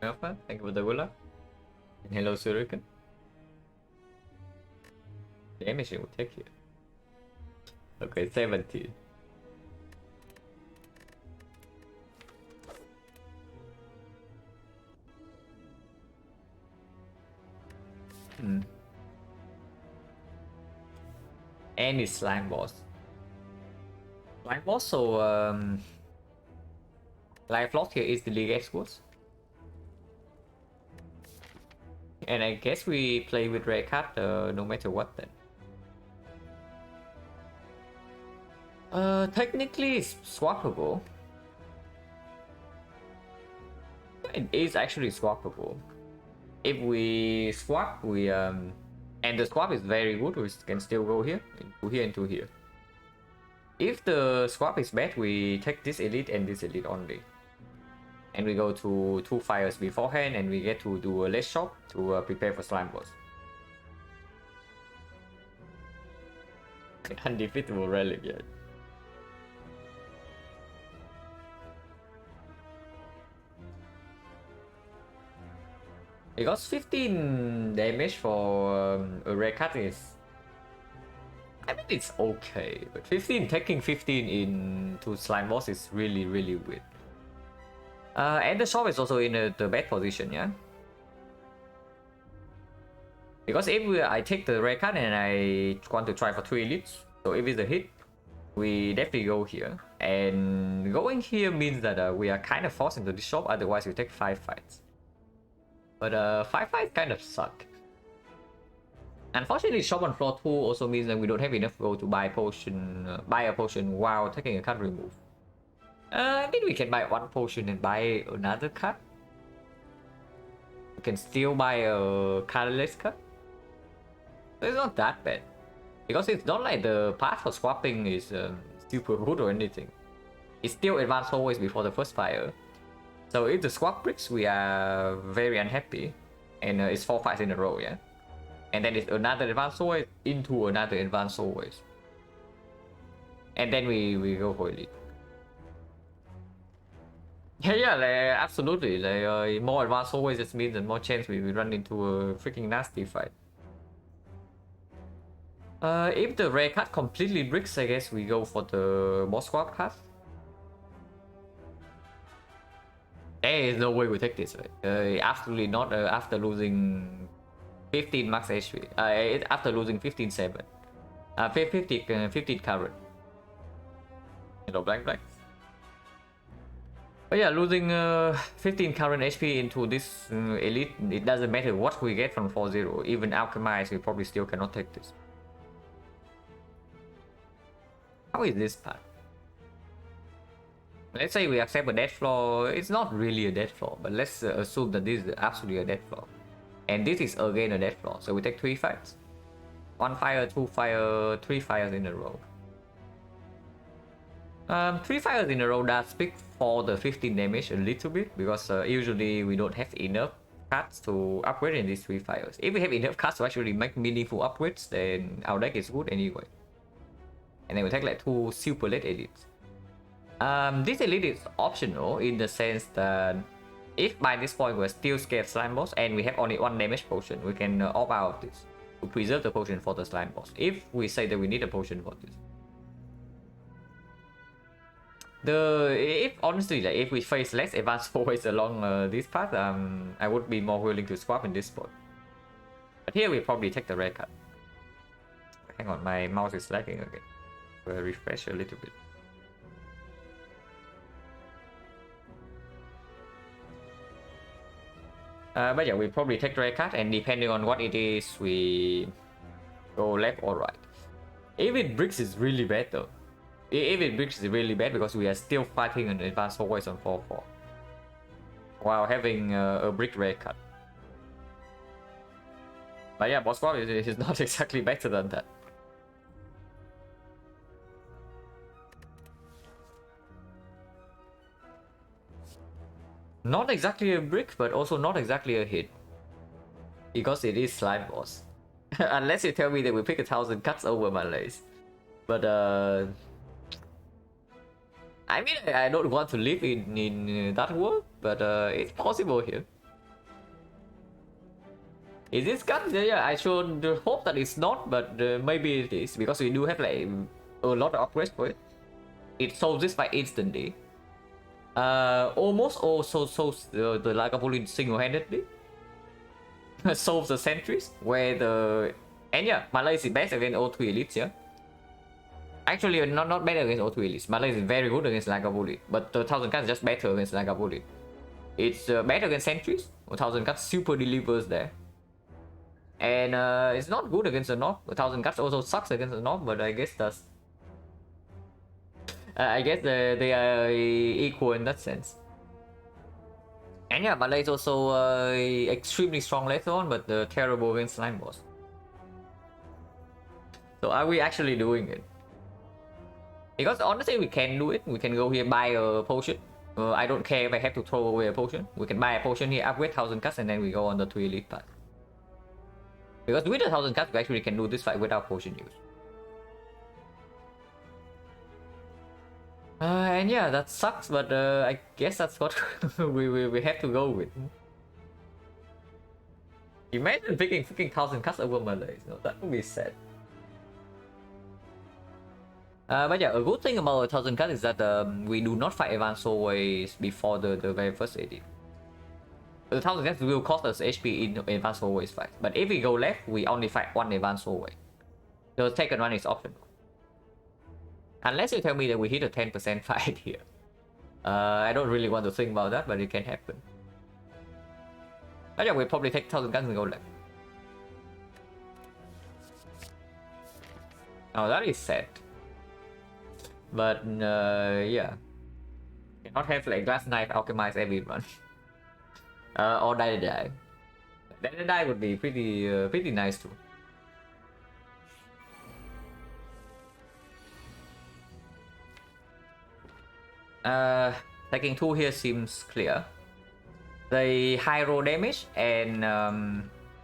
Alpha. Thank you for the Willa. And hello, Surican. Damage it will take here. Okay, 70. And it's slime boss. Slime boss, so life loss here is the League Exports. And I guess we play with rare card no matter what then. Technically it's swappable. It is actually swappable. If we swap, we and the swap is very good, we can still go here, into here, into here. If the swap is bad, we take this elite and this elite only. And we go to 2 fires beforehand and we get to do a less shop to prepare for slime boss. Undefeatable relic, yeah. Because 15 damage for a rare card is... I mean, it's okay, but taking 15 into slime boss is really weird. And the shop is also in the bad position, yeah? Because if I take the rare card and I want to try for 3 elites, so if it's a hit, we definitely go here. And going here means that we are kind of forced into the shop, otherwise we take 5 fights. But 5 fights kind of suck. Unfortunately, shop on floor 2 also means that we don't have enough gold to buy a potion while taking a card remove. I think we can buy 1 potion and buy another card. We can still buy a colorless card. So it's not that bad. Because it's not like the path for swapping is super good or anything. It's still advanced always before the first fire. So if the swap bricks, we are very unhappy. And it's 4 fights in a row, yeah? And then it's another advanced always into another advanced always. And then we go for elite. Yeah, like, absolutely. Like, more advanced always just means that more chance we run into a freaking nasty fight. If the rare card completely bricks, I guess we go for the boss swap card. There is no way we take this, right? Absolutely not after losing 15 max HP. After losing 15-7. 15 current. Hello, blank. But yeah, losing 15 current HP into this elite, it doesn't matter what we get from 4-0. Even Alchemize, we probably still cannot take this. How is this part? Let's say we accept a death floor. It's not really a death floor, but let's assume that this is absolutely a death floor. And this is again a death floor, so we take 3 fights. 1 fire, 2 fire, 3 fires in a row. 3 fires in a row does speak for the 15 damage a little bit, because usually we don't have enough cards to upgrade in these 3 fires. If we have enough cards to actually make meaningful upgrades, then our deck is good anyway. And then we take like 2 super late elites. This elite is optional in the sense that if by this point we're still scared slime boss and we have only 1 damage potion, we can opt out of this to preserve the potion for the slime boss. If we say that we need a potion for this. If honestly, like, if we face less advanced forwards along this path, I would be more willing to swap in this spot. But here we probably take the red card. Hang on, my mouse is lagging again. We'll refresh a little bit. But yeah, we probably take the red card, and depending on what it is, we go left or right. If it bricks is really bad though. If it bricks is really bad because we are still fighting an advanced always on 4-4 while having a brick red card. But yeah, boss swap is not exactly better than that. Not exactly a brick, but also not exactly a hit. Because it is slime boss. Unless you tell me that we pick 1,000 cuts over my lace. But I mean, I don't want to live in that world, but it's possible here. Is this cut? Yeah, I should hope that it's not, but maybe it is because we do have like a lot of upgrades for it. It solves this fight instantly. Almost also solves the Lagavulin single-handedly. Solves the sentries where the and yeah, Malay is best against O2 elites. Yeah, actually not better against O2 elites. Malay is very good against Lagavulin, but the 1000 cuts is just better against Lagavulin. It's better against sentries. 1000 cuts super delivers there. And it's not good against the North. 1000 cuts also sucks against the North, but I guess that's I guess they are equal in that sense. And yeah, Malay is also extremely strong later on, but terrible against Slime Boss. So are we actually doing it? Because honestly, we can do it. We can go here buy a potion. I don't care if I have to throw away a potion. We can buy a potion here, upgrade 1000 cuts, and then we go on the 2 elite path. Because with the 1000 cuts, we actually can do this fight without potion use. And yeah, that sucks, but I guess that's what we have to go with. Imagine picking freaking 1000 cuts over Malays. No, that would be sad. But yeah, a good thing about 1000 cuts is that we do not fight advanced always before the very first AD. The 1000 cuts will cost us HP in advanced always fight, but if we go left, we only fight one advanced always. The second one is optional. Unless you tell me that we hit a 10% fight here. I don't really want to think about that, but it can happen. But yeah, we'll probably take 1000 guns and go left. Oh, that is sad. But yeah. Cannot have like glass knife alchemize every run. Or die. Die would be pretty nice too. Taking 2 here seems clear. The high roll damage, and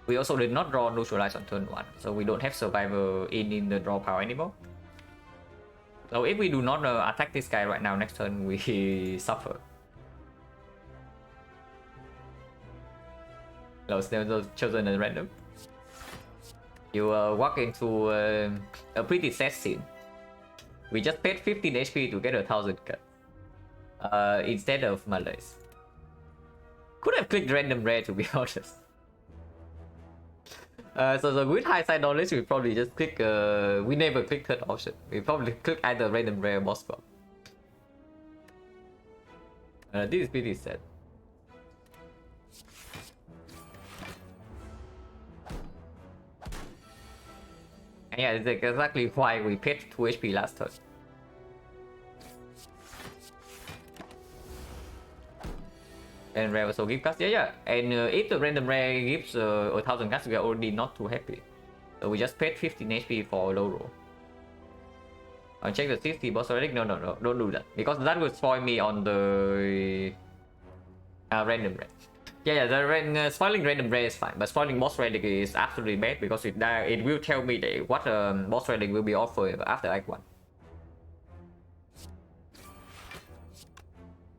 we also did not draw neutralize on turn 1, so we don't have survivor in the draw power anymore. So if we do not attack this guy right now, next turn we suffer. Those chosen at random. You walk into a pretty sad scene. We just paid 15 HP to get a 1000 cut. Instead of Malays. Could have clicked random rare, to be honest. So with hindsight knowledge, we probably just click. We never click third option. We probably click either random rare or boss bomb. This is pretty sad. And yeah, it's exactly why we paid 2 HP last turn. And rare also give cuts, yeah. And if the random rare gives 1000 cuts, we are already not too happy. So we just paid 15 HP for a low roll. I'll check the 60 boss relic. No, don't do that, because that will spoil me on the random rare. Yeah, the spoiling random rare is fine, but spoiling boss relic is absolutely bad because it will tell me that what boss relic will be offered after Act 1.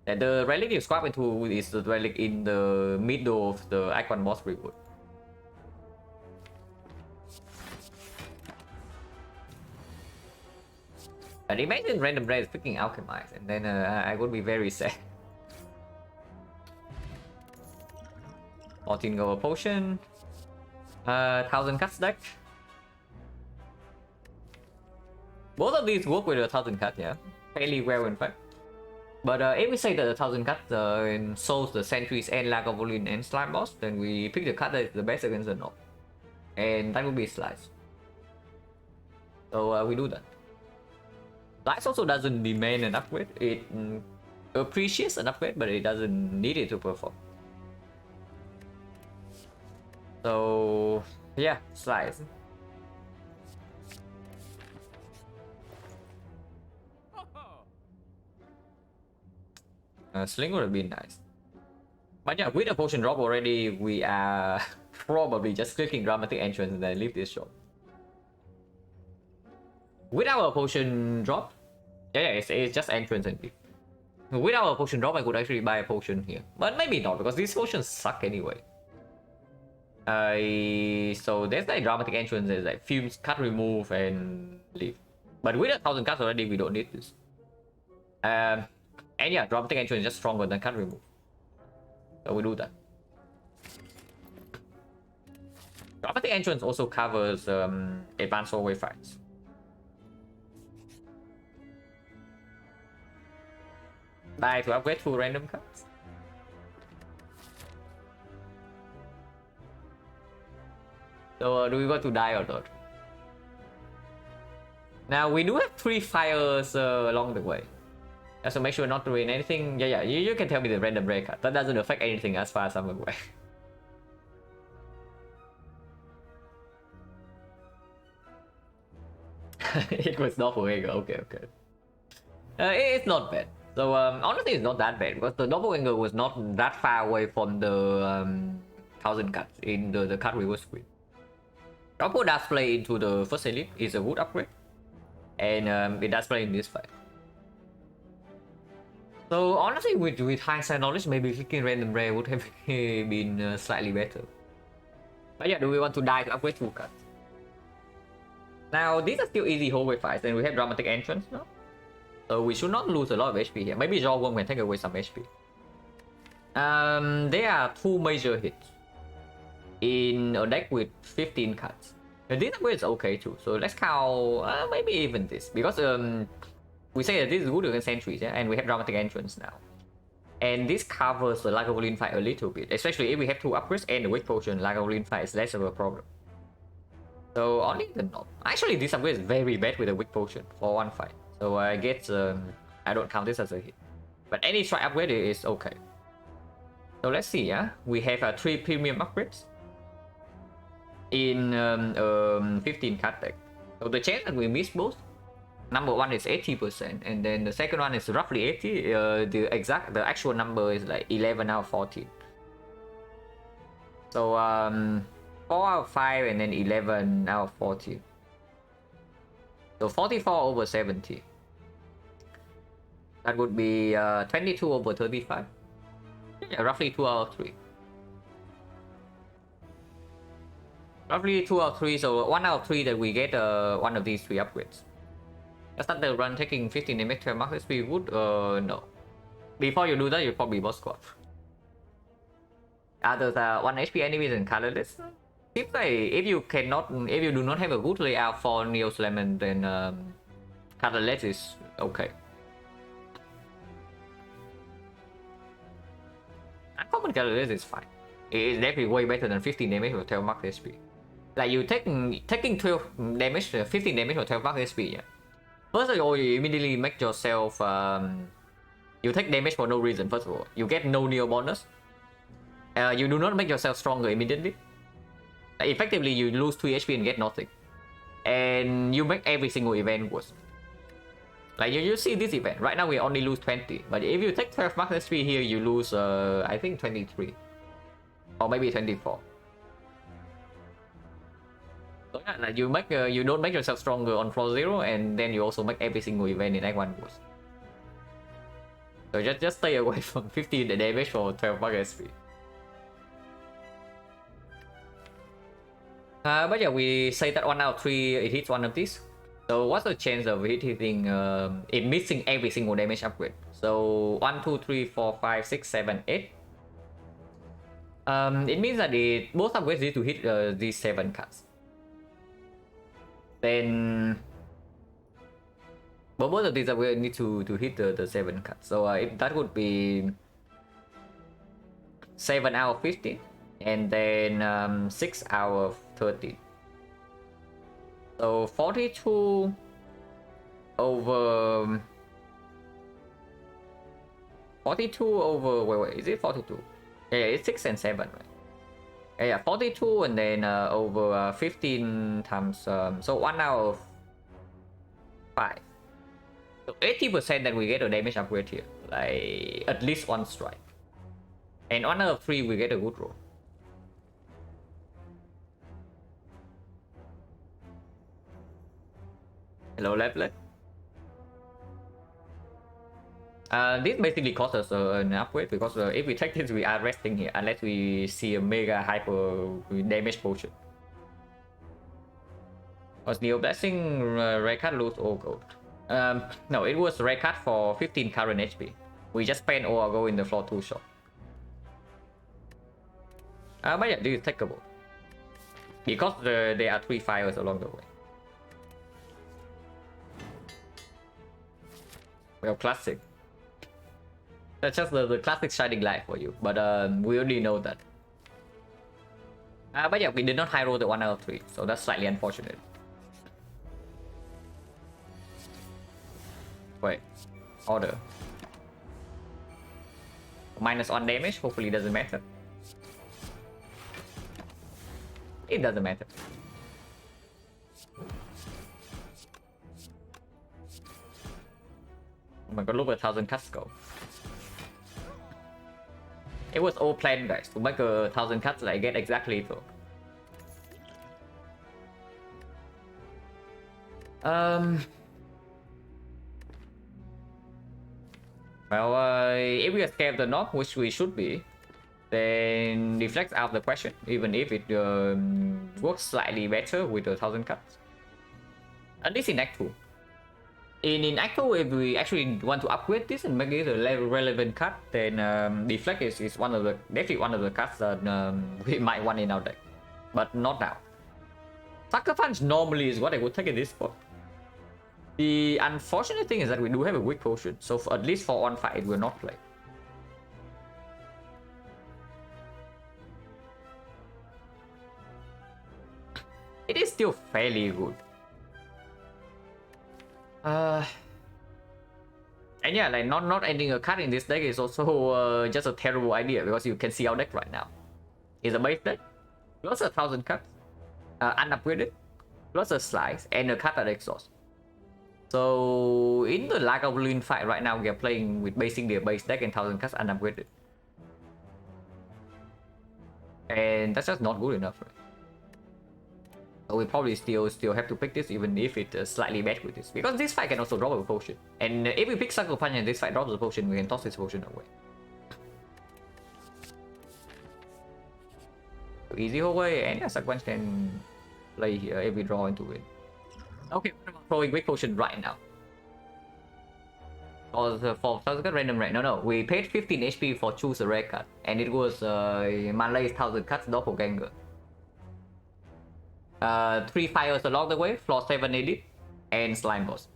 And the relic you swap into is the relic in the middle of the Act 1 boss reward. And imagine random rare is freaking alchemized, and then I would be very sad. 14 gold potion. 1000 cuts deck. Both of these work with a 1000 cut, yeah. Fairly well in fact. But if we say that the 1000 cut solves the sentries and Lagavulin and slime boss, then we pick the cut that is the best against the North. And that would be Slice. So we do that. Slice also doesn't demand an upgrade. It appreciates an upgrade, but it doesn't need it to perform. So yeah, Slice. Sling would have been nice. But yeah, with a potion drop already, we are probably just clicking dramatic entrance and then leave this shop. With our potion drop, yeah, it's just entrance and leave. With our potion drop, I could actually buy a potion here, but maybe not because these potions suck anyway. So there's like dramatic entrance, there's like fumes, cut, remove, and leave. But with 1,000 cuts already, we don't need this. And yeah, dramatic entrance is just stronger than cut remove. So we do that. Dramatic entrance also covers advanced hallway fights. Die to upgrade 2 random cards. So do we want to die or not? Now we do have 3 fires along the way. So make sure not to win anything. Yeah, you can tell me the random rare card. That doesn't affect anything as far as I'm aware. It was doppelganger. Okay. It's not bad. So honestly, it's not that bad because the doppelganger was not that far away from the 1,000 cuts in the cut reverse screen. Double does play into the first elite is a good upgrade, and it does play in this fight. So honestly, with hindsight knowledge, maybe clicking random rare would have been slightly better. But yeah, do we want to die to upgrade 2 cuts? Now these are still easy hallway fights, and we have dramatic entrance now. So we should not lose a lot of HP here. Maybe Jawworm can take away some HP. There are 2 major hits in a deck with 15 cuts. And this upgrade is okay too. So let's count maybe even this. Because we say that this is good against sentries, yeah? And we have dramatic entrance now. And this covers the Lagavulin fight a little bit. Especially if we have 2 upgrades and the weak potion, Lagavulin fight is less of a problem. So only the knob. Actually, this upgrade is very bad with a weak potion for 1 fight. So I guess I don't count this as a hit. But any strike upgrade is okay. So let's see, yeah? We have 3 premium upgrades in 15 card deck. So the chance that we miss both, number 1 is 80%, and then the second one is roughly 80. The actual number is like 11 out of 14. So 4 out of 5 and then 11 out of 14. So 44 over 70. That would be 22 over 35. Yeah, roughly 2 out of 3. Roughly 2 out of 3, so 1 out of 3 that we get one of these 3 upgrades. Let's start the run taking 15 damage to max SP would no. Before you do that, you probably boss squad. Others are 1 HP enemies and colorless. Seems like if you do not have a good layout for Neo's Lemon, then colorless is okay. Uncommon colorless is fine. It is definitely way better than 15 damage or 12 max SP. Like you taking 12 damage, 15 damage or 12 max SP, yeah. First of all, you immediately make yourself you take damage for no reason. First of all, you get no Neo bonus. You do not make yourself stronger immediately. Effectively, you lose 2 HP and get nothing. And you make every single event worse. Like you see this event, right now we only lose 20. But if you take 12 max SP here, you lose I think 23. Or maybe 24. So yeah, like you don't make yourself stronger on floor 0, and then you also make every single event in Act 1 worse. So just stay away from 15 damage for 12 max SP. But yeah, we say that 1 out of 3 it hits one of these. So what's the chance of it hitting it missing every single damage upgrade? So 1, 2, 3, 4, 5, 6, 7, 8. It means that both upgrades need to hit these 7 cards. Then both of these upgrades need to hit the 7 cards. So if that would be 7 out of 15. And then 6 out of 13. So 42 over 42 over wait, is it 42? Yeah, it's 6 and 7, right? Yeah, 42 and then over 15 times so 1 out of 5. So 80% that we get a damage upgrade here. Like at least 1 strike. And 1 out of 3 we get a good roll. Hello, left leg. This basically costs us an upgrade because if we take this, we are resting here unless we see a mega hyper damage potion. Was Neo Blessing red card lose all gold? No, it was red card for 15 current HP. We just spent all our gold in the floor 2 shop. But yeah, this is takeable. Because there are 3 fires along the way. Well, classic. That's just the classic shining light for you, but we already know that. But yeah, we did not high roll the 1 out of 3, so that's slightly unfortunate. Wait, order. -1 damage, hopefully it doesn't matter. It doesn't matter. Oh my god, look at 1000 cuts go. It was all planned, guys, to make a 1000 cuts like get exactly so. Well, if we are scared of the knob, which we should be, then deflects out the question, even if it works slightly better with the 1000 cuts. At least in Act 2. In Act 2, if we actually want to upgrade this and make it a relevant cut, then deflect is definitely one of the cuts that we might want in our deck, but not now. Sucker Punch normally is what I would take in this spot. The unfortunate thing is that we do have a weak potion, so at least for one fight it will not play. It is still fairly good. And yeah, like not ending a card in this deck is also just a terrible idea because you can see our deck right now. It's a base deck, plus 1000 cuts, unupgraded, plus a slice, and a card at exhaust. So in the Lagavulin fight right now, we are playing with basically a base deck and 1000 cuts unupgraded. And that's just not good enough. Right? So we probably still have to pick this even if it's slightly bad with this. Because this fight can also drop a potion. And if we pick Sucker Punch and this fight drops a potion, we can toss this potion away. So easy away, and yeah, Sucker Punch can play here if we draw into it. Okay, what about throwing Weak Potion right now? Or for random rate? No, we paid 15 HP for choose a rare card, and it was Manlay's 1000 cuts doppelganger. 3 fires along the way, floor 7 edit, and slime boss.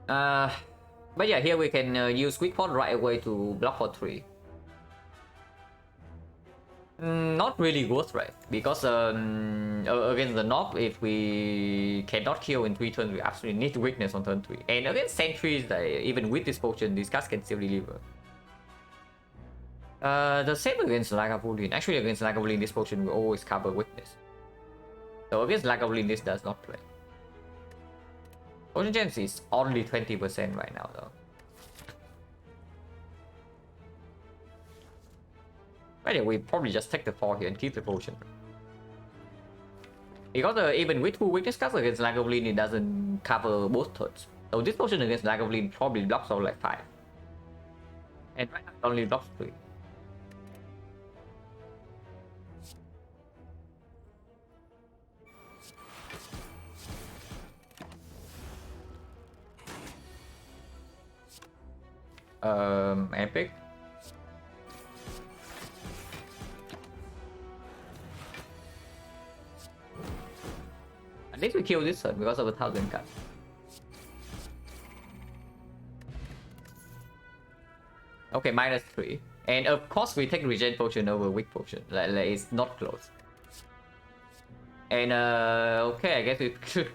But yeah, here we can use Quick Pot right away to block for 3. Not really worth, right? Because against the knob, if we cannot kill in 3 turns, we absolutely need weakness on turn 3. And against sentries, even with this potion, these cards can still deliver. The same against Lagavulin. Actually, against Lagavulin, this potion will always cover weakness. So against Lagavulin, this does not play. Potion chance is only 20% right now, though. But yeah, we probably just take the 4 here and keep the potion. Because even with 2 weakness cards against Lagavulin, it doesn't cover both turns. So this potion against Lagavulin probably blocks all like 5. And right now it only blocks 3. Epic. At least we kill this turn because of 1000 cuts. Okay, -3. And of course we take regen potion over weak potion. Like it's not close. And okay, I guess we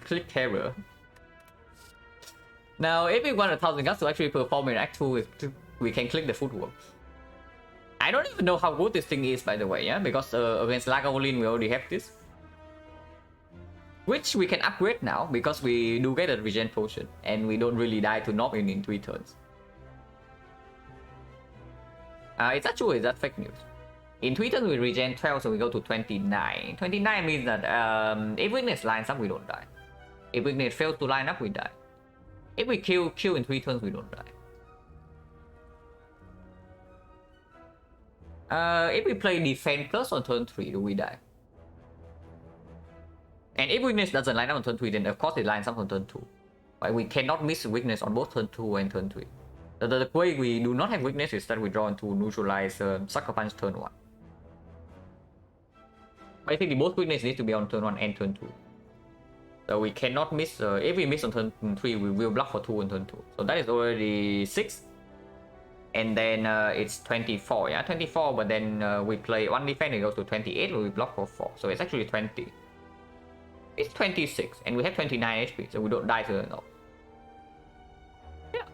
click terror. Now, if we want 1000 cuts to actually perform in Act 2, we can click the footwork. I don't even know how good this thing is, by the way, yeah? Because against Lagavulin, we already have this. Which we can upgrade now, because we do get a regen potion. And we don't really die to knob in 3 turns. Is that true or is that fake news? In 3 turns, we regen 12, so we go to 29. 29 means that if weakness lines up, we don't die. If weakness fails to line up, we die. If we kill in 3 turns, we don't die. If we play defense plus on turn 3, do we die? And if weakness doesn't line up on turn 3, then of course it lines up on turn 2. But we cannot miss weakness on both turn 2 and turn 3. The way we do not have weakness is that we draw into neutralize Sucker Punch turn 1. Basically, both weakness need to be on turn 1 and turn 2. So we cannot miss, if we miss on turn 3, we will block for 2 on turn 2. So that is already 6. And then it's 24, yeah, 24, but then we play 1 defense, it goes to 28, we block for 4. So it's actually 20. It's 26, and we have 29 HP, so we don't die to the knob. Yeah.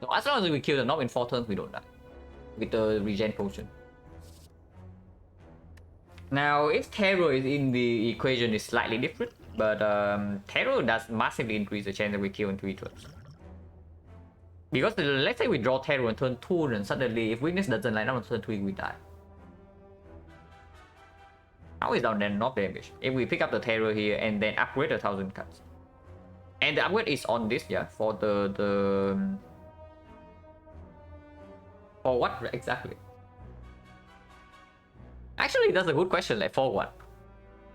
So as long as we kill the knob in 4 turns, we don't die. With the regen potion. Now, if Terror is in the equation, it's slightly different, but Terror does massively increase the chance that we kill in 3 turns. Because let's say we draw Terror on turn 2, and suddenly if weakness doesn't line up on turn 3, we die. How is down then not damage? If we pick up the Terror here and then upgrade 1,000 cuts. And the upgrade is on this, yeah, for the for what exactly? Actually, that's a good question, like for what?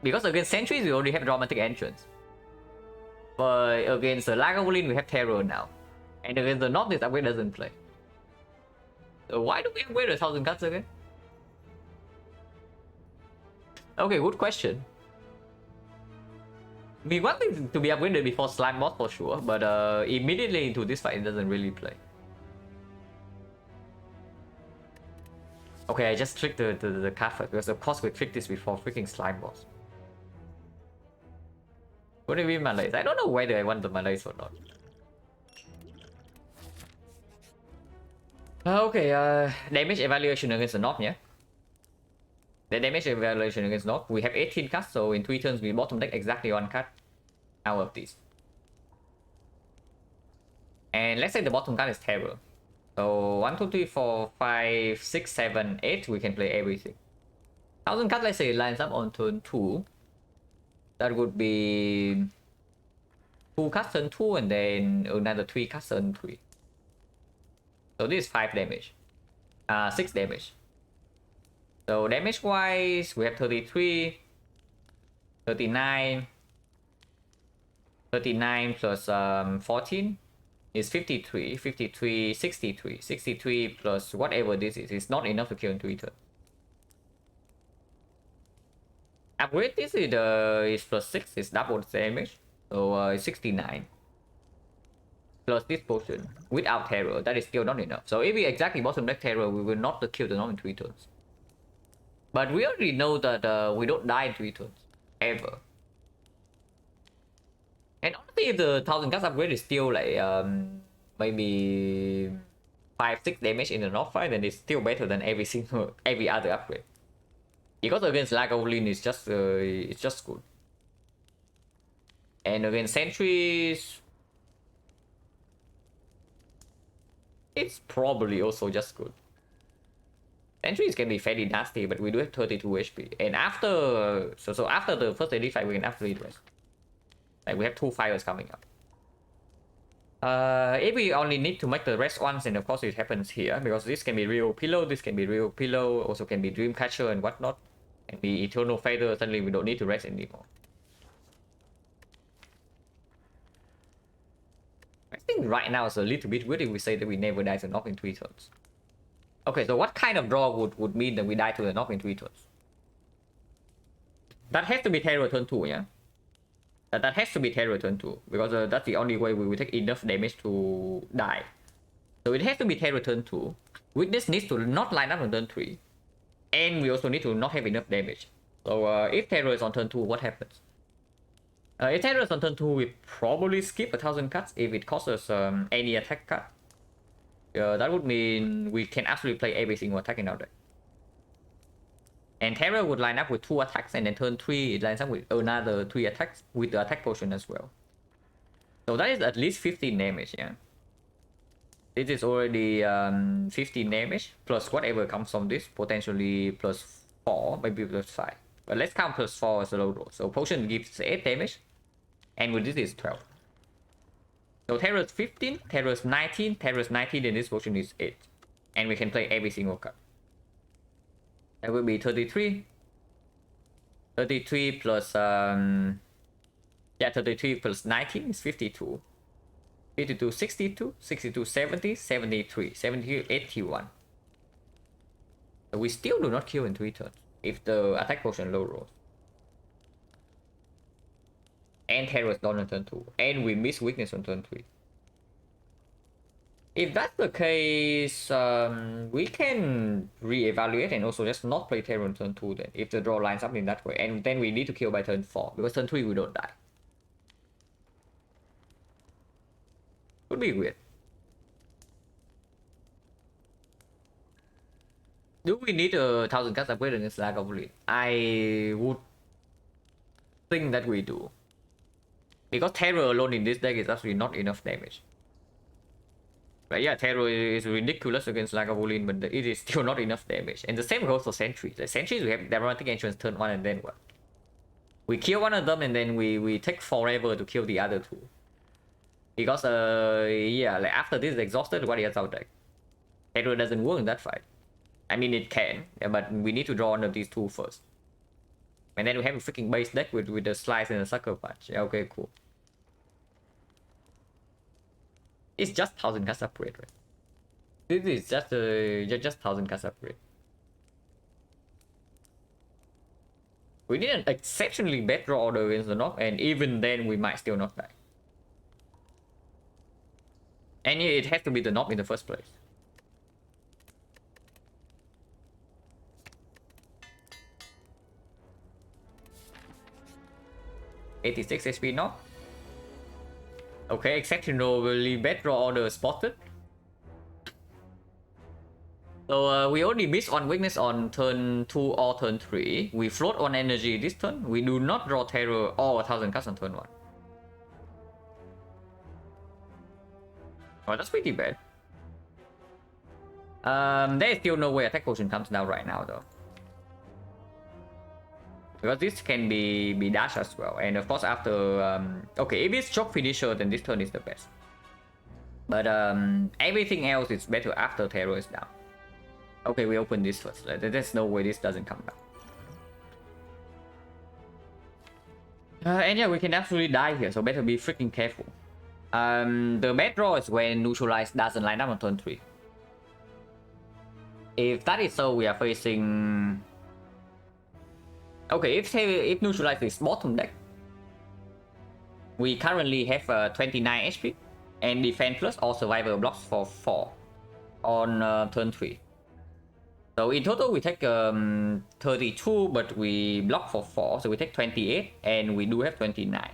Because against Sentries, we already have Dramatic Entrance. But against the Lagavulin, we have Terror now. And against the Knob, this upgrade doesn't play. So why do we upgrade 1,000 cuts again? Okay, good question. We want it to be upgraded before Slime Boss for sure, but immediately into this fight, it doesn't really play. Okay, I just tricked the card first, because of course we tricked this before freaking Slime Boss. What do you mean Malays? I don't know whether I want the Malays or not. Okay, damage evaluation against the Knob, yeah? The damage evaluation against Knob, we have 18 cards, so in 3 turns we bottom deck exactly 1 card out of these. And let's say the bottom card is Terror. So 1, 2, 3, 4, 5, 6, 7, 8, we can play everything. 1,000 cards, let's say it lines up on turn 2. That would be 2 cards turn 2 and then another 3 cards turn 3. So this is 5 damage. 6 damage. So damage wise, we have 33, 39, 39 plus 14 is 53, 53, 63, 63 plus whatever this is. It's not enough to kill in 3 turns. Upgrade this is plus 6, it's double the damage. So it's 69. Plus this potion without Terror, that is still not enough. So if we exactly bottom deck Terror, we will not kill the Knob in 3 turns. But we already know that we don't die in 3 turns. Ever. And honestly, if the 1,000 cards upgrade is still like maybe 5-6 damage in the Knob fight, then it's still better than every other upgrade. Because against Lagavulin, it's just good. And against Sentries, it's probably also just good. Sentries can be fairly nasty, but we do have 32 HP. And after so after the first AD fight, we can actually rest. Like we have 2 fires coming up. If we only need to make the rest once, then of course it happens here, because this can be real pillow, this can be real pillow, also can be Dreamcatcher and whatnot. And the Eternal Feather, suddenly we don't need to rest anymore. I think right now it's a little bit weird if we say that we never die to Knob in 3 turns. Okay, so what kind of draw would mean that we die to the Knob in 3 turns? That has to be Terror turn 2, yeah? That has to be Terror turn 2, because that's the only way we will take enough damage to die. So it has to be Terror turn 2. Weakness needs to not line up on turn 3. And we also need to not have enough damage. So if Terror is on turn 2, what happens? If Terror is on turn 2, we probably skip 1,000 cuts if it costs us any attack cut. That would mean we can actually play every single attack in our deck. And Terror would line up with 2 attacks, and then turn 3 it lines up with another 3 attacks with the attack potion as well. So that is at least 15 damage, yeah. This is already 15 damage, plus whatever comes from this, potentially plus 4, maybe plus 5. But let's count +4 as a low roll. So potion gives 8 damage. And with this is 12. So terror's 15, terror's 19, terror's 19, and this potion is 8. And we can play every single card. That will be 33. 33 plus 33 plus 19 is 52. 52, 62, 62, 70, 73, 72, 81. So we still do not kill in 3 turns if the attack potion low rolls. And terror is done on turn 2. And we miss weakness on turn 3. If that's the case, we can re-evaluate and also just not play terror on turn 2 then, if the draw lines up in that way. And then we need to kill by turn 4, because turn 3 we don't die. Would be weird. Do we need a 1000 cards upgrade against Slag of Lead? I would think that we do. Because terror alone in this deck is actually not enough damage. But yeah, terror is ridiculous against Lagavulin, but it is still not enough damage. And the same goes for sentries. The sentries we have dramatic entrance turn 1 and then what? We kill one of them and then we take forever to kill the other 2. Because yeah, like after this is exhausted, what else out there? Terror doesn't work in that fight. I mean it can, but we need to draw one of these 2 first. And then we have a freaking base deck with the slice and the sucker punch. Yeah, okay, cool. It's just 1000 cards upgrade, right? This is just 1000 cards upgrade. We need an exceptionally bad draw order against the knock, and even then we might still not die. And it has to be the knock in the first place. $86 HP knock. Okay, exceptionally bad draw order spotted. So we only miss on weakness on turn 2 or turn 3. We float on energy this turn. We do not draw terror or 1000 cards on turn 1. Oh, that's pretty bad. There is still no way attack potion comes down right now though. Because this can be dash as well. And of course after... okay, if it's choke finisher, then this turn is the best. But everything else is better after terror is down. Okay, we open this first. There's no way this doesn't come down. And yeah, we can absolutely die here, so better be freaking careful. The bad draw is when neutralize doesn't line up on turn 3. If that is so, we are facing... Okay, if neutralize is bottom deck, we currently have 29 HP and defense plus or survivor blocks for 4 on turn 3. So in total we take 32, but we block for 4, so we take 28 and we do have 29.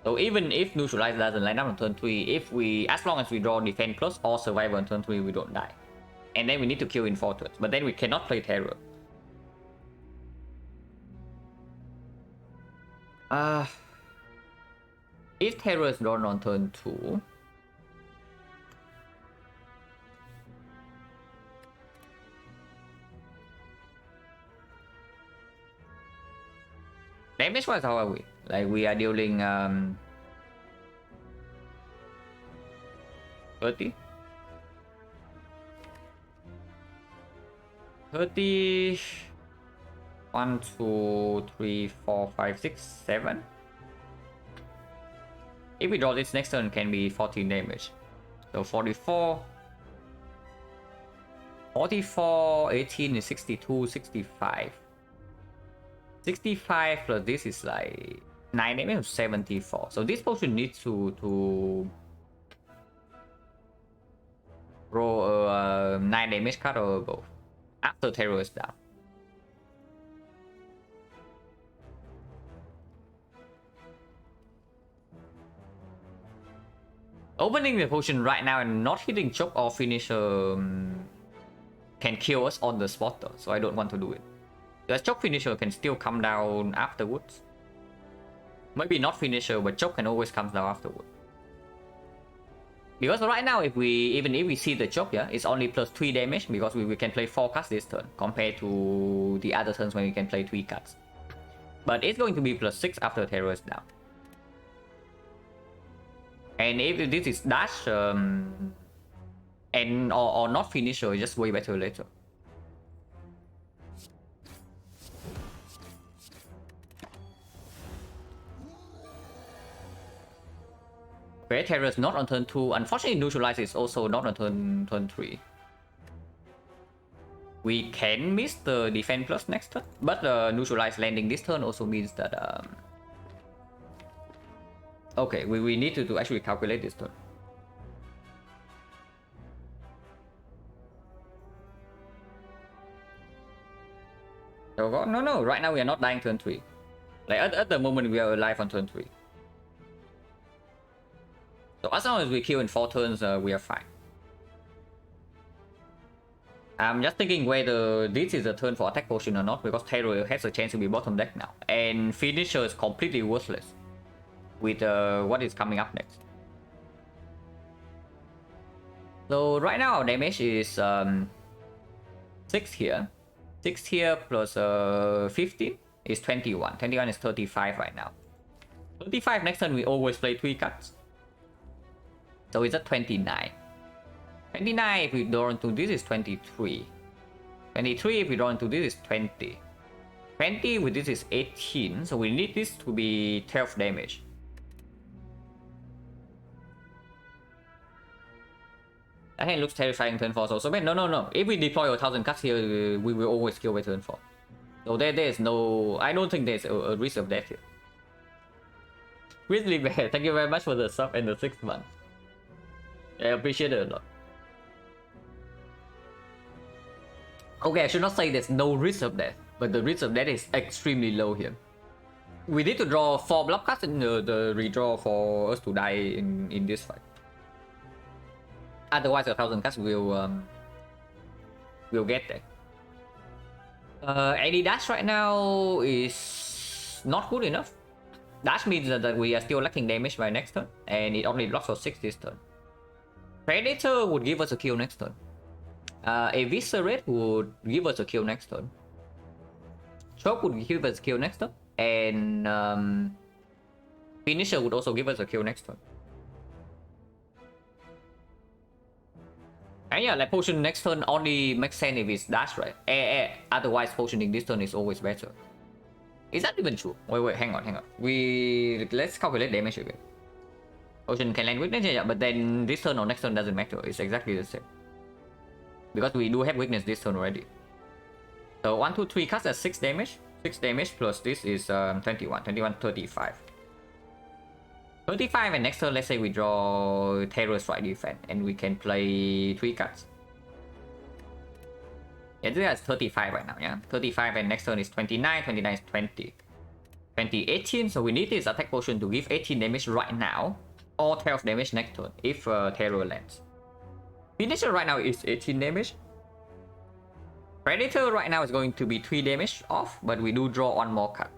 So even if neutralize doesn't line up on turn 3, as long as we draw defense plus or survivor on turn 3, we don't die. And then we need to kill in 4 turns, but then we cannot play terror. If terror is drawn on turn 2, damage wise, how are we? Like we are dealing 30? 30... 1, 2, 3, 4, 5, 6, 7. If we draw this next turn, can be 14 damage. So 44. 44, 18 is 62, 65. 65 plus this is like 9 damage, 74. So this potion needs to roll a 9 damage card or above after terror is down. Opening the potion right now and not hitting choke or finish can kill us on the spot though, so I don't want to do it. The choke finisher can still come down afterwards. Maybe not finisher, but choke can always come down afterwards. Because right now, even if we see the choke, yeah, it's only plus 3 damage because we can play 4 cards this turn compared to the other turns when we can play 3 cards. But it's going to be plus 6 after Terror is down. And if this is dash and or not finisher, it's just way better later. Where Terror is not on turn 2. Unfortunately, Neutralize is also not on turn 3. We can miss the defense plus next turn, but Neutralize landing this turn also means that okay, we need to actually calculate this turn. Oh, no, right now we are not dying turn 3. Like at the moment we are alive on turn 3. So as long as we kill in 4 turns, we are fine. I'm just thinking whether this is a turn for attack potion or not, because Terror has a chance to be bottom deck now. And finisher is completely worthless with what is coming up next. So right now our damage is 6 here. 6 here plus 15 is 21. 21 is 35 right now. 35 next turn we always play 3 cards. So it's at 29. 29 if we draw into this is 23. 23 if we draw into this is 20. 20 with this is 18. So we need this to be 12 damage. I think it looks terrifying turn 4. So no. If we deploy 1,000 cards here, we will always kill by turn 4. So there is no... I don't think there's a risk of death here. Grizzly Bear, thank you very much for the sub and the 6th month. I appreciate it a lot. Okay, I should not say there's no risk of death, but the risk of death is extremely low here. We need to draw 4 block cards in the redraw for us to die in this fight. Otherwise, 1,000 cards will get there. Any dash right now is not good enough. Dash means that we are still lacking damage by next turn, and it only blocks for 6 this turn. Predator would give us a kill next turn. Eviscerate would give us a kill next turn. Choke would give us a kill next turn. And Finisher would also give us a kill next turn. And yeah, like potion next turn only makes sense if it's dash, right? Otherwise, potioning this turn is always better. Is that even true? Wait, hang on. Let's calculate damage again. Potion can land weakness, yeah, but then this turn or next turn doesn't matter. It's exactly the same. Because we do have weakness this turn already. So 1, 2, 3 casts at 6 damage. 6 damage plus this is 21. 21, 35. 35 and next turn, let's say we draw Terror Strike Defense and we can play 3 cards. Yeah, this is 35 right now, yeah? 35 and next turn is 29. 29 is 20. 20, 18. So we need this attack potion to give 18 damage right now. Or 12 damage next turn if Terror lands. Finisher right now is 18 damage. Predator right now is going to be 3 damage off, but we do draw 1 more card.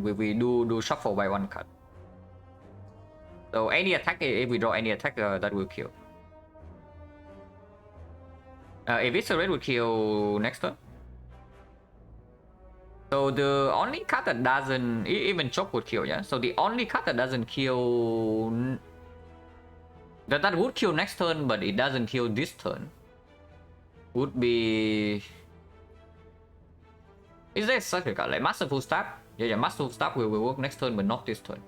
We do shuffle by 1 card. So any attack, if we draw any attack, that will kill. Eviscerate will kill next turn. So the only card that doesn't... Even Choke would kill, yeah? So the only card that doesn't kill... That would kill next turn, but it doesn't kill this turn. Would be... Is there such a card? Like Masterful Staff? Yeah, Masterful Staff will work next turn, but not this turn.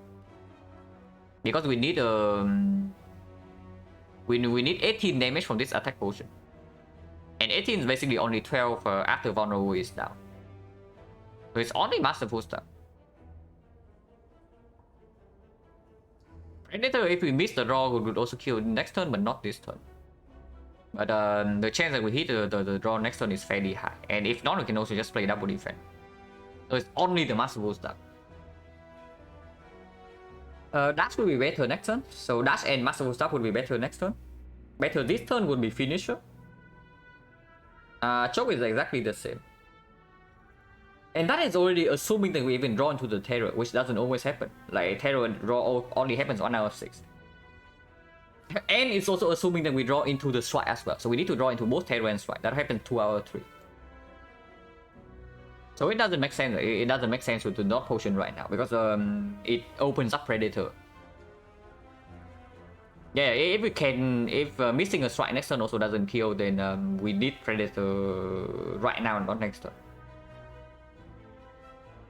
Because we need we need 18 damage from this attack potion. And 18 is basically only 12 after Vulnerable is down. So it's only Masterful Staff. Predator, if we miss the draw, would also kill next turn, but not this turn. But the chance that we hit the draw next turn is fairly high. And if not, we can also just play double defense. So it's only the Masterful Staff. Dash will be better next turn. So Dash and Masterful Staff would be better next turn. Better this turn would be Finisher. Choke is exactly the same. And that is already assuming that we even draw into the Terror, which doesn't always happen. Like Terror draw only happens 1 out of 6. And it's also assuming that we draw into the strike as well. So we need to draw into both terror and strike. That happens 2 out of 3. So it doesn't make sense. It doesn't make sense to not potion right now because it opens up predator. Yeah, if we can, if missing a strike next turn also doesn't kill, then we need predator right now, not next turn.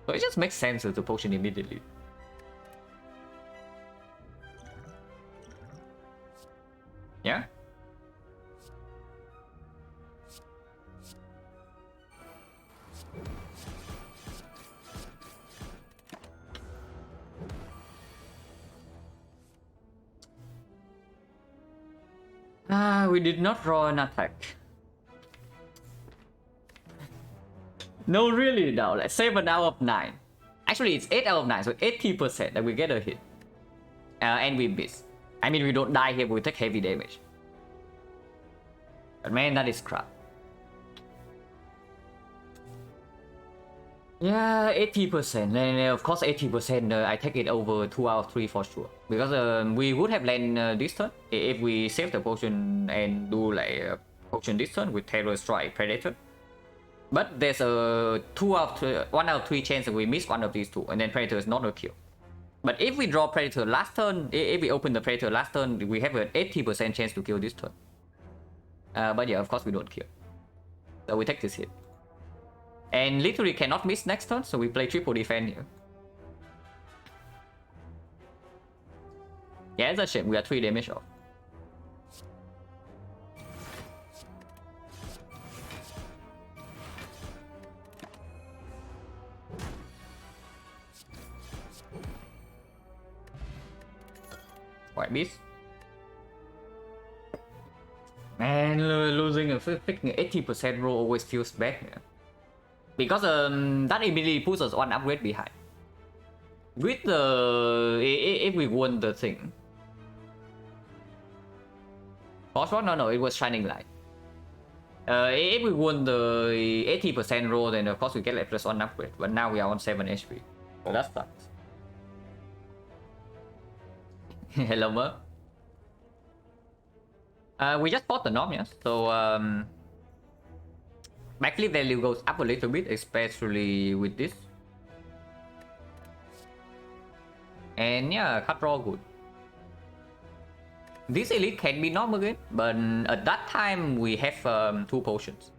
So it just makes sense to potion immediately. Yeah. We did not draw an attack. No, really, no. Like 7 out of 9. Actually, it's 8 out of 9, so 80% that we get a hit. And we miss. I mean, we don't die here, but we take heavy damage. But man, that is crap. Yeah, 80%. And of course, 80%, I take it over 2 out of 3 for sure. Because we would have land this turn if we save the potion and do like potion this turn with Terror Strike Predator. But there's a 1 out of 3 chance that we miss one of these two, and then Predator is not a kill. But if we draw Predator last turn, if we open the Predator last turn, we have an 80% chance to kill this turn. But yeah, of course we don't kill. So we take this hit. And literally cannot miss next turn, so we play triple defense here. Yeah, it's a shame, we are 3 damage off. White Beast. Man, losing a freaking 80% roll always feels bad. Yeah. Because that immediately puts us one upgrade behind. With the... if we won the thing. Boss one? No, it was Shining Light. If we won the 80% roll, then of course we get like +1 upgrade. But now we are on 7 HP. So that sucks. Hello, Mer. We just bought the norm, yes. So backflip value goes up a little bit, especially with this. And yeah, cut draw good. This elite can be norm again, but at that time we have 2 potions.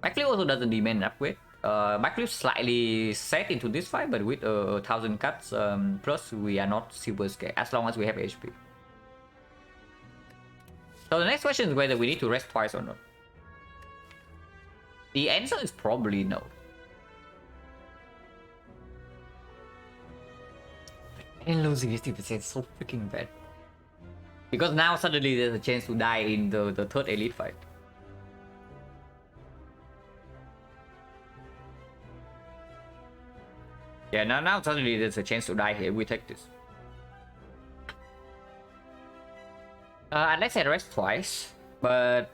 Backflip also doesn't demand an upgrade. Backflip slightly set into this fight, but with 1000 cuts plus, we are not super scared as long as we have HP. So the next question is whether we need to rest twice or not. The answer is probably no. And losing 50% is so freaking bad. Because now suddenly there's a chance to die in the third elite fight. Yeah, now suddenly there's a chance to die here. We take this. Unless I rest twice, but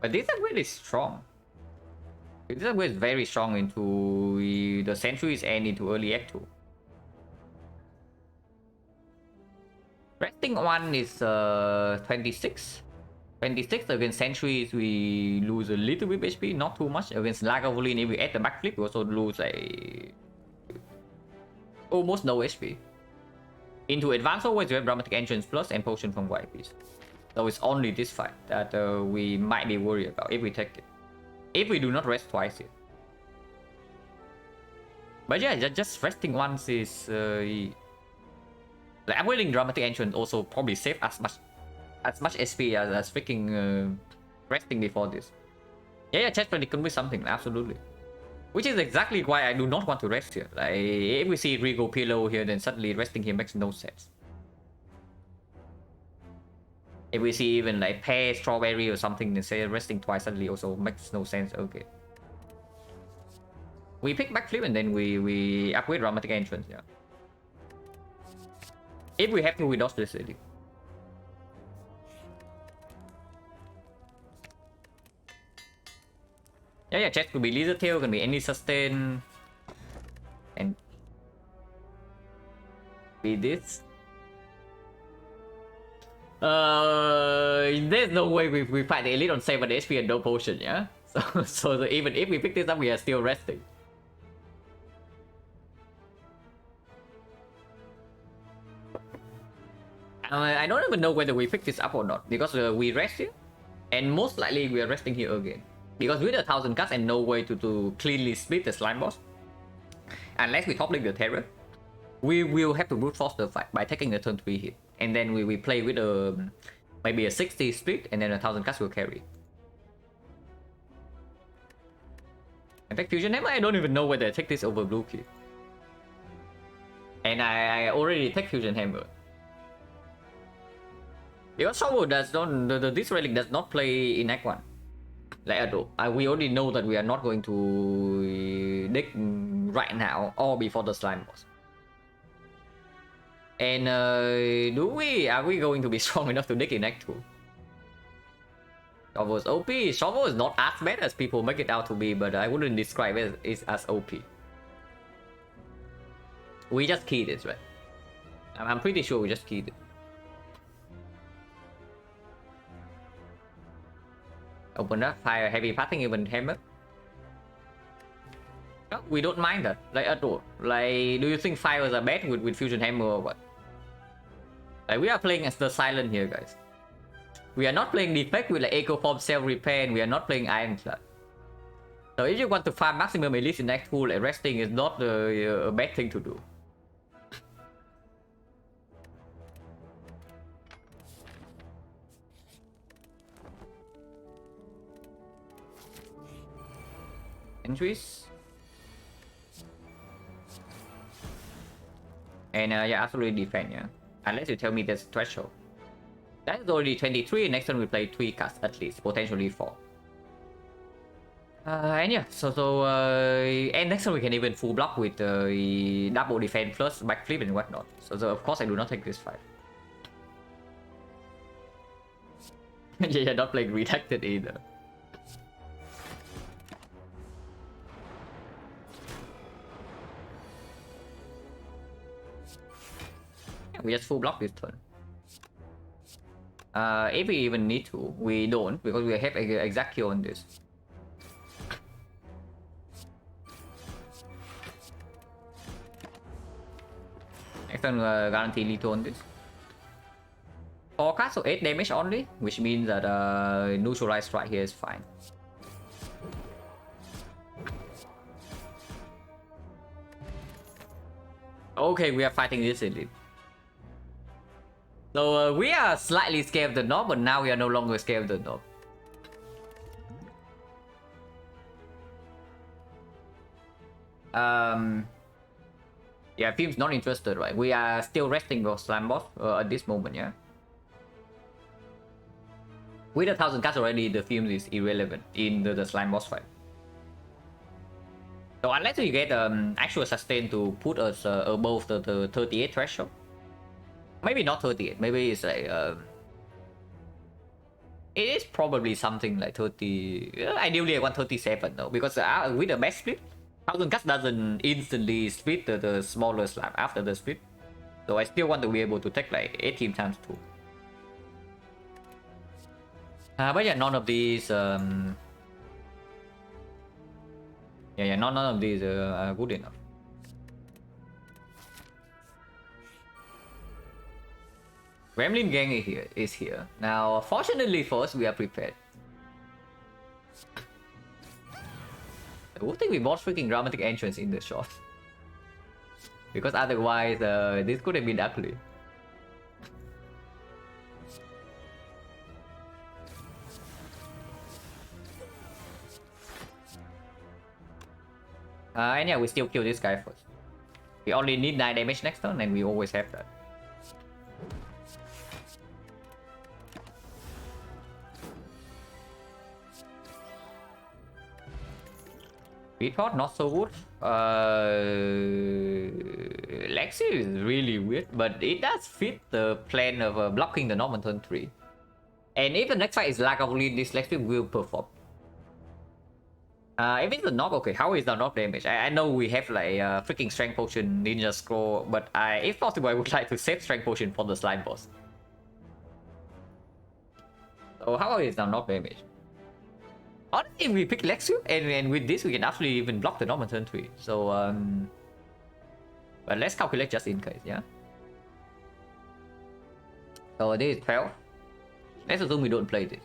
this upgrade is strong. This upgrade is very strong into the centuries and into early Act 2. Resting 1 is 26. 26 against centuries, we lose a little bit HP, not too much. Against Lagavulin, if we add the backflip, we also lose almost no HP. Into advanced always we have Dramatic Entrance Plus and Potion from White Beast. So it's only this fight that we might be worried about if we take it. If we do not rest twice here. But yeah, just resting once is... like upgrading Dramatic Entrance also probably save as much SP as freaking resting before this. Yeah, chest plate can be something, absolutely. Which is exactly why I do not want to rest here. Like, if we see Rigo Pillow here, then suddenly resting here makes no sense. If we see even like Pear, Strawberry or something, then say resting twice suddenly also makes no sense. Okay. We pick backflip and then we upgrade Dramatic Entrance, yeah. If we have to, we dodge this city. Yeah, chest could be Lizard Tail, can be any sustain. And Beat this. There's no way we fight the elite on 7 HP and no potion, yeah? So even if we pick this up, we are still resting. I don't even know whether we pick this up or not, because we rest here, and most likely we are resting here again. Because with 1000 cuts and no way to cleanly split the slime boss, unless we top link the terror, we will have to brute force the fight by taking the turn 3 hit. And then we play with maybe a 60 split, and then 1000 cuts will carry. In fact, Fusion Hammer, I don't even know whether I take this over Blue Key. And I already take Fusion Hammer. Because Shovel does not, this relic does not play in Act 1. Like at all. We already know that we are not going to dig right now or before the slime boss. And are we going to be strong enough to dig in Act 2? Shovel's OP. Shovel is not as bad as people make it out to be, but I wouldn't describe it as OP. We just keyed it, right? I'm pretty sure we just keyed it. Open up, fire heavy patting even hammer. No, we don't mind that, like at all. Like, do you think fires are bad with Fusion Hammer or what? Like, we are playing as the Silent here, guys. We are not playing Defect with like Echo Form, Self Repair, and we are not playing Ironclad. So if you want to farm maximum elite in Act 2, like resting is not a bad thing to do. Entries. And yeah, absolutely defend, yeah. Unless you tell me there's threshold. That is already 23, next turn we play 3 casts at least, potentially 4. And yeah, and next turn we can even full block with double defense plus backflip and whatnot. So of course I do not take this fight. Yeah, not playing redacted either. We just full block this turn. If we even need to, we don't, because we have Execute on this. Next turn, guarantee lethal on this. 4 cards, so 8 damage only, which means that neutralize strike here is fine. Okay, we are fighting this elite. So we are slightly scared of the knob, but now we are no longer scared of the knob. Yeah, Film's not interested, right? We are still resting for Slam Boss at this moment, yeah. With 1000 cards already, the Film is irrelevant in the Slime Boss fight. So unless you get actual sustain to put us above the 38 threshold. Maybe not 38, maybe it's like it is probably something like 30. Ideally I want 37 though, because with the max split, 1000 cuts doesn't instantly split the smaller slab after the split. So I still want to be able to take like 18 times 2. But yeah, none of these none of these are good enough. Gremlin Gang is here. Now, fortunately for us, we are prepared. I would think we bought freaking dramatic entrance in the shot. Because otherwise, this could have been ugly. And yeah, we still kill this guy first. We only need 9 damage next turn, and we always have that. Retort, not so good. Lexi is really weird, but it does fit the plan of blocking the Norman turn 3. And if the next fight is Lagavulin, this Lexi will perform. If it's a knock, okay, how is the knock damage? I know we have like freaking strength potion, ninja scroll, but if possible, I would like to save strength potion for the slime boss. So how is the knock damage? Honestly, if we pick Lexu, and with this we can actually even block the knock on turn 3. So but let's calculate just in case, yeah. So this is 12. Let's assume we don't play this.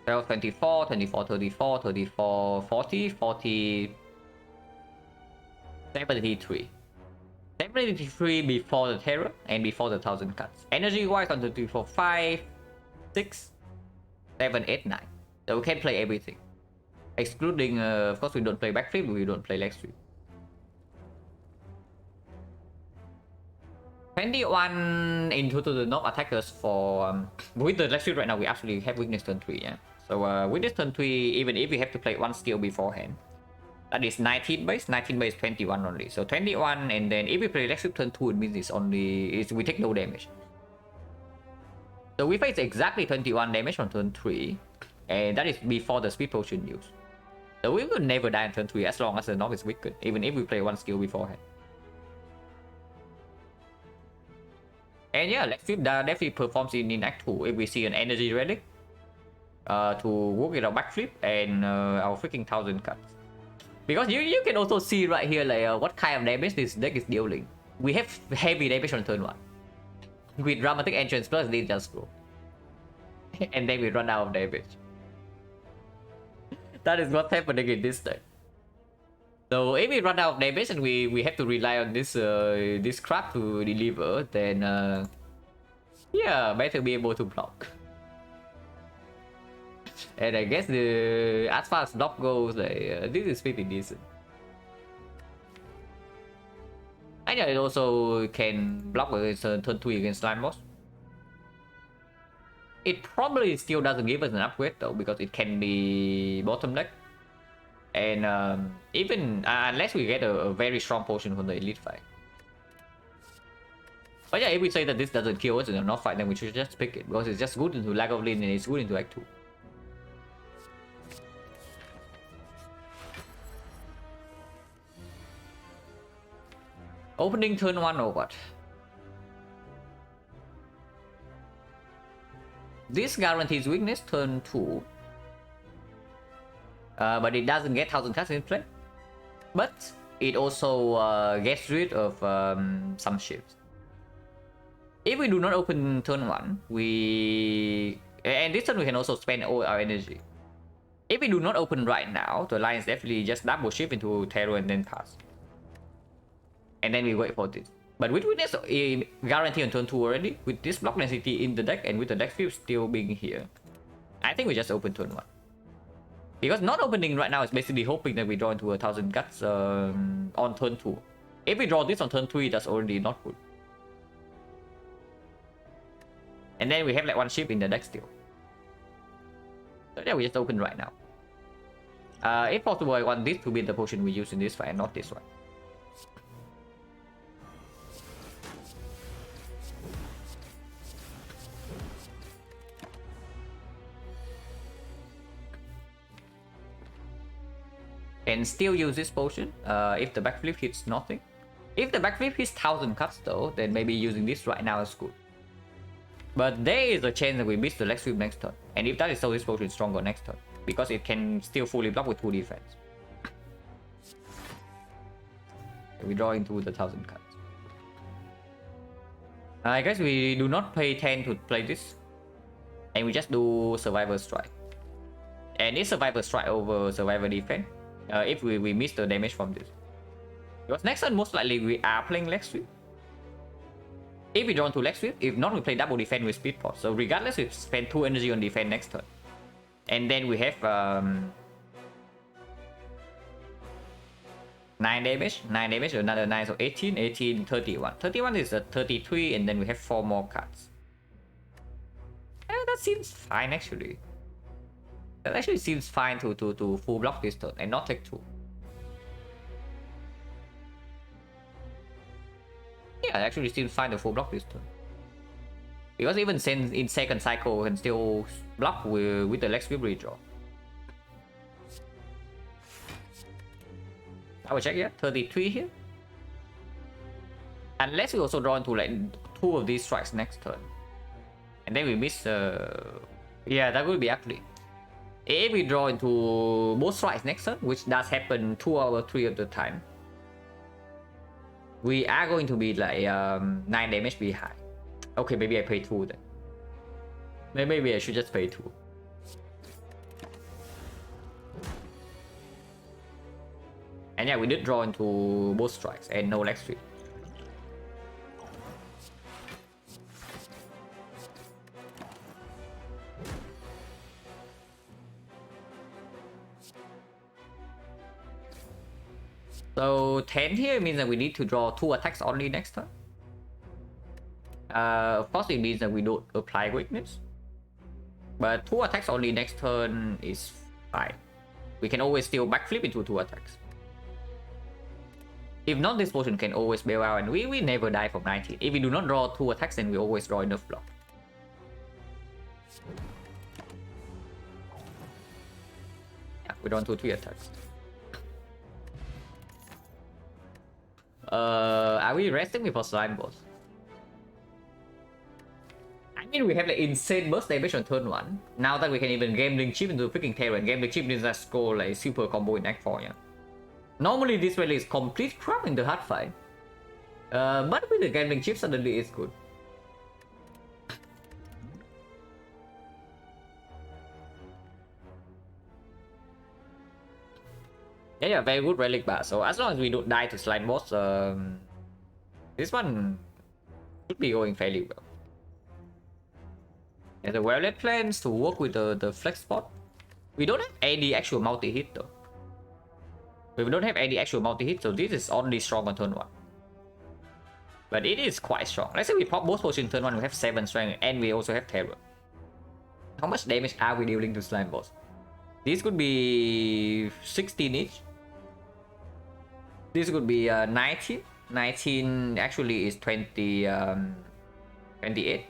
12, 24, 24, 34, 34, 40, 40, 73. 73 before the terror and before the 1000 cuts. Energy wise on 24, 5, 6, 7, 8, 9. So we can play everything. Excluding, of course, we don't play backflip, we don't play leg sweep. 21 into the knock attackers for with the leg sweep right now we actually have weakness turn 3, yeah. So with this turn 3, even if we have to play one skill beforehand, that is 19 base, 19 base 21 only. So 21, and then if we play leg sweep turn 2, it means it's only we take no damage. So we face exactly 21 damage on turn 3, and that is before the speed potion use. So we will never die on turn 3 as long as the knock is weakened, even if we play one skill beforehand. And yeah, leg sweep definitely performs in Act 2 if we see an energy relic to work with our backflip and our freaking 1000 cuts. Because you can also see right here like what kind of damage this deck is dealing. We have heavy damage on turn 1 with dramatic entrance plus ninja scroll, and then we run out of damage. That is what's happening in this deck. So if we run out of damage and we have to rely on this this crap to deliver, then yeah, better be able to block. And I guess as far as block goes, like this is pretty decent. And yeah, it also can block with turn 3 against slime boss. It probably still doesn't give us an upgrade though, because it can be bottom deck. And even unless we get a very strong potion from the elite fight. But yeah, if we say that this doesn't kill us in a not fight, then we should just pick it, because it's just good into Lag of Lin and it's good into Act 2. Opening turn 1 or what? This guarantees weakness turn 2. But it doesn't get 1000 cuts in play. But it also gets rid of some ships. If we do not open turn 1, and this turn we can also spend all our energy. If we do not open right now, the line is definitely just double shift into terror and then pass. And then we wait for this. But with weakness guarantee on turn 2 already, with this block density in the deck and with the deck field still being here, I think we just open turn 1. Because not opening right now is basically hoping that we draw into 1000 guts on turn 2. If we draw this on turn 3, that's already not good. And then we have like one ship in the deck still. So yeah, we just open right now. If possible, I want this to be the potion we use in this fight and not this one. And still use this potion if the backflip hits nothing. If the backflip hits 1000 cuts though, then maybe using this right now is good. But there is a chance that we miss the leg sweep next turn. And if that is so, this potion is stronger next turn, because it can still fully block with 2 defense. We draw into the 1000 cuts. I guess we do not pay 10 to play this. And we just do Survivor Strike. And it's Survivor Strike over Survivor Defense. If we miss the damage from this. Because next turn most likely we are playing leg sweep. If we draw into leg sweep, if not we play double defense with speed pot. So regardless we spend 2 energy on defense next turn. And then we have 9 damage, another 9, so 18, 18, 31. 31 is a 33, and then we have 4 more cards. That seems fine actually. That actually seems fine to full block this turn and not take 2. Yeah, it actually seems fine to full block this turn. Because even in second cycle, we can still block with the leg sweep redraw. I will check here. 33 here. Unless we also draw into like 2 of these strikes next turn. And then we miss yeah, that would be ugly. If we draw into both strikes next turn, which does happen 2 out of 3 of the time, we are going to be like 9 damage behind. Okay, maybe I pay 2 then. Maybe I should just pay 2. And yeah, we did draw into both strikes and no leg sweep. So 10 here means that we need to draw 2 attacks only next turn. Of course it means that we don't apply weakness. But 2 attacks only next turn is fine. We can always still backflip into 2 attacks. If not, this potion can always bail out and we never die from 19. If we do not draw 2 attacks, then we always draw enough block. Yeah, we draw 2-3 attacks. Are we resting before slime boss? I mean, we have like insane burst damage on turn 1. Now that we can even Gambling Chip into freaking Terror, and Gambling Chip needs us go like super combo in Act 4, yeah. Normally this rally is complete crap in the hard fight. But with the Gambling Chip suddenly it's good. Yeah, very good relic bar. So as long as we don't die to slime boss, this one should be going fairly well. And the well-led plans to work with the flex spot. We don't have any actual multi-hit though. We don't have any actual multi-hit, so this is only strong on turn 1. But it is quite strong. Let's say we pop both potions turn 1, we have 7 strength, and we also have terror. How much damage are we dealing to slime boss? This could be 16 each. This could be 19. 19 actually is 20, 28.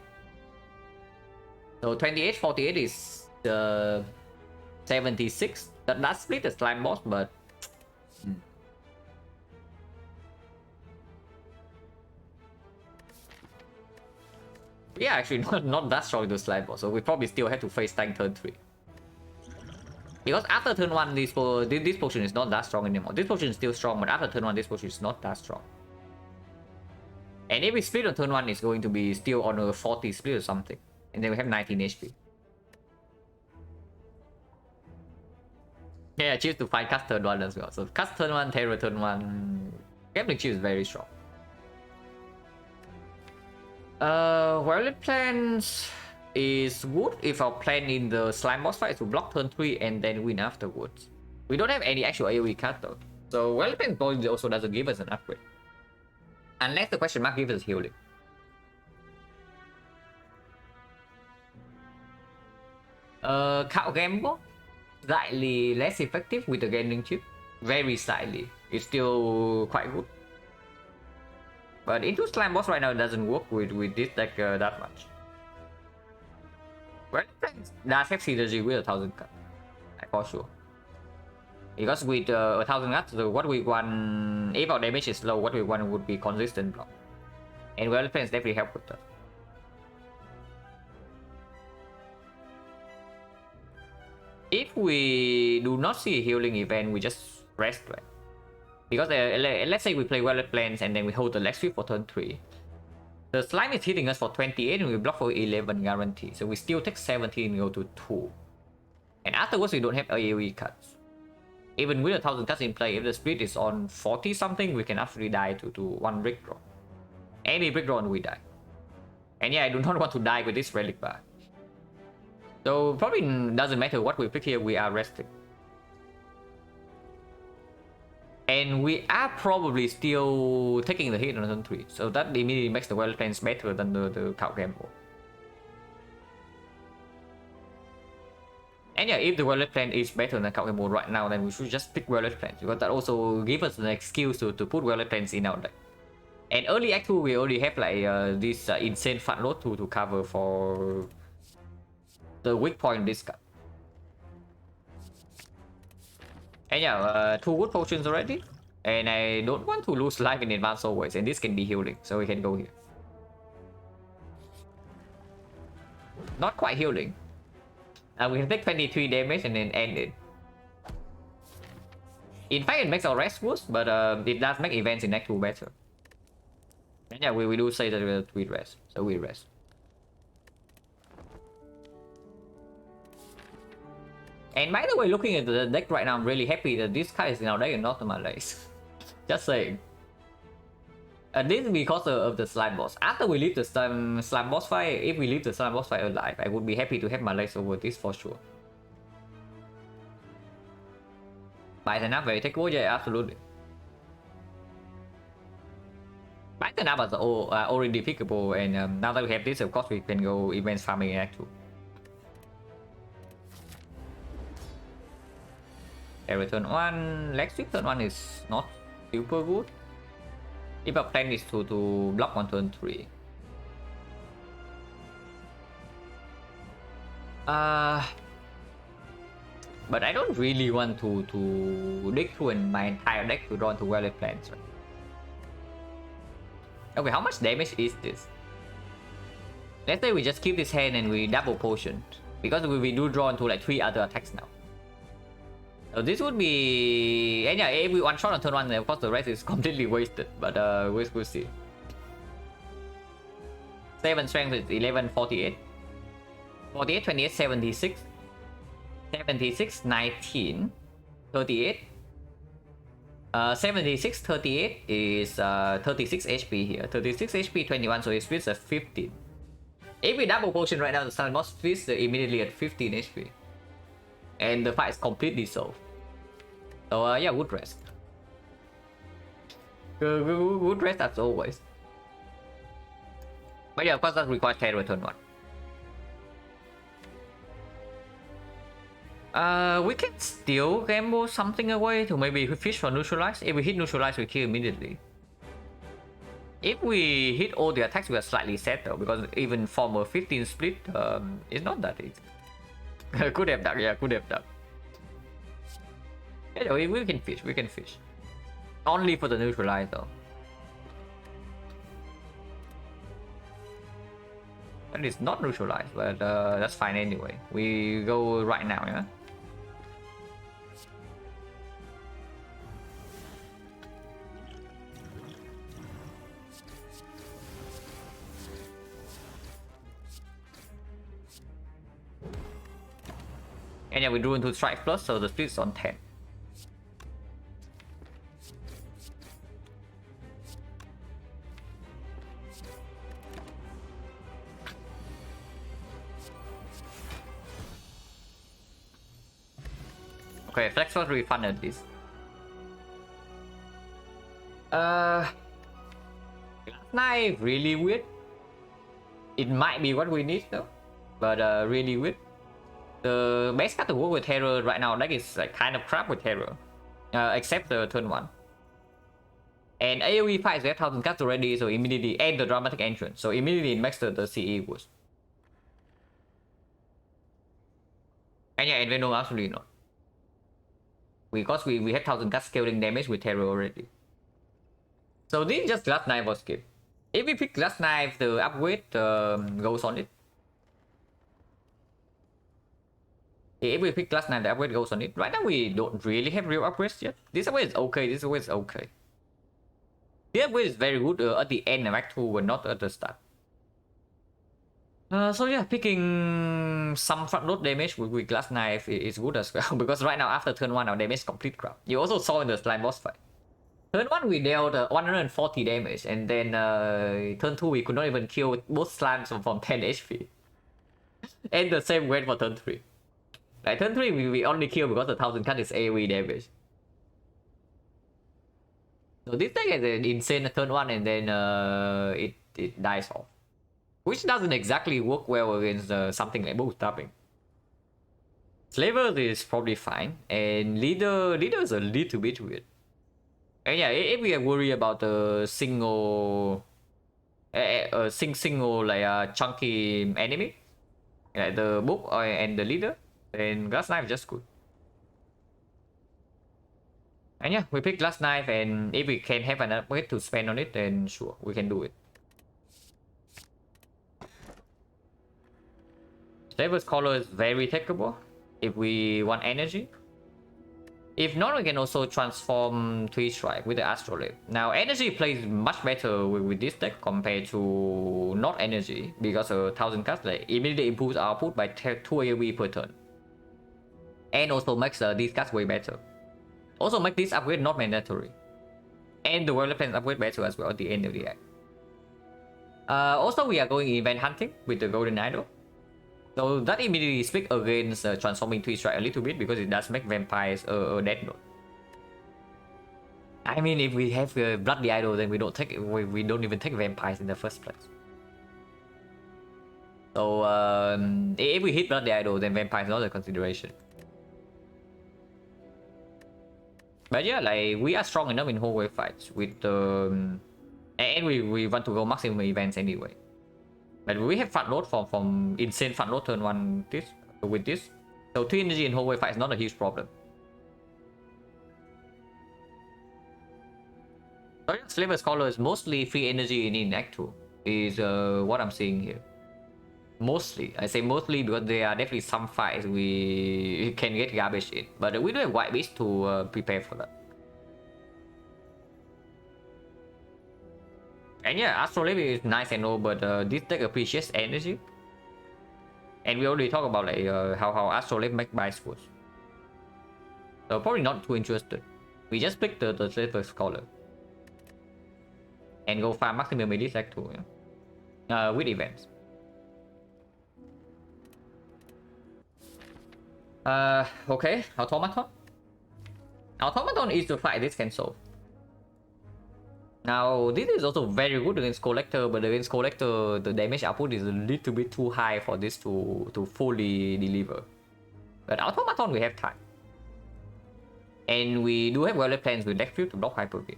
So 28, 48 is 76. That split the slime boss, but yeah, actually not that strong to slime boss, so we probably still have to face tank turn 3. Because after turn 1, this potion is not that strong anymore. This potion is still strong, but after turn 1, this potion is not that strong. And if we split on turn 1, it's going to be still on a 40 split or something. And then we have 19 HP. Yeah, choose to find cast turn 1 as well. So cast turn 1, terror turn 1. Gambling Chip is very strong. Well, plans is good if our plan in the slime boss fight is to block turn 3 and then win afterwards. We don't have any actual AoE card though. So well, plan also doesn't give us an upgrade. Unless the question mark gives us healing. Cow Gamble, slightly less effective with the Gambling Chip. Very slightly. It's still quite good. But into slime boss right now doesn't work with this deck that much. Well, does have synergy with 1000 cut, for sure. Because with 1000 cut, so what we want, if our damage is low, what we want would be consistent block. And well, plans definitely help with that. If we do not see a healing event, we just rest, right? Because let's say we play well-led plans and then we hold the leg sweep for turn 3. The slime is hitting us for 28 and we block for 11 guarantee. So we still take 17 and go to 2. And afterwards we don't have AoE cuts. Even with 1000 cuts in play, if the split is on 40 something, we can actually die to 1 brick draw. Any brick draw and we die. And yeah, I do not want to die with this relic bar. So probably doesn't matter what we pick here, we are resting. And we are probably still taking the hit on turn 3. So that immediately makes the well plans better than the cow gamble. And yeah, if the well plan is better than cow gamble right now, then we should just pick well plans. Because that also gives us an excuse to put well plans in our deck. And early Act 2, we already have like this insane fat load to cover for the weak point this card. And yeah, 2 wood potions already. And I don't want to lose life in advance always, and this can be healing, so we can go here. Not quite healing. We can take 23 damage and then end it. In fact, it makes our rest worse, but it does make events in Act 2 better. And yeah, we do say that we rest, so we rest. And by the way, looking at the deck right now, I'm really happy that this card is in our deck and not on my list. Just saying. This is because of the slime boss. After we leave the slime boss fight, if we leave the slime boss fight alive, I would be happy to have my legs over this for sure. Bài thần áp về take over, yeah, absolutely. Bài thần áp is already pickable, and now that we have this, of course, we can go events farming in Act 2. Every turn 1, leg sweep turn 1 is not super good. If our plan is to block on turn 3. But I don't really want to dig through my entire deck to draw into valid plans. Right? Okay, how much damage is this? Let's say we just keep this hand and we double potion, because we do draw into like 3 other attacks now. So this would be, and yeah, if we one shot on turn 1, of course the rest is completely wasted, but we'll see. 7 strength is 11, 48. 48, 28, 76. 76, 19, 38. 76, 38 is 36 HP here. 36 HP, 21, so it splits at 15. If we double potion right now, the Silent boss splits immediately at 15 HP. And the fight is completely solved. So yeah, good rest. Good rest as always. But yeah, of course that requires terror turn 1. We can still gamble something away to maybe fish for neutralize. If we hit neutralize, we kill immediately. If we hit all the attacks, we are slightly set though, because even from a 15 split, it's not that easy. Could have done, yeah, could have done. Yeah, we can fish, we can fish. Only for the neutralize though. That is not neutralized, but that's fine anyway. We go right now, yeah? And yeah, we drew into strike plus, so the split's on 10. Okay, Flex was refunded this. Last night really weird. It might be what we need though, but really weird. The best card to work with Terror right now, deck is like kind of crap with Terror, except the turn 1. And AoE fights, we have 1000 cards already, so immediately, and the dramatic entrance, so immediately it makes the CE worse. And yeah, and Venom absolutely not. Because we have 1000 cards scaling damage with Terror already. So this is just Glass Knife for skip. If we pick Glass Knife, the upgrade goes on it. If we pick Glass Knife, the upgrade goes on it. Right now we don't really have real upgrades yet. This upgrade is okay, this upgrade is okay. The upgrade is very good at the end of Act 2, but not at the start. So yeah, picking some front load damage with Glass Knife is good as well, because right now after turn 1 our damage is complete crap. You also saw in the slime boss fight. Turn 1 we dealt 140 damage, and then turn 2 we could not even kill both slimes from 10 HP. And the same went for turn 3. Like turn 3 we only kill because the 1000 cut is AoE damage. So this thing is an insane turn 1, and then it dies off. Which doesn't exactly work well against something like boost tapping. Slaver is probably fine, and leader is a little bit weird. And yeah, if we are worried about the single like chunky enemy, like the book and the leader, then Glass Knife is just good. And yeah, we pick Glass Knife, and if we can have an upgrade to spend on it, then sure, we can do it. Slaver's Collar is very takeable if we want energy. If not, we can also transform 3 Strike with the Astrolabe. Now, energy plays much better with this deck compared to not energy, because 1000 cards like, immediately improves output by 2 AoE per turn. And also makes these cards way better. Also make this upgrade not mandatory. And the World Plans upgrade better as well at the end of the act. Also, we are going event hunting with the Golden Idol. So that immediately speaks against transforming 3 Strike a little bit, because it does make vampires a dead note. I mean, if we have Bloody Idol, then we don't even take vampires in the first place. So if we hit Bloody Idol, then vampires not a consideration. But yeah, like, we are strong enough in hallway fights with and we want to go maximum events anyway. But we have front load from insane front load turn 1 with this. So 3 energy in hallway fight is not a huge problem. So yeah, Slaver's Collar is mostly free energy in Act 2, is what I'm seeing here. Mostly. I say mostly because there are definitely some fights we can get garbage in. But we do have White Beast to prepare for that. And yeah, Astrolabe is nice and all, but this deck appreciates energy. And we already talked about like how Astrolabe make buy scores. So probably not too interested. We just pick the Slaver's Collar. And go farm maximum elite Act 2, yeah? With events. Okay, Automaton. Automaton is the fight this can solve. Now, this is also very good against Collector, but against Collector, the damage output is a little bit too high for this to fully deliver. But Automaton, we have time. And we do have well plans with Deck Field to block Hyper Beam.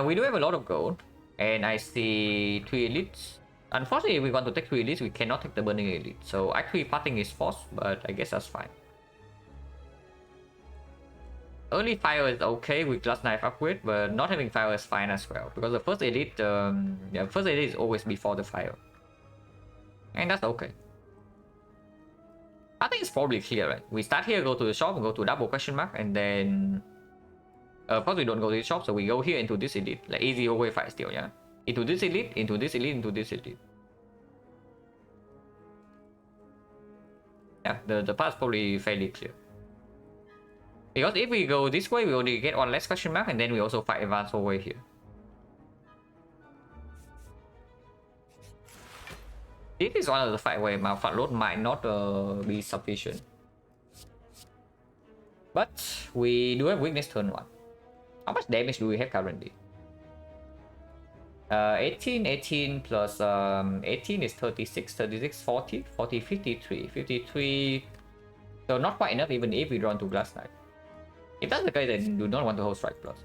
We do have a lot of gold, and I see 3 elites. Unfortunately, if we want to take 3 elites, we cannot take the Burning Elite. So actually, parting is forced, but I guess that's fine. Early fire is okay with Glass Knife upgrade, but not having fire is fine as well, because the first elite, first elite is always before the fire, and that's okay. I think it's probably clear, right? We start here, go to the shop, go to double question mark, and then of course we don't go to the shop, so we go here into this elite, like easy hallway fight still, yeah. Into this elite, into this elite, into this elite. Yeah, the path is probably fairly clear. Because if we go this way, we only get 1 less question mark, and then we also fight advance over here. This is one of the fight where my front load might not be sufficient. But we do have weakness turn 1. How much damage do we have currently? 18 plus 18 is 36, 36, 40, 40, 53, 53. So not quite enough even if we run to Glass Knife. If that's the case, then do not want to hold Strike Plus.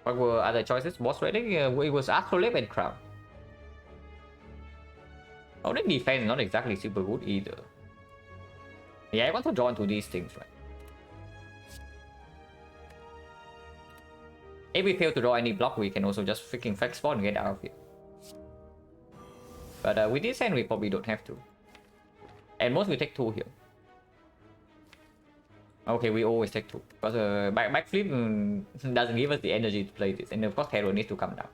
What were other choices? Boss rating? It was Astrolabe and Crown. Oh, the defense is not exactly super good either. Yeah, I want to draw into these things, right? If we fail to draw any block, we can also just freaking flex spawn and get out of here. But with this hand, we probably don't have to. And most we take 2 here. Okay, we always take 2. Because backflip doesn't give us the energy to play this. And of course, Hero needs to come down.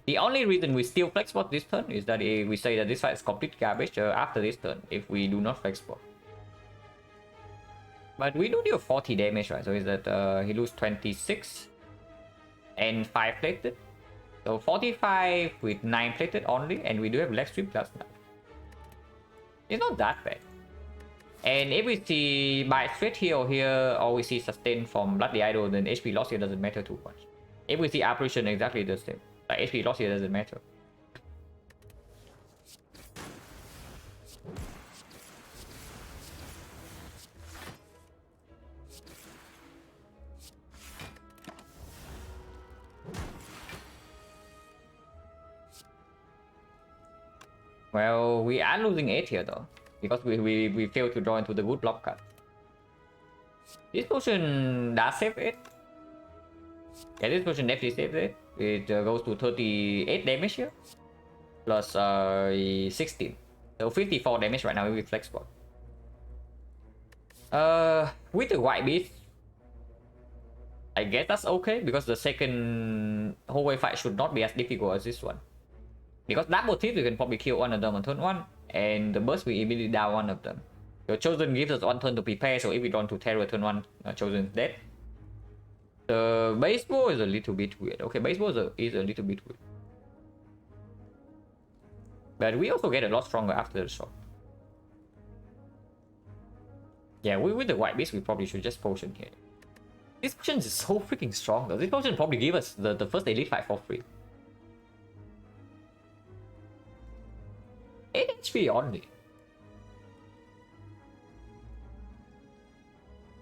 The only reason we still flex spot this turn is that we say that this fight is complete garbage after this turn if we do not flex spot. But we do deal 40 damage, right? So is that he loses 26 and 5 plated. So 45 with 9 plated only, and we do have leg sweep plus 9. It's not that bad. And if we see bite straight here or here, or we see sustain from Bloody Idol, then HP loss here doesn't matter too much. If we see apparition, exactly the same. Like HP loss here doesn't matter. Well, we are losing 8 here though. because we failed to draw into the good block card. This potion does save it. Yeah, this potion definitely saves it. It goes to 38 damage here. Plus 16. So 54 damage right now with Flex Spot. With the White Beast, I guess that's okay because the second hallway fight should not be as difficult as this one. Because double thief, you can probably kill one of them on turn 1, and the burst will immediately down one of them. Your Chosen gives us 1 turn to prepare, so if we don't to terror turn 1, Chosen is dead. The baseball is a little bit weird. Okay, baseball is a little bit weird. But we also get a lot stronger after the shot. Yeah, with the White Beast, we probably should just potion here. This potion is so freaking strong though. This potion probably give us the first elite fight for free. 8 HP only.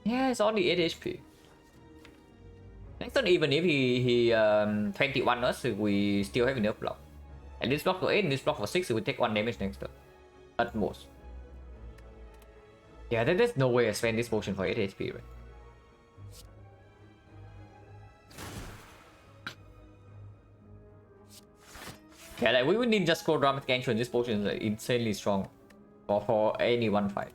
Yeah, it's only 8 HP. Next turn, even if he 21 us, we still have enough block. And this block for 8 and this block for 6, we take 1 damage next turn. At most. Yeah, there's no way I spend this potion for 8 HP, right? Yeah, like we would need just scroll dramatic entry, and this potion is insanely strong for any one fight.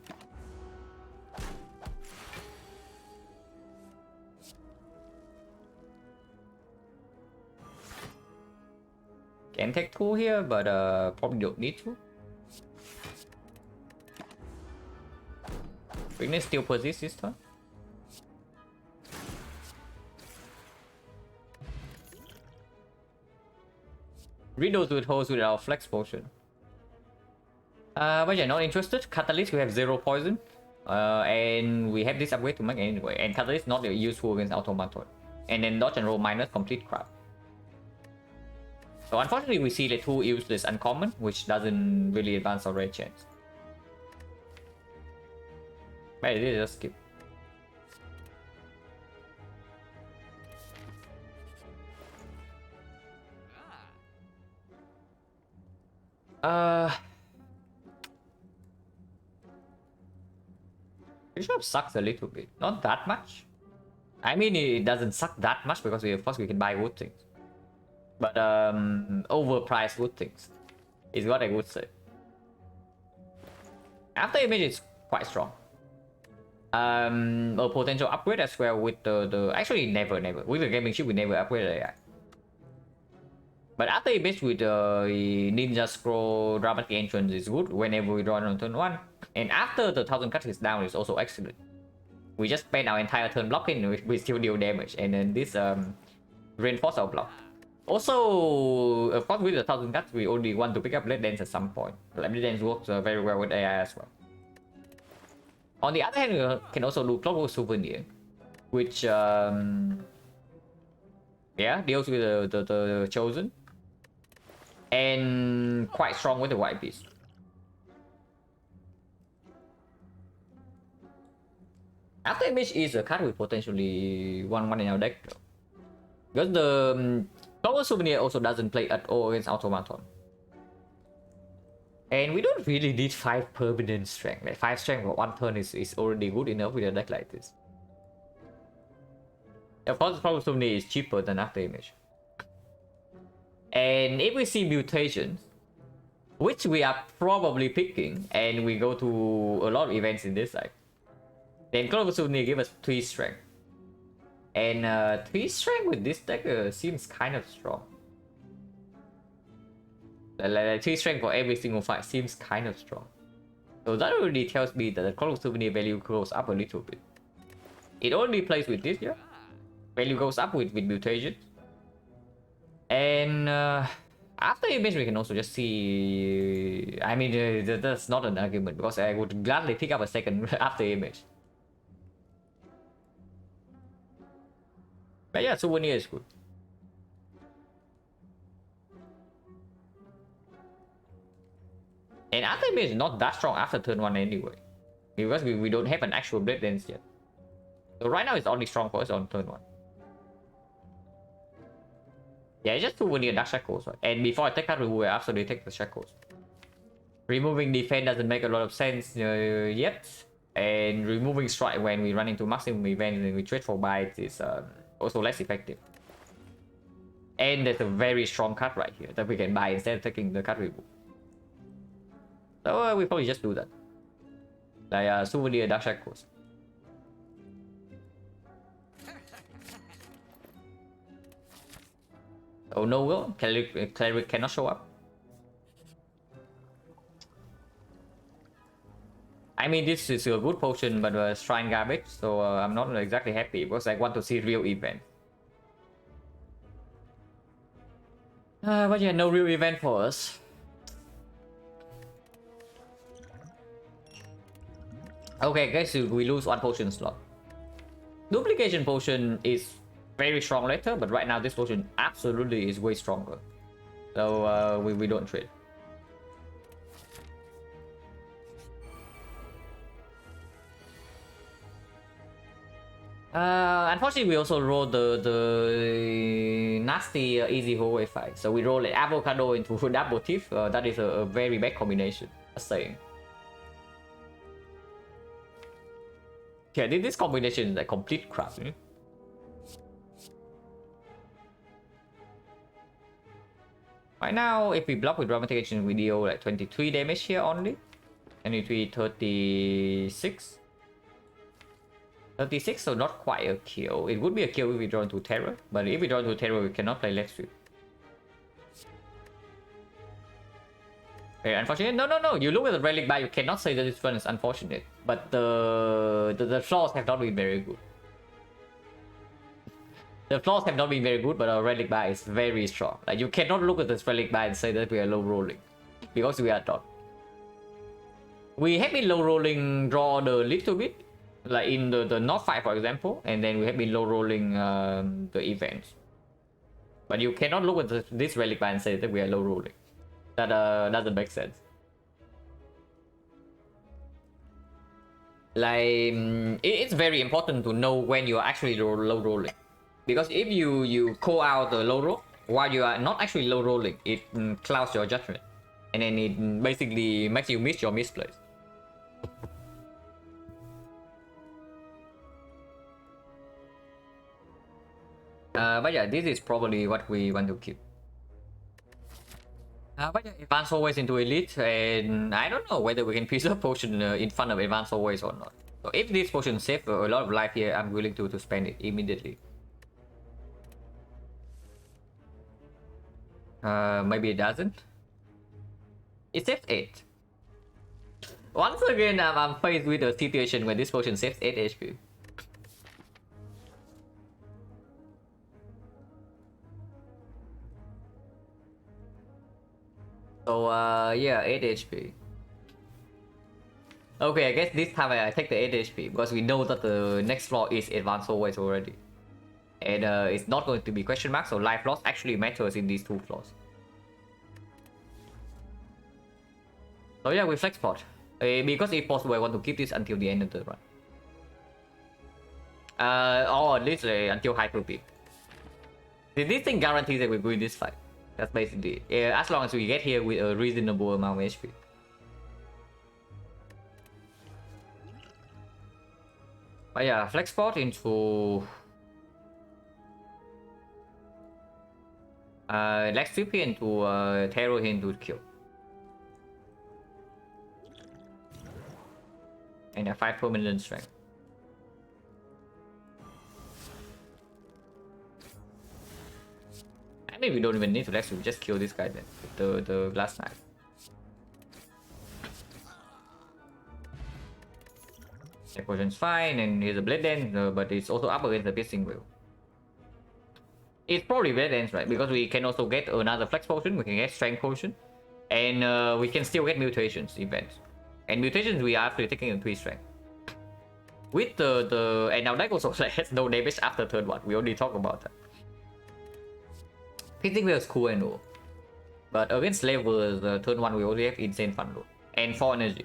Can take 2 here, but probably don't need to. Weakness still persists this turn. Riddles with holes with our flex potion. But yeah, not interested. Catalyst, we have 0 poison. And we have this upgrade to make anyway. And Catalyst not useful against Automaton. And then dodge and roll minus complete crap. So unfortunately we see the 2 useless uncommon, which doesn't really advance our red chance. But it is just skip. Bishop sucks a little bit. Not that much. I mean, it doesn't suck that much because of course we can buy good things. But overpriced good things is what I would say. After image is quite strong. A potential upgrade as well with the actually never with the gaming chip we never upgrade AI. But after image with the ninja scroll dramatic entrance is good whenever we draw on turn 1. And after the 1000 cuts is down is also excellent. We just spend our entire turn blocking, we still deal damage, and then this reinforce our block. Also, of course, with the 1000 cuts, we only want to pick up Blade Dance at some point. Blade Dance works very well with AI as well. On the other hand, we can also do Clockwork Souvenir, which yeah, deals with the Chosen, and quite strong with the White Beast. After Image is a card we potentially one in our deck though. Because the Clockwork Souvenir also doesn't play at all against Automaton. And we don't really need 5 permanent strength. Like 5 strength for 1 turn is already good enough with a deck like this. Of course, Clockwork Souvenir is cheaper than After Image. And if we see mutations, which we are probably picking, and we go to a lot of events in this side, then Clockwork Souvenir give us 3 strength. And 3 strength with this deck seems kind of strong. Like 3 strength for every single fight seems kind of strong. So that already tells me that the Clockwork Souvenir value goes up a little bit. It only plays with this, yeah. Value goes up with mutation. And after image we can also just see... I mean, that's not an argument because I would gladly pick up a second after image. But yeah, Souvenir is good. And after image is not that strong after turn 1 anyway. Because we don't have an actual Blade Dance yet. So right now it's only strong for us on turn 1. Yeah, it's just Souvenir Dark Shackles, right? And before I take that, we will absolutely take the Shackles. Removing defense doesn't make a lot of sense yet, and removing strike when we run into maximum events and we trade for bites is also less effective. And there's a very strong card right here that we can buy instead of taking the card remove. So we probably just do that. Like Souvenir Dark Shackles. Oh no, will Cleric cannot show up. I mean, this is a good potion, but shrine garbage, so I'm not exactly happy because I want to see real event. But yeah, no real event for us. Okay, guys, we lose one potion slot. Duplication potion is very strong later, but right now this potion absolutely is way stronger. So we don't trade. Unfortunately, we also rolled the nasty easy hallway fight. So we roll an avocado into double thief. That is a very bad combination. Just saying. Yeah, this combination is like complete crap. Right now, if we block with dramatic action, we deal like 23 damage here only. 23, 36. 36, so not quite a kill. It would be a kill if we draw into Terror, but if we draw into Terror, we cannot play Lex Sweep. Okay, unfortunate. No. You look at the relic bar, you cannot say that this one is unfortunate, but the flaws have not been very good. The flaws have not been very good, but our relic bar is very strong. Like you cannot look at this relic bar and say that we are low rolling, because we are not. We have been low rolling draw the little bit. Like in the North fight, for example, and then we have been low rolling the events. But you cannot look at this relic bar and say that we are low rolling. That doesn't make sense. Like it's very important to know when you are actually low rolling, because if you call out the low roll while you are not actually low rolling, it clouds your judgment, and then it basically makes you miss your misplays. But yeah, this is probably what we want to keep. But yeah, advance always into elite, and I don't know whether we can preserve potion in front of advance always or not. So if this potion saves a lot of life here, I'm willing to spend it immediately. Maybe it doesn't. It saves 8. Once again, I'm faced with a situation where this potion saves 8 HP. So yeah, 8 HP. Okay, I guess this time I take the 8 HP because we know that the next floor is advanced always already. And it's not going to be question mark, so life loss actually matters in these two floors. So yeah, we flex pot. Because if possible, I want to keep this until the end of the run. Or at least until hyper peak. This thing guarantees that we win this fight. That's basically it. As long as we get here with a reasonable amount of HP. But yeah, flex pot into Lex Sweep into Terror into kill. And a 5 permanent strength. I mean, we don't even need to Lex Sweep, just kill this guy then with the glass knife. That potion's fine, and here's a Blade Dance, but it's also up against the Piercing Will. It's probably Blade Dance, right? Because we can also get another Flex Potion, we can get Strength Potion, and we can still get Mutations events. And Mutations, we are actually taking a 3 Strength. With and our deck also has no damage after turn 1, we already talked about that. Piercing Will is cool and all. But against levels, turn 1 we already have insane fun load. And 4 energy.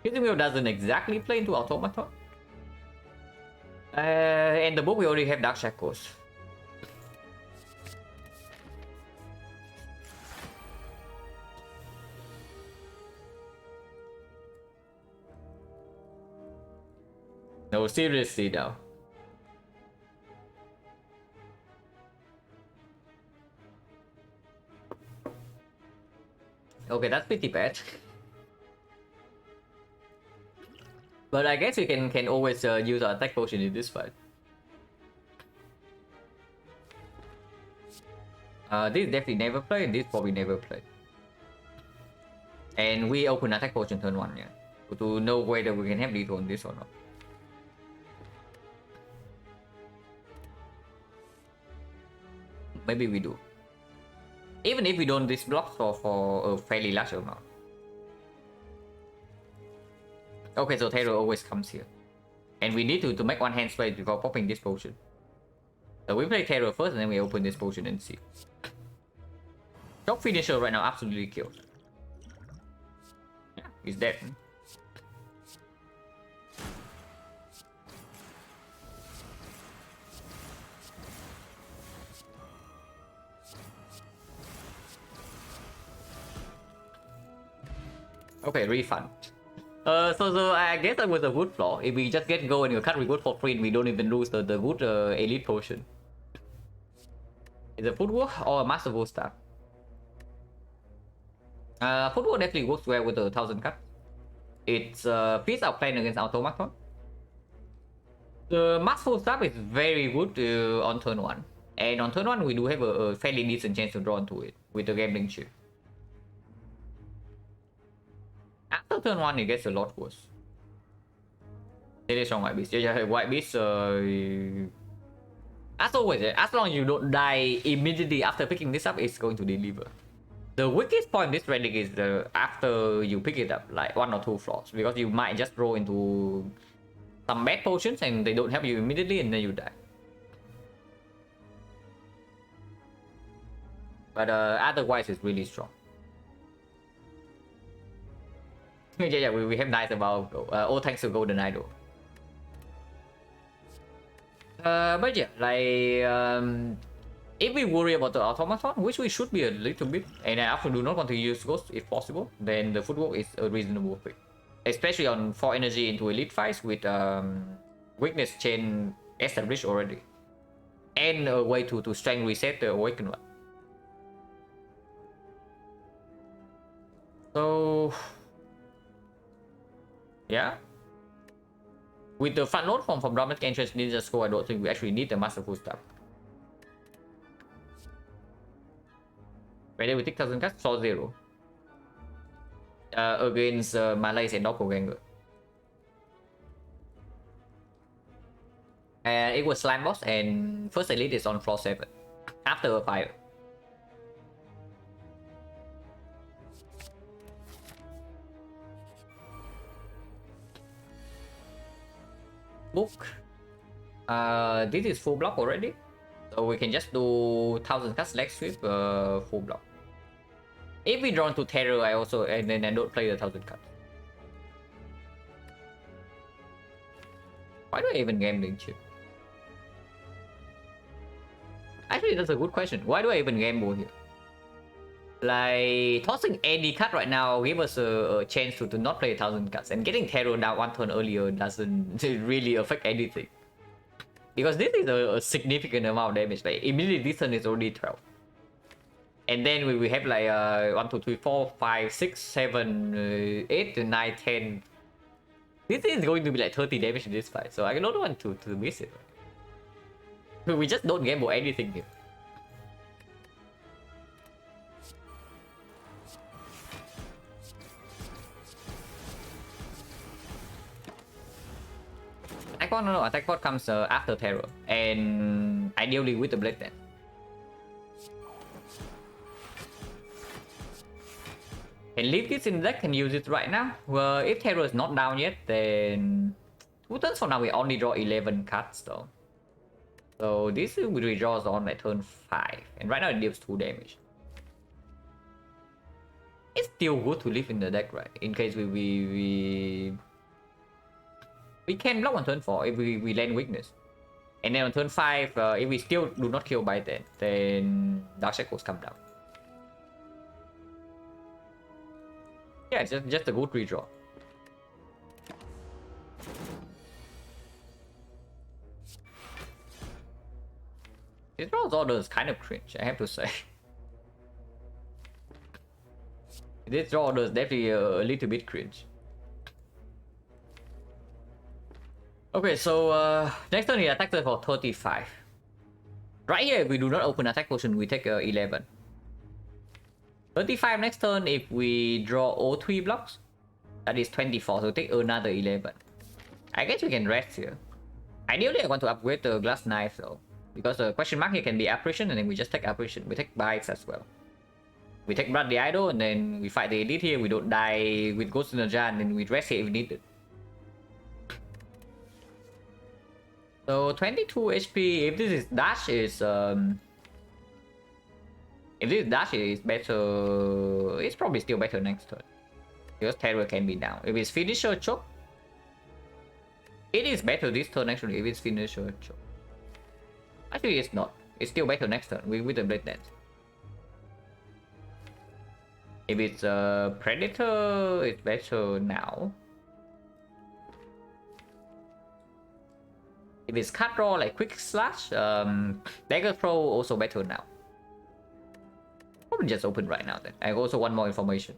Piercing Will doesn't exactly play into Automaton. And the book we already have Dark Shackles. No, seriously now. Okay, that's pretty bad. But I guess you can always use our attack potion in this fight. This definitely never play, and this probably never play. And we open attack potion turn 1, yeah. To know whether we can have lethal on this or not. Maybe we do. Even if we don't, this blocks for a fairly large amount. Okay, so Terror always comes here. And we need to make one hand space before popping this potion. So we play Terror first and then we open this potion and see. Top finisher right now absolutely kills. Yeah, he's dead. Okay, refund. So I guess that was a wood flaw. If we just get go and you cut with wood for free, we don't even lose the wood elite potion. Is it footwork or a master wood staff? Footwork definitely works well with the 1000 cut. It's feeds our plan against automaton. The master wood staff is very good on turn 1. And on turn 1 we do have a fairly decent chance to draw into it with the gambling chip. After turn 1 it gets a lot worse. It is on White Beast. Yeah, White Beast as always, as long as you don't die immediately after picking this up, it's going to deliver. The weakest point this relic is after you pick it up, like 1 or 2 flaws, because you might just roll into some bad potions and they don't help you immediately and then you die. But otherwise it's really strong. Yeah, we have nice about all thanks to Golden Idol. But yeah, like if we worry about the automaton, which we should be a little bit, and I also do not want to use ghost if possible, then the footwork is a reasonable pick, especially on 4 energy into elite fights with weakness chain established already, and a way to strength reset the awakened one. So yeah, with the front load from Dramatic Entrance Ninja Scroll, I don't think we actually need the Masterful Staff. Whether we take 1000 cards, saw 0 against Malays and Doppelganger. It was Slime Boss, and first elite is on floor 7 after a fire. Book. This is full block already, so we can just do 1000 cards leg sweep full block. If we draw into Terror, I also and then I don't play the 1000 cards. Why do I even gambling chip? Actually, that's a good question. Why do I even gamble here? Like, tossing any card right now give us a chance to not play 1000 cards, and getting Terror down 1 turn earlier doesn't really affect anything. Because this is a significant amount of damage. Like, immediately this turn is already 12. And then we have like 1, 2, 3, 4, 5, 6, 7, 8, 9, 10. This is going to be like 30 damage in this fight, so I don't want to miss it. We just don't gamble anything here. Attack pod, no, attack pod comes after Terror, and ideally with the Blade Dance. Can leave this in the deck and use it right now. Well, if Terror is not down yet, then 2 turns from now we only draw 11 cards though. So this will redraws on like turn 5, and right now it deals 2 damage. It's still good to leave in the deck, right? In case we can block on turn 4 if we land weakness. And then on turn 5, if we still do not kill by then Dark Shackles come down. Yeah, just a good redraw. This draws order is kind of cringe, I have to say. This draw order is definitely a little bit cringe. Okay, so next turn he attacks us for 35. Right here, if we do not open attack potion, we take 11. 35 next turn, if we draw all 3 blocks, that is 24, so take another 11. I guess we can rest here. Ideally, I want to upgrade the glass knife though, because the question mark here can be apparition, and then we just take apparition. We take bites as well. We take Blood the Idol, and then we fight the elite here. We don't die with Ghost in the Jar, and then we rest here if needed. So 22 HP. If this is dash, is if this dash is better, it's probably still better next turn. Because Terror can be down. If it's finish or choke, it is better this turn actually. If it's finish or choke, actually it's not. It's still better next turn with the Blade Dance. If it's a Predator, it's better now. If it's cut draw like quick slash, dagger throw also better now. Probably just open right now then. I also want more information.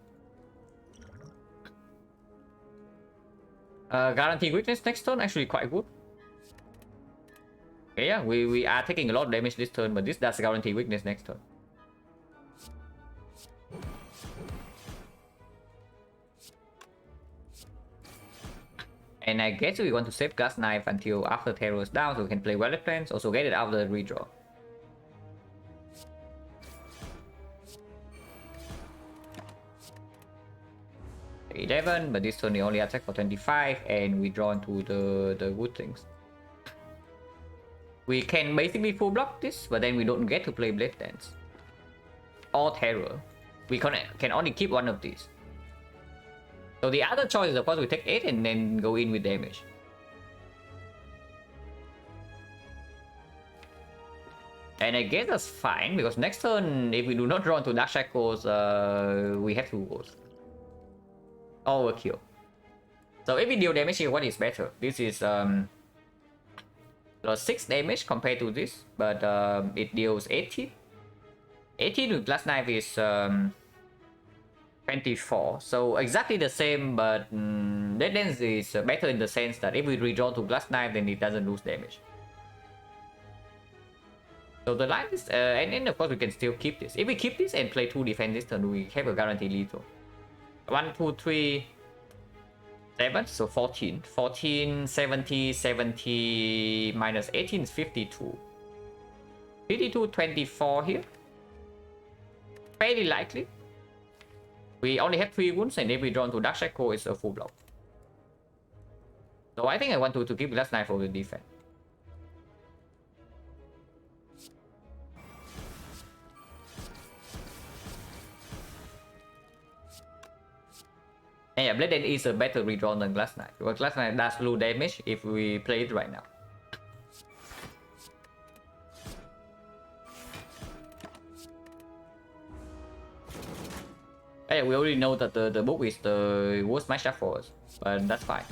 Guaranteed weakness next turn, actually quite good. Okay, yeah, we are taking a lot of damage this turn, but this does guarantee weakness next turn. And I guess we want to save Glass Knife until after Terror is down, so we can play Wallet Plans, also get it out of the redraw. Okay, 11, but this turn we only attack for 25, and we draw into the good things. We can basically full block this, but then we don't get to play Blade Dance or Terror. We can only keep one of these. So the other choice is, of course, we take 8 and then go in with damage. And I guess that's fine, because next turn, if we do not draw into Dark Shackles, we have to go overkill. So if we deal damage here, what is better? This is plus 6 damage compared to this, but it deals 18. 18 with Glass Knife is 24, so exactly the same, but Dead Dance is better in the sense that if we redraw to Glass Knife, then it doesn't lose damage. So the line is, and then of course we can still keep this. If we keep this and play 2 defense this turn, we have a guaranteed lethal. 1, 2, 3, 7, so 14. 14, 70, 70 minus 18 is 52. 52, 24 here. Fairly likely. We only have 3 wounds, and if we draw into Dark Shackle, it's a full block. So I think I want to keep Glass Knife over the defense. And yeah, Blade Dance is a better redrawn than Glass Knife, because Glass Knife does low damage if we play it right now. Yeah, we already know that the book is the worst matchup for us, but that's fine.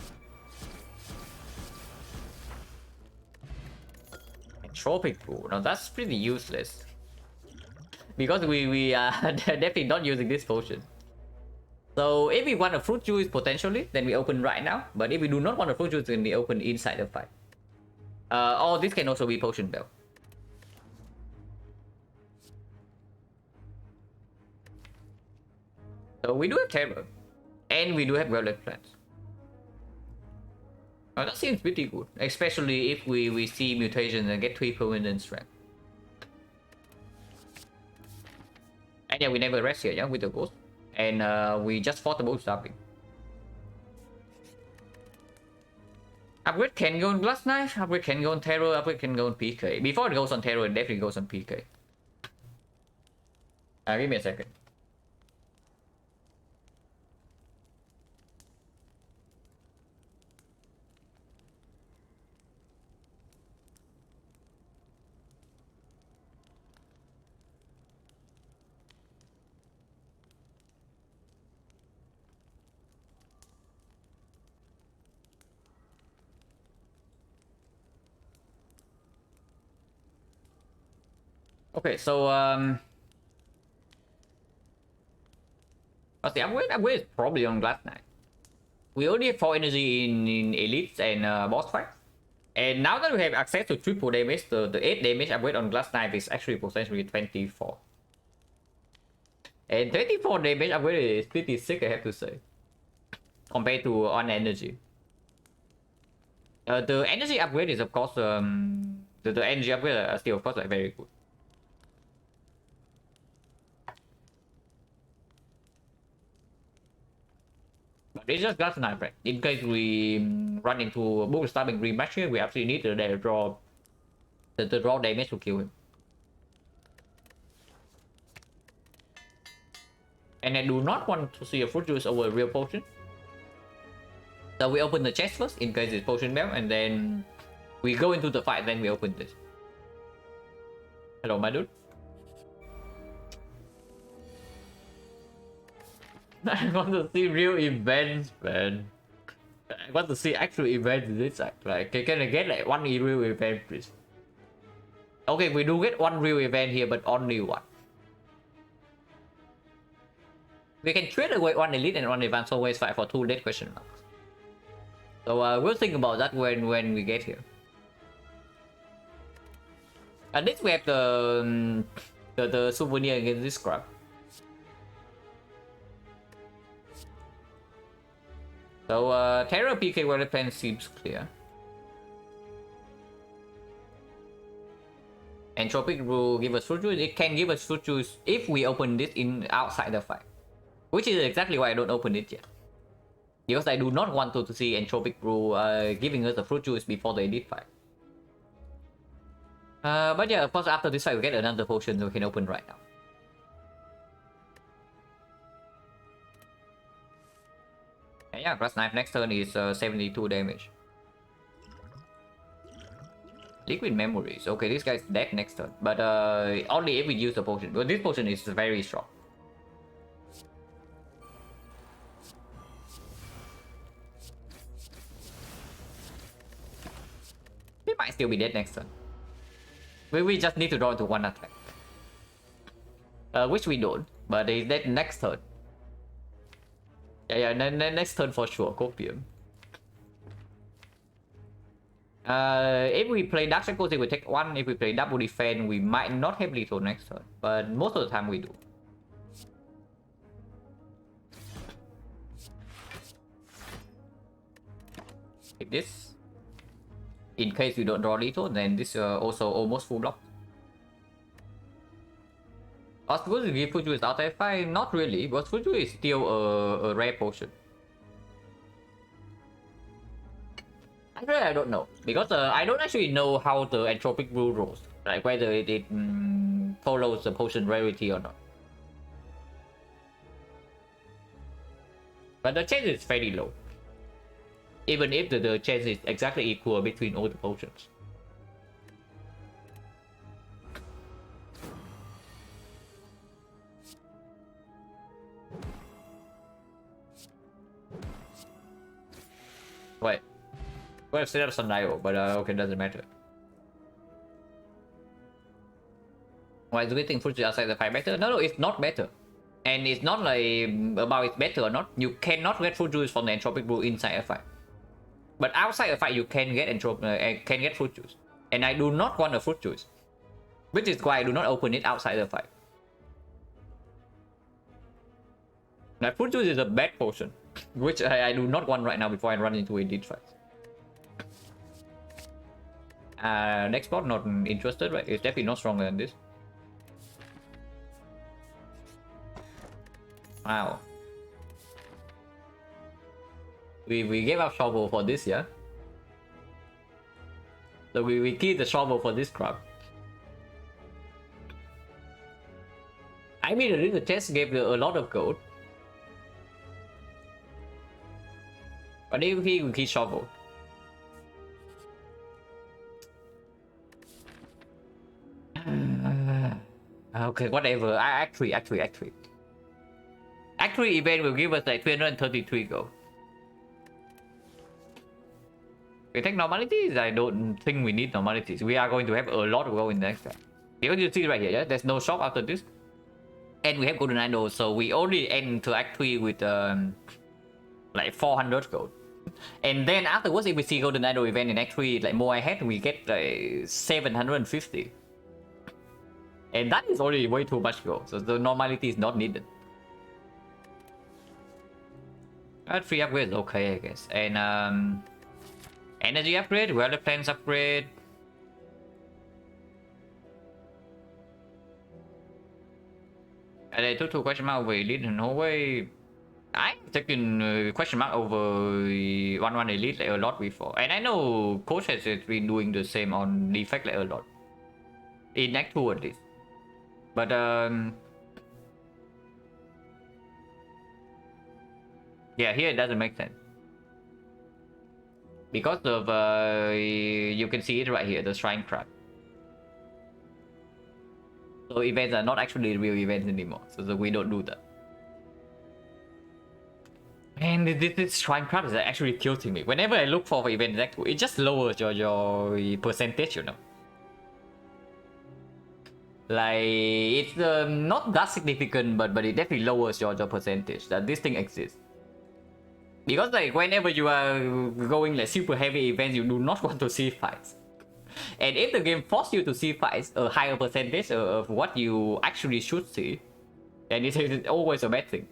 Entropic Pool, now that's pretty useless, because we are definitely not using this potion. So if we want a fruit juice potentially, then we open right now. But if we do not want a fruit juice, then we open inside the fight. Or this can also be potion bell. So we do have Terror, and we do have Violet Plants. That seems pretty good, especially if we see mutations and get 3 permanent strength. And yeah, we never rest here, yeah, with the ghost. And we just fought the boat stopping. Upgrade can go on Glass Knife, upgrade can go on Terror, upgrade can go on PK. Before it goes on Terror, it definitely goes on PK. Give me a second. Okay, so what's the upgrade? Upgrade is probably on Glass Knight. We only have 4 energy in elites and boss fights. And now that we have access to triple damage, the 8 damage upgrade on Glass Knife is actually potentially 24. And 24 damage upgrade is pretty sick, I have to say, compared to on energy. The energy upgrade is of course the energy upgrade are still of course like very good. But it's just Glass Knife, right? In case we run into a book stabbing rematch here, we actually need to draw the draw damage to kill him. And I do not want to see a fruit juice over a real potion. So we open the chest first in case it's potion bell, and then we go into the fight, then we open this. Hello, my dude. I want to see real events, man. I want to see actual events in this side. Like, can I get like one real event, please? Okay, we do get one real event here, but only one. We can trade away one elite and one advanced always fight for 2 dead question marks. So we'll think about that when we get here. At least we have the souvenir against this crab. So Terra PK weather plan seems clear. Entropic will give us fruit juice. It can give us fruit juice if we open this in outside the fight. Which is exactly why I don't open it yet. Because I do not want to see Entropic Brew giving us the fruit juice before the elite fight. But yeah, of course after this fight we get another potion that we can open right now. And yeah, Glass Knife next turn is 72 damage. Liquid Memories. Okay, this guy's dead next turn. But only if we use the potion. Because this potion is very strong. He might still be dead next turn. We just need to draw into one attack. Which we don't, but he's dead next turn. Yeah, next turn for sure, Copium. If we play Dark Shackles, it will take 1. If we play Double Defense, we might not have lethal next turn. But most of the time we do. If this. In case you don't draw lethal, then this also almost full block. I was supposed to give Fuju is outside fight, not really, but Fuju is still a rare potion. Actually, I don't know, because I don't actually know how the Entropic Brew rolls, like whether it follows the potion rarity or not. But the chance is fairly low. Even if the chance is exactly equal between all the potions. Wait. Well, I've set up Sundial, but okay, doesn't matter. Why do we think fruit outside the fight better? No, it's not better. And it's not like about it's better or not. You cannot get fruit juice from the Entropic Brew inside a fight. But outside a fight, you can get fruit juice, and I do not want a fruit juice, which is why I do not open it outside the fight. Now, fruit juice is a bad potion, which I do not want right now before I run into a elite fight. Next spot, not interested, right? It's definitely not stronger than this. Wow. We gave up shovel for this, yeah? So we keep the shovel for this crop. I mean, the test gave a lot of gold. But if we keep shovel. Okay, whatever. Actually, event will give us like 333 gold. We take normalities. I don't think we need normalities. We are going to have a lot of gold in the next time. Because you see right here, yeah, there's no shop after this. And we have golden idol, so we only enter Act 3 with like 400 gold. And then afterwards, if we see golden idol event in Act 3, like more ahead, we get like 750. And that is already way too much gold, so the normality is not needed. That free upgrade is okay, I guess. And energy upgrade, weather plans upgrade. And I took two question mark over elite in Norway. I'm taking question mark over 1-1 elite like a lot before. And I know coach has been doing the same on defect like a lot. In Act 2 at least. But yeah, here it doesn't make sense. Because of you can see it right here, the shrine crab. So events are not actually real events anymore, so we don't do that. And this shrine crab is actually tilting me. Whenever I look for events, it just lowers your percentage, you know. Like it's not that significant, but it definitely lowers your percentage that this thing exists. Because like whenever you are going like super heavy events, you do not want to see fights. And if the game forces you to see fights a higher percentage of what you actually should see, then it's always a bad thing.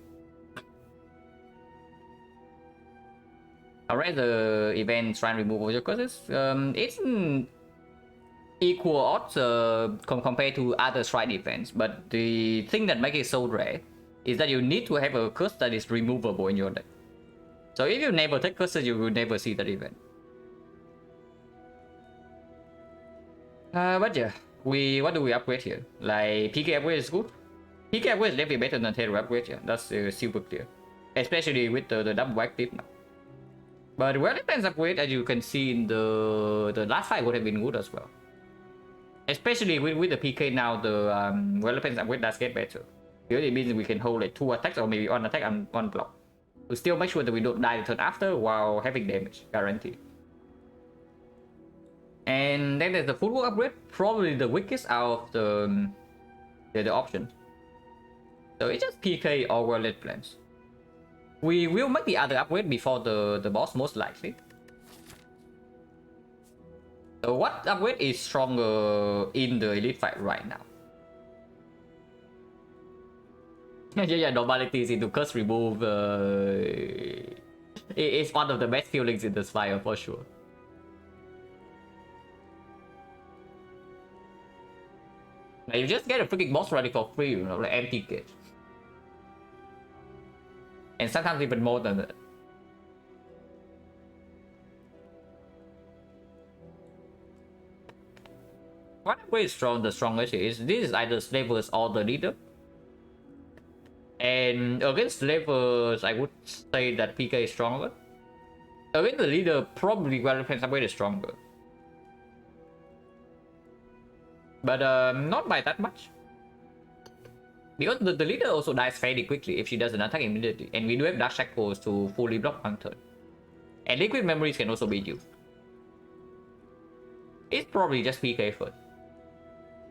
Alright, the event shrine removal your curses. It's equal odds compared to other shrine events, but the thing that makes it so rare is that you need to have a curse that is removable in your deck. So if you never take curses, you will never see that event. But yeah, what do we upgrade here? Like PK upgrade is good. PK upgrade is definitely better than Terror upgrade. Yeah, that's super clear, especially with the double active now. But well, defense upgrade, as you can see in the last fight, would have been good as well. Especially with the PK now, the well defense upgrade does get better. Because it means we can hold like 2 attacks or maybe 1 attack and 1 block. To still make sure that we don't die the turn after while having damage, guaranteed. And then there's the footwork upgrade, probably the weakest out of the options. So it's just PK or well led plans. We will make the other upgrade before the boss, most likely. So what upgrade is stronger in the elite fight right now? Yeah, normalities into curse remove. It's one of the best feelings in this fire for sure. Now you just get a freaking boss ready for free, you know, like empty cage. And sometimes even more than that. What upgrade is strong? The strongest is this is either slavers or the leader. And against slavers, I would say that PK is stronger. Against the leader, probably well defense upgrade is stronger. But not by that much. Because the leader also dies fairly quickly if she doesn't attack immediately. And we do have Dark Shackles to fully block one turn. And liquid memories can also be used. It's probably just PK first.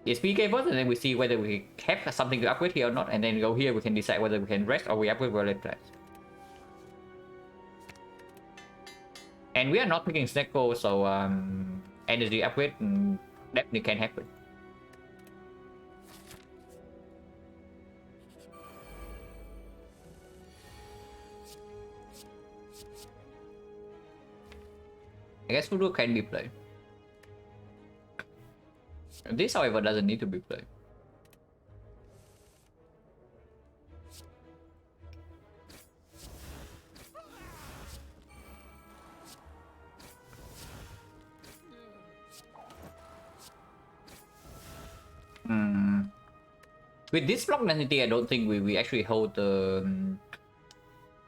It's PK first, and then we see whether we have something to upgrade here or not. And then go here, we can decide whether we can rest or we upgrade Violet Plans. And we are not picking Snecko, so energy upgrade definitely can happen. I guess Voodoo can be played. This, however, doesn't need to be played. With this block density, I don't think we actually hold the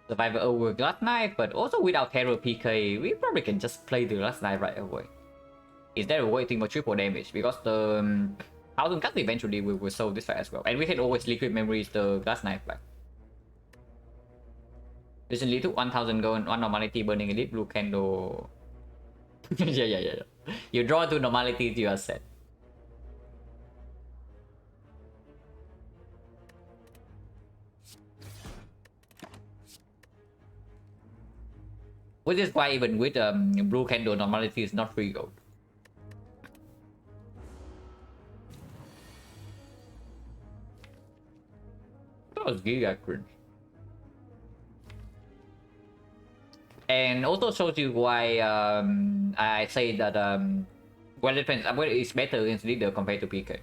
Survivor over Glass Knife, but also without Terror PK, we probably can just play the Glass Knife right away. Instead of waiting for triple damage, because the 1000 cuts eventually will solve this fight as well. And we can always liquid memories the Glass Knife back. Recently took 1000 gold, 1 normality, burning elite, blue candle. yeah. You draw to normalities, you are set. Which is why even with blue candle normality is not 3 gold. That was giga cringe. And also shows you why I say that well defense upgrade is better against leader compared to PK.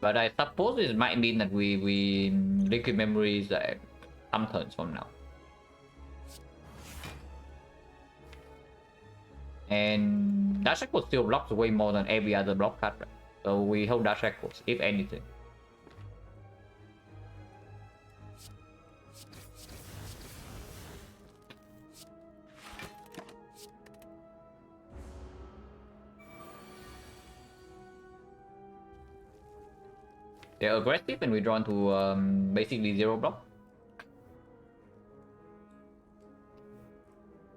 But I suppose it might mean that we liquid memories some turns from now. And dash equals still blocks way more than every other block card, right? So we hold dash equals, if anything. They're aggressive and we drawn to basically 0 block.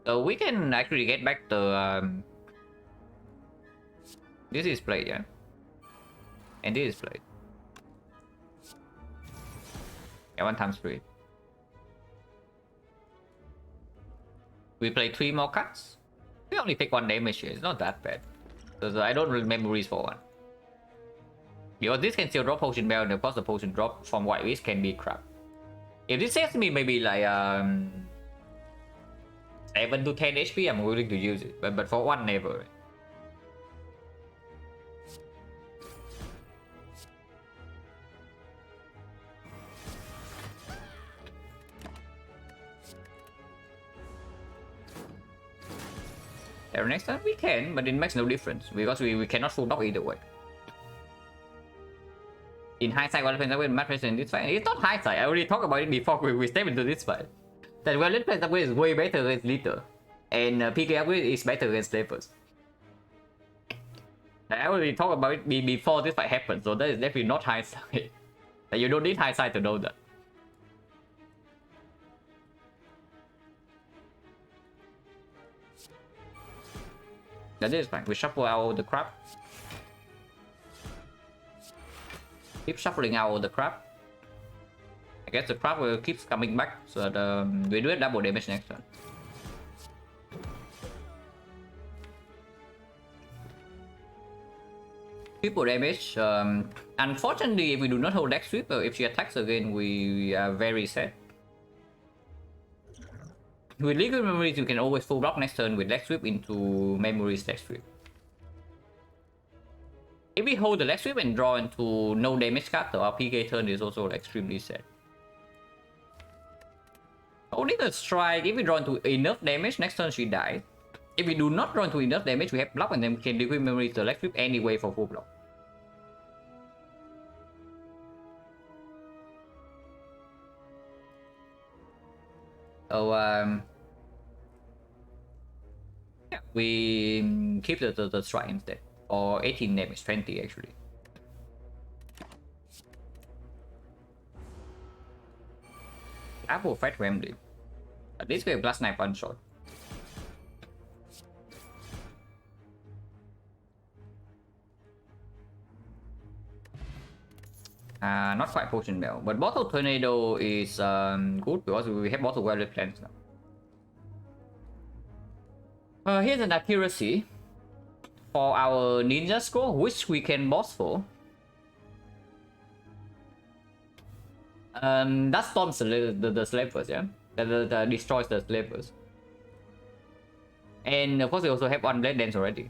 So we can actually get back the this is played, yeah, and this is played. Yeah, 1 times 3. We play 3 more cards. We only take 1 damage here. It's not that bad. So I don't really memories for 1. Because this can still drop potion bell, and of course the potion drop from white list can be crap. If this saves me maybe like 7 to 10 HP, I'm willing to use it. But for 1, never. And next time we can, but it makes no difference because we cannot full block either way. In hindsight, well played with mattress in this fight. It's not hindsight. I already talked about it before we step into this fight. That well played upgrade is way better against Litter, and PK upgrade is better against Slavers. I already talked about it before this fight happened, so that is definitely not hindsight. You don't need hindsight to know that. That is fine. We shuffle out the crap. Keep shuffling out the crap. I guess the crap will keep coming back, so that we do it double damage next turn. Triple damage. Unfortunately, if we do not hold deck sweep, if she attacks again, we are very sad. With legal memories, you can always full block next turn with leg sweep into memories leg sweep. If we hold the leg sweep and draw into no damage card, so our PK turn is also extremely sad. Only the strike, if we draw into enough damage, next turn she dies. If we do not draw into enough damage, we have block and then we can liquid memories the leg sweep anyway for full block. So yeah, we keep the strike instead, or 18 damage, 20 actually. Apple Fat Remedy. At least we have plus 9 one shot. Not quite Potion Bell, but Bottle Tornado is good because we have Bottle Weather Plans now. Here's an accuracy for our ninja score, which we can boss for. That storms the slavers, yeah? That destroys the slavers. And of course we also have one Blade Dance already.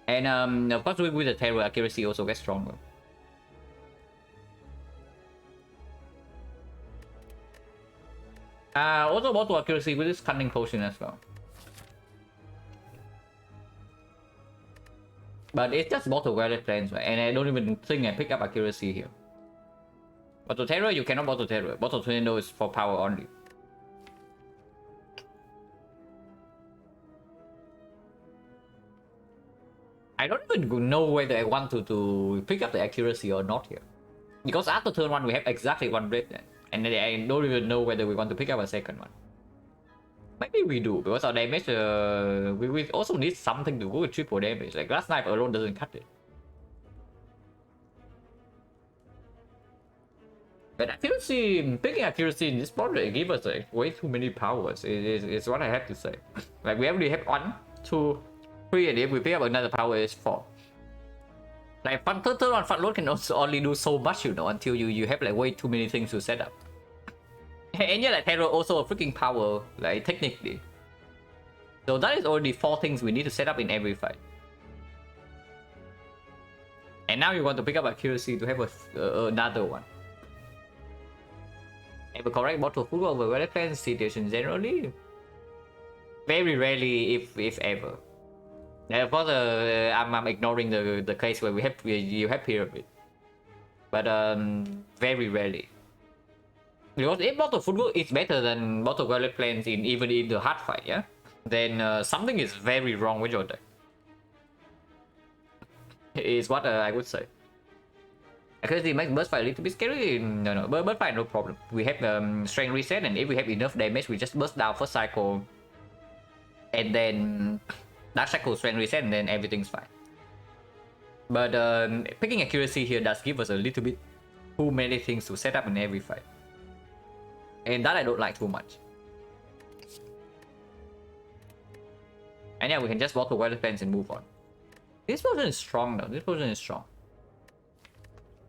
And of course with the terror, accuracy also gets stronger. Also bottle accuracy with this cunning potion as well. But it's just bottle weather plans, right? And I don't even think I pick up accuracy here. Bottle terror, you cannot bottle terror. Bottle tornado is for power only. I don't even know whether I want to pick up the accuracy or not here. Because after turn 1 we have exactly one blade then. And then I don't even know whether we want to pick up a second one. Maybe we do, because our damage, we also need something to go with triple damage. Like Glass Knife alone doesn't cut it. But accuracy, picking accuracy in this project gives us like way too many powers. It's what I have to say. Like we already have 1, 2, 3, and if we pick up another power, it's 4. Like third one front load can also only do so much, you know, until you have like way too many things to set up. And yeah, like Terror also a freaking power, like technically. So that is already 4 things we need to set up in every fight. And now you want to pick up accuracy to have another one. Have a correct bottle full over weather plans situation generally? Very rarely, if ever. And of course, I'm ignoring the case where you have pyramid, but very rarely. Because if bottle football is better than bottle weather plans even in the hard fight, yeah, then something is very wrong with your deck. Is what I would say. Accuracy makes burst fight a little bit scary. No, burst fight no problem. We have strength reset, and if we have enough damage, we just burst down first cycle, and then Dark Cycle strength reset, and then everything's fine. But picking accuracy here does give us a little bit too many things to set up in every fight, and that I don't like too much. And yeah, we can just walk the weather fence and move on. This potion is strong though. This potion is strong.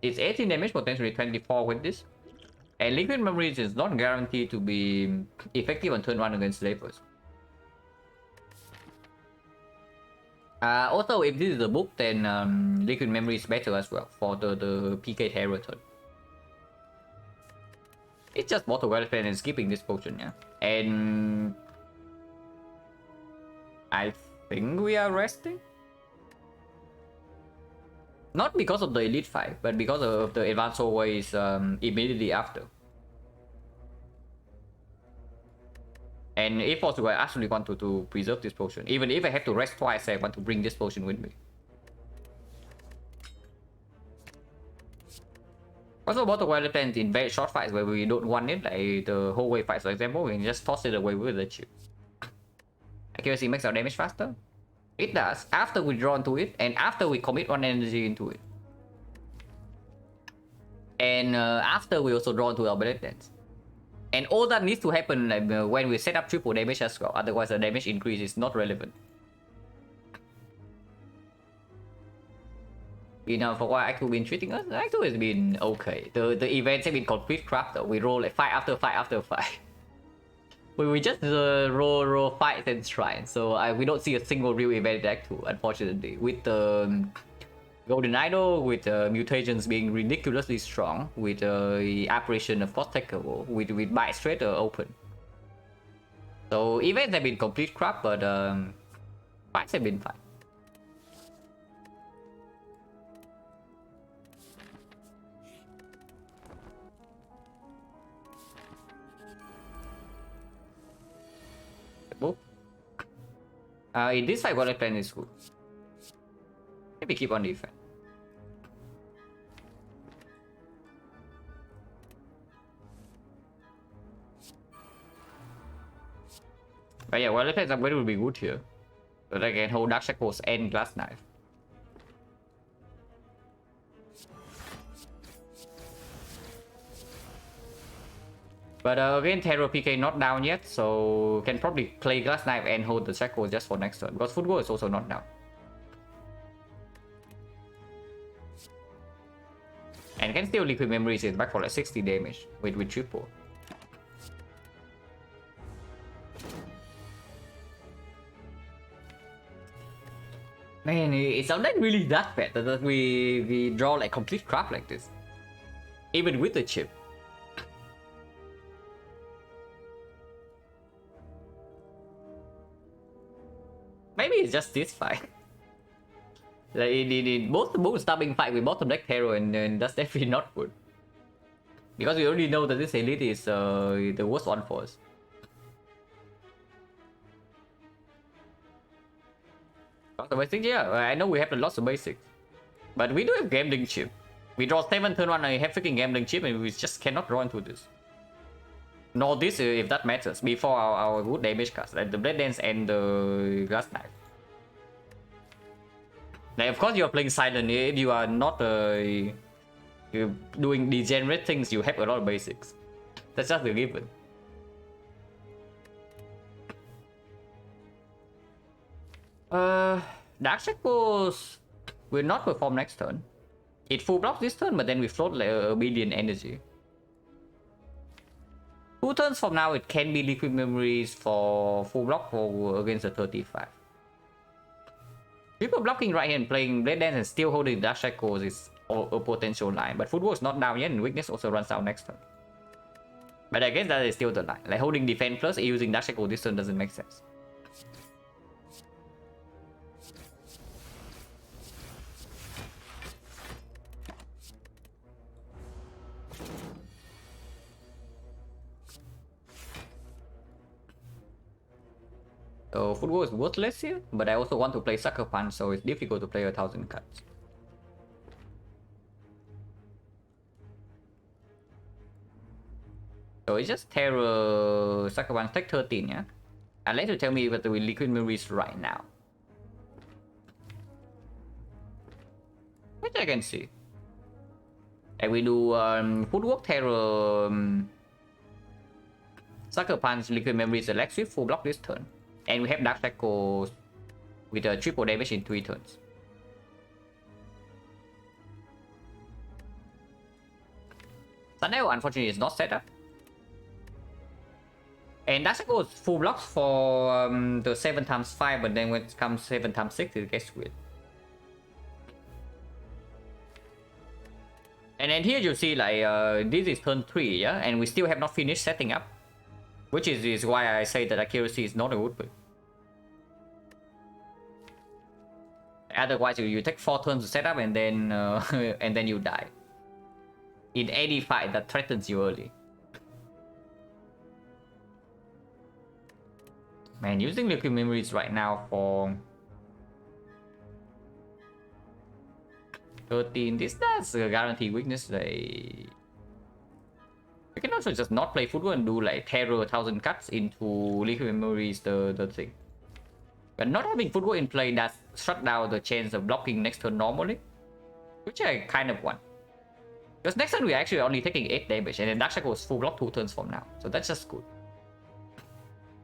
It's 18 damage, potentially 24 with this. And Liquid Memories is not guaranteed to be effective on turn 1 against Slavers. Also, if this is the book, then Liquid Memory is better as well for the PK Terror turn. It's just Mortal Welfare and skipping this potion, yeah. And I think we are resting. Not because of the Elite fight, but because of the Advanced Always immediately after. And if possible, I actually want to preserve this potion. Even if I have to rest twice, I want to bring this potion with me. Also, Bottle Wild Plans in very short fights where we don't want it, like the whole wave fight, for example, we can just toss it away with the chip. Accuracy makes our damage faster. It does, after we draw into it, and after we commit 1 energy into it. And after we also draw into our Blade Dance. And all that needs to happen when we set up triple damage as well, otherwise the damage increase is not relevant. You know, for what Act 2 been treating us, Act 2 has been okay. The events have been complete crap though. We roll like fight after fight after fight. We just roll fights and shrines, so we don't see a single real event in Act 2, unfortunately. With the Golden Idol, with mutations being ridiculously strong, with the apparition of course takeable, with Bite Straight open. So events have been complete crap, but fights have been fine. In this fight, what I plan is good. Maybe keep on defense. But yeah, well, plans upgrade will be good here. So I can hold Dark Shackles and Glass Knife. But again, Terror PK not down yet, so can probably play Glass Knife and hold the Shackles just for next turn, because Football is also not down. And can still Liquid Memories is back for like 60 damage with triple. Man, it's not really that bad that we draw like complete crap like this. Even with the chip. Maybe it's just this fight. Like in both the stabbing fight with bottom deck Hero, and that's definitely not good. Because we already know that this elite is the worst one for us. Lots of basics, yeah. I know we have lots of basics. But we do have gambling chip. We draw 7 turn 1 and we have freaking gambling chip and we just cannot draw into this. Nor this if that matters. Before our good damage cards, like the Blade Dance and the Glass Knife. Like, of course, you are playing Silent. If you are not you're doing degenerate things, you have a lot of basics. That's just the given. Dark Shackles will not perform next turn. It full blocks this turn, but then we float like obedient energy. 2 turns from now, it can be Liquid Memories for full block or against a 35. People blocking right here and playing Blade Dance and still holding Dark Shackles is a potential line, but Footwork is not down yet and Weakness also runs out next turn. But I guess that is still the line. Like holding Defense plus using Dark Shackle this turn doesn't make sense. So Footwork is worthless here, but I also want to play Sucker Punch, so it's difficult to play 1000 cards. So it's just Terror, Sucker Punch, take 13, yeah? I'd like to tell me what the Liquid Memories right now. Which I can see. And we do Footwork, Terror, Sucker Punch, Liquid Memories, Select Swift, full block this turn. And we have Dark Shackles with a triple damage in 3 turns. Sundial unfortunately is not set up. And Dark Shackles full blocks for the 7x5, but then when it comes 7x6 it gets weird. And then here you see like this is turn 3, yeah? And we still have not finished setting up. Which is why I say that accuracy is not a good pick. Otherwise, you take 4 turns to set up and then and then you die. In any fight that threatens you early. Man, using Liquid Memories right now for 13, this does guarantee weakness. Like, you can also just not play Footwork and do like Terror 1000 cuts into Liquid Memories the thing. But not having Footwork in play does shut down the chance of blocking next turn normally, which I kind of want. Because next turn we're actually only taking 8 damage and then Dark Shackle is full block 2 turns from now. So that's just good.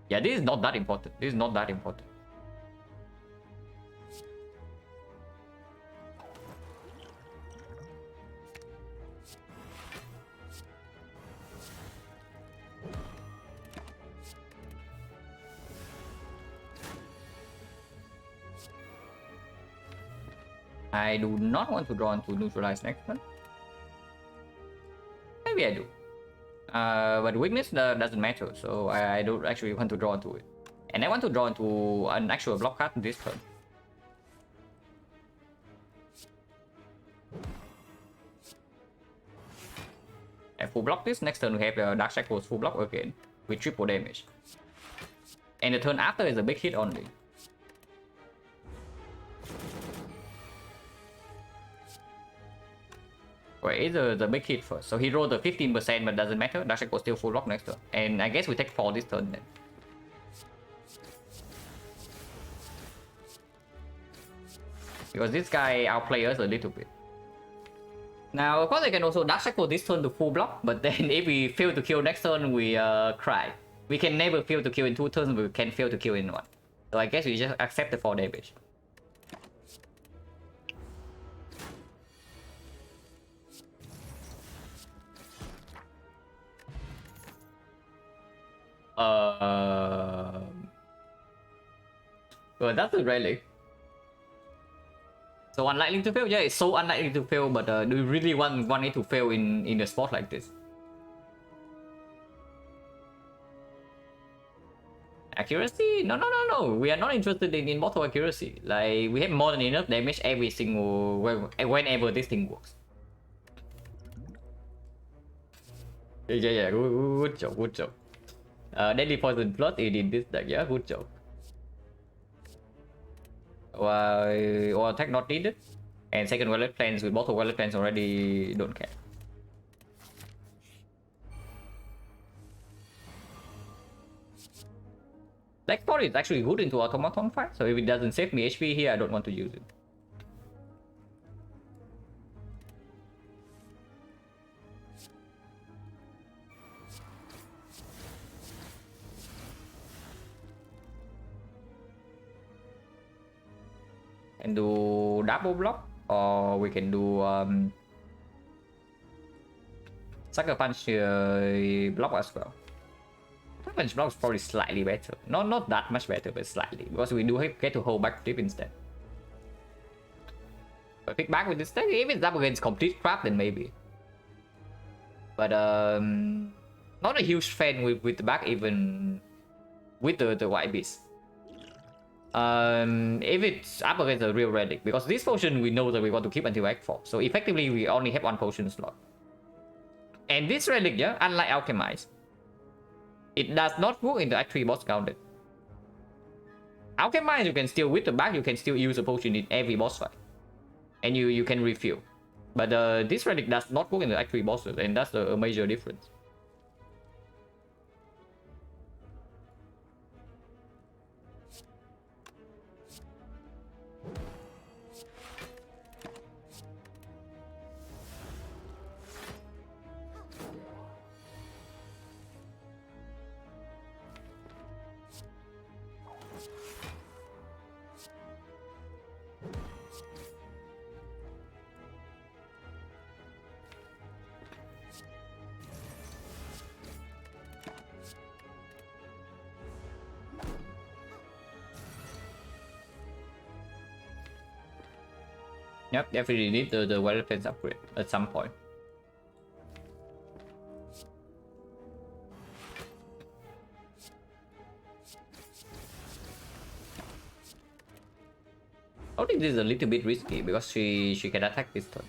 Yeah, this is not that important. This is not that important. I do not want to draw into neutralize next turn. Maybe I do. But weakness doesn't matter, so I don't actually want to draw into it. And I want to draw into an actual block card this turn. And full block this, next turn we have Dark Shackles full block again, with triple damage. And the turn after is a big hit only. Wait, the big hit first. So he rolled the 15%, but doesn't matter. Dark Shackle still full block next turn. And I guess we take 4 this turn then. Because this guy outplays us a little bit. Now, of course, I can also Dark Shackle this turn to full block, but then if we fail to kill next turn, we cry. We can never fail to kill in 2 turns, but we can fail to kill in 1. So I guess we just accept the 4 damage. Well, that's a relic. So unlikely to fail? Yeah, it's so unlikely to fail, but do you really want it to fail in a spot like this? Accuracy? No. We are not interested in immortal accuracy. Like, we have more than enough damage every single whenever this thing works. Yeah, good job. Deadly Poison Plus in this deck, yeah, good job. Or attack not needed. And second wallet plans with both wallet plans already don't care. Black Spot is actually good into automaton fight, so if it doesn't save me HP here, I don't want to use it. And do double block, or we can do Sucker Punch block as well. Sucker Punch block is probably slightly better. Not that much better, but slightly. Because we do get to hold back flip instead. But pick back with this deck, if it's up against complete crap, then maybe. But not a huge fan with the back, even with the White Beast. If it's up against a real relic, because this potion we know that we want to keep until Act 4. So effectively we only have one potion slot. And this relic, yeah, unlike Alchemize, it does not work in the Act 3 boss counted. Alchemize, you can still, with the back, you can still use a potion in every boss fight. And you can refill. But this relic does not work in the Act 3 bosses, and that's a major difference. Yep, definitely need the weather fence upgrade at some point. I think this is a little bit risky because she can attack this turn.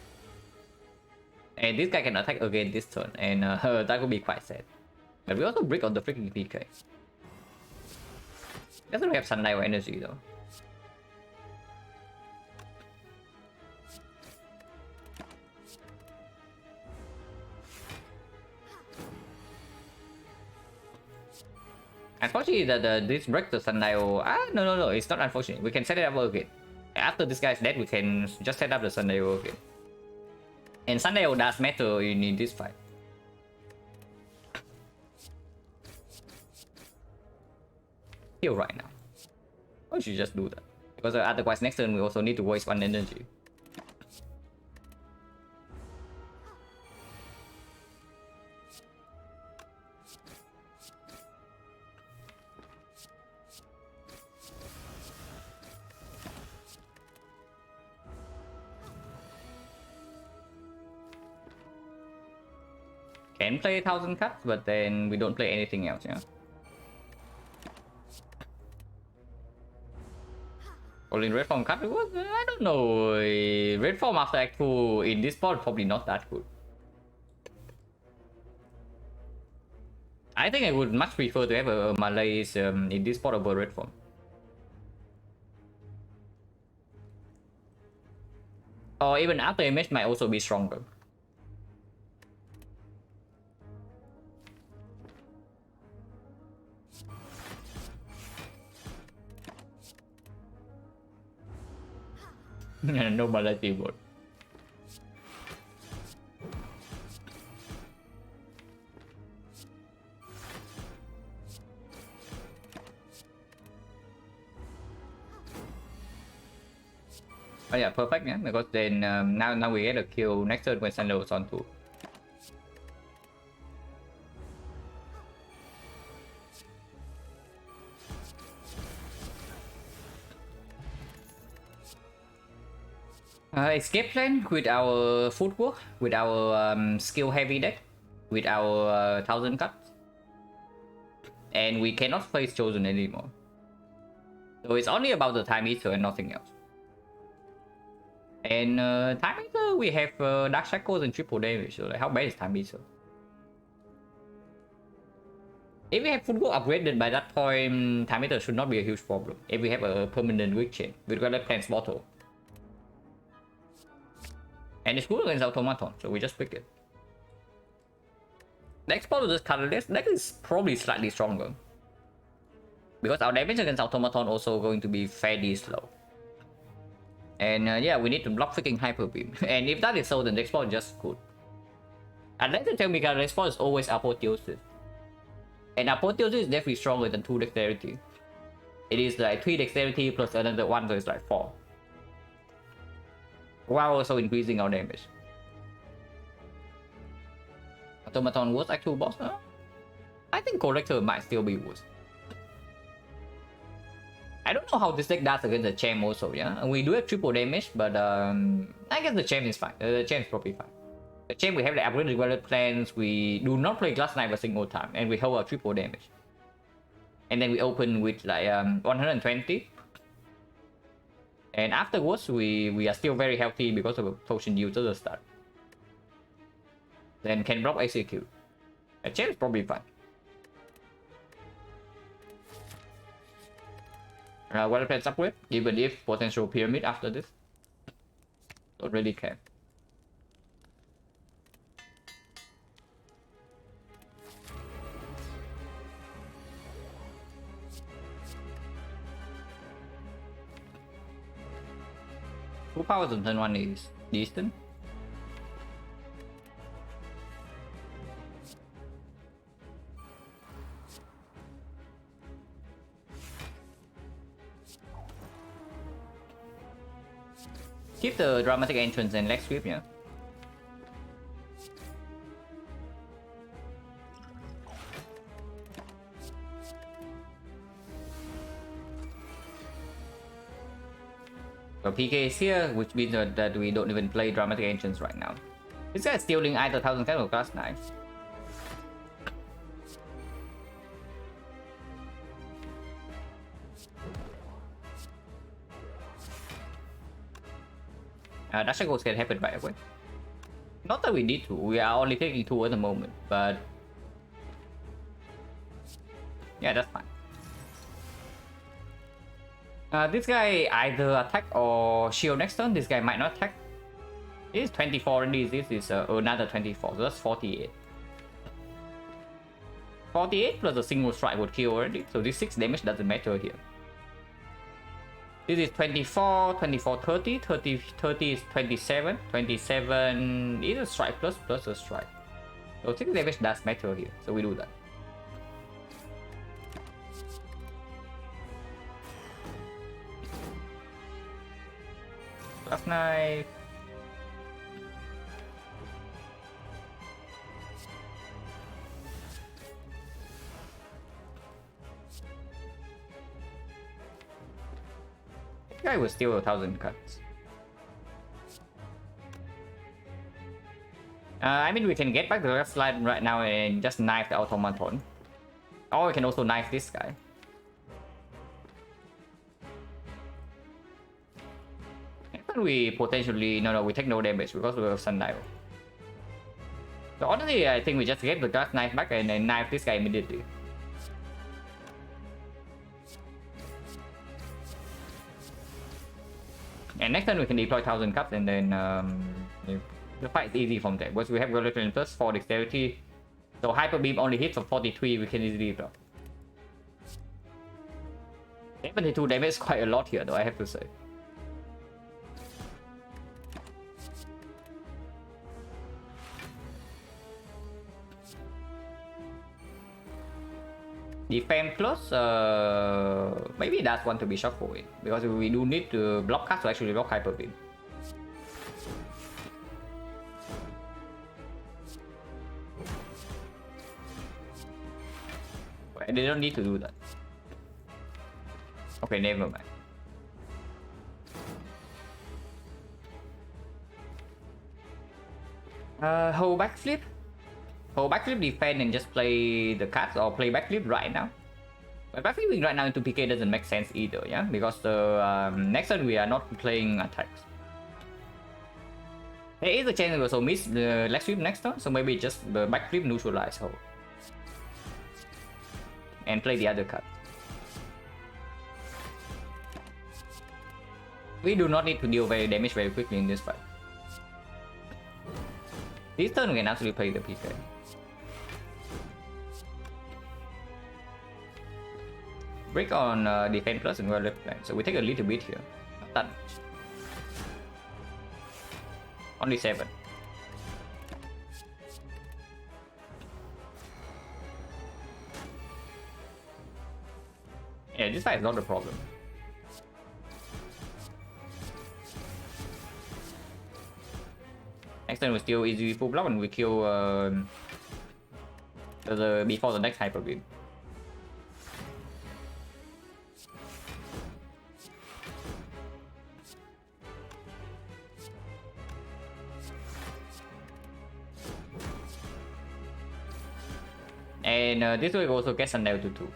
And this guy can attack again this turn, and that would be quite sad. But we also break on the freaking PK. Doesn't have Sundial energy though. Unfortunately, this breaks the Sundial. No, it's not unfortunate. We can set it up again. After this guy's dead, we can just set up the Sundial again. And Sundial does matter in this fight. Heal right now. Why should you just do that? Because otherwise next turn we also need to waste one energy. Can play 1000 cuts, but then we don't play anything else, yeah. Calling red form cut, I don't know. Red form after Act 2 in this spot probably not that good. I think I would much prefer to have a Malays in this spot over red form. Or even after image might also be stronger. No Malay keyboard. Oh yeah, perfect, yeah, because then now we get a kill next turn when Sandal is on 2. Escape plan with our footwork, with our skill heavy deck, with our 1000 cuts, and we cannot face Chosen anymore. So it's only about the Time Eater and nothing else. And Time Eater, we have Dark Shackles and triple damage, so like, how bad is Time Eater? If we have footwork upgraded by that point, Time Eater should not be a huge problem. If we have a permanent weak chain, we've got a Cleanse Bottle. And it's good against Automaton, so we just pick it. Next part of this colorless deck is probably slightly stronger. Because our damage against automaton also going to be fairly slow. And yeah, we need to block freaking hyper beam. And if that is so, then the respawn is just good. Unless you tell me that respawn is always apotheosis. And apotheosis is definitely stronger than 2 dexterity. It is like 3 dexterity plus another 1, so it's like 4. While also increasing our damage. Automaton was actual boss? I think Corrector might still be worse. I don't know how this deck does against the champ also, yeah? We do have triple damage, but I guess the champ is fine. The champ is probably fine. The champ, we have the upgrade developed plans, we do not play Glass Knife a single time, and we hold our triple damage. And then we open with like 120. And afterwards, we are still very healthy because of a potion used at the start. Then can block execute. The champ is probably fine. Well played upgrade, even if potential pyramid after this. Don't really care. Full powers on turn 1 is decent. Keep the dramatic entrance and leg sweep, yeah. So PK is here, which means that we don't even play dramatic entrance right now. This guy is stealing either 1000 kind or Glass Knife. That shackles can happen right away. Not that we need to, we are only taking 2 at the moment, but yeah, that's fine. This guy either attack or shield next turn. This guy might not attack. This is 24 and this is another 24, so that's 48. 48 plus a single strike would kill already, so this 6 damage doesn't matter here. This is 24, 24, 30, 30, 30 is 27, 27 is a strike plus a strike. So 6 damage does matter here, so we do that. Glass Knife. This guy will steal 1000 cuts. I mean, we can get back the left slide right now and just knife the automaton. Or we can also knife this guy. We potentially we take no damage because we have Sundial. So honestly, I think we just get the Glass Knife back and then knife this guy immediately. And next time we can deploy 1000 cups and then the fight is easy from there. Because we have Relative plus 4 dexterity. So Hyper Beam only hits for 43, we can easily deploy. 72 damage is quite a lot here though, I have to say. Defense plus, maybe that's one to be shuffled in, because we do need to block cards to actually block Hyper Beam. But they don't need to do that. Okay, never mind. Hold backflip. Hold backflip, defend, and just play the cards, or play backflip right now. But backflipping right now into PK doesn't make sense either, yeah? Because the next turn we are not playing attacks. There is a chance we also miss the leg sweep next turn, so maybe just the backflip neutralize hold. And play the other card. We do not need to deal very damage very quickly in this fight. This turn we can actually play the PK. break on defense plus and we're left flank, so we take a little bit here. Not that much. Only 7. Yeah, this fight is not the problem. Next turn we still easy full block and we kill before the next hyper beam. And this way we also get Silent-2 too.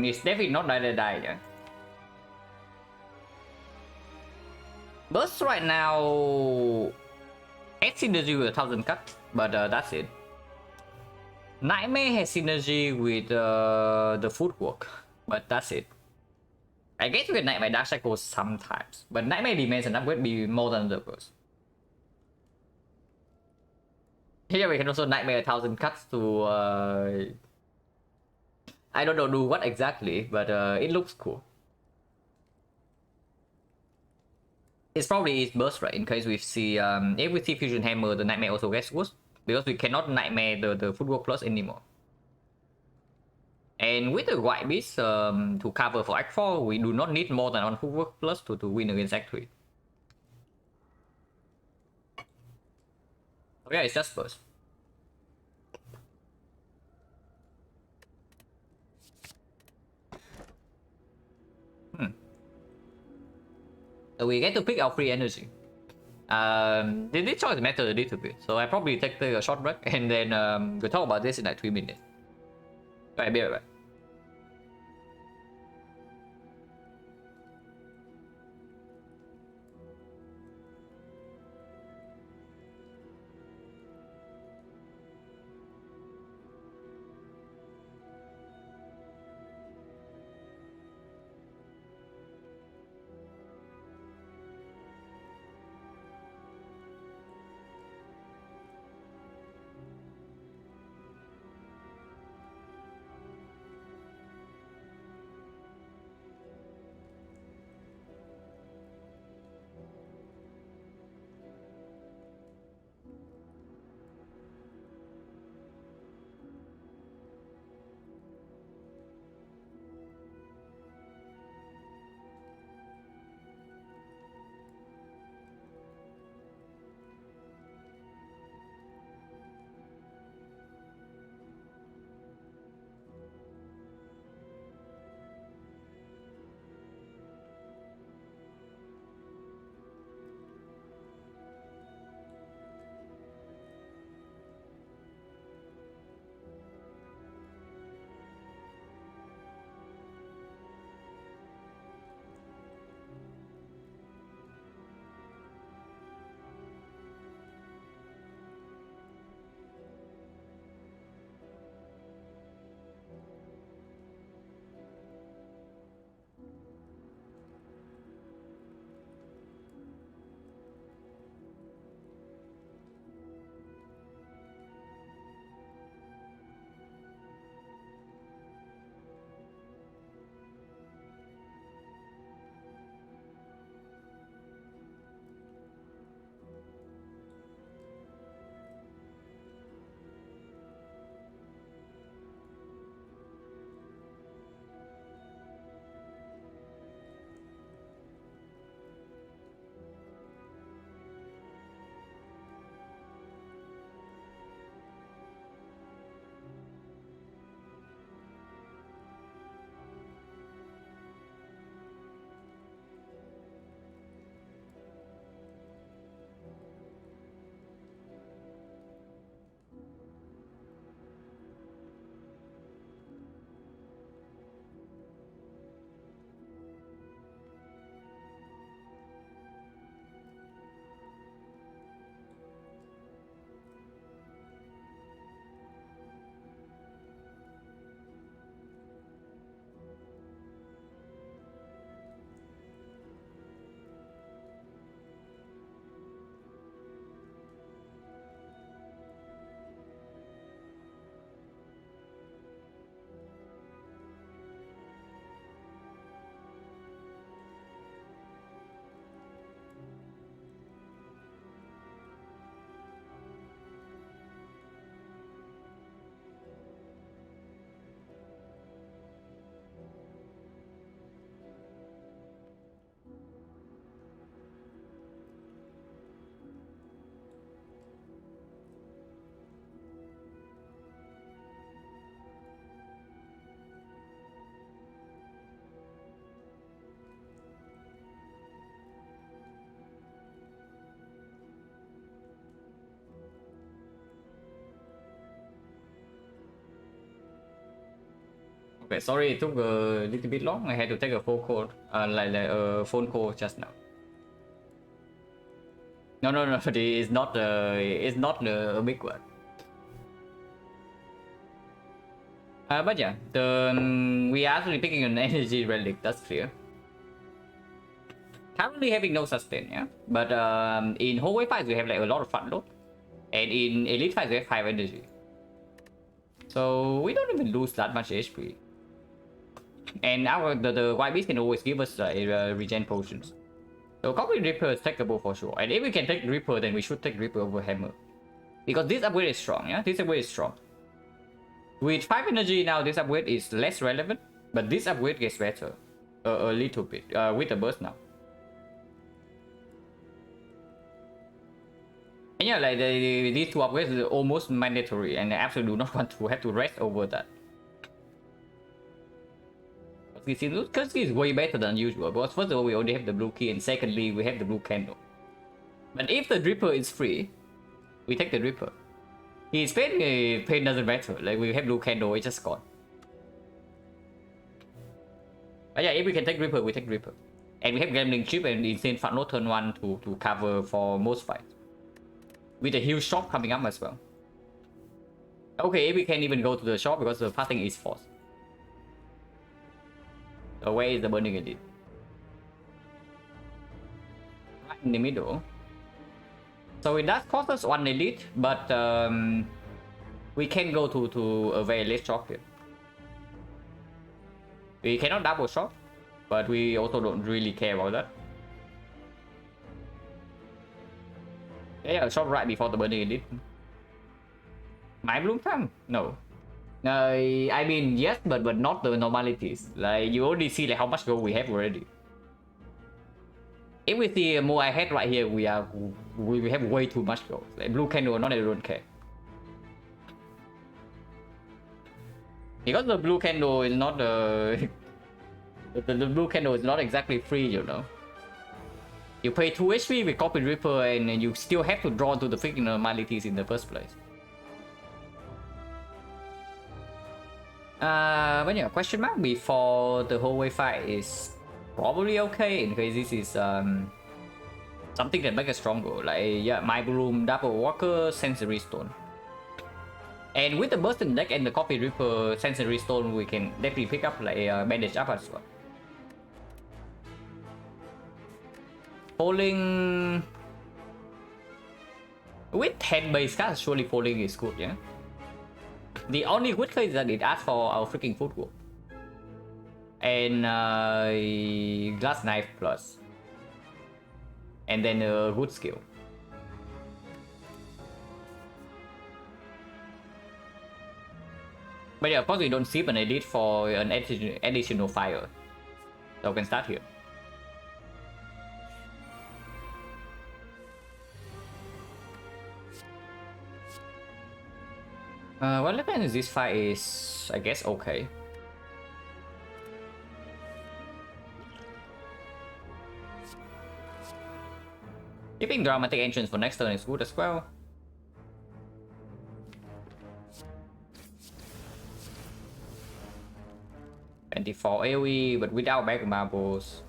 It's definitely not like they die, yeah. Burst right now has synergy with 1000 cut, but that's it. Nightmare has synergy with the footwork, but that's it. I guess you can Nightmare Dark Cycle sometimes, but Nightmare demands an upgrade be more than the burst. Here we can also Nightmare 1000 cuts to I don't know do what exactly, but it looks cool. It's probably is burst, right? In case we see if we see Fusion Hammer, the Nightmare also gets worse because we cannot Nightmare the footwork plus anymore. And with the White Beast to cover for Act 4, we do not need more than one footwork plus to win against Act 3. So yeah, it's just burst. So we get to pick our free energy. This choice matters a little bit, so I probably take a short break and then we'll talk about this in like 3 minutes. So I'll be right back. Wait, sorry, it took a little bit long. I had to take a phone call, like a phone call just now. No, no, no. It's not. It's not a big one. But yeah, we are actually picking an energy relic. That's clear. Currently having no sustain, yeah. But in hallway fights we have like a lot of front load, and in elite fights we have 5 energy. So we don't even lose that much HP. And the white beast can always give us regen potions. So copy Reaper is takeable for sure. And if we can take Reaper, then we should take Reaper over Hammer. Because this upgrade is strong, yeah? This upgrade is strong. With 5 energy now, this upgrade is less relevant. But this upgrade gets better. A little bit. With the burst now. And yeah, like these 2 upgrades are almost mandatory. And I absolutely do not want to have to rest over that. Because it's way better than usual. Because first of all, we only have the blue key, and secondly, we have the blue candle. But if the Dripper is free, we take the Dripper. His pain doesn't matter. Like we have blue candle, it's just gone. But yeah, if we can take Dripper, we take Dripper. And we have Gambling Chip and Insane Front Load turn 1 to cover for most fights. With a huge shop coming up as well. Okay, if we can even go to the shop because the fasting is forced. So where is the Burning Elite? Right in the middle. So it does cost us 1 elite, but we can go to a very late shop here. We cannot double shop, but we also don't really care about that. Yeah, shop right before the Burning Elite. My bloom time? No. I mean yes, but not the normalities. Like you only see like how much gold we have already. If we see more ahead right here, we have way too much gold. Like blue candle, not everyone care. Because the blue candle is not the blue candle is not exactly free, you know. You pay 2 HP with Copy Reaper and you still have to draw to the freaking normalities in the first place. But yeah, question mark before the hallway fight is probably okay in case this is something that makes us stronger. Like yeah, my bloom, double walker, sensory stone. And with the bursting deck and the Copy Reaper sensory stone, we can definitely pick up like bandage up as well. Falling with 10 base cards, surely falling is good, yeah. The only good case is that it asks for our freaking footwork. And glass knife plus. And then a good skill. But yeah, of course we don't sip an elite for an additional fire. So we can start here. What happens this fight is, I guess, okay. Keeping dramatic entrance for next turn is good as well. $24 AoE, but without back marbles.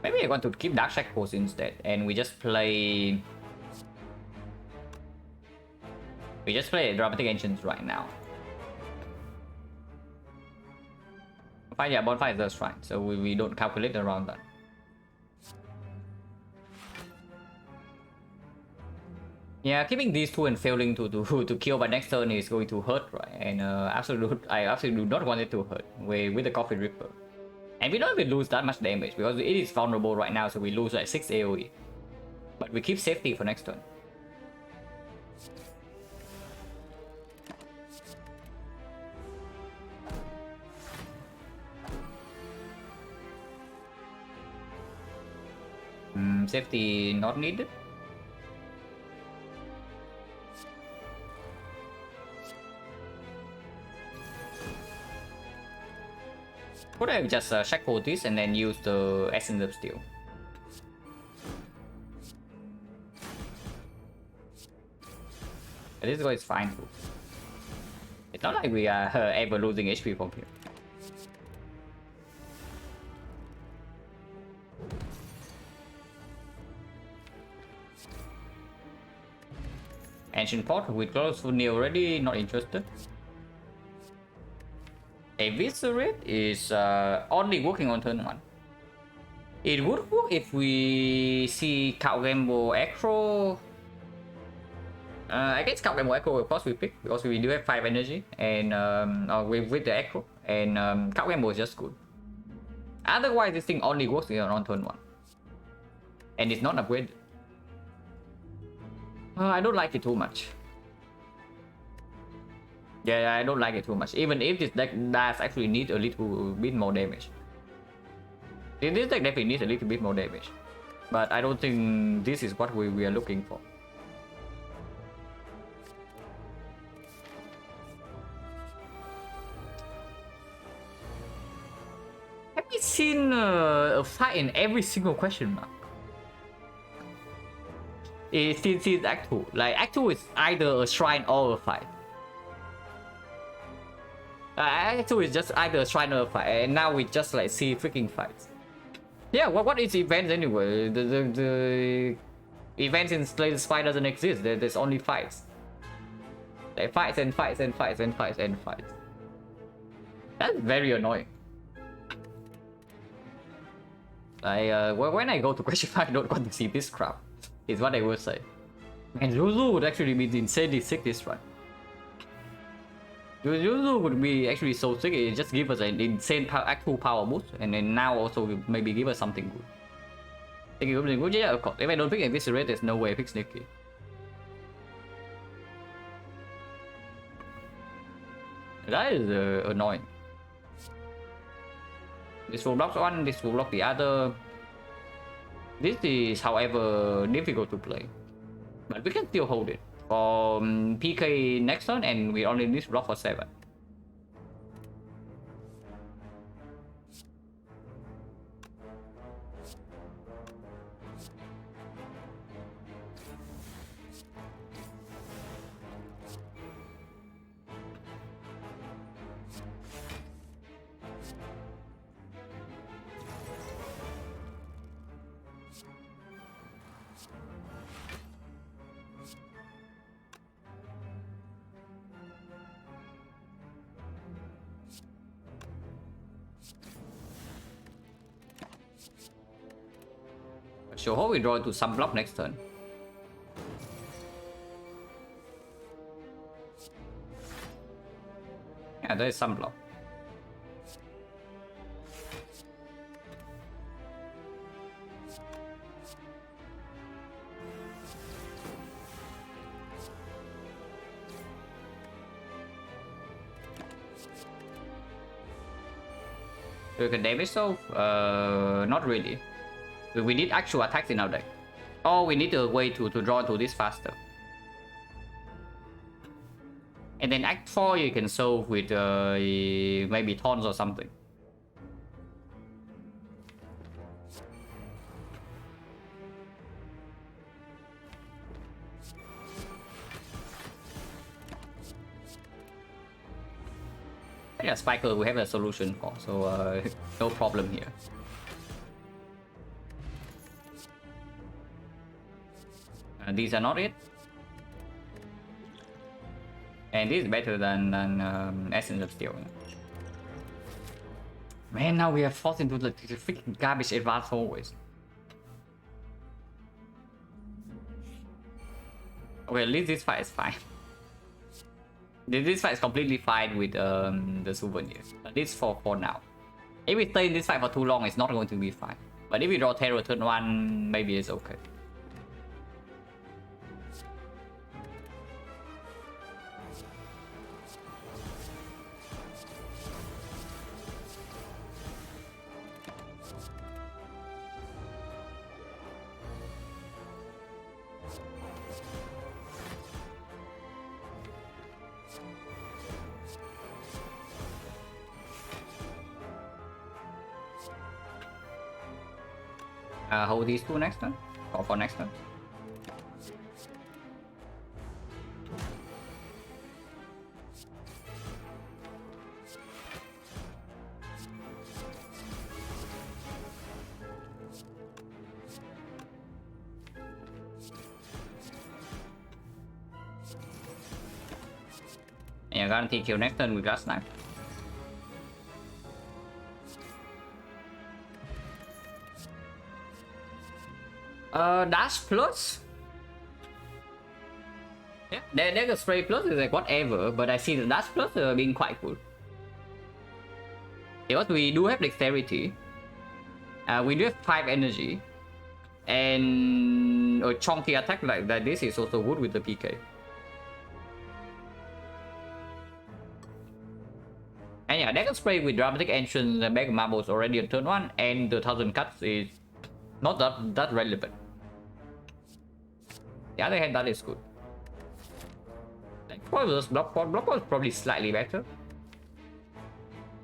Maybe I want to keep Dark Shackles instead, and we just play Dramatic Ancients right now. Fine, yeah, bonfire is just fine, so we don't calculate around that. Yeah, keeping these 2 and failing to kill by next turn is going to hurt, right? And I absolutely do not want it to hurt with the Coffee Ripper. And we don't even lose that much damage because it is vulnerable right now, so we lose like 6 AoE. But we keep safety for next turn. Safety not needed. Could I just shackle this and then use the Essence of Steel? This guy is fine too. It's not like we are ever losing HP from here. Ancient Port with close to Neo already, not interested. Eviscerate is only working on turn 1. It would work if we see Cow Gamble Acro. I guess Cow Gamble Acro of course we pick because we do have 5 energy and with the Acro and Cow Gamble is just good. Otherwise this thing only works on turn 1. And it's not upgraded. I don't like it too much. Yeah, I don't like it too much. Even if this deck does actually need a little bit more damage. This deck definitely needs a little bit more damage. But I don't think this is what we are looking for. Have we seen a fight in every single question mark? Since Act 2. Like, Act 2 is either a shrine or a fight. Act 2 is just either a shrine or a fight, and now we just like see freaking fights. Yeah, what is events anyway? The events in Slay the Spy doesn't exist. There's only fights. Like fights and fights and fights and fights and fights. That's very annoying. Like, when I go to question 5, I don't want to see this crap. Is what I would say. And Zuzu would actually be insanely sick this run. Zuzu would be actually so sick, it just give us an insane actual power boost, and then now also maybe give us something good. Think something good? Yeah, of course. If I don't pick Eviscerate, there's no way I pick Sneaky. That is annoying. This will block one, this will block the other. This is, however, difficult to play, but we can still hold it for PK next turn, and we only need to block for 7. So hope we draw to some block next turn. Yeah, there is some block. We can damage so not really. We need actual attacks in our deck. Or we need a way to draw to this faster. And then Act 4 you can solve with maybe Taunt or something. Yeah, Spiker we have a solution for, so no problem here. These are not it. And this is better than Essence of Steel. Man, now we are forced into the freaking garbage advance always. Okay, at least this fight is fine. This fight is completely fine with the souvenir. This for now. If we stay in this fight for too long, it's not going to be fine. But if we draw Terror turn 1, maybe it's okay. Hold these two next turn, or for next turn. Yeah, guarantee kill next turn with Glass Knife. Dash plus? Yeah, Dagger Spray plus is like whatever, but I see the Dash plus being quite good. Because we do have Dexterity. We do have 5 energy. And a chunky attack like that, this is also good with the PK. And yeah, Dagger Spray with Dramatic Entrance and Bag of Marbles already on turn 1, and the 1000 cuts is not that relevant. The other hand, that is good. Like, versus Blockball is probably slightly better.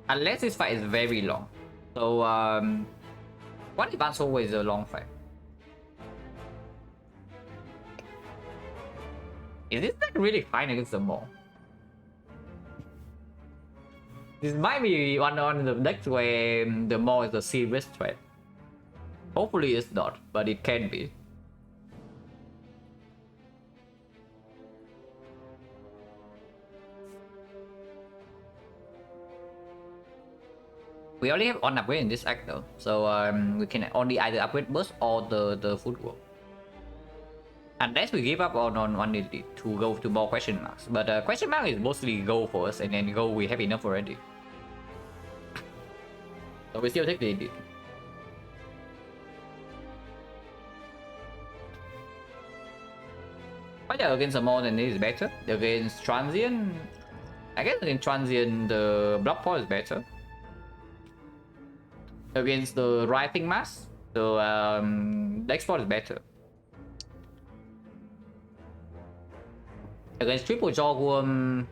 Unless this fight is very long. So, one advance always a long fight. Is this deck really fine against the Maw? This might be one of the decks where the Maw is a serious threat. Hopefully it's not, but it can be. We only have one upgrade in this act though, so we can only either upgrade burst or the footwork. Unless we give up on one ability to go to more question marks. But question mark is mostly go for us, and then go we have enough already. So we still take the ability. But yeah, against the Maw then it is better. Against Transient, I guess against Transient the block point is better. Against the Writhing Mass, the export is better. Against Triple Jawworm,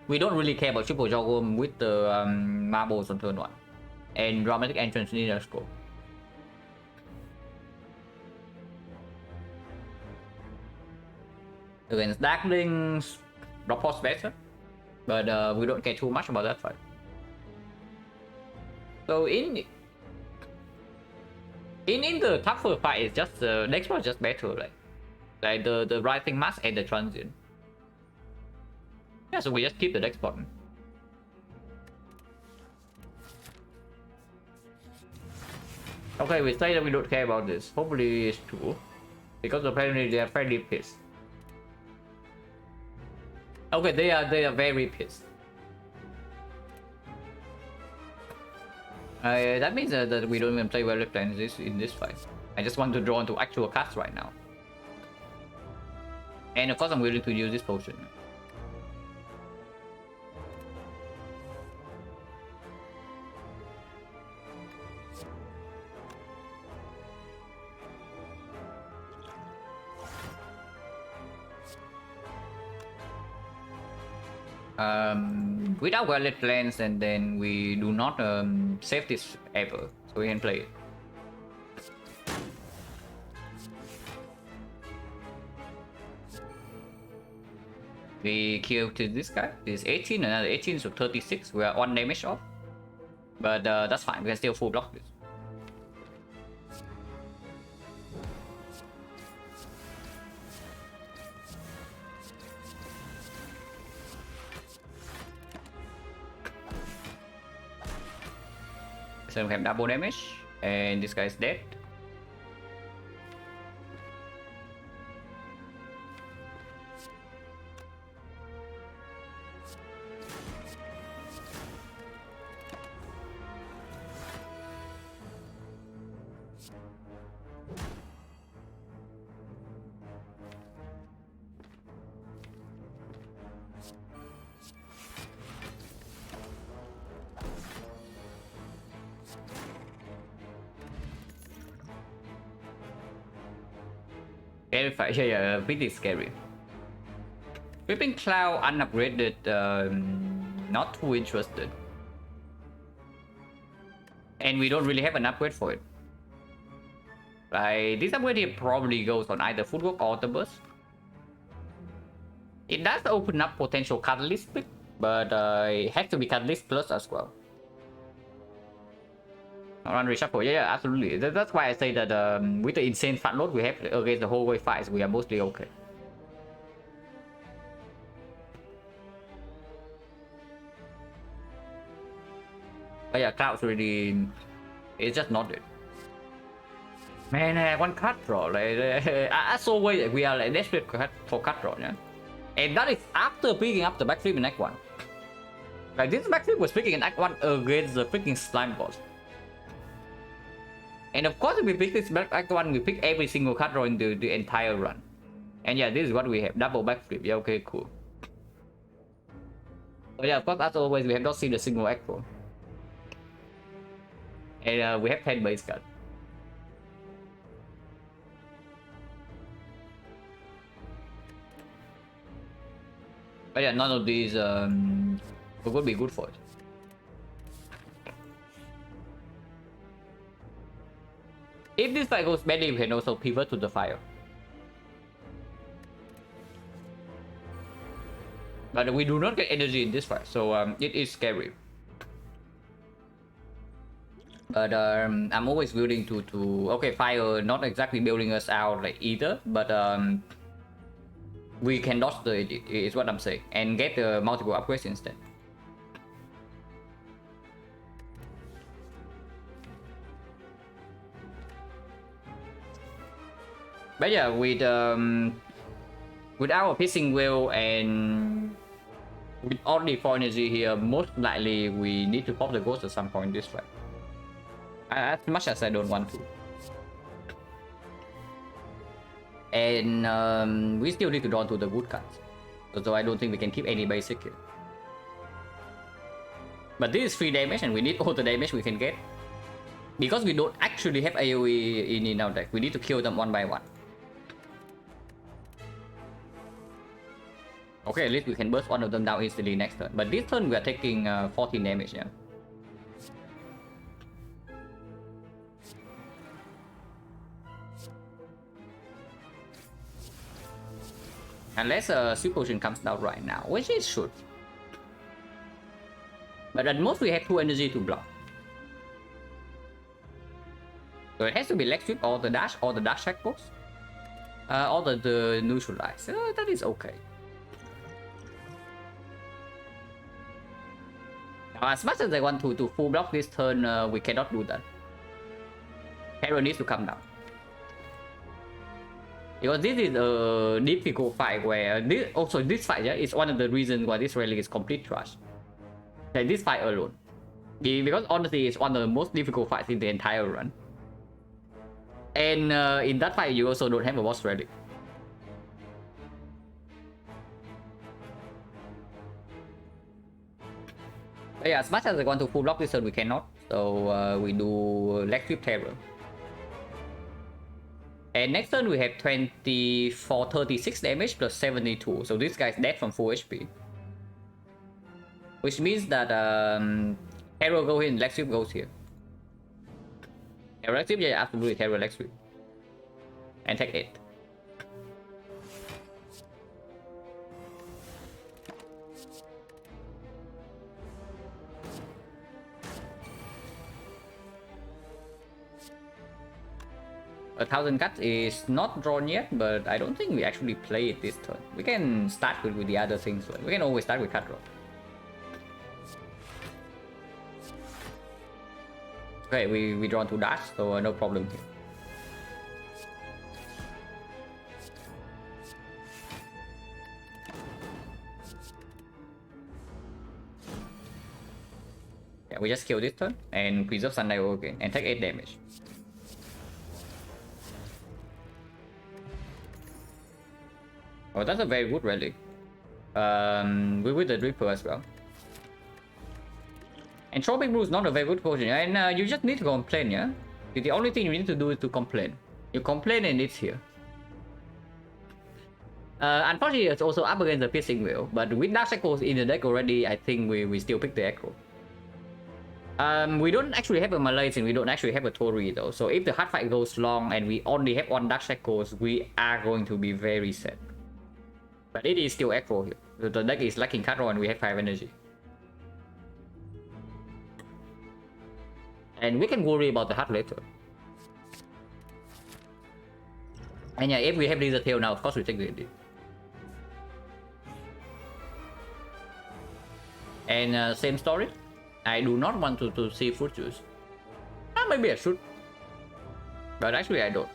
we don't really care about Triple Jawworm with the marbles on turn 1. And Dramatic Entrance need a scope. Against Darklings, Block Force better. But we don't care too much about that fight. So in the tougher fight, it's just the next one is just better, like the Writhing Mass and the Transient. Yeah, so we just keep the dex button. Okay, we say that we don't care about this. Hopefully it's true, because apparently they are fairly pissed. Okay, they are very pissed. That means that we don't even play well in this fight. I just want to draw into actual cards right now. And of course I'm willing to use this potion. Without well-lit plans, and then we do not save this ever, so we can play it. We killed this guy. This is 18, another 18, so 36. We are 1 damage off. But that's fine, we can still full block this. So we have double damage, and this guy is dead. Terrified, yeah, pretty scary. Whipping Cloud unupgraded, not too interested. And we don't really have an upgrade for it. This upgrade here probably goes on either Footwork or the Burst. It does open up potential Catalyst pick, but it has to be Catalyst Plus as well. Run reshuffle, yeah, absolutely. That's why I say that with the insane fat load we have against the whole way fights, we are mostly okay. But yeah, Cloud's really, it's just not it. Man, I want cutthroat. Like, as always, we are like desperate for cutthroat, yeah. And that is after picking up the backflip in Act 1. Like, this backflip was picking in Act 1 against the freaking slime boss. And of course, if we pick this back Act 1, we pick every single cutthroat in the entire run. And yeah, this is what we have, double backflip. Yeah, okay, cool. But yeah, of course, as always, we have not seen a single Act 4. And we have 10 base cards. But yeah, none of these would be good for it. If this fight goes badly, we can also pivot to the fire. But we do not get energy in this fight, so it is scary. But I'm always willing to okay, fire not exactly building us out like either, but we can dodge the edit is what I'm saying, and get the multiple upgrades instead. But yeah, with our piercing wheel and with only 4 energy here, most likely we need to pop the ghost at some point this fight. As much as I don't want to. And we still need to draw to the wood cards. So I don't think we can keep any basic here. But this is free damage and we need all the damage we can get. Because we don't actually have AoE in our deck, we need to kill them one by one. Okay, at least we can burst one of them down instantly next turn. But this turn we are taking 14 damage, yeah. Unless a Sweet Potion comes down right now, which it should. But at most we have 2 energy to block. So it has to be Leg Sweep or the Dash or the Dash Shack box. Or the Neutralize. That is okay. Now, as much as I want to full block this turn, we cannot do that. Hero needs to come down. Because this is a difficult fight where this fight, yeah, is one of the reasons why this relic is complete trash. Like this fight alone. Because honestly it's one of the most difficult fights in the entire run. And in that fight you also don't have a boss relic. But yeah, as much as I want to full block this turn, we cannot. So we do Leg Sweep Terror. And next turn we have 36 damage plus 72. So this guy's dead from full HP. Which means that Terror goes here and Leg Sweep goes here. Terror Leg Sweep, yeah, absolutely Terror Leg Sweep. And take 8. A 1000 cuts is not drawn yet, but I don't think we actually play it this turn. We can start with the other things. We can always start with cut draw. Okay, we draw to dash, so no problem here. Yeah, we just kill this turn and preserve Sundial again and take 8 damage. Oh, that's a very good relic. We with the Reaper as well. And Tropic Brew is not a very good potion, and you just need to complain, yeah? The only thing you need to do is to complain. You complain and it's here. Unfortunately, it's also up against the Piercing Wheel, but with Dark Echoes in the deck already, I think we still pick the Echo. We don't actually have a Malaise and we don't actually have a Tori though, so if the hard fight goes long and we only have one Dark Echoes, we are going to be very sad. But it is still Echo here. The deck is lacking cut and we have 5 energy. And we can worry about the heart later. And yeah, if we have Laser Tail now, of course we take the edit. And same story. I do not want to see fruit juice. Maybe I should. But actually I don't.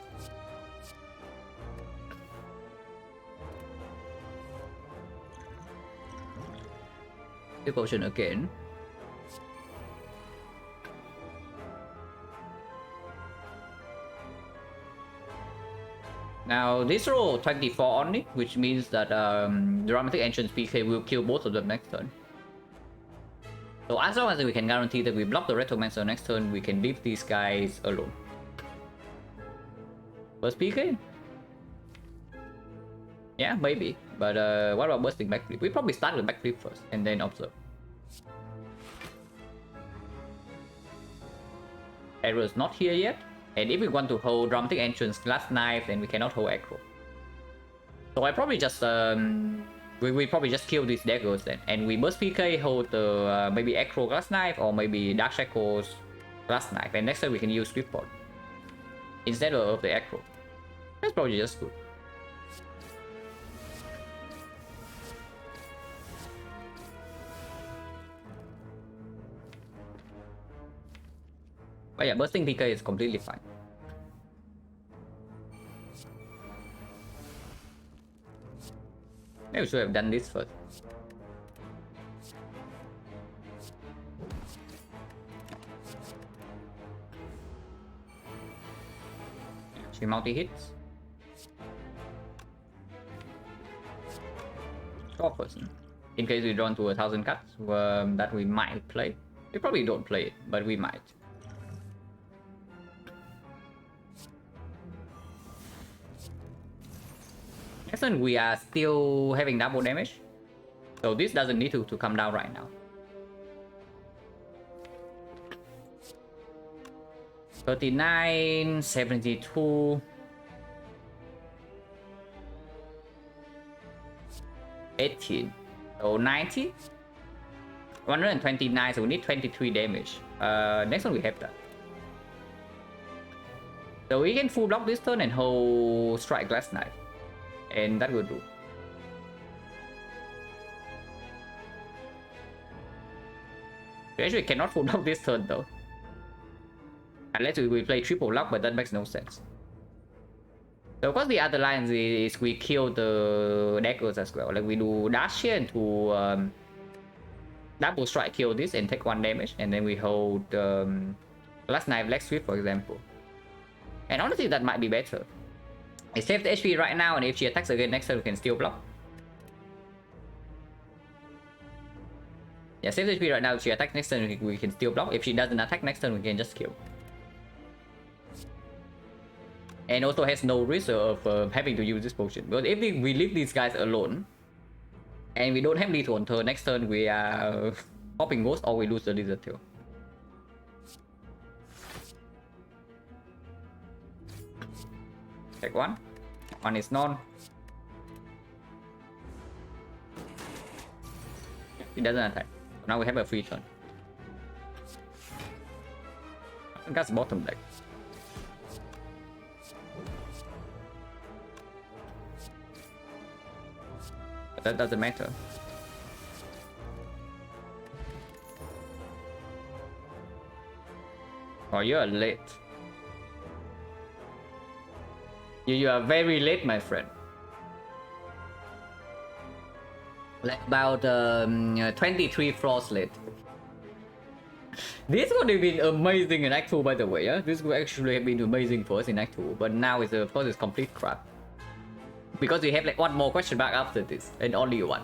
The potion again. Now this roll 24 only, which means that Dramatic Entrance PK will kill both of them next turn. So as long as we can guarantee that we block the Retromancer next turn, we can leave these guys alone. First PK? Yeah, maybe. But what about bursting backflip? We probably start with backflip first and then observe. Error's not here yet. And if we want to hold Dramatic Entrance Glass Knife, then we cannot hold Aggro. So I probably just we probably just kill these daggers then, and we burst PK, hold the maybe Aggro Glass Knife or maybe Dark Shackles Glass Knife, and next time we can use Swiftboard instead of the Aggro. That's probably just good. But yeah, bursting PK is completely fine. Maybe we should have done this first. She multi-hits. 12%. In case we drawn to 1,000 cards that we might play. We probably don't play it, but we might. Next turn we are still having double damage, so this doesn't need to come down right now. 39, 72, 18, so 90, 129, so we need 23 damage. Next one we have that. So we can full block this turn and hold Strike Glass Knife. And that will do. We actually cannot full block this turn though. Unless we play triple lock, but that makes no sense. So of course the other lines is we kill the daggers as well. Like we do dash here to double strike kill this and take 1 damage, and then we hold Glass Knife Leg Sweep for example. And honestly that might be better. I save the HP right now, and if she attacks again next turn, we can still block. Yeah, save the HP right now. If she attacks next turn, we can still block. If she doesn't attack next turn, we can just kill. And also has no risk of having to use this potion. Because if we leave these guys alone, and we don't have lethal on turn, next turn we are popping Ghost or we lose the Lizard Tail. Take 1. 1 is none. It doesn't attack. Now we have a free turn. That's bottom deck. But that doesn't matter. Oh, you're late. You are very late, my friend. Like about 23 floors late. This would have been amazing in Act 2, by the way. Yeah, this would actually have been amazing for us in Act 2, but now it's of course it's complete crap. Because we have like 1 more question mark after this, and only 1.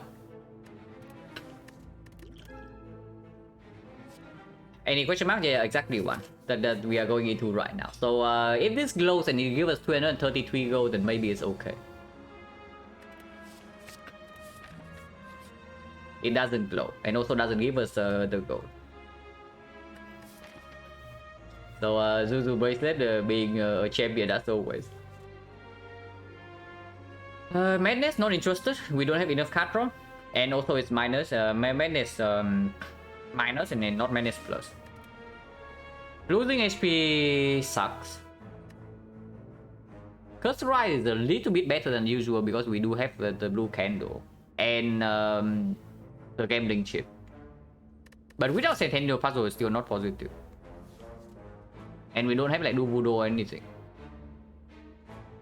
Any question mark? Yeah, exactly 1 that we are going into right now. So if this glows and you give us 233 gold, then maybe it's okay. It doesn't glow, and also doesn't give us the gold. So Zuzu Bracelet being a champion as always. Madness, not interested. We don't have enough card draw, and also it's minus. Madness minus and then not Madness plus. Losing HP sucks. Curse Ride is a little bit better than usual because we do have the blue candle and the gambling chip. But without Centennial Puzzle, it's still not positive. And we don't have like do Voodoo or anything.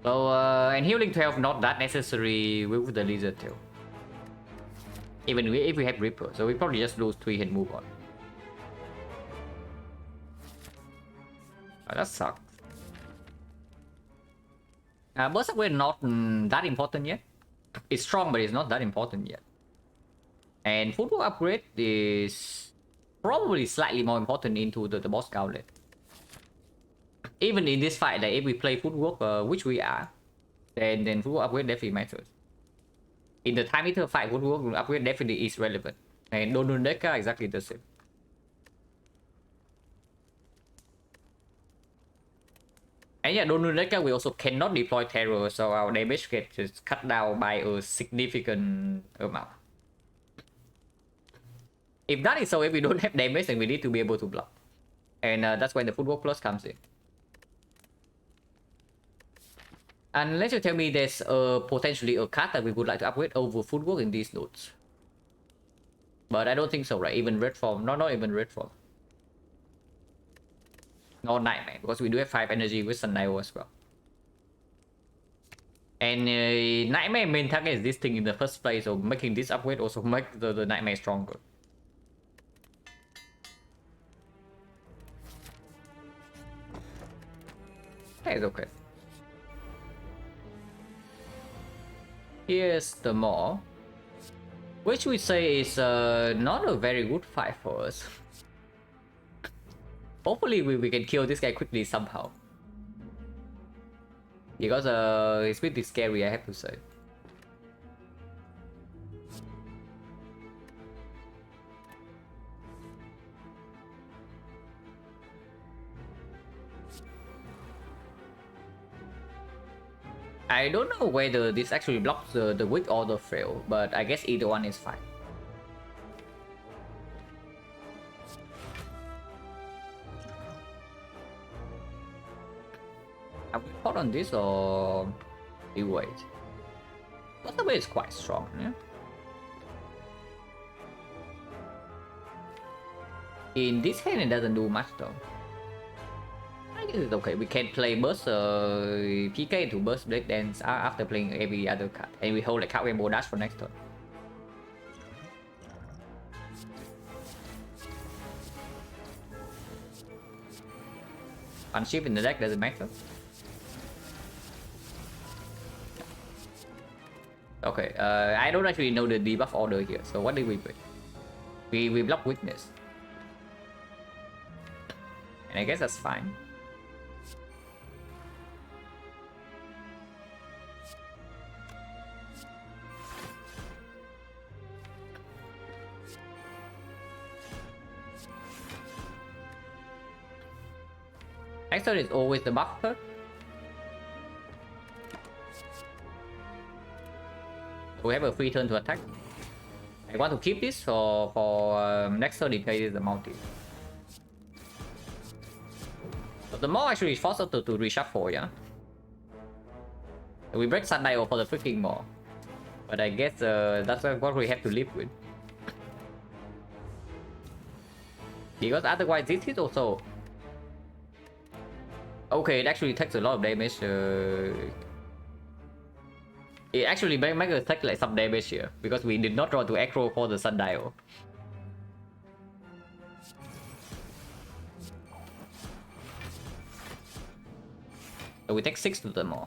So, and Healing 12 not that necessary with the Lizard Tail. Even if we have Ripper, so we probably just lose 3 and move on. Oh, that sucks. Burst Upgrade not that important yet. It's strong, but it's not that important yet. And Footwork Upgrade is probably slightly more important into the boss gauntlet. Even in this fight, like if we play Footwork, which we are, then Footwork Upgrade definitely matters. In the time meter fight, Footwork Upgrade definitely is relevant. And Donundeka exactly the same. And yeah, Donundeka we also cannot deploy Terror, so our damage gets cut down by a significant amount. If that is so, if we don't have damage, then we need to be able to block. And that's when the Footwork Plus comes in. Unless you tell me there's potentially a card that we would like to upgrade over Footwork in these nodes. But I don't think so, right? Even Red Form. No, not even Red Form. No Nightmare, because we do have 5 energy with Sundial as well. And Nightmare main target is this thing in the first place, so making this upgrade also make the Nightmare stronger. That is okay. Here's the Maw, which we say is not a very good fight for us. Hopefully we can kill this guy quickly somehow. Because it's pretty scary, I have to say. I don't know whether this actually blocks the weak or the frail, but I guess either one is fine. Have we fought on this or we wait? But the way is quite strong, yeah? In this hand it doesn't do much though. I guess it's okay. We can play burst PK to burst Blade Dance after playing every other card. And we hold a card rainbow dash for next turn. Unshift in the deck doesn't matter. Okay, I don't actually know the debuff order here, so what did we play? We block weakness. And I guess that's fine. Next turn is always the buff turn. We have a free turn to attack. I want to keep this for next turn in case it's the multi. But the Maw actually forces us to reshuffle, yeah? We break Sundial for the freaking Maw. But I guess that's what we have to live with. Because otherwise this is also... Okay, it actually takes a lot of damage. It actually makes us take like some damage here because we did not draw to aggro for the Sundial. So we take 6 to the Maw.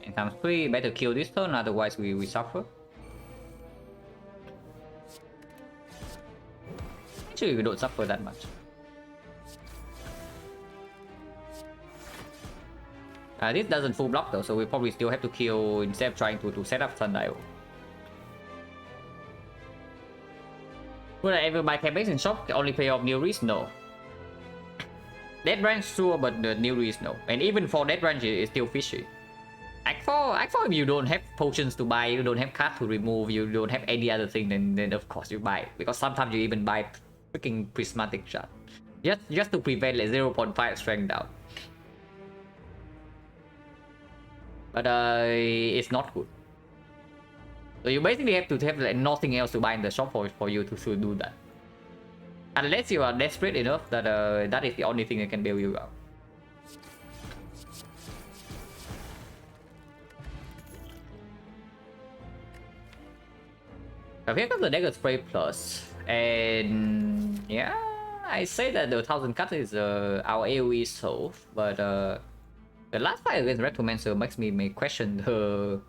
And times 3, better kill this turn, otherwise we suffer. Actually, we don't suffer that much. This doesn't full block though, so we probably still have to kill instead of trying to set up Sundial. Would I ever buy campaigns in shop? The only pay off new reads? No. Dead range sure, but the new reads no. And even for dead range it's still fishy. Act 4 if you don't have potions to buy, you don't have cards to remove, you don't have any other thing, then of course you buy it. Because sometimes you even buy freaking prismatic shot. Just to prevent like 0.5 strength down. But it's not good. So you basically have to have like nothing else to buy in the shop for you to do that. Unless you are desperate enough that that is the only thing that can bail you out. I think of the Dagger Spray Plus, and yeah, I say that the 1000 cut is our AoE solve, but the last fight against Rectomancer makes me question the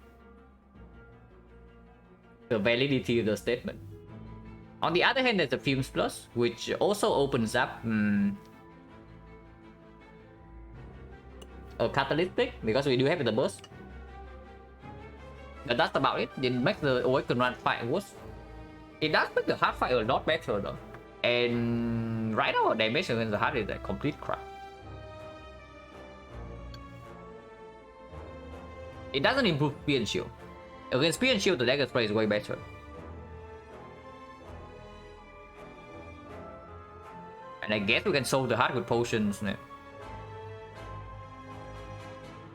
validity of the statement. On the other hand, there's the Fumes Plus, which also opens up a Catalytic, because we do have the burst. But that's about it. It makes the Awaken Run fight worse. It does make the hard fight a lot better though. And right now, damage against the hard is a complete crap. It doesn't improve speed and shield. Against speed and shield, the Dagger Spray is way better. And I guess we can solve the hard with potions now.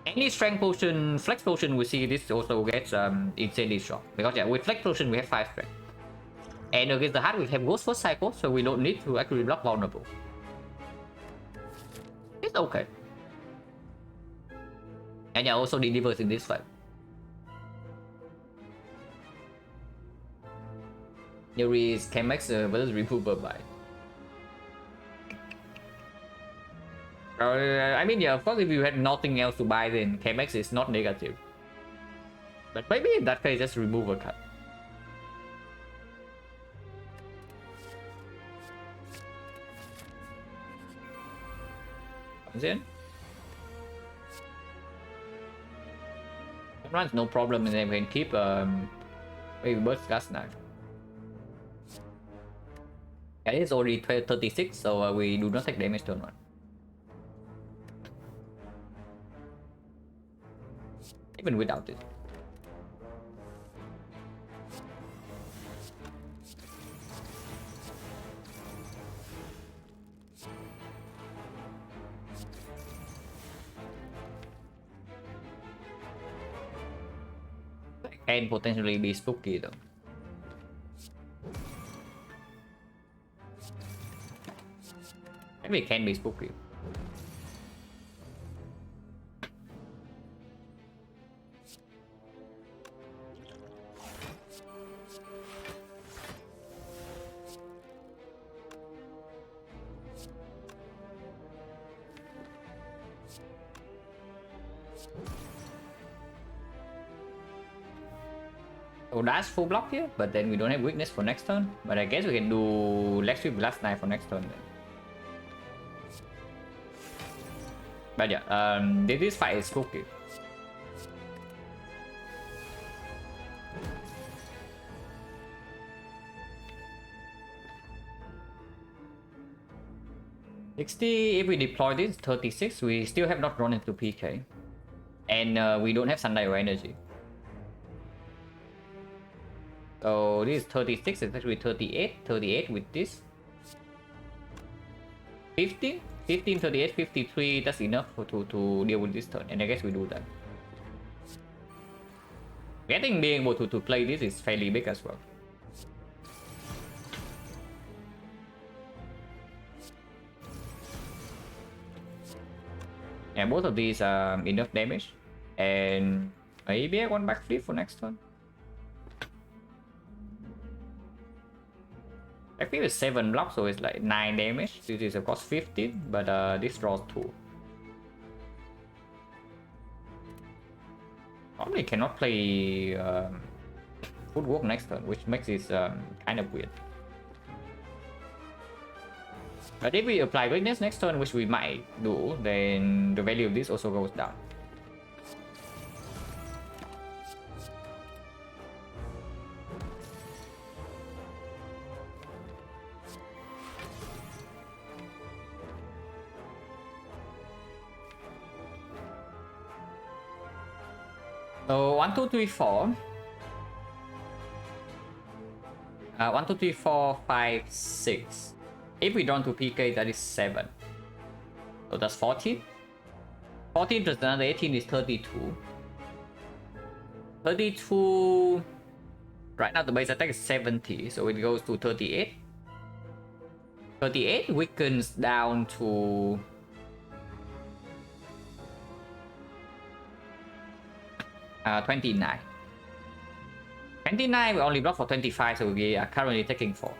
Any strength potion, flex potion we see this also gets insanely strong. Because yeah, with flex potion we have 5 strength. And against the hard we have Ghost First Cycle, so we don't need to actually block vulnerable. It's okay. And yeah, also delivers in this fight. There is Chemex versus Remover by. I mean, yeah, of course, if you had nothing else to buy, then Chemex is not negative. But maybe in that case, just remove a cut. Comes in. Runs no problem, and then we can keep maybe burst gas knife. Yeah, it's already 36, so we do not take damage turn 1. Even without it. Can potentially be spooky though. Maybe it can be spooky. So that's full block here, but then we don't have weakness for next turn. But I guess we can do Leg Sweep Blast Knife for next turn then. But yeah, this fight is spooky. If we deploy this 36, we still have not run into PK. And we don't have Sundial Energy. So this is 36, it's actually 38 with this. 15, 38, 53, that's enough to deal with this turn, and I guess we do that. Being able to play this is fairly big as well. And both of these are enough damage, and maybe I want backflip for next turn. I think it's 7 blocks, so it's like 9 damage. This is of course 15, but this draws 2. Probably cannot play footwork next turn, which makes this kind of weird. But if we apply weakness next turn, which we might do, then the value of this also goes down. So 1, 2, 3, 4. 1, 2, 3, 4, 5, 6. If we draw to PK, that is 7. So that's 14. 14 plus another 18 is 32. 32. Right now the base attack is 70, so it goes to 38. 38 weakens down to 29. 29 we only block for 25, so we are currently taking 4.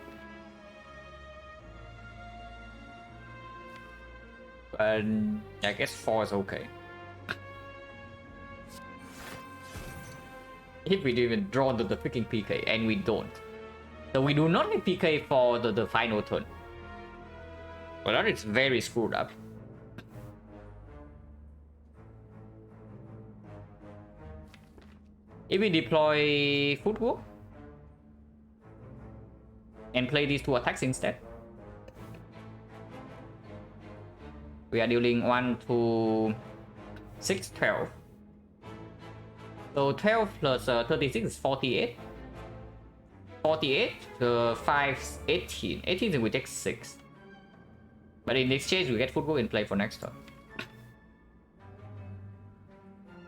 And I guess 4 is okay. If we even draw to the freaking PK, and we don't. So we do not need PK for the final turn. Well, that is very screwed up. If we deploy footwork and play these 2 attacks instead, we are dealing 1, 2, 6, 12. So 12 plus 36 is 48. 48 to 5, 18. 18 we take 6. But in exchange we get footwork in play for next turn.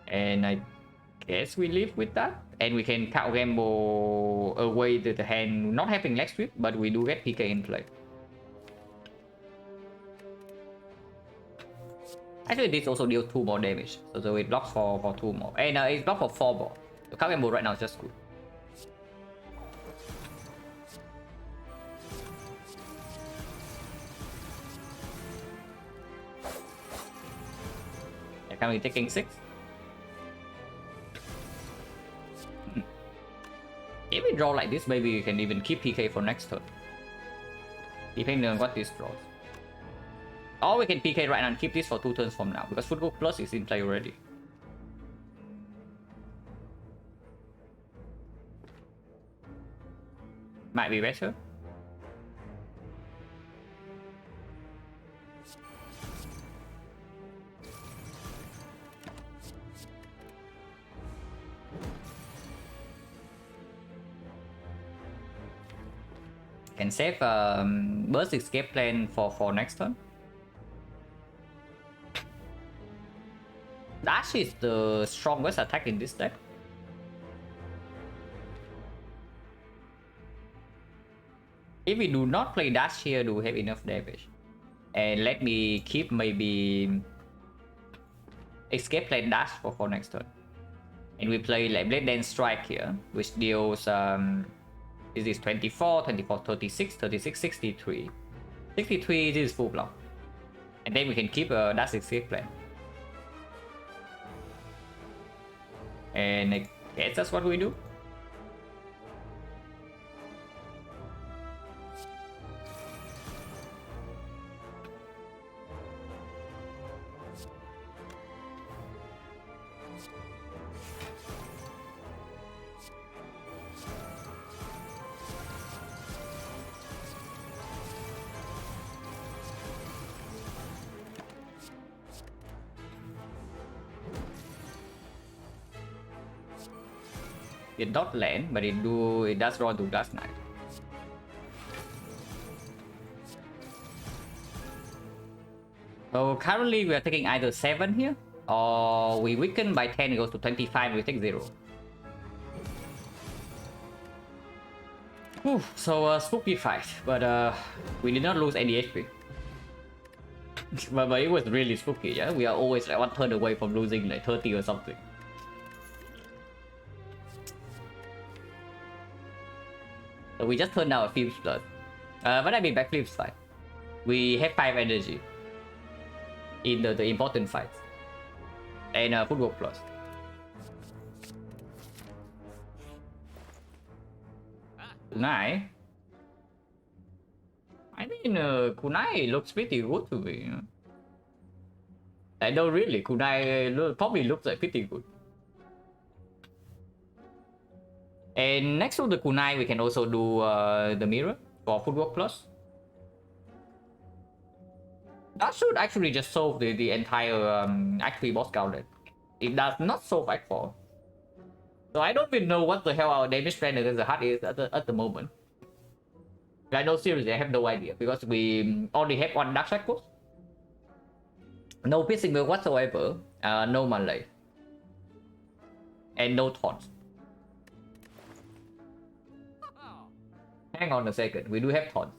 And I guess we live with that. And we can counter gamble away the hand not having leg sweep, but we do get PK in play. Actually, this also deals 2 more damage, so it blocks for 2 more. And it blocks for 4 more. The counter gamble right now is just good. They're currently taking 6. If we draw like this, maybe we can even keep PK for next turn, depending on what this draws. Or we can PK right now and keep this for 2 turns from now, because Footwork Plus is in play already. Might be better. Can save burst escape plan for next turn. Dash is the strongest attack in this deck. If we do not play dash here, do we have enough damage? And let me keep maybe escape plan dash for next turn. And we play like Blade Dance Strike here, which deals this is 24, 24, 36, 36, 63. 63, this is full block. And then we can keep a dash escape plan. And I guess that's what we do. It not land, but it does draw to Glass Knight. So currently we are taking either 7 here, or we weaken by 10, it goes to 25, we take 0. Whew, so spooky fight, but we did not lose any HP. but it was really spooky, yeah? We are always like 1 turn away from losing like 30 or something. So we just turned down a few slots. But I mean backflip's fine. We have 5 energy in the important fights. And Footwork Plus. Kunai? I mean Kunai looks pretty good to me. I know really, Kunai probably looks like pretty good. And next to the Kunai, we can also do the mirror for Footwork Plus. That should actually just solve the entire Act 3 boss gauntlet. It does not solve Act 4. So I don't even know what the hell our damage plan against the heart is at the moment. I know seriously, I have no idea, because we only have 1 Dark Shackles. No piercing will whatsoever, no melee. And no taunts. Hang on a second, we do have tons.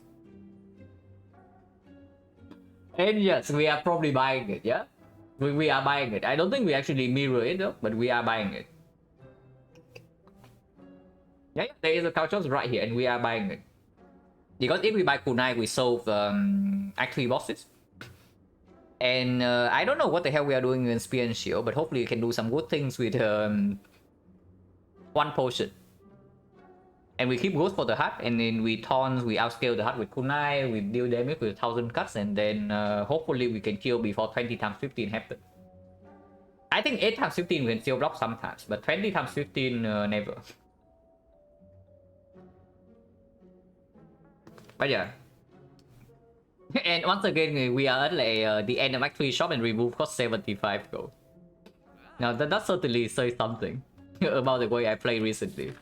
And yes, we are probably buying it, yeah? We are buying it. I don't think we actually mirror it though, but we are buying it. Yeah, there is a couch right here, and we are buying it. Because if we buy kunai, we solve Act 3 bosses. And I don't know what the hell we are doing in Spear and Shield, but hopefully we can do some good things with one potion. And we keep goals for the hut, and then we outscale the hut with kunai, we deal damage with 1000 cuts, and then hopefully we can kill before 20 times 15 happen. I think 8 times 15 we can still block sometimes, but 20 times 15 never. But yeah. And once again, we are at the end of Act 3 shop and remove cost 75 gold. Now that certainly says something about the way I play recently.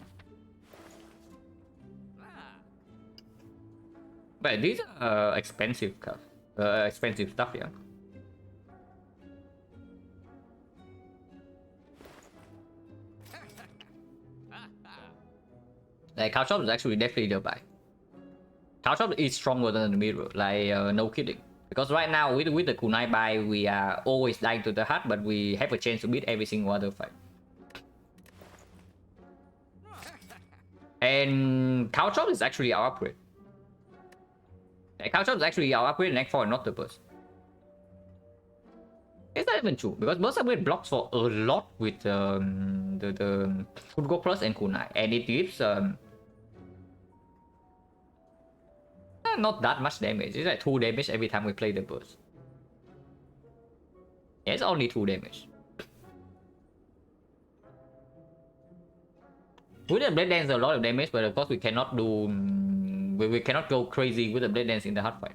But these are expensive stuff. Yeah. Like Couch Shop is actually definitely the buy. Couch Shop is stronger than the mirror, like no kidding. Because right now with the kunai buy, we are always dying to the hut, but we have a chance to beat every single other fight. And Couch Shop is actually our upgrade. Couch Shop is actually our upgrade in Act 4 and not the burst. It's not even true, because burst upgrade blocks for a lot with the Food Go Plus and kunai, and it gives not that much damage. It's like 2 damage every time we play the burst. Yeah, it's only 2 damage. With the Blade Dance, a lot of damage, but of course we cannot do... we cannot go crazy with the Blade Dance in the hard fight.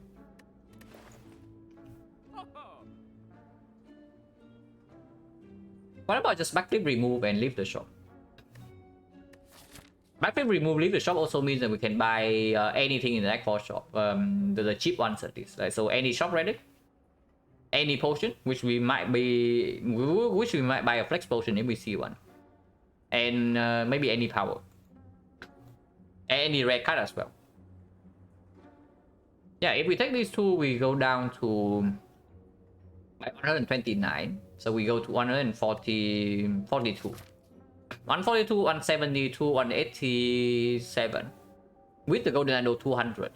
What about just backflip remove and leave the shop? Backflip remove, leave the shop also means that we can buy anything in the Act 4 shop. The cheap ones at least. Like, so any shop relic, any potion, which we might buy a flex potion if we see one. And maybe any power. Any rare card as well. Yeah, if we take these two, we go down to 129. So we go to 142. 142, 172, 187. With the golden idol 200.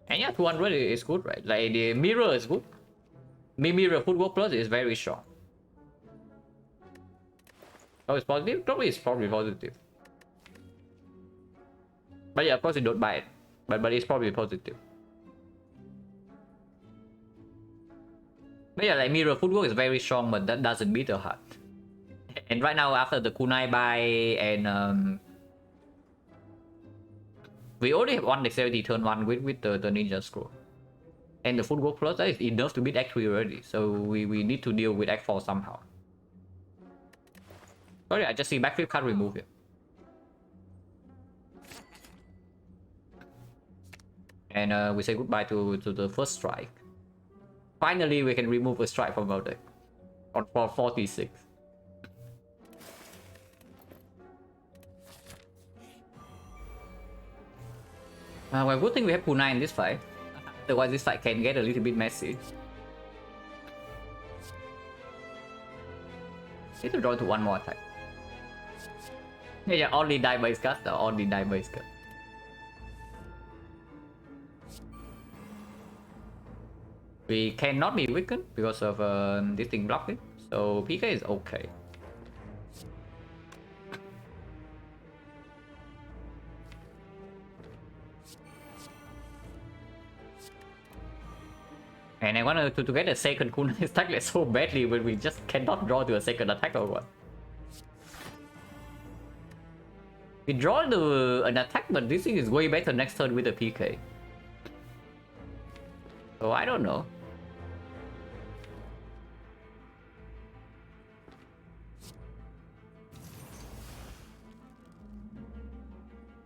And yeah, 200 is good, right? Like the mirror is good. Mirror Footwork Plus is very strong. Oh, it's positive? Probably it's probably positive. But yeah, of course you don't buy it. But it's probably positive. But yeah, like Mirror Footwork is very strong, but that doesn't beat the heart. And right now, after the kunai buy and we already have one dexterity turn 1 with the ninja scroll. And the Footwork Plus that is enough to beat Act 3 already. So we need to deal with Act 4 somehow. Sorry, I just see backflip can't remove it. And we say goodbye to the first strike. Finally, we can remove a strike from our deck. On 46. Well, good thing we have kunai in this fight. Otherwise, this fight can get a little bit messy. Need to draw to one more attack. Yeah, only die by cast. Only die by cast. We cannot be weakened because of this thing blocking, so PK is okay. And I wanted to get a second kunai attack so badly, but we just cannot draw to a second attack or what. We draw to an attack, but this thing is way better next turn with a PK. So I don't know.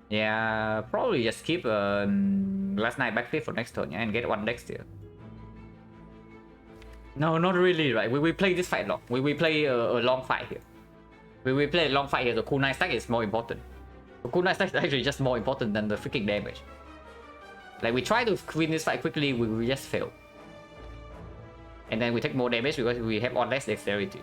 Yeah, probably just keep last night backflip for next turn, yeah, and get one next year. No, not really, right? We play this fight long. We play a long fight here. We play a long fight here. The kunai stack is more important. Cooldown is actually just more important than the freaking damage. Like, we try to win this fight quickly, we just fail. And then we take more damage because we have on less dexterity.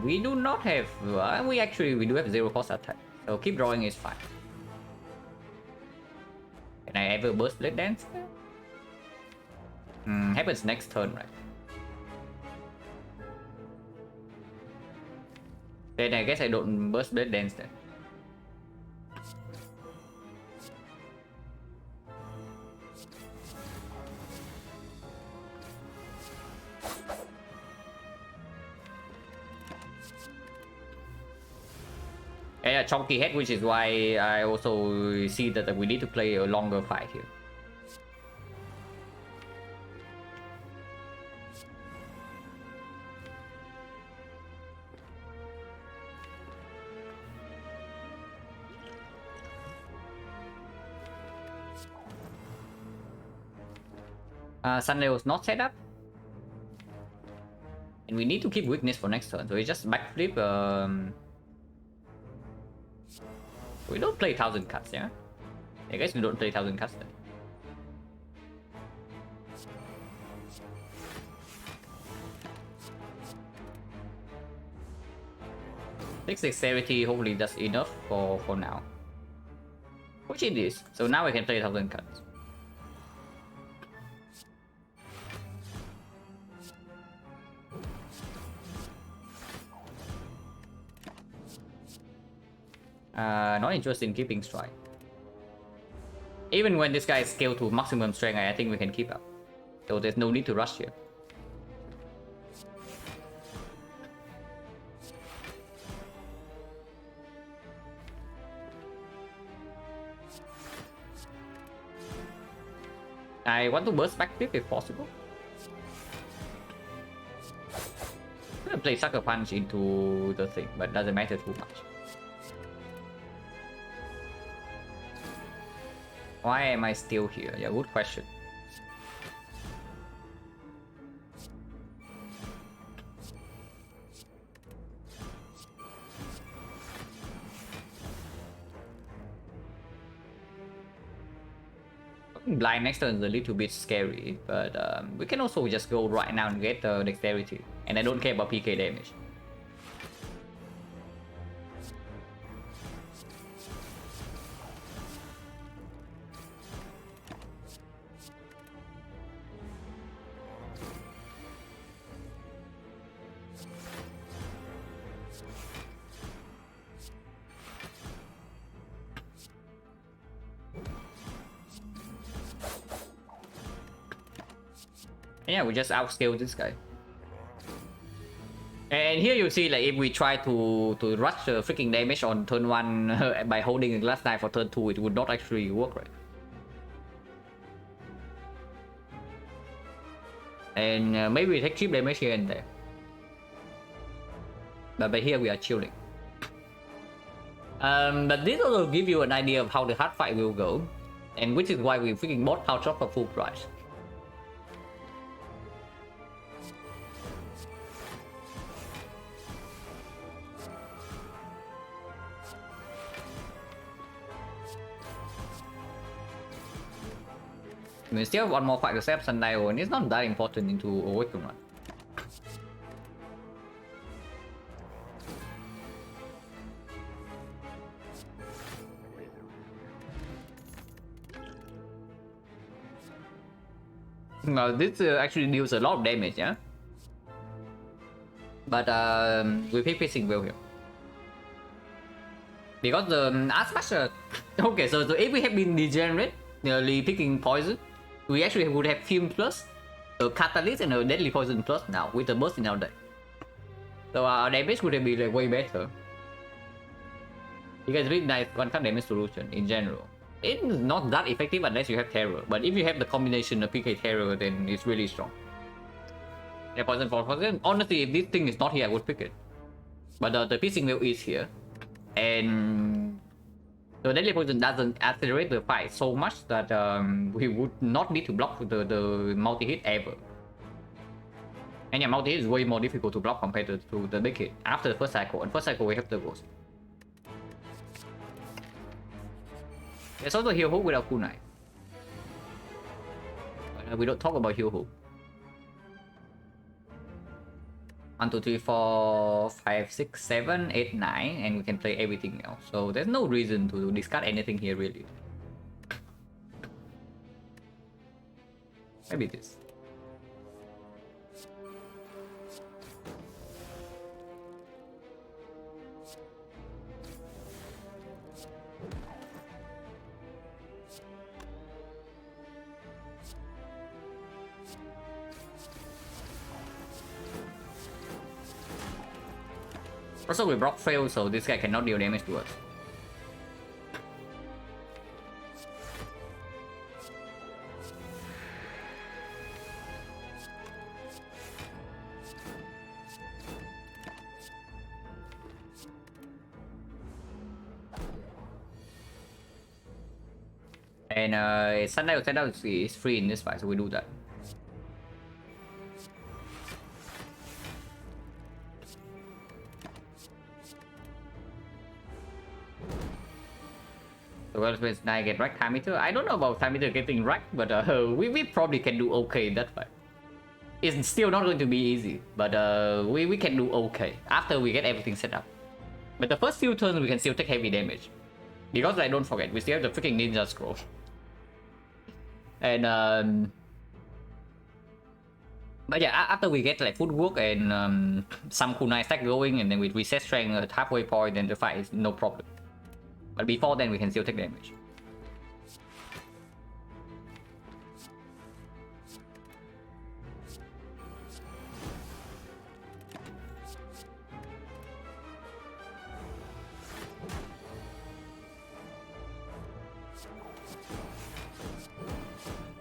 We do not have... we do have 0 cost attack. So keep drawing is fine. Can I ever burst Blade Dance? Happens next turn, right? Then I guess I don't burst Blade Dance then. Yeah, chunky head, which is why I also see that we need to play a longer fight here. Sunday was not set up. And we need to keep weakness for next turn, so we just backflip. We don't play 1000 cuts, yeah? I guess we don't play 1000 cuts then. Six dexterity hopefully does enough for now. Which it is. So now we can play 1000 cuts. Not interested in keeping strike. Even when this guy is scaled to maximum strength, I think we can keep up. So there's no need to rush here. I want to burst backflip if possible. I'm gonna play Sucker Punch into the thing, but doesn't matter too much. Why am I still here? Yeah, good question. Blind next turn is a little bit scary, but we can also just go right now and get the dexterity. And I don't care about PK damage. And yeah, we just outscale this guy. And here you see, like, if we try to rush the freaking damage on turn 1 by holding the glass knife for turn 2, it would not actually work, right? And maybe we take cheap damage here and there. But by here we are chilling. But this also give you an idea of how the hard fight will go. And which is why we freaking bought Power Shot for full price. We still have one more fight to set up Sundial, and it's not that important into Awaken Run. Now this actually deals a lot of damage, yeah? But we pick Pacing Well here. Because as much okay, so if we have been degenerate, nearly picking poison, we actually would have Fume Plus, a Catalyst and a Deadly Poison Plus now with a burst in our deck. So our damage would have been like way better. Because really nice one-time damage solution in general. It's not that effective unless you have Terror, but if you have the combination of PK Terror, then it's really strong. Yeah, Poison for Poison. Honestly, if this thing is not here, I would pick it. But the Piercing Will is here. And the deadly poison doesn't accelerate the fight so much that we would not need to block the multi-hit ever. And yeah, multi-hit is way more difficult to block compared to the big hit after the first cycle. And first cycle we have the ghost. There's also heal hook without kunai. But we don't talk about heal hook. 1, 2, 3, 4, 5, 6, 7, 8, 9, and we can play everything else. So there's no reason to discard anything here really. Maybe this. Also, we block fail, so this guy cannot deal damage to us. And Sunlight setup is free in this fight, so we do that. So well, with I get rack time meter. I don't know about time meter getting racked, but we probably can do okay in that fight. It's still not going to be easy, but we can do okay after we get everything set up. But the first few turns we can still take heavy damage. Because I don't forget, we still have the freaking ninja scroll. And but yeah, after we get like footwork and some kunai stack going, and then we reset strength at halfway point, then the fight is no problem. But before then we can still take damage.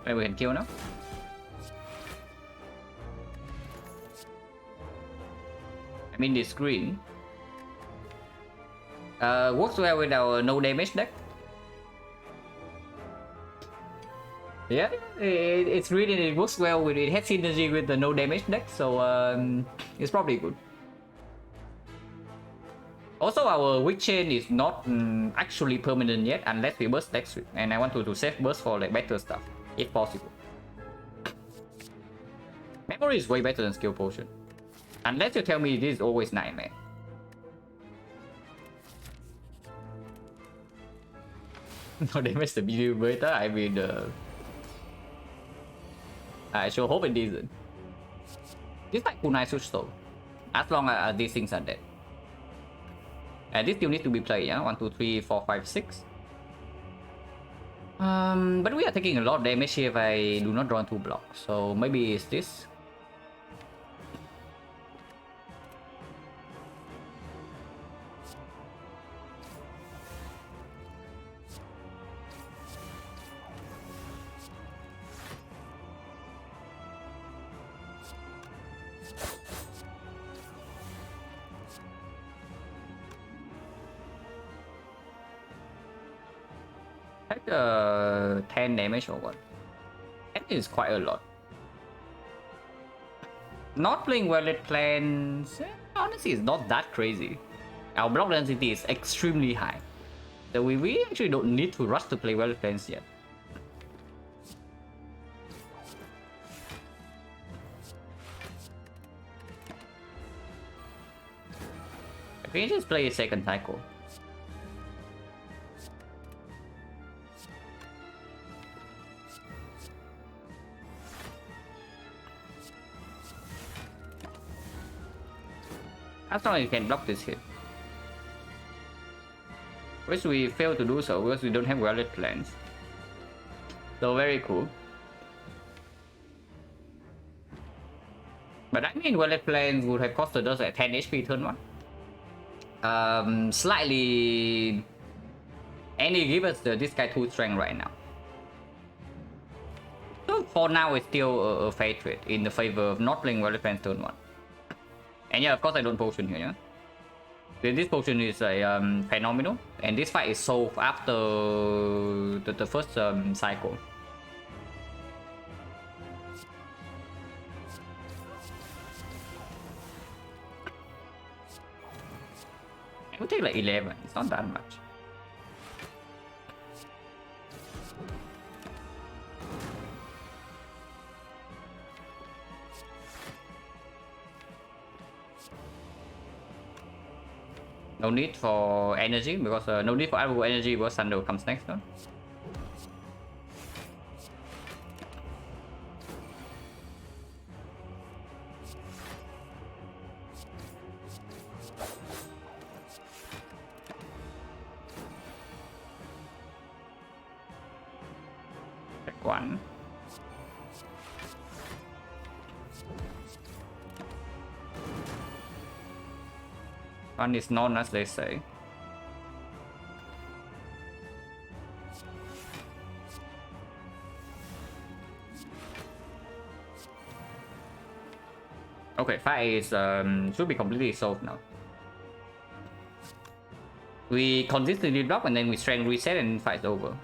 Maybe we can kill now. I mean this green. Works well with our no damage deck. Yeah, it works well with it. Has synergy with the no damage deck, so it's probably good. Also, our weak chain is not actually permanent yet unless we burst deck sweep, and I want to save burst for like better stuff if possible. Memory is way better than skill potion, unless you tell me this is always nightmare. No damage the video beta. I mean, I sure hope it isn't. This fight kunai should stall, as long as these things are dead. And this still needs to be played, yeah? 1, 2, 3, 4, 5, 6. But we are taking a lot of damage here if I do not draw 2 blocks. So maybe it's this. Take 10 damage or what? 10 is quite a lot. Not playing Violet Plans, honestly, it's not that crazy. Our block density is extremely high. So we actually don't need to rush to play Violet Plans yet. We can just play a second cycle. As long as you can block this hit. Which we fail to do so because we don't have Violet Plans. So very cool. But I mean Violet Plans would have costed us at 10 HP turn 1. Slightly... And he give us this guy 2 strength right now. So for now it's still a fair trade in the favor of not playing Violet Plans turn 1. And yeah, of course I don't potion here, yeah? This potion is a phenomenal, and this fight is solved after the first cycle. It will take like 11. It's not that much. No need for energy because no need for available energy because Thunder comes next. No? Check one. One is known as they say. Okay, fight is should be completely solved now. We consistently drop and then we strength reset and fight's over.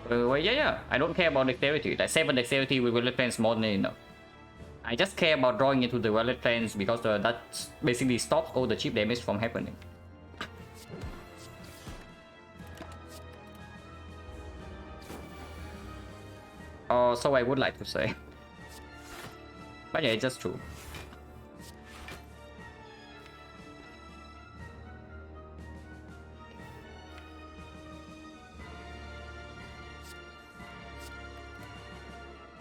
Well, yeah. I don't care about dexterity. Like 7 dexterity with Violet Plains more than enough. I just care about drawing into the Violet Plains because that basically stops all the chip damage from happening. So I would like to say. But yeah, it's just true.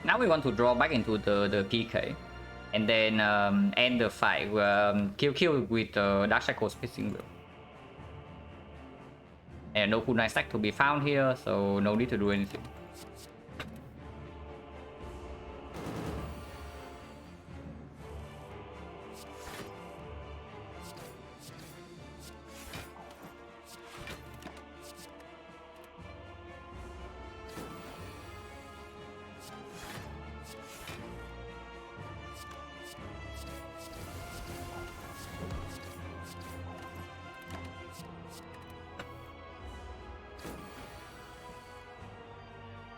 Now we want to draw back into the PK and then end the fight. Kill with Dark Shackle's Piercing Will. And no cooldown stack to be found here, so no need to do anything.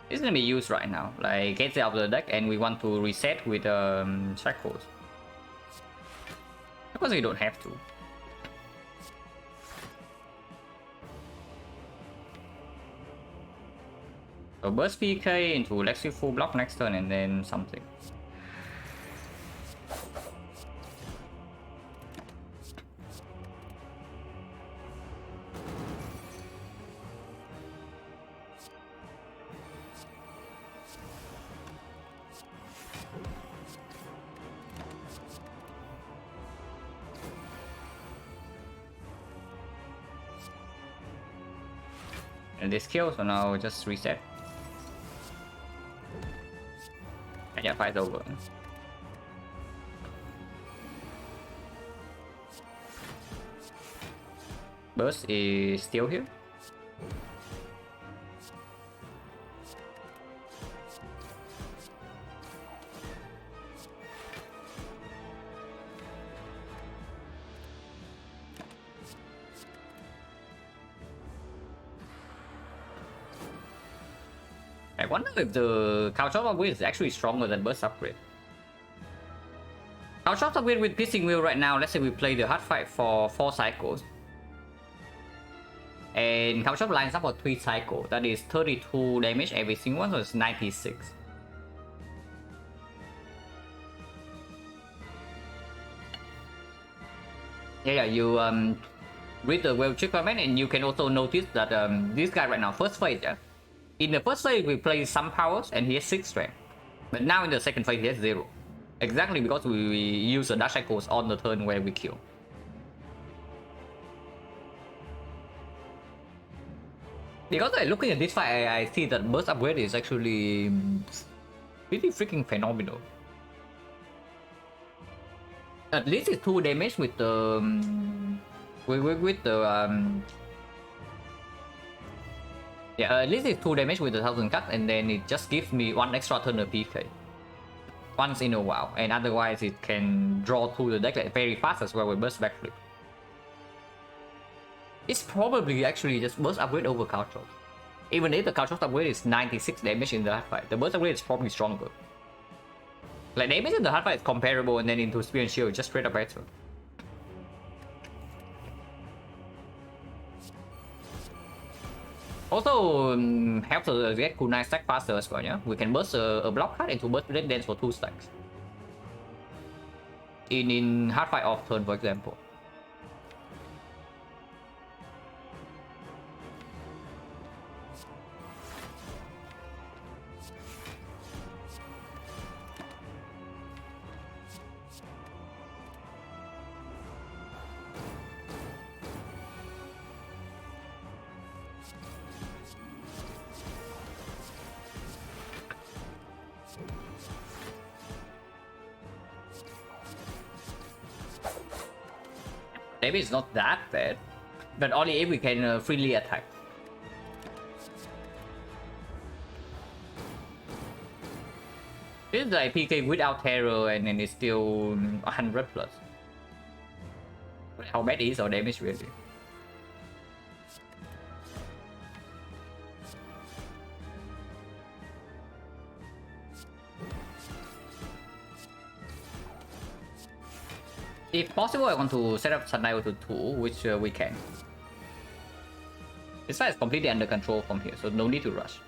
It's gonna be used right now. Like, get it out of the deck, and we want to reset with Shackles. Because we don't have to. So burst PK into Lexi full block next turn, and then something. And this kills, so now just reset. And yeah, fight's over. Burst is still here. I wonder if the Couch of Upgrade is actually stronger than Burst Upgrade. Couch of Upgrade with Piercing Wheel right now, let's say we play the hard fight for 4 cycles. And Couch of lines up for 3 cycles. That is 32 damage every single one, so it's 96. Yeah, you read the well trick comment and you can also notice that this guy right now, first phase, yeah. In the first phase, we play some powers and he has 6 strength. But now in the second phase, he has 0. Exactly because we use the Dash Shackles on the turn where we kill. Because looking at this fight, I see that Burst Upgrade is actually pretty freaking phenomenal. At least it's 2 damage with the yeah, at least it's 2 damage with the 1000 cut, and then it just gives me 1 extra turn of PK. once in a while, and otherwise it can draw through the deck like very fast as well with burst backflip. It's probably actually just burst upgrade over Caltrops. Even if the Caltrops upgrade is 96 damage in the hard fight, the burst upgrade is probably stronger. Like damage in the hard fight is comparable, and then into Spear and Shield just straight up better. Also helps us get kunai stack faster as well, yeah? We can burst a block card into burst red dance for 2 stacks. In hard fight off turn, for example. Maybe it's not that bad, but only if we can freely attack. This is like PK without terror, and then it's still 100 plus. How bad is our damage really? If possible, I want to set up Sundial to 2, which we can. This fight is completely under control from here, so no need to rush.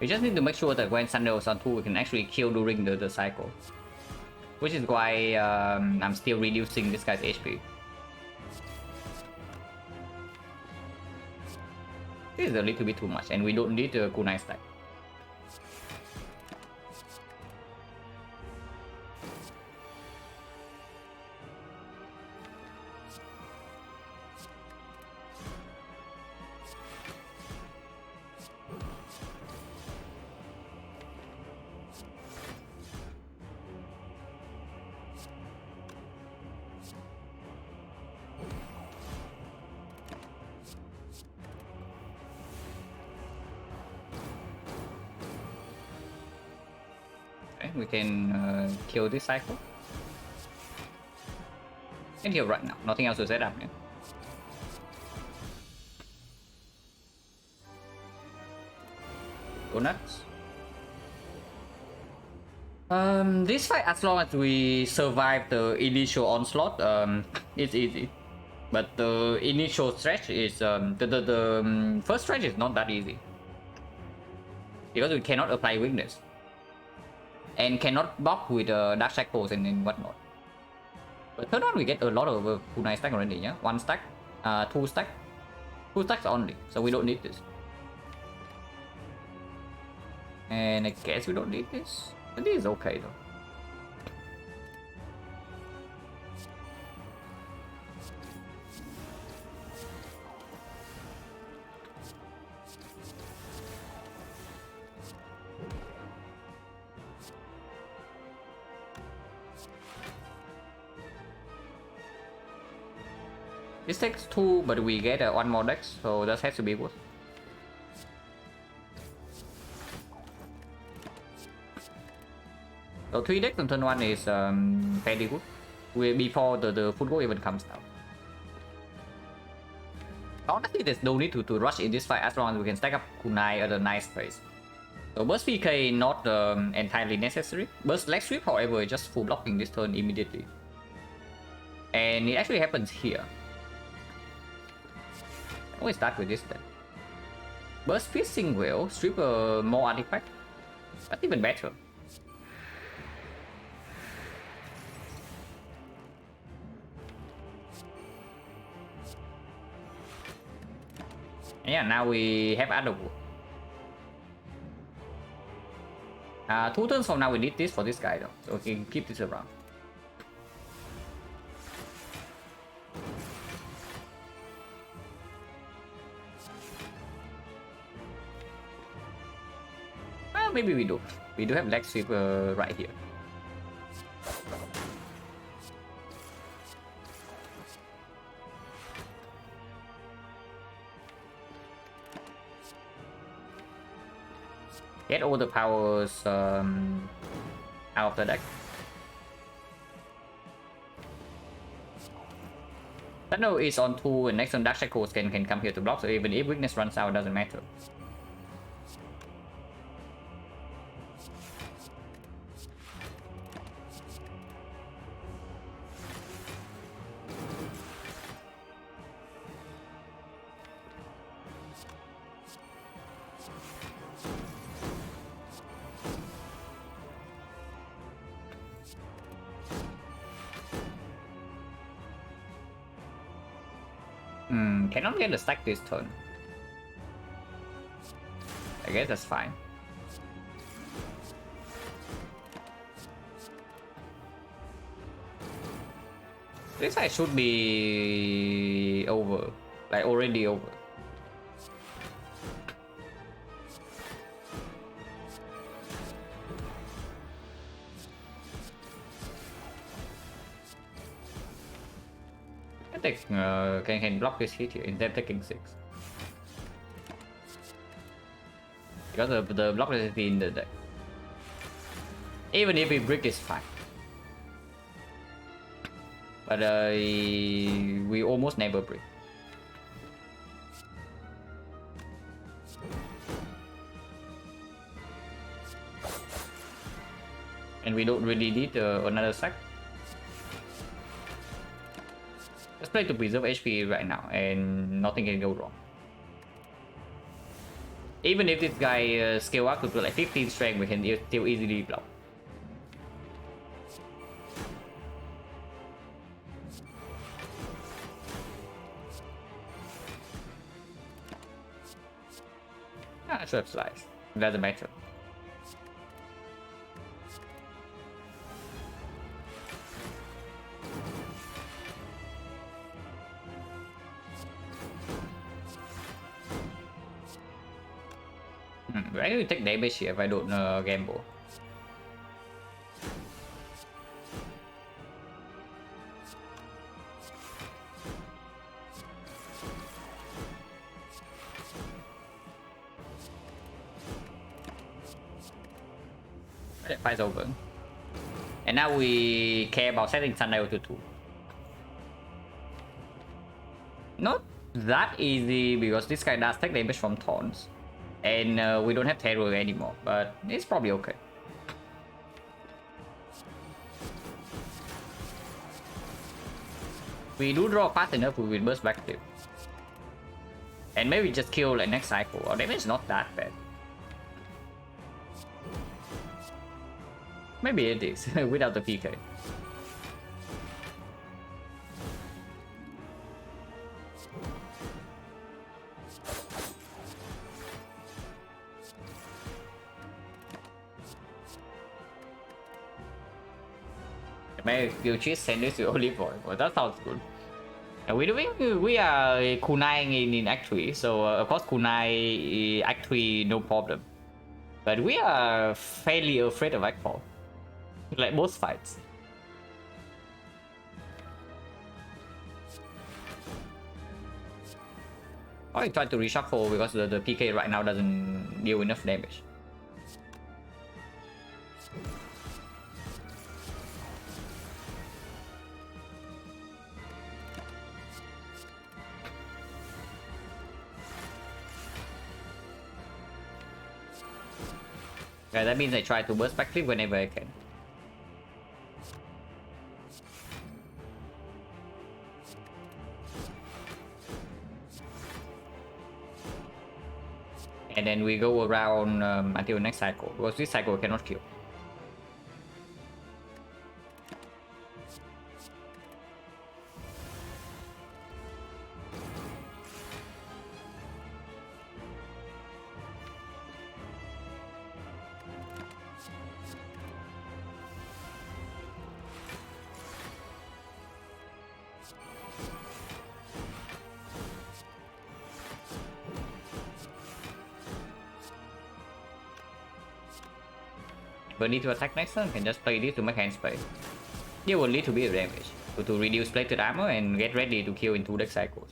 We just need to make sure that when Sundial is on 2, we can actually kill during the cycle. Which is why I'm still reducing this guy's HP. This is a little bit too much, and we don't need a kunai stack. We can kill this cycle. And here right now, nothing else to set up. Yeah? Go nuts. This fight, as long as we survive the initial onslaught, it's easy. But the initial stretch is the first stretch is not that easy because we cannot apply weakness. And cannot block with Dark Shackles and whatnot. But third one we get a lot of kunai stack already, yeah? 1 stack, 2 stack. 2 stacks only, so we don't need this. And I guess we don't need this. But this is okay though. This takes 2, but we get 1 more dex, so that has to be good. So 3 decks on turn 1 is fairly good. Before the football even comes out. Honestly, there's no need to rush in this fight as long as we can stack up kunai at a nice place. So burst PK not entirely necessary. Burst leg sweep, however, is just full blocking this turn immediately. And it actually happens here. We start with this then. Burst piercing will strip more artifact. That's even better. Yeah, now we have Underwood. 2 turns from now we need this for this guy though, so we can keep this around. Well, maybe we do. We do have leg sweep right here. Get all the powers out of the deck. Shadow is on 2 and next on Dark Shackles can come here to block, so even if weakness runs out, it doesn't matter. Cannot get the stack this turn. I guess that's fine. This side should be over, like already over. Can block this hit here instead of taking 6. Because the block is in the deck. Even if we brick is fine. But we almost never brick. And we don't really need another sack. Let's play to preserve HP right now, and nothing can go wrong. Even if this guy scale up to like 15 strength, we can still easily block. I should have sliced. It doesn't matter. I will take damage here if I don't gamble. That fight's over. And now we care about setting Sundial to 2. Not that easy because this guy does take damage from taunts. And we don't have terror anymore, but it's probably okay. We do draw fast enough with burst back too. And maybe just kill like next cycle. Our damage is not that bad. Maybe it is without the PK. Maybe you choose send this to Olive Oil. Well, that sounds good. And we are kunai in Act 3, so of course kunai Act 3 no problem. But we are fairly afraid of Act 4. Like most fights. I try to reshuffle because the PK right now doesn't deal enough damage. Okay, that means I try to burst back flip whenever I can. And then we go around until next cycle, because this cycle cannot kill. we need to attack next turn, can just play this to make hand space. Deal a little bit of damage to reduce plated armor and get ready to kill in 2 deck cycles.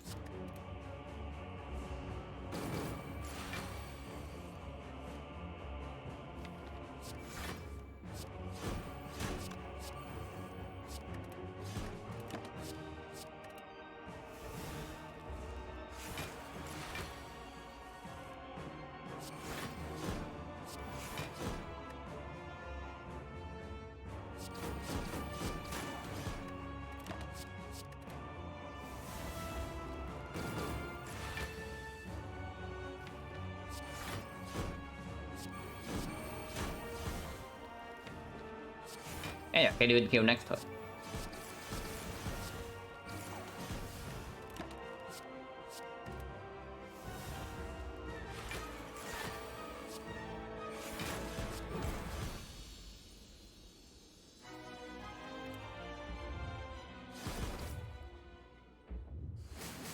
Yeah, can even kill next turn.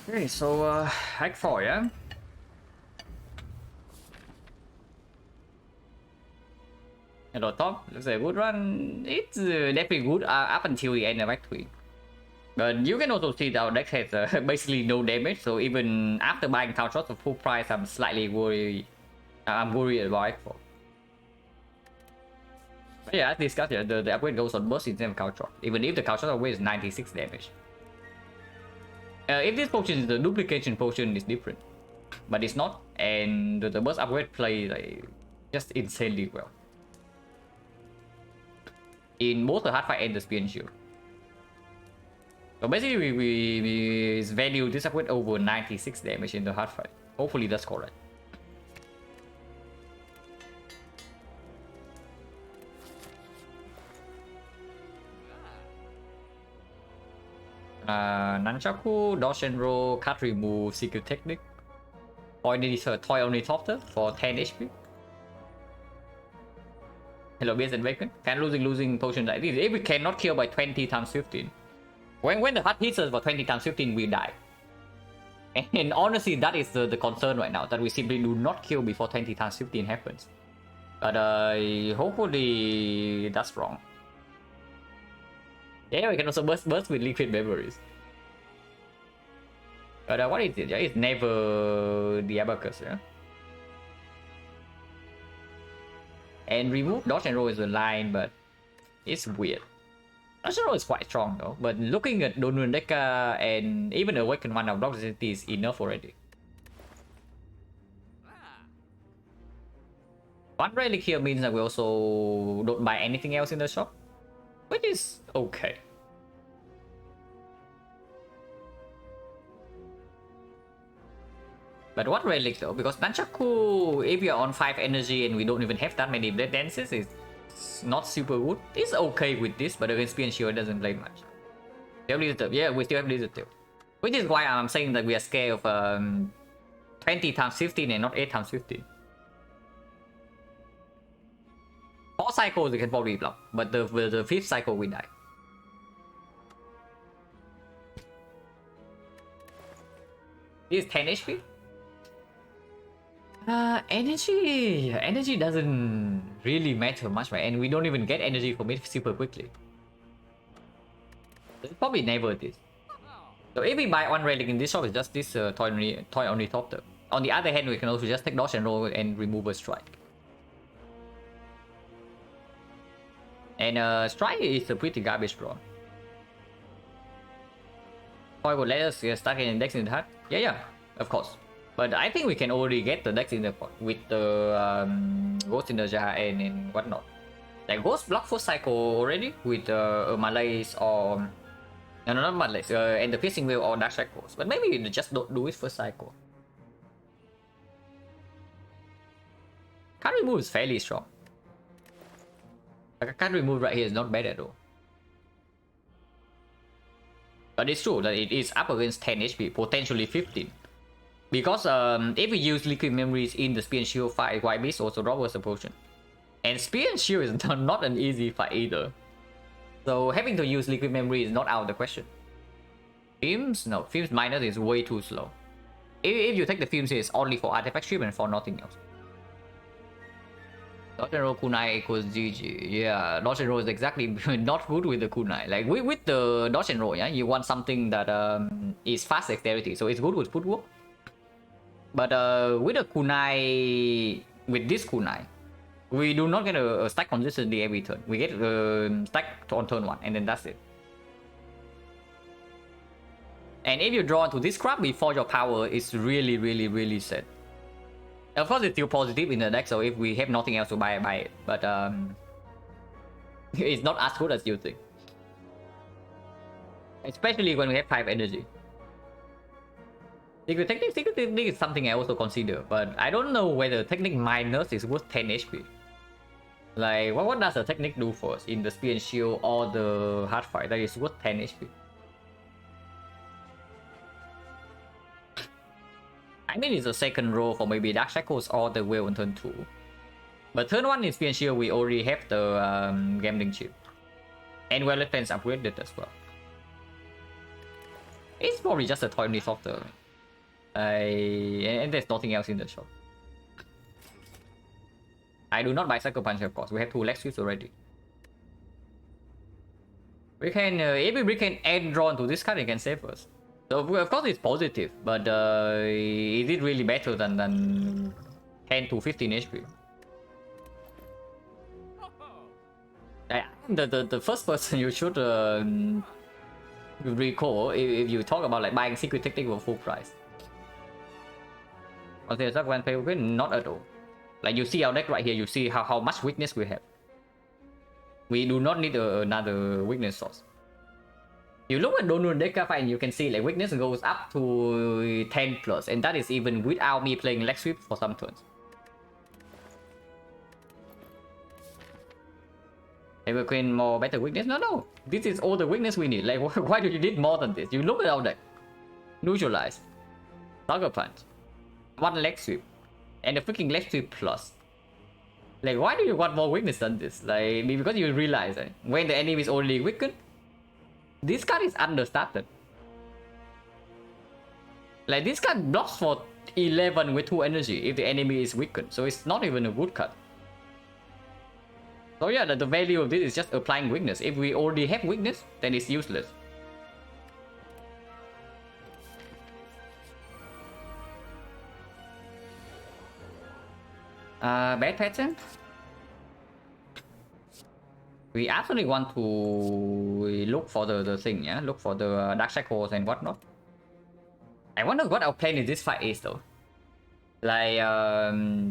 Okay, so hack 4, yeah? Hello top, looks like a good run. It's definitely good up until the end of Act 3. But you can also see that our deck has basically no damage, so even after buying town shots for full price, I'm slightly worried. I'm worried about Act 4. But yeah, as discussed, yeah, the upgrade goes on burst instead of couch shot, even if the couch shot always is 96 damage. If this potion is the duplication potion, is different, but it's not, and the burst upgrade plays like just insanely well in both the hard fight and the spear and shield. So basically, we value this upgrade over 96 damage in the hard fight. Hopefully that's correct. Nunchaku, dodge and roll, cut remove, secret technique. Toy only topter for 10 HP. Hello, beers and bacon. Can losing potion like this. If we cannot kill by 20 times 15. When the heart hits us for 20 times 15, we die. And honestly, that is the concern right now, that we simply do not kill before 20 times 15 happens. But hopefully that's wrong. Yeah, we can also burst with liquid memories. But what is it? Yeah, it's never the abacus, yeah? And remove dodge and roll is a line, but it's weird. Dodge and roll is quite strong though, but looking at Donun Deka and even Awaken one of Dog City is enough already. One relic here means that we also don't buy anything else in the shop, which is okay. But what relic though? Because Nunchaku, if we are on 5 energy and we don't even have that many blade dances, it's not super good. It's okay with this, but against Spear and Shield doesn't play much. Yeah, we still have Blizzard Tail. Which is why I'm saying that we are scared of 20 times 15 and not 8 times 15. 4 cycles we can probably block, but the 5th cycle we die. This is 10 HP. Energy doesn't really matter much, right? And we don't even get energy from it super quickly. It's probably never this. So if we buy one relic in this shop, it's just this toy only topter. On the other hand, we can also just take dodge and roll and remove a strike. And strike is a pretty garbage draw. Toy will let us start getting decks in the heart. Yeah, of course. But I think we can already get the decks in the pot with the Ghost in the Jar and whatnot. Like Ghost block first cycle already with Malays or... No, not Malays, and the Piercing Wheel or Dark Cycles. But maybe we just don't do it first cycle. Card remove is fairly strong. Like a card remove right here is not bad at all. But it's true that it is up against 10 HP, potentially 15. Because if we use liquid memories in the Spear and Shield fight, White Beast also drops a potion. And Spear and Shield is not an easy fight either. So having to use liquid memory is not out of the question. Films? No, Films minus is way too slow. If you take the Films, it's only for artifact stream and for nothing else. Dodge and roll kunai equals GG. Yeah, dodge and roll is exactly not good with the kunai. Like with the dodge and roll, yeah, you want something that is fast dexterity, so it's good with footwork. But with a kunai, with this kunai, we do not get a stack consistently every turn. We get a stack on turn 1, and then that's it. And if you draw into this crap before your power is really set. Of course, it's still positive in the deck, so if we have nothing else to buy it. But it's not as good as you think. Especially when we have 5 energy. Secret technique is something I also consider, but I don't know whether technique minus is worth 10 HP. Like, what does a technique do for us in the spear and shield or the hard fight that is worth 10 HP? I mean, it's a second row for maybe Dark Shackles or the Whale on turn 2. But turn 1 in Spear and Shield, we already have the Gambling Chip. And Well Defense upgraded as well. It's probably just a Toy Softer. And there's nothing else in the shop. I do not buy Sucker Punch, of course. We have 2 leg sweeps already. We can, if we can add draw to this card, it can save us. So of course it's positive, but is it really better than 10 to 15 HP? The first person you should recall if you talk about like buying secret technique for full price. Okay, so one play not at all. Like you see our deck right here, you see how much weakness we have. We do not need another weakness source. You look at Donut deck fight and you can see like weakness goes up to 10 plus, and that is even without me playing leg sweep for some turns. Evergreen more better weakness? No. This is all the weakness we need. Like why do you need more than this? You look at our deck. Neutralize. Sucker Punch. 1 leg sweep. And the freaking leg sweep plus. Like why do you want more weakness than this? Like because you realize when the enemy is only weakened, this card is understated. Like this card blocks for 11 with 2 energy if the enemy is weakened, so it's not even a good card. So yeah, the value of this is just applying weakness. If we already have weakness, then it's useless. Bad pattern? We actually want to look for the thing, yeah? Look for the Dark Shackles and whatnot. I wonder what our plan in this fight is though. Like,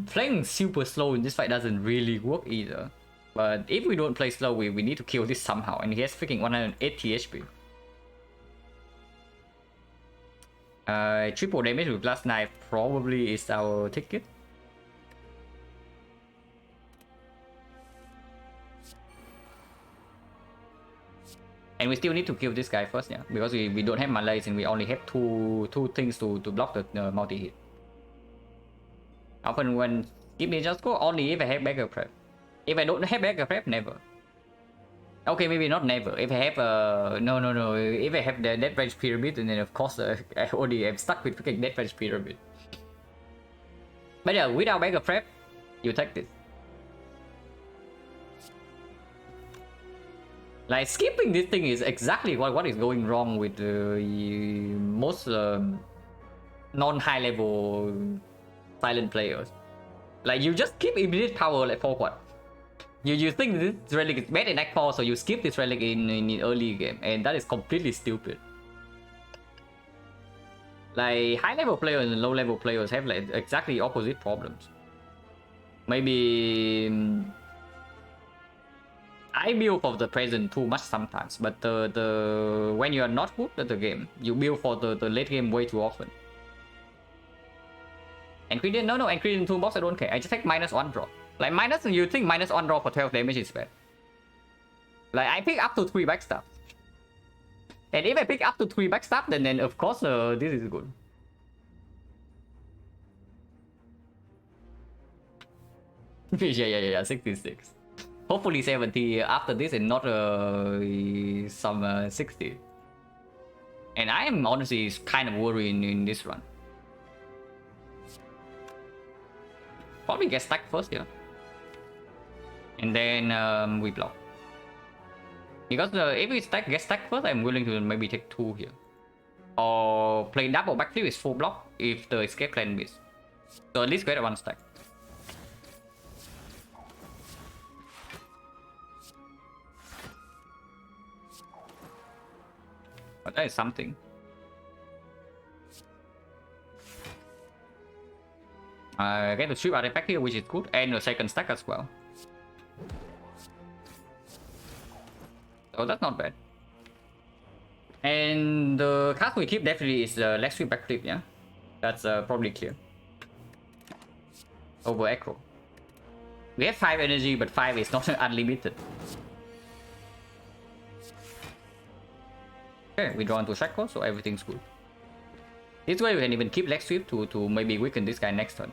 playing super slow in this fight doesn't really work either. But if we don't play slow, we need to kill this somehow. And he has freaking 180 HP. Triple damage with Blast Knife probably is our ticket. And we still need to kill this guy first, yeah, because we don't have malaise and we only have two things to block the multi-hit. Often when give me just go only if I have backup prep. If I don't have backup prep, never. Okay, maybe not never. If I have no. If I have the Death Range Pyramid, then of course I already am stuck with freaking Death Range Pyramid. But yeah, without backup prep, you take this. Like skipping this thing is exactly what is going wrong with most non-high level silent players. Like you just keep immediate power like for what? You think this relic is bad in Act 4, so you skip this relic in early game, and that is completely stupid. Like high level players and low level players have like exactly opposite problems. Maybe I build for the present too much sometimes, but the when you are not good at the game, you build for the late game way too often. Ingredient, no, ingredient toolbox, I don't care. I just take -1 draw. Like minus, you think -1 draw for 12 damage is bad. Like I pick up to 3 backstab. And if I pick up to 3 backstab, then of course this is good. yeah, 66. Hopefully 70 after this and not some 60. And I am honestly kind of worried in this run. Probably get stacked first, yeah. And then we block. Because if we get stacked first, I'm willing to maybe take 2 here. Or play double backflip is 4 block if the escape plan miss. So at least get 1 stack. But that is something. I get the strip artifact here, which is good, and a second stack as well. So that's not bad. And the card we keep definitely is the leg sweep backflip, yeah? That's probably clear. Over Echo. We have 5 energy, but 5 is not unlimited. Okay, we draw into Shackle, so everything's good. This way we can even keep leg sweep to maybe weaken this guy next turn.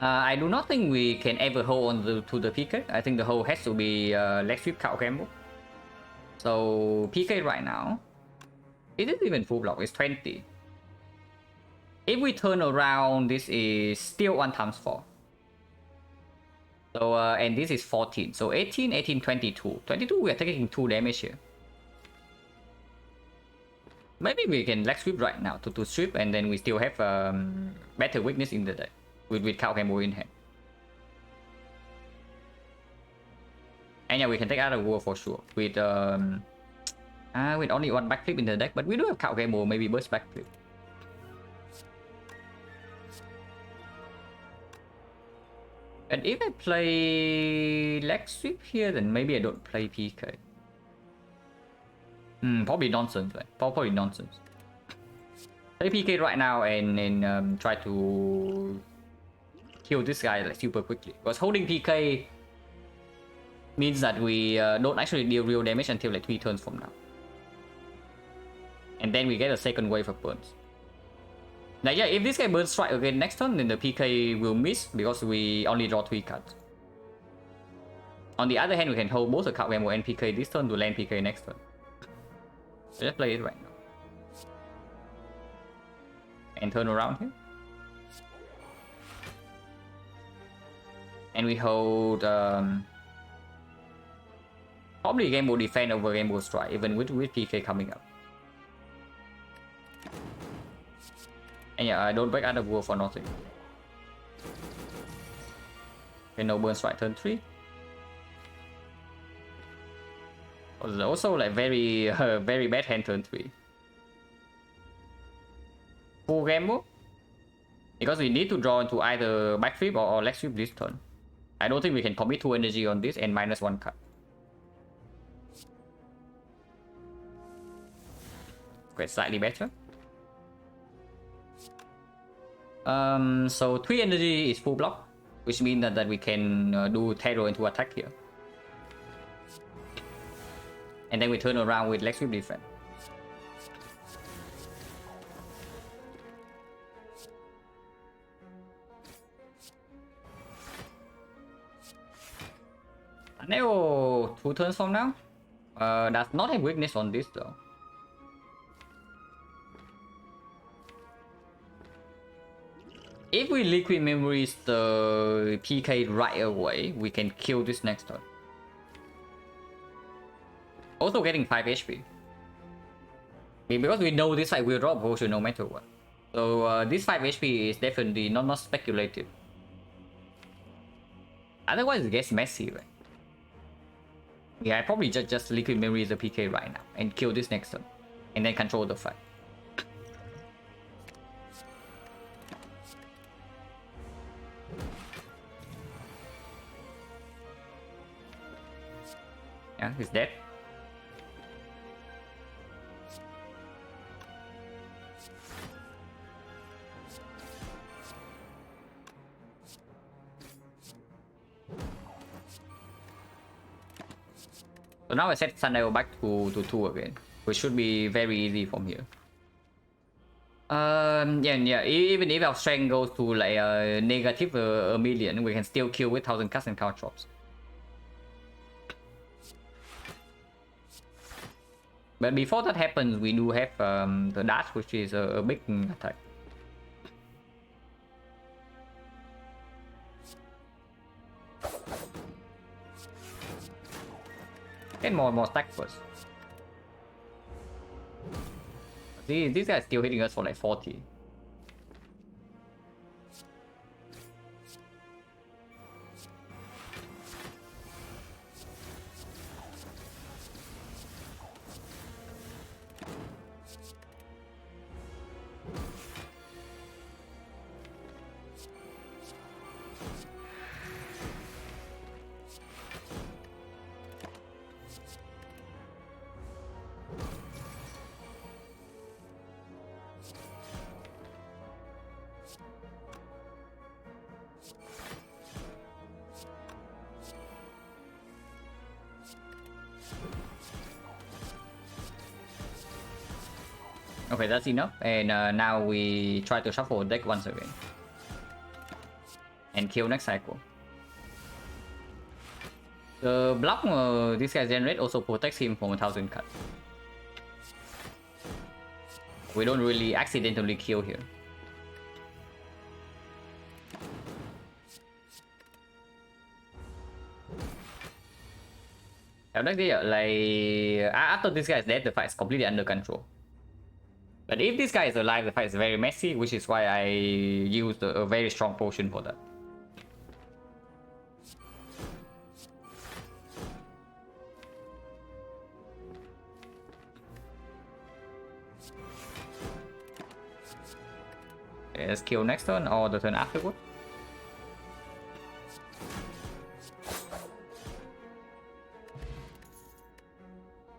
I do not think we can ever hold on to the PK. I think the hold has to be leg sweep cow gamble. So PK right now, it is even full block, it's 20. If we turn around, this is still 1 times 4. So, and this is 14. So 18, 18, 22. 22, we are taking 2 damage here. Maybe we can leg sweep right now to strip, and then we still have better weakness in the deck with cow gamble in hand. And yeah, we can take out a war for sure with only 1 backflip in the deck, but we do have cow gamble, maybe burst backflip. And if I play leg sweep here, then maybe I don't play PK. Probably nonsense, right? Probably nonsense. Play PK right now and try to kill this guy like super quickly. Because holding PK means that we don't actually deal real damage until like 3 turns from now. And then we get a second wave of burns. Now yeah, if this guy burns strike again next turn, then the PK will miss because we only draw 3 cards. On the other hand, we can hold both the card gamble and PK this turn to land PK next turn. So let's play it right now. And turn around here. And we hold probably gamble defend over gamble strike, even with PK coming up. And yeah, I don't break out of war for nothing. Okay, no burn strike turn 3. Also like very very bad hand turn 3. Full gamble. Because we need to draw into either backflip or leg sweep this turn. I don't think we can commit 2 energy on this and minus 1 card. Okay, slightly better. So 3 energy is full block, which means that we can do terror into attack here. And then we turn around with leg sweep defense. Neo 2 turns from now does not have weakness on this though. If we liquid memories the PK right away, we can kill this next turn. Also getting 5 HP. Because we know this fight will drop potion no matter what. So this 5 HP is definitely not speculative. Otherwise it gets messy, right? Yeah, I probably just liquid memory the PK right now and kill this next turn. And then control the fight. Yeah, he's dead. So now I set Sundial back to 2 again, which should be very easy from here. Yeah, even if our strength goes to like negative a million, we can still kill with 1000 cuts and count drops. But before that happens, we do have the dash, which is a big attack. Get more stack first. See, this guy's still hitting us for like 40. Okay, that's enough. And now we try to shuffle deck once again. And kill next cycle. The block this guy generate also protects him from 1000 cards. We don't really accidentally kill here. Like after this guy is dead, the fight is completely under control. But if this guy is alive, the fight is very messy, which is why I used a very strong potion for that. Okay, let's kill next turn or the turn afterward.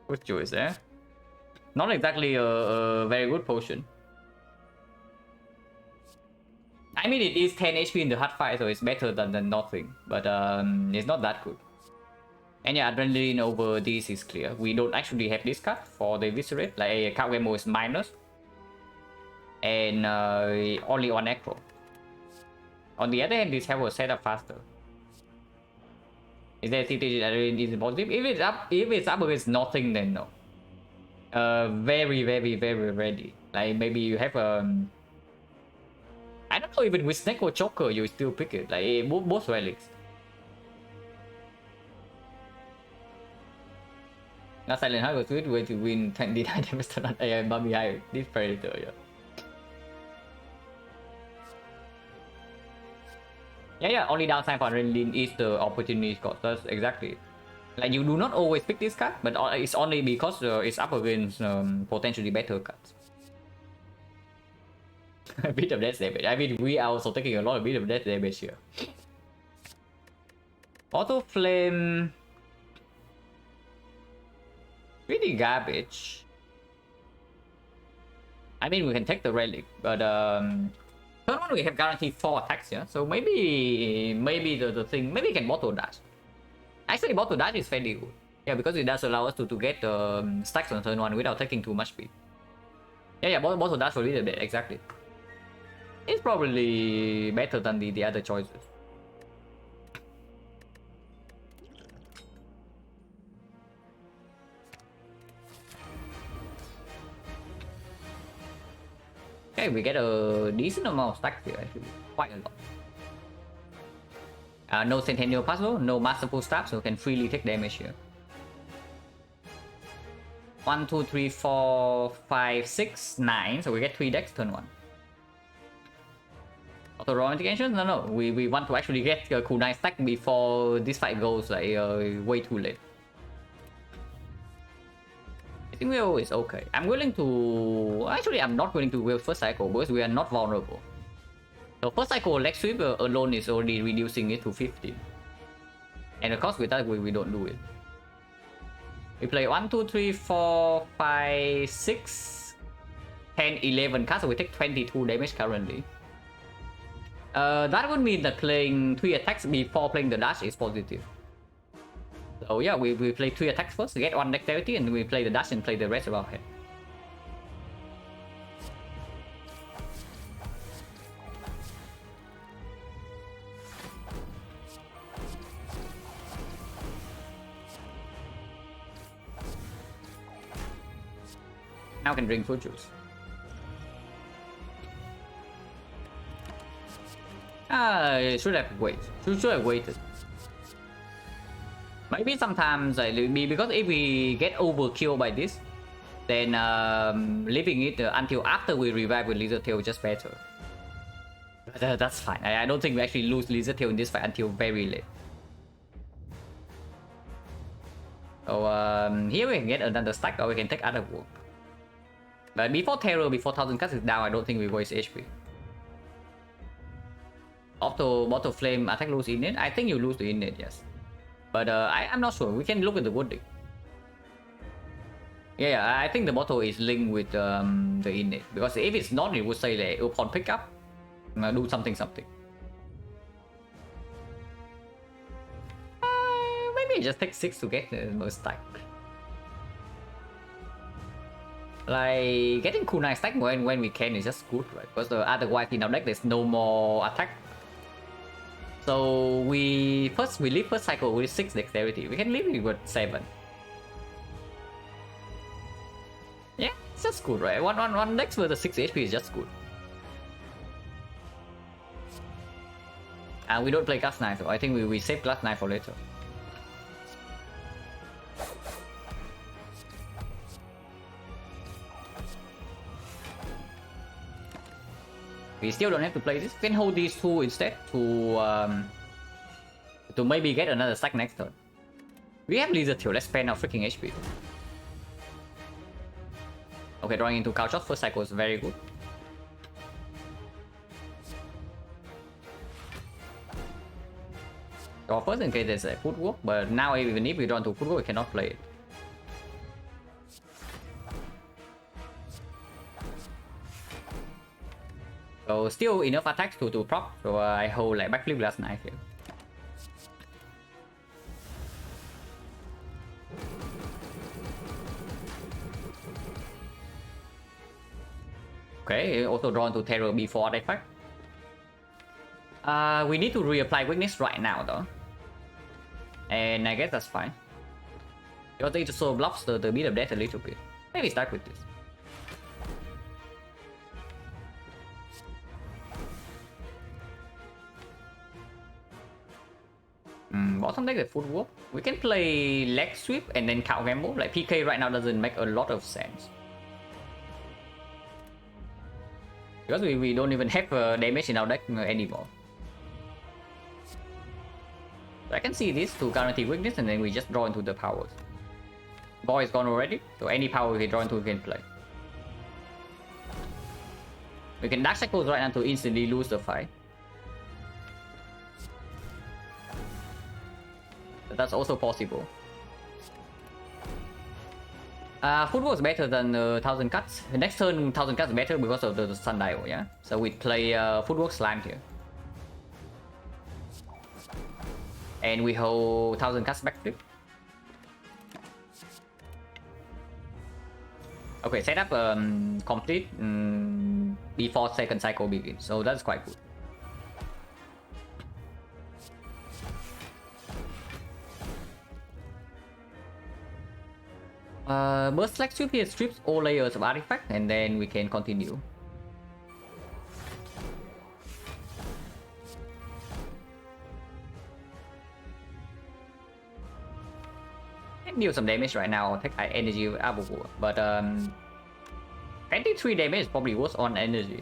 Good choice there. Not exactly a very good potion. I mean, it is 10 HP in the hard fight, so it's better than nothing. But it's not that good. And yeah, adrenaline over this is clear. We don't actually have this card for the eviscerate. Like a card memo is minus. And only on Necro. On the other hand, this help was set up faster. Is there a CTG adrenaline is positive? If it's up against nothing, then no. Very ready. Like maybe you have I don't know, even with Snake or Choker you still pick it. Like both relics. Now Silent has a sweet way to win 10 deny damage turn on AI behind this Predator, yeah. Yeah, only downside for adrenaline is the opportunity cost. That's exactly. Like you do not always pick this card, but it's only because it's up against potentially better cards. A bit of death damage. I mean, we are also taking a lot of bit of death damage here. Auto Flame. Pretty garbage. I mean, we can take the relic, but turn one we have guaranteed 4 attacks here, so maybe the thing, maybe we can bottle dash. Actually, bottle dash is fairly good. Yeah, because it does allow us to get stacks on turn 1 without taking too much speed. Yeah, bottle dash will be the bit, exactly. It's probably better than the other choices. Okay, we get a decent amount of stacks here, actually. Quite a lot. No Centennial Puzzle, no Masterful Staff, so we can freely take damage here. 1, 2, 3, 4, 5, 6, 9, so we get 3 decks turn 1. Auto Romantic Ancients? No, we want to actually get a cool 9 stack before this fight goes like way too late. I think Will is okay. I'm willing to... Actually, I'm not willing to Will first cycle because we are not vulnerable. So first cycle leg sweep alone is already reducing it to 15. And of course with that we don't do it. We play 1, 2, 3, 4, 5, 6, 10, 11 cards, so we take 22 damage currently. That would mean that playing 3 attacks before playing the dash is positive. So yeah, we play 3 attacks first, get 1 dexterity, and we play the dash and play the rest of our hand. Now I can drink fruit juice. Should have waited. Should have waited. Maybe sometimes because if we get overkill by this, then leaving it until after we revive with Lizard Tail just better. But, that's fine. I don't think we actually lose Lizard Tail in this fight until very late. So here we can get another stack, or we can take other work. But before Terror, before 1000 cuts is down, I don't think we waste HP. Auto Bottle Flame attack lose innate. I think you lose the innate, yes. But I'm not sure. We can look at the wording. Yeah, I think the bottle is linked with the innate. Because if it's not, it would say like upon pickup, do something. Maybe just take 6 to get the most stack. Like getting kunai stack when we can is just good, right? Because otherwise in our deck there's no more attack. So we leave first cycle with 6 dexterity. We can leave it with 7. Yeah, it's just good, right? One dex with the 6 HP is just good. And we don't play Glass Knife, so I think we save Glass Knife for later. We still don't have to play this. We can hold these 2 instead to maybe get another stack next turn. We have Lizard Tail. Let's spend our freaking HP. Okay, drawing into Cow Shot first cycle is very good. So first in case there's a footwork, but now even if we draw into footwork, we cannot play it. So still enough attacks to prop, so I hold like backflip Glass Knife here. Okay, also draw into Terror before that effect. We need to reapply weakness right now though. And I guess that's fine. Because it also blocks the beat of death a little bit. Maybe start with this. Bottom deck the footwork. We can play leg sweep and then cow gamble. Like PK right now doesn't make a lot of sense. Because we don't even have damage in our deck anymore. So I can see this to guarantee weakness and then we just draw into the powers. Boy is gone already, so any power we can draw into we can play. We can Dark Cycles right now to instantly lose the fight. But that's also possible. Footwork is better than 1000 cuts. The next turn 1000 cuts is better because of the sundial, yeah? So we play Footwork Slime here. And we hold 1000 cuts backflip. Okay, setup complete before second cycle begins, so that's quite good. Burst Leg Sweep here strips all layers of artifact and then we can continue. Can deal some damage right now, take energy with Arbor, but 23 damage is probably worse on energy.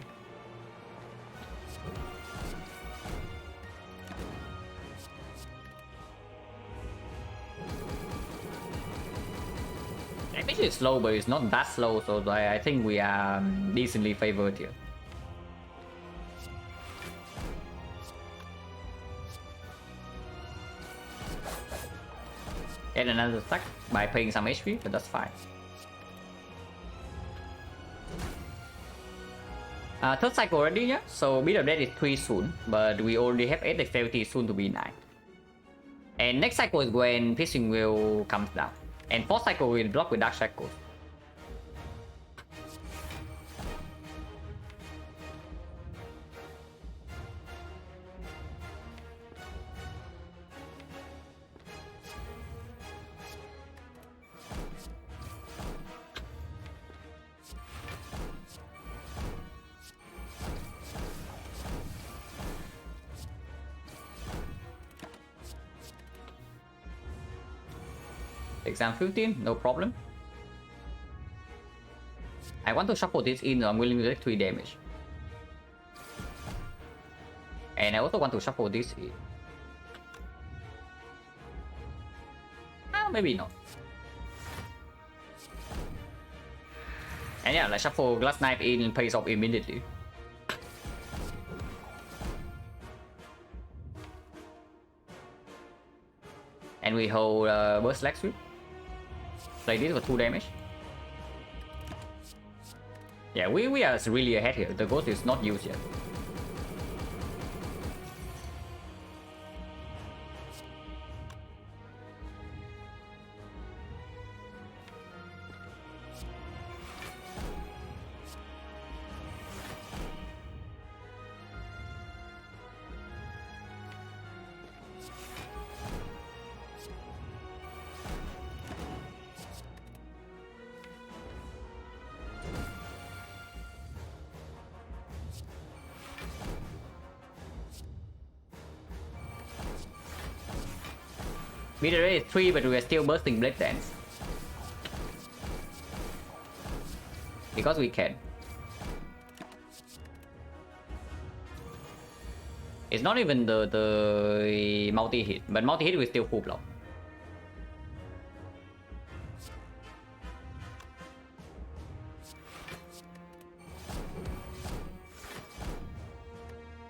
Damage is slow, but it's not that slow, so I think we are decently favored here. Get another stack by paying some HP, but that's fine. Third cycle already, yeah? So beat of death is 3 soon, but we already have 8 dexterity soon to be 9. And next cycle is when Piercing Will comes down. And fourth cycle will block with Dark Shackles. Exam 15, no problem. I want to shuffle this in, so I'm willing to take 3 damage. And I also want to shuffle this in. Maybe not. And yeah, like shuffle Glass Knife in and pays off immediately. And we hold Burst Leg Sweep. Play this for 2 damage. Yeah, we are really ahead here. The ghost is not used yet. Meter rate is 3, but we are still bursting Blade Dance. Because we can. It's not even the multi-hit, but multi-hit we still full block.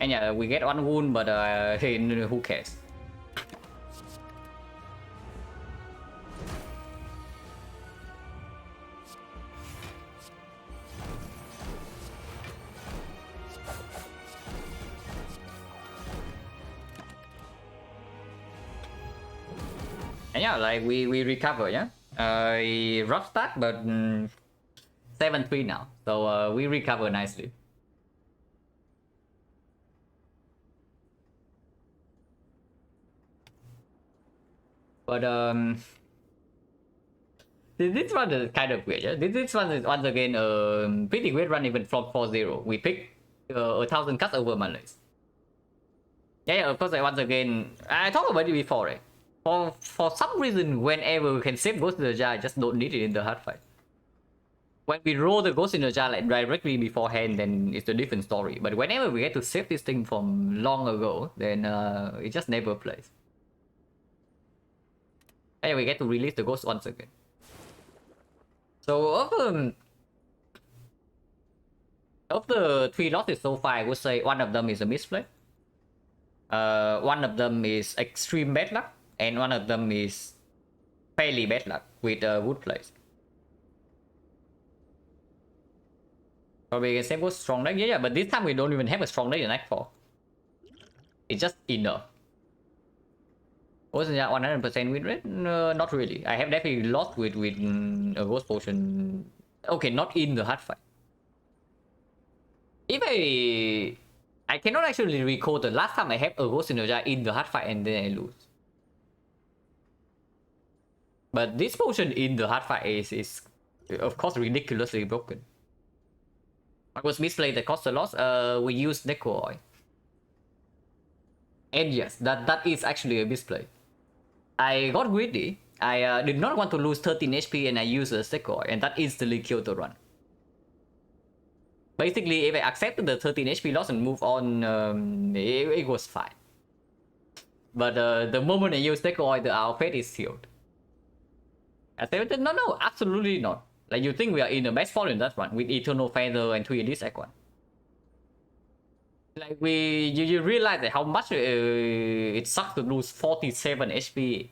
And yeah, we get 1 wound, but who cares? And yeah, like we recover, yeah. Rough start, but 7-3 now, so we recover nicely. But this one is kind of weird, yeah. This one is once again pretty weird run even from 4-0. We pick 1,000 cuts over Malays. Yeah, of course. Once again, I talked about it before, right? For some reason, whenever we can save Ghost in the Jar, I just don't need it in the hard fight. When we roll the Ghost in the Jar like directly beforehand, then it's a different story. But whenever we get to save this thing from long ago, then it just never plays. And we get to release the Ghost once again. So of the 3 losses so far, I would say one of them is a misplay. One of them is extreme bad luck, and one of them is fairly bad luck with wood plays. Probably can save with strong deck, yeah, but this time we don't even have a strong deck in Act 4. It's just enough. Wasn't that 100% win rate? No, not really. I have definitely lost with a Ghost Potion. Okay, not in the hard fight. If I cannot actually recall the last time I have a Ghost in the Jar in the hard fight and then I lose. But this potion in the hard fight is of course ridiculously broken. What was misplayed that cost a loss? We used Necro Oil. And yes, that is actually a misplay. I got greedy. I did not want to lose 13 HP and I used a Necro Oil, and that instantly killed the run. Basically, if I accepted the 13 HP loss and move on, it was fine. But the moment I use Necro Oil, our fate is sealed. I said, no, absolutely not. Like, you think we are in the best spot in that one with Eternal Feather and 3 Elite Act 1. Like, you realize that how much it sucks to lose 47 HP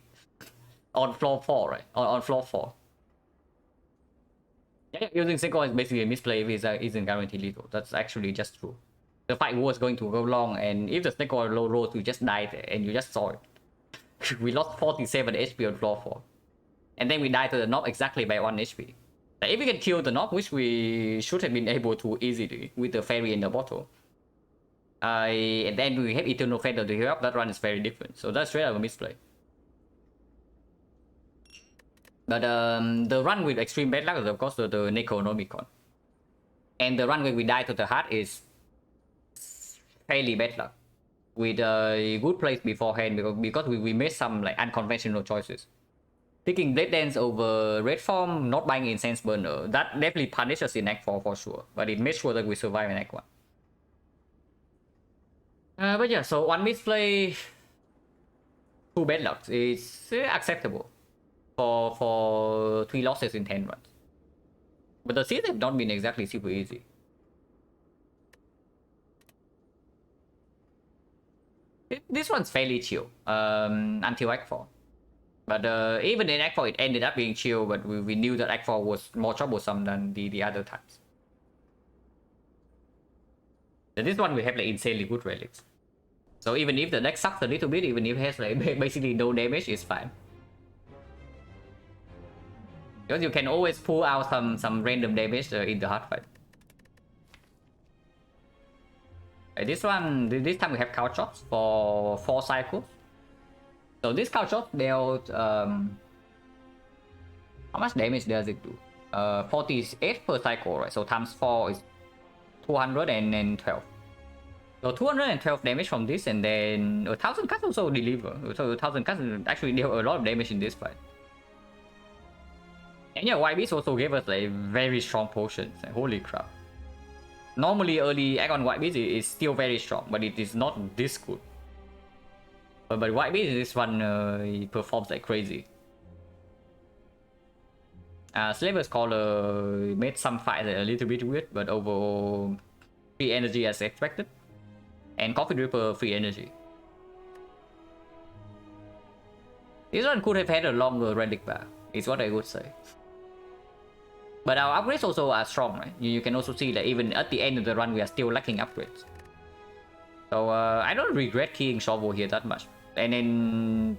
on floor 4, right? On floor 4. Yeah, using Seiko is basically a misplay if it isn't guaranteed lethal. That's actually just true. The fight was going to go long, and if the Seiko low rolls, you just died there, and you just saw it. We lost 47 HP on floor 4. And then we died to the knob exactly by 1 HP. Like, if we can kill the knob, which we should have been able to easily with the fairy in the bottle, and then we have Eternal Feather to heal up, that run is very different. So that's straight up a misplay. But the run with extreme bad luck is of course the Necronomicon. And the run where we die to the heart is fairly bad luck. With good plays beforehand because we made some like unconventional choices. Picking Blade Dance over Red Form, not buying Incense Burner. That definitely punishes in Act 4 for sure. But it made sure that we survive in Act 1. But yeah, so one misplay, 2 bad lucks is acceptable for 3 losses in 10 runs. But the seeds have not been exactly super easy. This one's fairly chill until Act 4. But even in Act 4, it ended up being chill, but we knew that Act 4 was more troublesome than the other times. So this one we have like insanely good relics. So even if the deck sucks a little bit, even if it has like basically no damage, it's fine. Because you can always pull out some random damage in the hard fight. This one, this time we have couch shots for 4 cycles. So this couch shot dealt how much damage does it do? 48 per cycle, right? So times 4 is 212. So 212 damage from this, and then 1000 cuts also deliver. So 1000 cuts actually deal a lot of damage in this fight. And yeah, White Beast also gave us like very strong potions. Like, holy crap. Normally early Act on White Beast is still very strong, but it is not this good. But White Beast, this one he performs like crazy. Slaver's Caller made some fights a little bit weird, but overall free energy as expected. And Coffee Dripper free energy. This one could have had a longer relic bar, is what I would say. But our upgrades also are strong, right? You can also see that even at the end of the run, we are still lacking upgrades. So I don't regret keying Shovel here that much. And then...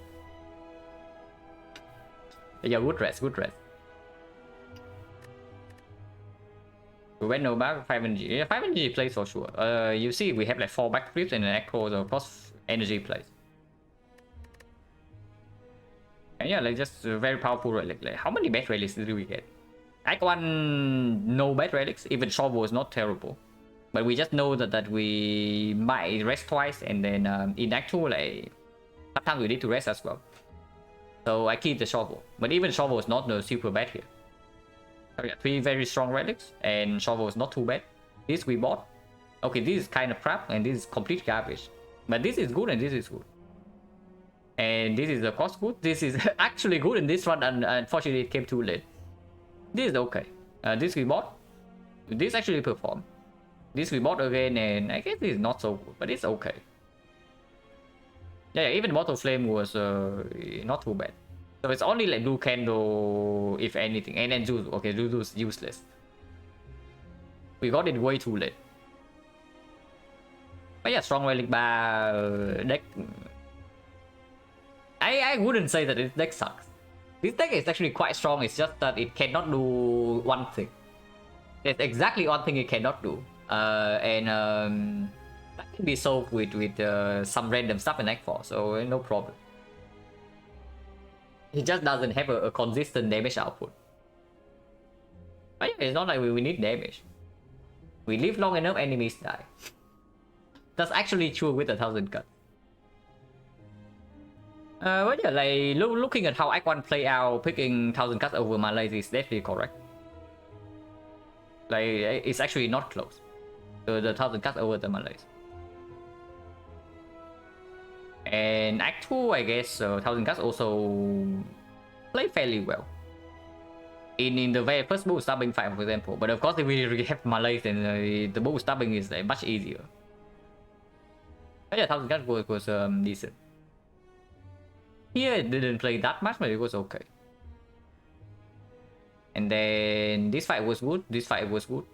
yeah, good rest, good rest. We went no back 5 energy. Yeah, 5 energy plays for sure. You see, we have like 4 back flips and an echo, so plus energy plays. And yeah, like just very powerful relic. Like, how many bad relics did we get? Act 1, no bad relics. Even Shovel was not terrible. But we just know that we might rest twice, and then in Act 2, like, sometimes we need to rest as well. So I keep the Shovel. But even Shovel is not super bad here. So yeah, 3 very strong relics, and Shovel is not too bad. This we bought. Okay, this is kind of crap, and this is complete garbage. But this is good, and this is good. And this is of course good. This is actually good in this one, and unfortunately it came too late. This is okay. This we bought. This actually performed. This we bought again, and I guess this is not so good, but it's okay. Yeah, even Mortal Flame was not too bad. So it's only like Blue Candle, if anything. And then Zuzu. Okay, Zuzu's useless. We got it way too late. But yeah, strong relic bar deck. I wouldn't say that this deck sucks. This deck is actually quite strong, it's just that it cannot do one thing. There's exactly one thing it cannot do. That can be solved with some random stuff in Act 4, so no problem. It just doesn't have a consistent damage output. But yeah, it's not like we need damage. We live long enough, enemies die. That's actually true with 1000 cuts. But yeah, like looking at how Act 1 play out, picking 1000 cuts over Malays is definitely correct. Like, it's actually not close. The 1000 cuts over the Malays. And Act 2, I guess 1000 cuts also play fairly well. In the very first bull stabbing fight, for example. But of course, if we have Malays, then the bull stabbing is much easier. But yeah, 1000 cuts was decent. Here it didn't play that much, but it was okay. And then this fight was good. This fight was good.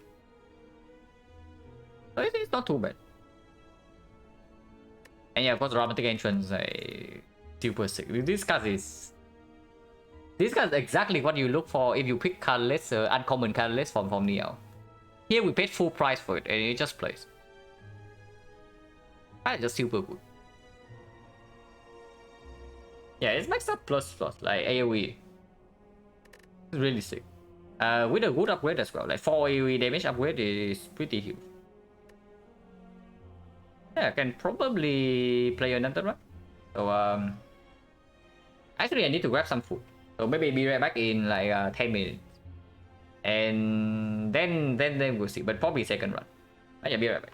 So it's not too bad. And yeah, of course, dramatic entrance, super sick. This card is exactly what you look for if you pick colorless, uncommon colorless from Neo. Here we paid full price for it, and it just plays. That's just super good. Yeah, it's maxed up plus like AoE. It's really sick. With a good upgrade as well. Like 4 AoE damage upgrade is pretty huge. Yeah, I can probably play another one. So actually I need to grab some food. So maybe be right back in like 10 minutes. And then we'll see. But probably second run. Yeah, be right back.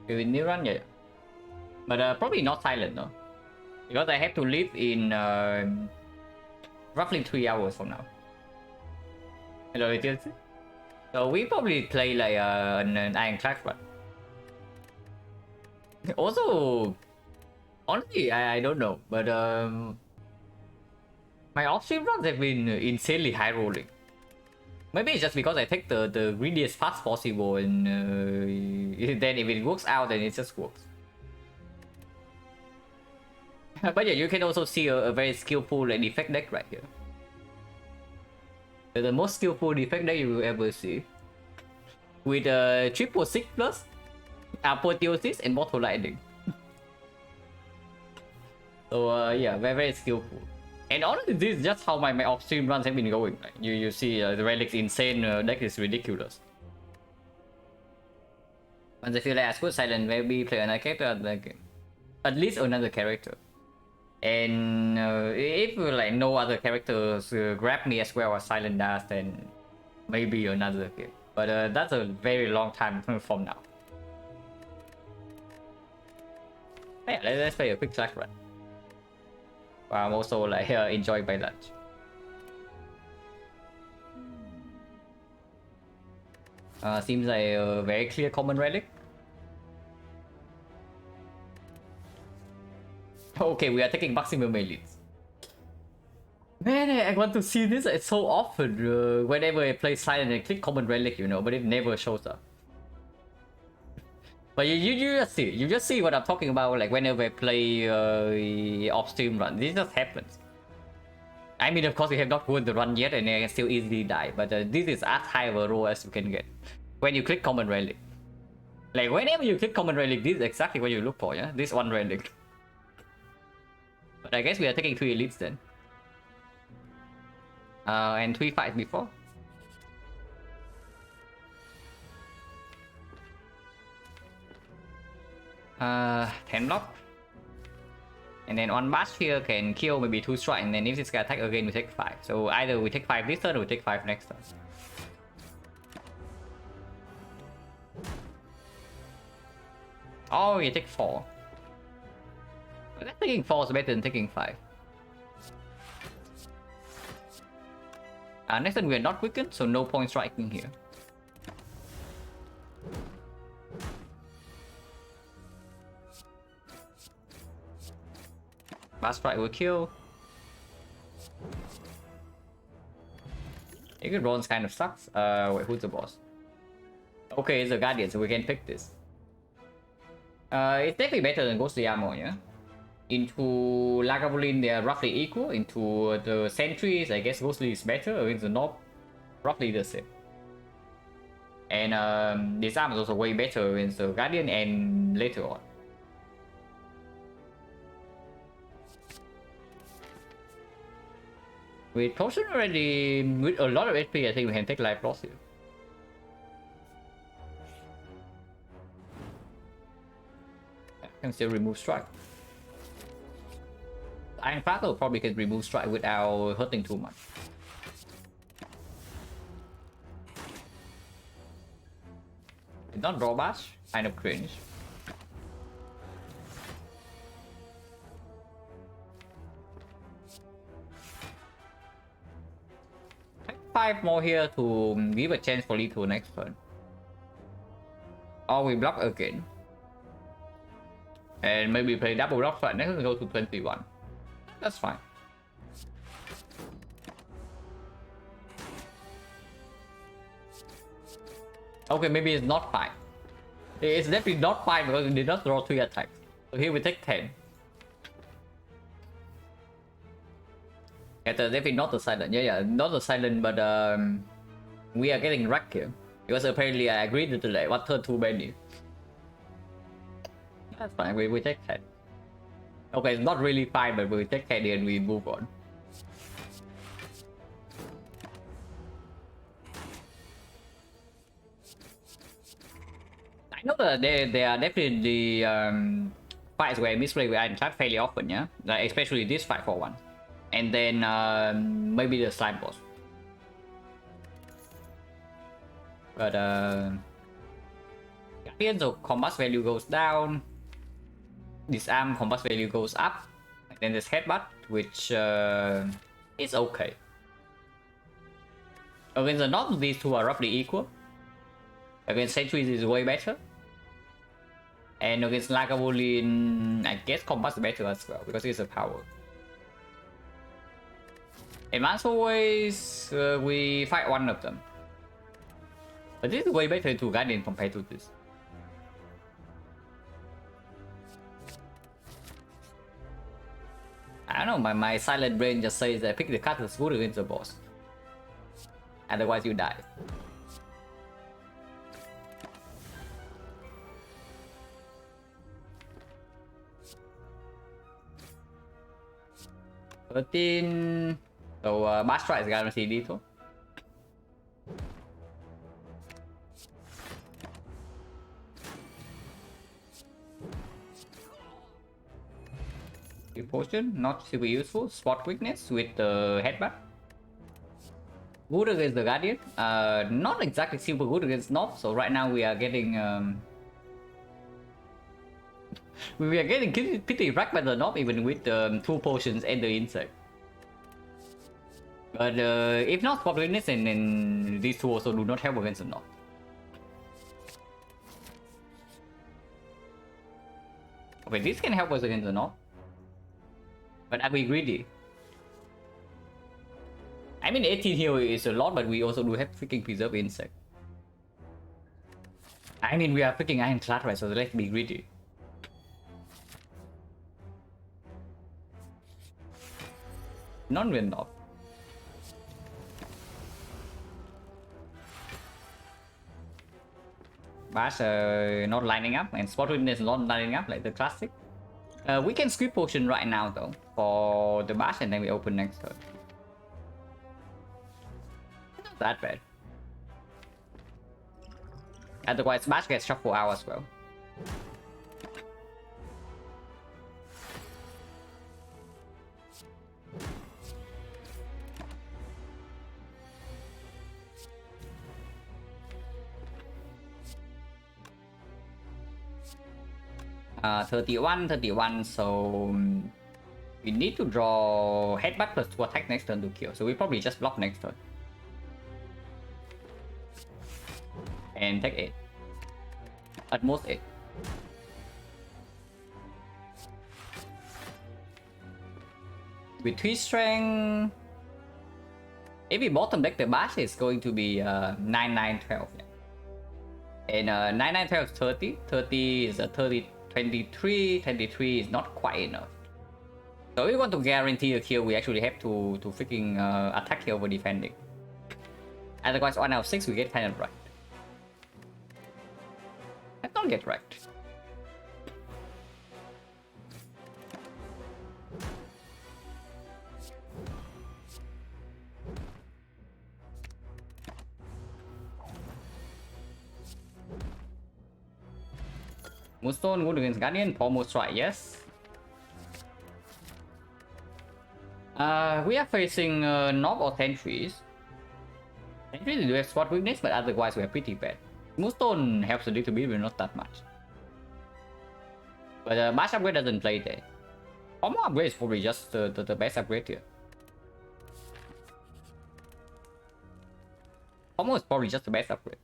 With new run, yeah. But probably not silent though. Because I have to leave in roughly 3 hours from now. Hello, it is. So we probably play like an ironclad run. Also, honestly, I don't know, but my off-stream runs have been insanely high rolling. Maybe it's just because I take the greediest path possible, and then if it works out, then it just works. But yeah, you can also see a very skillful like, defect deck right here. The most skillful defect deck you will ever see. With a 666 plus, apotheosis, and mortal lightning. So yeah, very skillful. And honestly, this is just how my off-stream runs have been going. Like, you see the Relic's insane deck is ridiculous. Once I feel like I scored Silent, maybe play another character like at least another character. And if like no other characters grab me as well as Silent does, then maybe another game. But that's a very long time from now. Yeah, let's play a quick track run. I'm also like enjoying my lunch. Seems like a very clear common relic. Okay, we are taking maximum elites. Man, I want to see this so often whenever I play Silent and click common relic, you know, but it never shows up. But you just see what I'm talking about, like whenever I play off-stream run, this just happens. I mean, of course, we have not won the run yet, and I can still easily die, but this is as high of a roll as you can get when you click common relic. Like whenever you click common relic, this is exactly what you look for, yeah? This one relic. But I guess we are taking 3 elites then. And 3 fights before. 10 block. And then one bash here can kill maybe 2 strike, and then if this guy attack again, we take 5. So either we take 5 this turn or we take 5 next turn. Oh, you take 4. But taking 4 is better than taking 5. Next turn we are not weakened, so no point striking here. Last strike will kill. Good Bronze kind of sucks. Wait, who's the boss? Okay, it's a Guardian, so we can pick this. It's definitely better than Ghostly Armor, yeah? Into Lagavulin, they are roughly equal. Into the Sentries, I guess Ghostly is better. Against the Nob, roughly the same. And this arm is also way better against the Guardian and later on. With Potion already, with a lot of HP, I think we can take life loss here. I can still remove strike. Iron Battle probably can remove strike without hurting too much. Did not draw bash, kind of cringe. Take 5 more here to give a chance for lethal next turn. Or we block again. And maybe play double block fight next and go to 21. That's fine. Okay, maybe it's not 5. It's definitely not 5 because we did not draw 3 attacks. So here we take 10. Yeah, definitely not the Silent. Yeah, not the Silent, but we are getting wrecked here. Because apparently I agreed to delay. What turn too many? That's fine, we take 10. Okay, it's not really 5, but we take 10 and we move on. I know that there are definitely fights where I misplay with iron trap fairly often, yeah? Like, especially this fight for one. And then maybe the slime boss. But Guardian, so combat value goes down. Disarm combat value goes up. And then there's headbutt, which is okay. Against the Knob, these two are roughly equal. Against Sentries is way better. And against Lagavulin, I guess combat's better as well, because it's a power. And as always, we fight one of them. But this is way better to Guardian compared to this. I don't know, my silent brain just says that pick the card that's good against the boss. Otherwise you die. So Bash Strike is guaranteed lethal. Potion, not super useful. Spot weakness with the headbutt. Good against the Guardian. Not exactly super good against Knob. So right now we are getting pretty wrecked by the Knob even with 2 potions and the insect. But if not spot weakness, then these two also do not help against the Knob. Okay, this can help us against the Knob. But are we greedy? I mean 18 here is a lot, but we also do have freaking preserve insect. I mean we are freaking ironclad, right? So let's be greedy. Non-win off. Bash not lining up, and spot witness not lining up like the classic. We can squeeze potion right now though for the Bash, and then we open next turn. Not that bad. Otherwise, Bash gets shuffle out as well. Uh, 31, so we need to draw headbutt plus 2 attack next turn to kill. So we probably just block next turn. And take 8. At most 8. With 3 strength, if we bottom deck the Bash, it's going to be 9, 9, 12. Yeah. And 9, 9, 12 is 30. 30 is a 30. 23 is not quite enough. So if we want to guarantee a kill, we actually have to freaking attack here over defending. Otherwise on our 6 we get kind of wrecked. Let's not get wrecked. Moonstone good against Guardian, Pommel Strike, yes. We are facing Knob or Sentries. Sentries do have spot weakness, but otherwise we are pretty bad. Moonstone helps a little bit, but not that much. But Bash upgrade doesn't play there. Pommel upgrade is probably just the best upgrade here. Pommel is probably just the best upgrade.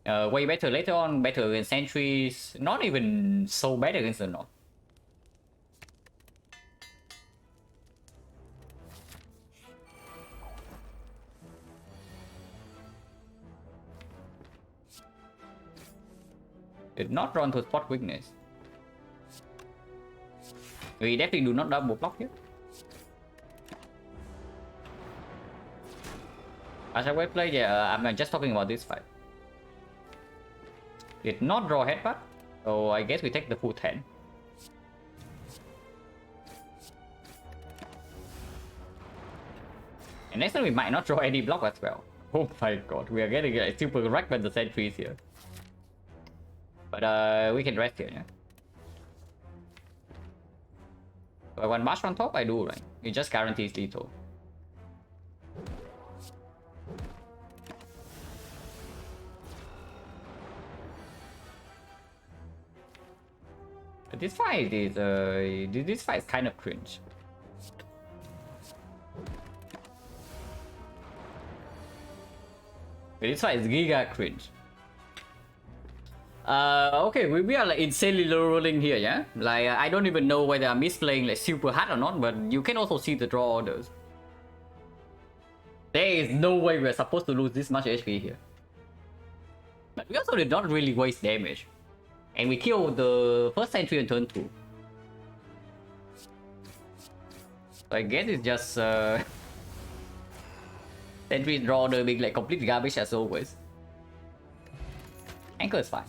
Way better later on, better against Sentries, not even so bad against the Knob. Did not run to spot weakness. We definitely do not double block here. As I will play, yeah, I'm just talking about this fight. Did not draw headbutt, so I guess we take the full 10. And next time we might not draw any block as well. Oh my god, we are getting super wrecked by the Sentries here. But we can rest here, yeah. So I want Bash on top, I do, right? It just guarantees lethal. But this fight is kind of cringe. This fight is giga cringe. Okay, we are like insanely low rolling here, yeah? Like, I don't even know whether I'm misplaying like super hard or not, but you can also see the draw orders. There is no way we're supposed to lose this much HP here. But we also did not really waste damage. And we killed the first sentry on turn 2. So I guess it's just sentry draw order being like complete garbage as always. Anchor is fine.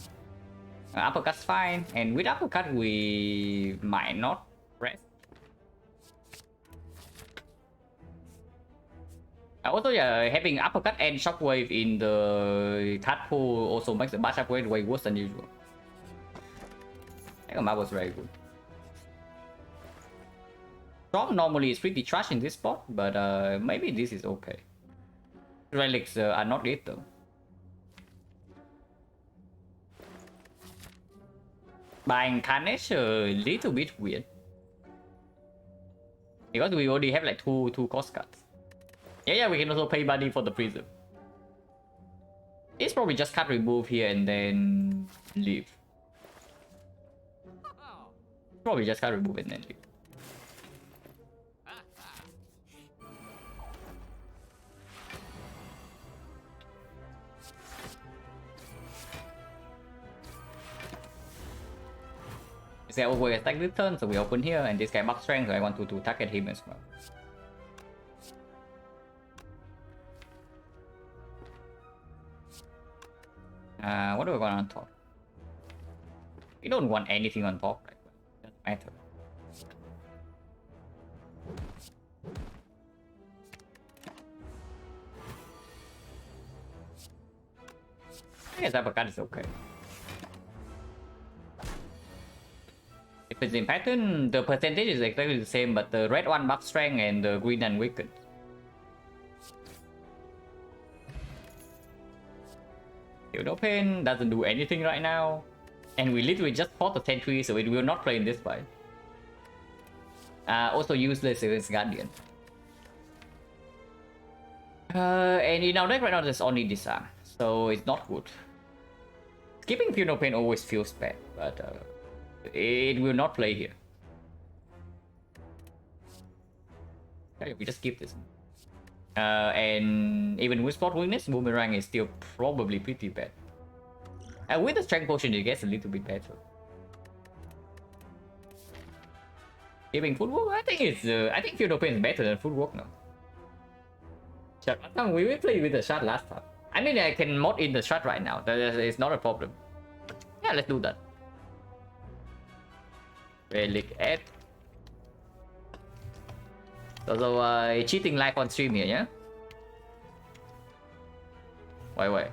Uppercut's fine, and with uppercut we might not rest. Also, yeah, having uppercut and shockwave in the card pool also makes the bash upgrade way worse than usual. XecnaR was very good. Storm normally is pretty trash in this spot, but maybe this is okay. Relics are not great though. Buying Carnage a little bit weird. Because we already have like two cost cards. Yeah, we can also pay money for the Prism. It's probably just card remove here and then leave. Probably just card remove and then leave. This guy will attack this turn, so we open here, and this guy buff strength, so I want to target him as well. What do we want on top? We don't want anything on top, right? Doesn't matter. I guess uppercut is okay. If it's in pattern, the percentage is exactly the same, but the red one buff strength and the green one weakened. No pain doesn't do anything right now, and we literally just fought the sentry, so it will not play in this fight. Also useless against Guardian. And in our deck right now there's only disarm, so it's not good. Skipping Feel No Pain always feels bad, but it will not play here. Okay, we just skip this. And even with spot weakness, Boomerang is still probably pretty bad. And with the strength potion, it gets a little bit better. Giving footwork, I think Feel No Pain is better than footwork now. Shot last time, we will play with the shot last time. I mean, I can mod in the shot right now. That is not a problem. Yeah, let's do that. Relic add. So cheating live on stream here, yeah? Wait.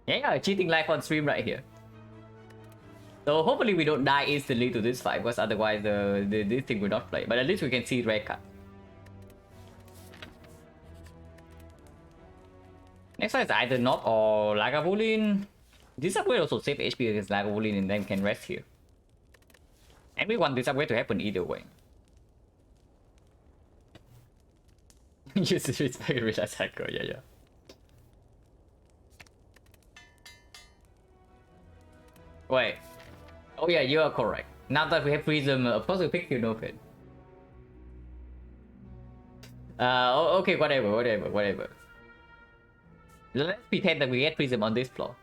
Yeah, cheating live on stream right here. So hopefully we don't die instantly to this fight, because otherwise this thing will not play. But at least we can see red card. Next one is either Knock or Lagavulin. This upgrade also save HP against Lagavulin and then can rest here. And we want this upgrade to happen either way. Use the respect rich attacker, yeah. Wait. Oh yeah, you are correct. Now that we have Prism, of course we pick Feel No Pain. Okay, whatever. Let's pretend that we get Prism on this floor.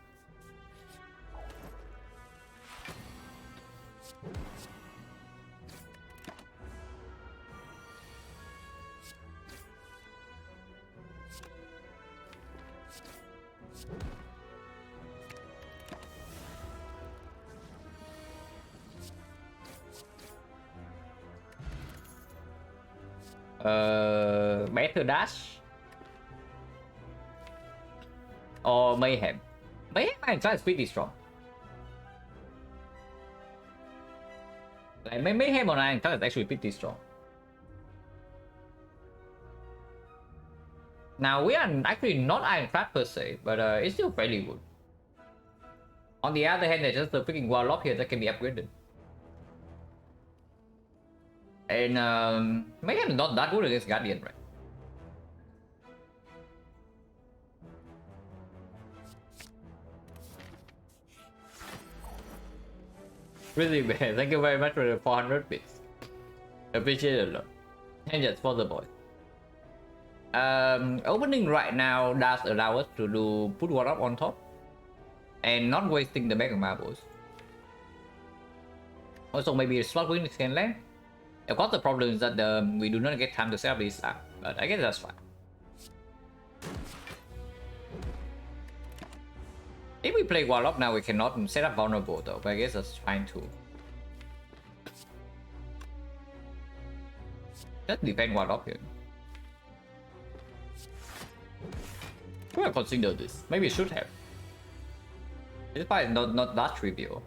Better dash or mayhem. Mayhem is pretty strong. Like mayhem on Iron Claw is actually pretty strong. Now we are actually not ironclad per se, but it's still fairly good. On the other hand, there's just the freaking warlock here that can be upgraded. And maybe not that good against Guardian, right? Really, man. Thank you very much for the 400 bits. Appreciate it a lot. And just for the boy. Opening right now does allow us to do put one up on top and not wasting the mega marbles. Also, maybe a slot win can land. Of course, the problem is that we do not get time to set up this up, but I guess that's fine. If we play Warlock now, we cannot set up vulnerable though, but I guess that's fine too. Just defend Warlock here. Should have considered this. Maybe we should have. It's probably not that trivial.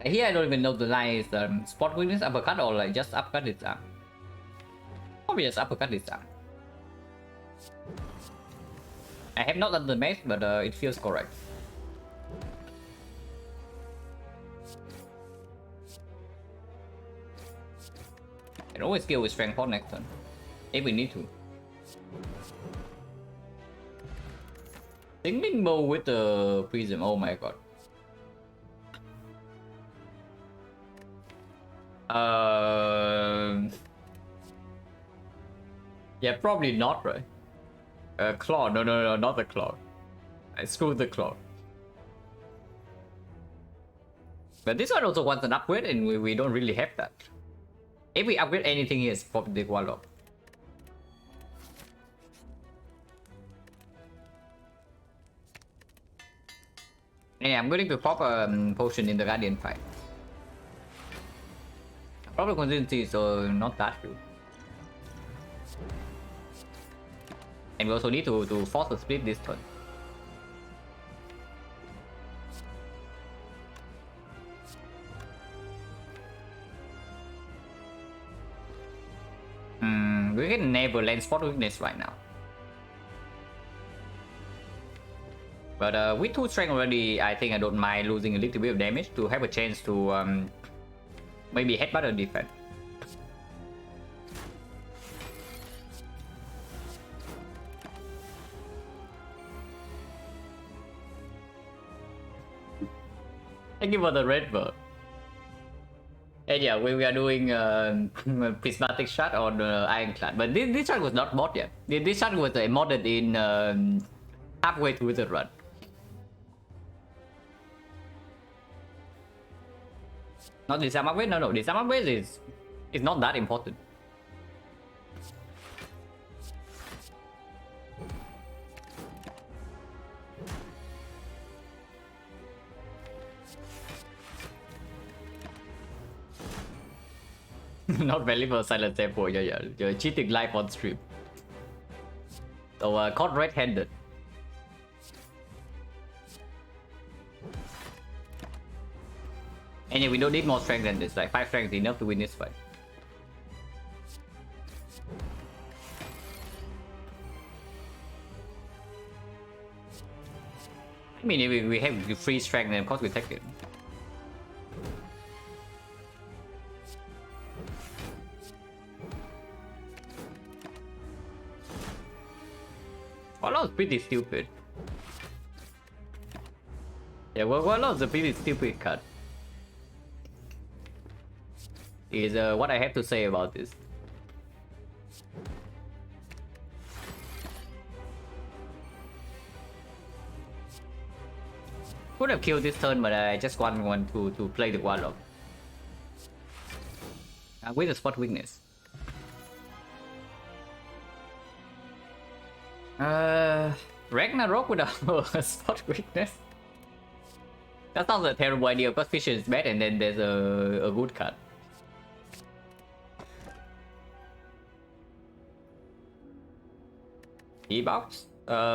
Here I don't even know the line is spot weakness uppercut or like just uppercut its arm. Probably just uppercut its arm. I have not done the math, but it feels correct. I can always kill with strength for next turn, if we need to. Thinking bow with the prism, oh my god. Yeah, probably not, right? Claw, no, not the claw. I screwed the claw. But this one also wants an upgrade, and we don't really have that. If we upgrade anything here, it's probably the Warlock. Yeah, I'm going to pop a potion in the Guardian fight. Probably contingency, so not that good. And we also need to force a split this turn. We can never land spot weakness right now. But with 2 strength already, I think I don't mind losing a little bit of damage to have a chance to maybe headbutt or defend. Thank you for the red bird. And yeah, we are doing prismatic shot on Ironclad, but this shot was not mod yet. This shot was modded in halfway through the run. Not the sum upgrade? No, the sum upgrade is not that important. Not valuable silent tempo, yeah, you're cheating live on stream. So caught red-handed. And yeah, we don't need more strength than this, like 5 strength is enough to win this fight. I mean, if we have free strength, then of course we take it. Warlock is pretty stupid. Yeah, Warlock is a pretty stupid card. Is what I have to say about this. Could have killed this turn, but I just want to play the Warlock. With the spot weakness. Ragnarok without a spot weakness. That sounds a terrible idea because Fisher is bad and then there's a good card. P-Box?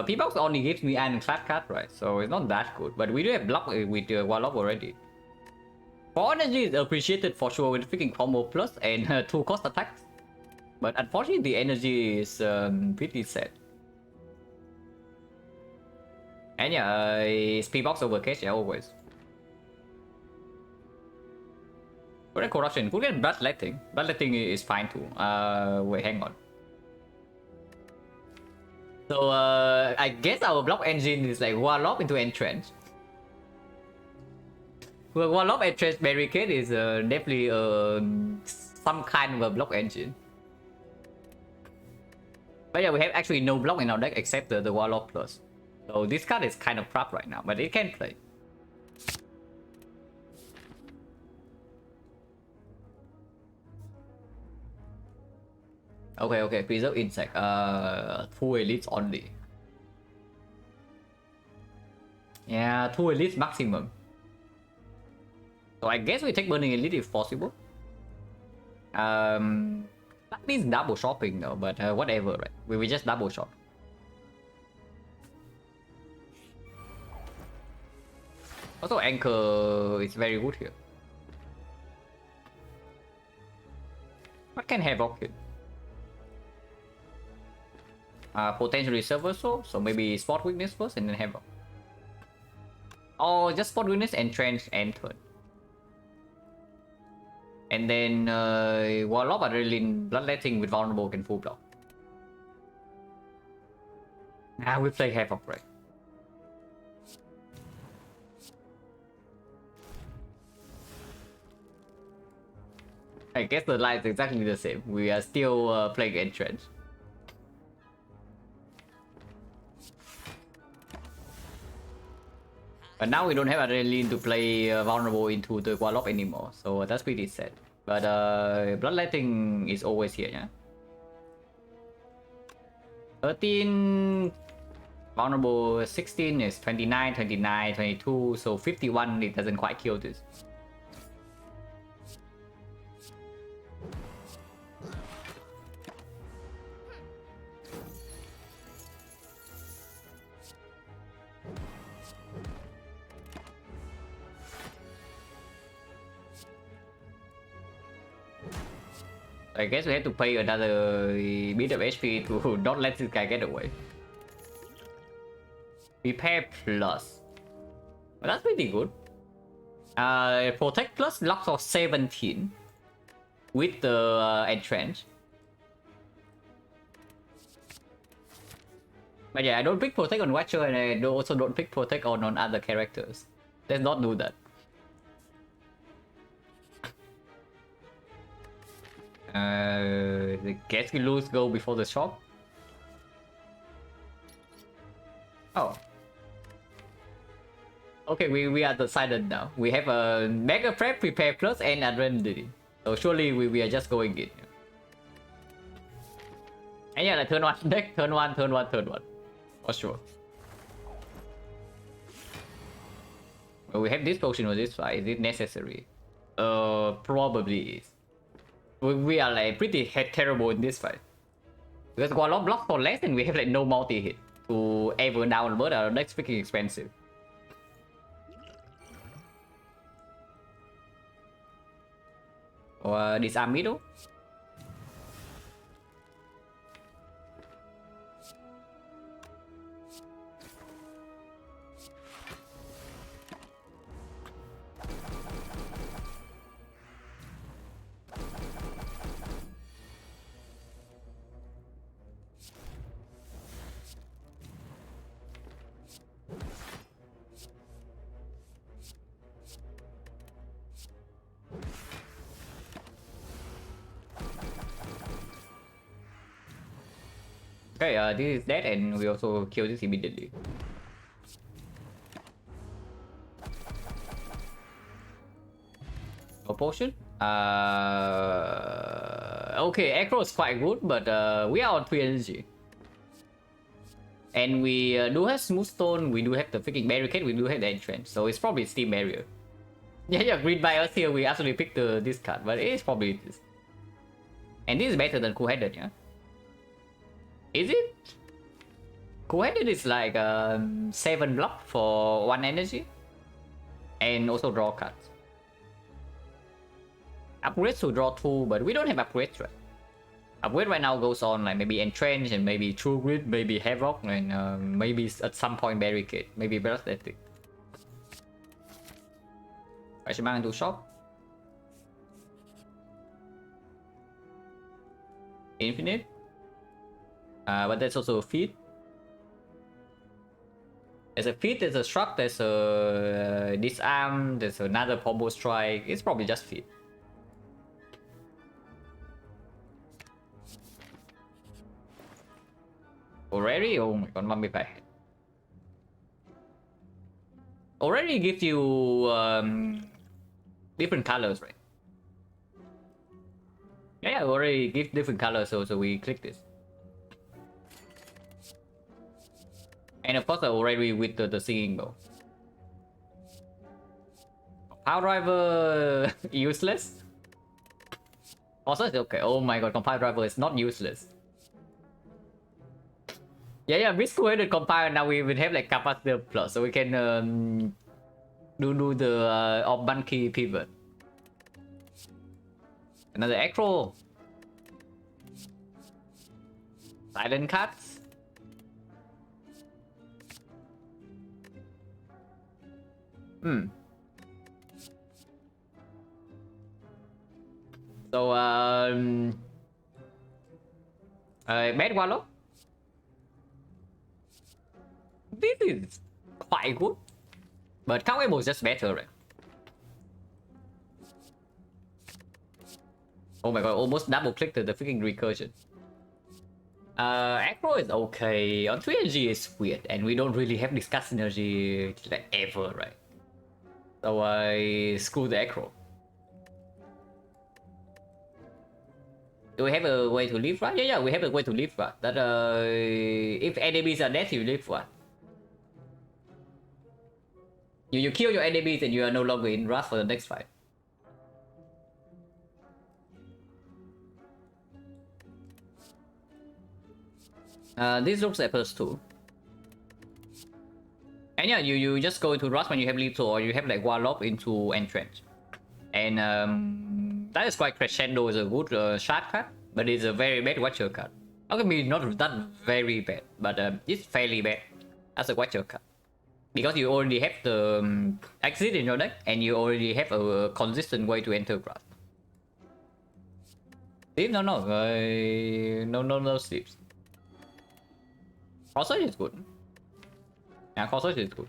P-Box only gives me an Ironclad card, right? So it's not that good. But we do have block with Warlock already. 4 energy is appreciated for sure with freaking combo plus and 2 cost attacks. But unfortunately, the energy is pretty sad. And yeah, speed box over cash, yeah, always. Could get corruption, could get bloodletting. Bloodletting is fine too. Wait, hang on. So I guess our block engine is like Warlock into Entrench. Well, Warlock Entrench Barricade is definitely some kind of a block engine. But yeah, we have actually no block in our deck except the Warlock Plus. So this card is kind of crap right now, but it can play. Okay, preserve insect. 2 elites only. Yeah, 2 elites maximum. So I guess we take burning elite if possible. That means double shopping though, but whatever, right? We will just double shop. Also, anchor is very good here. What can Havoc hit? Potentially Reversal, so maybe Spot Weakness first and then Havoc. Or just Spot Weakness, Entrench, and Turn. And then Warlock, Adrenaline, Bloodletting with Vulnerable can full block. Now we play Havoc, right? I guess the line is exactly the same. We are still playing Entrench. But now we don't have Adrenaline to play Vulnerable into the Warlock anymore, so that's pretty sad. But Bloodletting is always here, yeah? 13... Vulnerable 16 is 29, 29, 22, so 51, it doesn't quite kill this. I guess we have to pay another bit of HP to not let this guy get away. Repair plus. Well, that's pretty good. Protect plus locks of 17 with the Entrench. But yeah, I don't pick Protect on Watcher and I also don't pick Protect on other characters. Let's not do that. The guess we lose go before the shop. Oh. Okay, we are the Silent now. We have a Mega Prep, Prepare Plus, and Adrenaline. So surely we are just going in. And yeah, like turn 1 deck, turn 1. For sure. Well, we have this potion with this fight. Is it necessary? Probably is. We are like pretty terrible in this fight. Because Warlock blocks for less and we have like no multi-hit to ever down bird. Our deck's freaking expensive. Or disarm middle. Okay, this is dead and we also kill this immediately. No potion? Okay, Acro is quite good, but we are on 3 energy. And we do have Smooth Stone, we do have the freaking Barricade, we do have the Entrench, so it's probably Steam Barrier. Yeah, Green by us here, we actually picked this card, but it is probably this. And this is better than Cool-Headed, yeah? Is it? Cool-Headed is like 7 block for 1 energy. And also draw cards. Upgrades to draw 2, but we don't have upgrades, right? Upgrade right now goes on like maybe Entrench and maybe True Grit, maybe Havoc, and maybe at some point Barricade, maybe Prosthetic. Question mark into shop. Infinite. But there's also a feed. There's a feed, there's a shrug, there's a disarm, there's another combo strike. It's probably just feed. Already? Oh my god, mummy pie. Already gives you different colors, right? Yeah, already gives different colors, so we click this. And of course, already with the singing bow. Power driver useless. Also, it's okay. Oh my god, compile driver is not useless. Yeah, risk-weighted compile. Now we will have like capacitor plus, so we can do the off-button key pivot. Another acro. Silent cards. So bad Wallow. This is quite good, but countable is just better, right? Oh my god, almost double click the freaking recursion. Acro is okay. On 3NG is weird, and we don't really have discuss synergy like ever, right? So I screw the acro. Do we have a way to live, right? Yeah, we have a way to live, right? That if enemies are dead, you live, right? You kill your enemies and you are no longer in rush for the next fight. This looks like +2. And yeah, you just go into rush when you have lethal, or you have like Warlock into Entrench. And that is quite crescendo is a good shot card, but it's a very bad Watcher card. Okay, maybe not that very bad, but it's fairly bad as a Watcher card. Because you already have the exit in your deck, and you already have a consistent way to enter grass. Sleep? No sleeps. Crossage is good. Yeah, Crossage is good.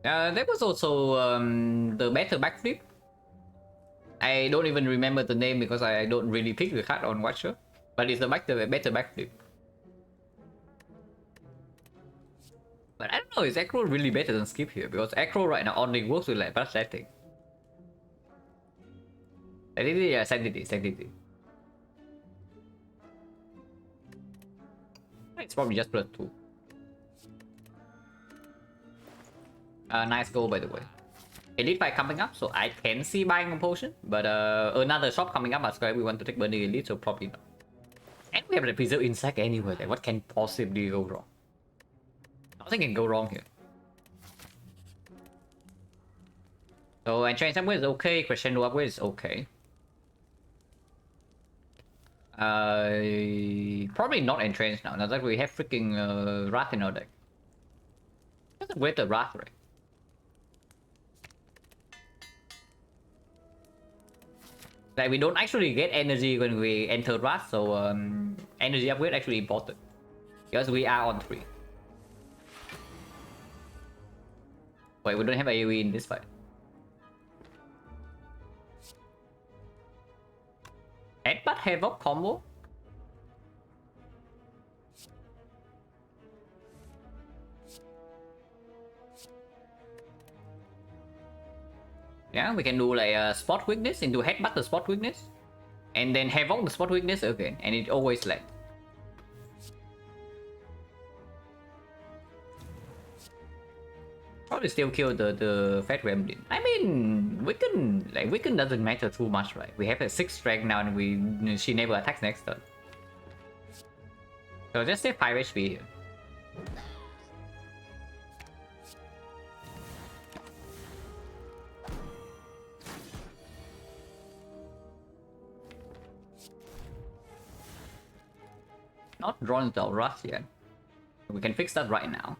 There was also the better backflip. I don't even remember the name because I don't really pick the card on Watcher. But it's the better backflip. But I don't know, is Acro really better than Skip here? Because Acro right now only works with like Prosthetic. Sanctity, yeah, Sanctity. It's probably just +2. Nice goal by the way. Elite fight coming up, so I can see buying a potion. But another shop coming up as well. We want to take Burning Elite, so probably not. And we have the Preserve Insect anyway. Like, what can possibly go wrong? Nothing can go wrong here. So Enchant upgrade is okay. Crescendo upgrade is okay. Probably not Entrance now. Now that we have freaking Wrath in our deck. Let's upgrade the Wrath, right? Like, we don't actually get energy when we enter Wrath, so energy upgrade actually important. Because we are on 3. Wait, we don't have AoE in this fight. Headbutt Havoc combo? Yeah, we can do like a spot weakness into headbutt the spot weakness. And then Havoc the spot weakness again, and it always lands. Probably still kill the Fat Gremlin. I mean, Weaken doesn't matter too much, right? We have a 6 strength now, and she never attacks next turn. So just say 5 HP here. Not drawn to our rush yet. We can fix that right now.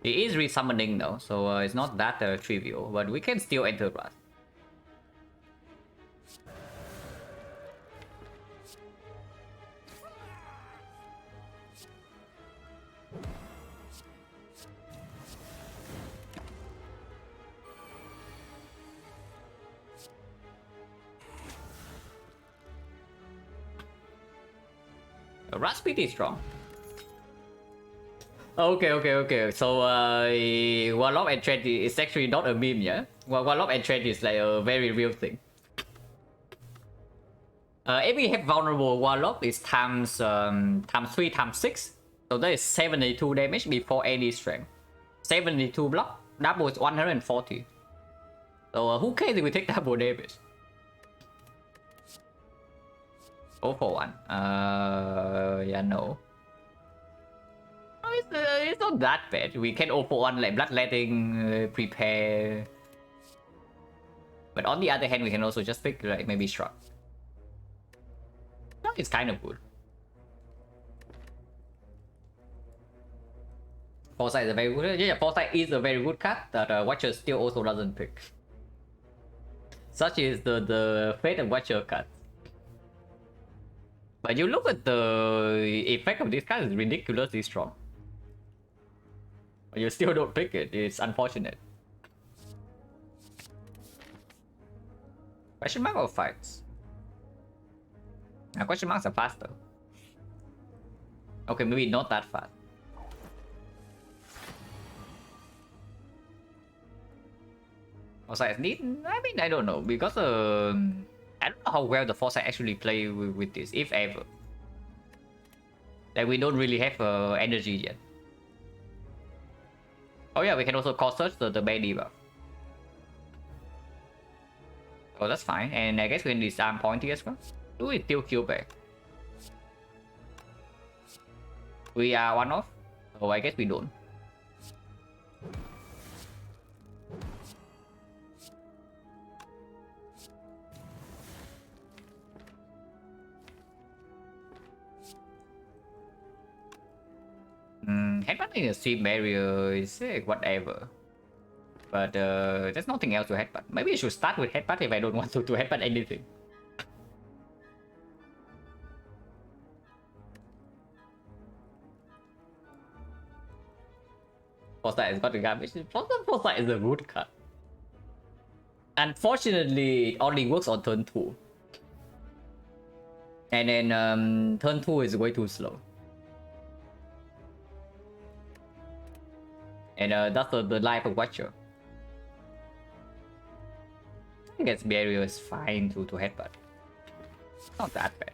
It is resummoning though, so it's not that trivial, but we can still enter rush. Rush speed is strong. Okay. So, Warlock and Trend is actually not a meme, yeah? Warlock and Trend is like a very real thing. If we have vulnerable Warlock, it's times 3 times 6. So that is 72 damage before any strength. 72 block, double is 140. So who cares if we take double damage? 0 for 1. Yeah, no. It's not that bad. We can 0 for 1 like bloodletting, prepare. But on the other hand, we can also just pick like maybe shrug. No, it's kind of good. Foresight is a very good. Yeah, Foresight is a very good card that Watcher still also doesn't pick. Such is the fate of Watcher card. But you look at the effect of this card is ridiculously strong. But you still don't pick it. It's unfortunate. Question mark or fights? Question marks are faster. Okay, maybe not that fast. Foresight need? I mean, I don't know because I don't know how well the Foresight actually play with this, if ever. Like we don't really have energy yet. Oh yeah, we can also call search the bear debuff. Oh, that's fine, and I guess we can disarm Pointy as well. Do we still kill bear? We are one off. Oh, I guess we don't. Headbutting a stream barrier is whatever. But there's nothing else to headbutt. Maybe I should start with headbutt if I don't want to headbutt anything. Foresight has got the garbage. Foresight is a good card. Unfortunately, it only works on turn 2. And then turn 2 is way too slow. And that's the life of Watcher. I guess barrier is fine to headbutt. Not that bad.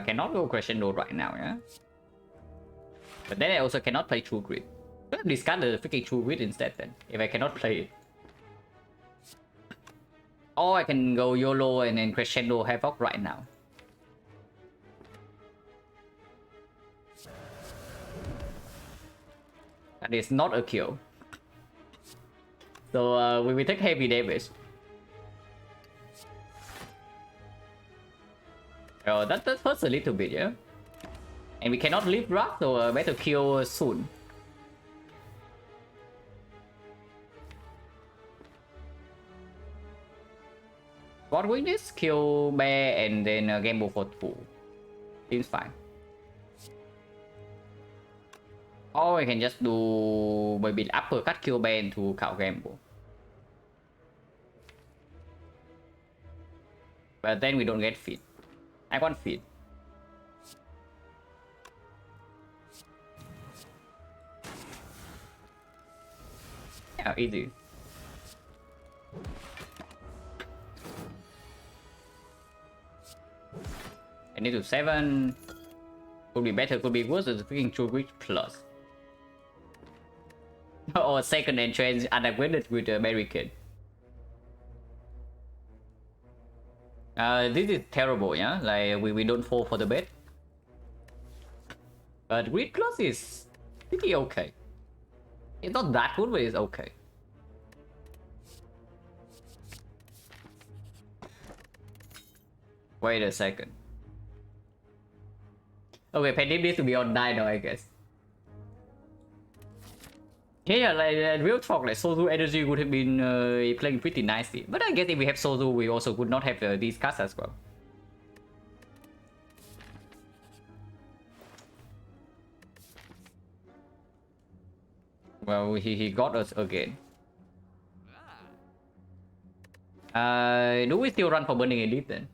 Cannot go crescendo right now, yeah? But then I also cannot play True Grit. I'm gonna discard the freaking True Grit instead then, if I cannot play it. Or I can go YOLO and then Crescendo Havoc right now. That is not a kill. So we will take heavy damage. Oh, that hurts a little bit, yeah? And we cannot leave Rock, so better kill soon. What win is kill bear and then gamble for 2. Seems fine. Or we can just do maybe uppercut kill bear into count gamble. But then we don't get feed. I want feed. Yeah, easy. I need to 7. Could be better, could be worse. It's freaking True Grit plus. Or second entrance unacquainted with the barricade. This is terrible, yeah? Like, we don't fall for the bet. But Grid Plus is pretty okay. It's not that good, but it's okay. Wait a second. Okay, Pendim needs to be on 9 now, I guess. Yeah, like real talk, like Sozu Energy would have been playing pretty nicely. But I guess if we have Sozu, we also would not have these cards as well. Well, he got us again. Do we still run for Burning Elite then?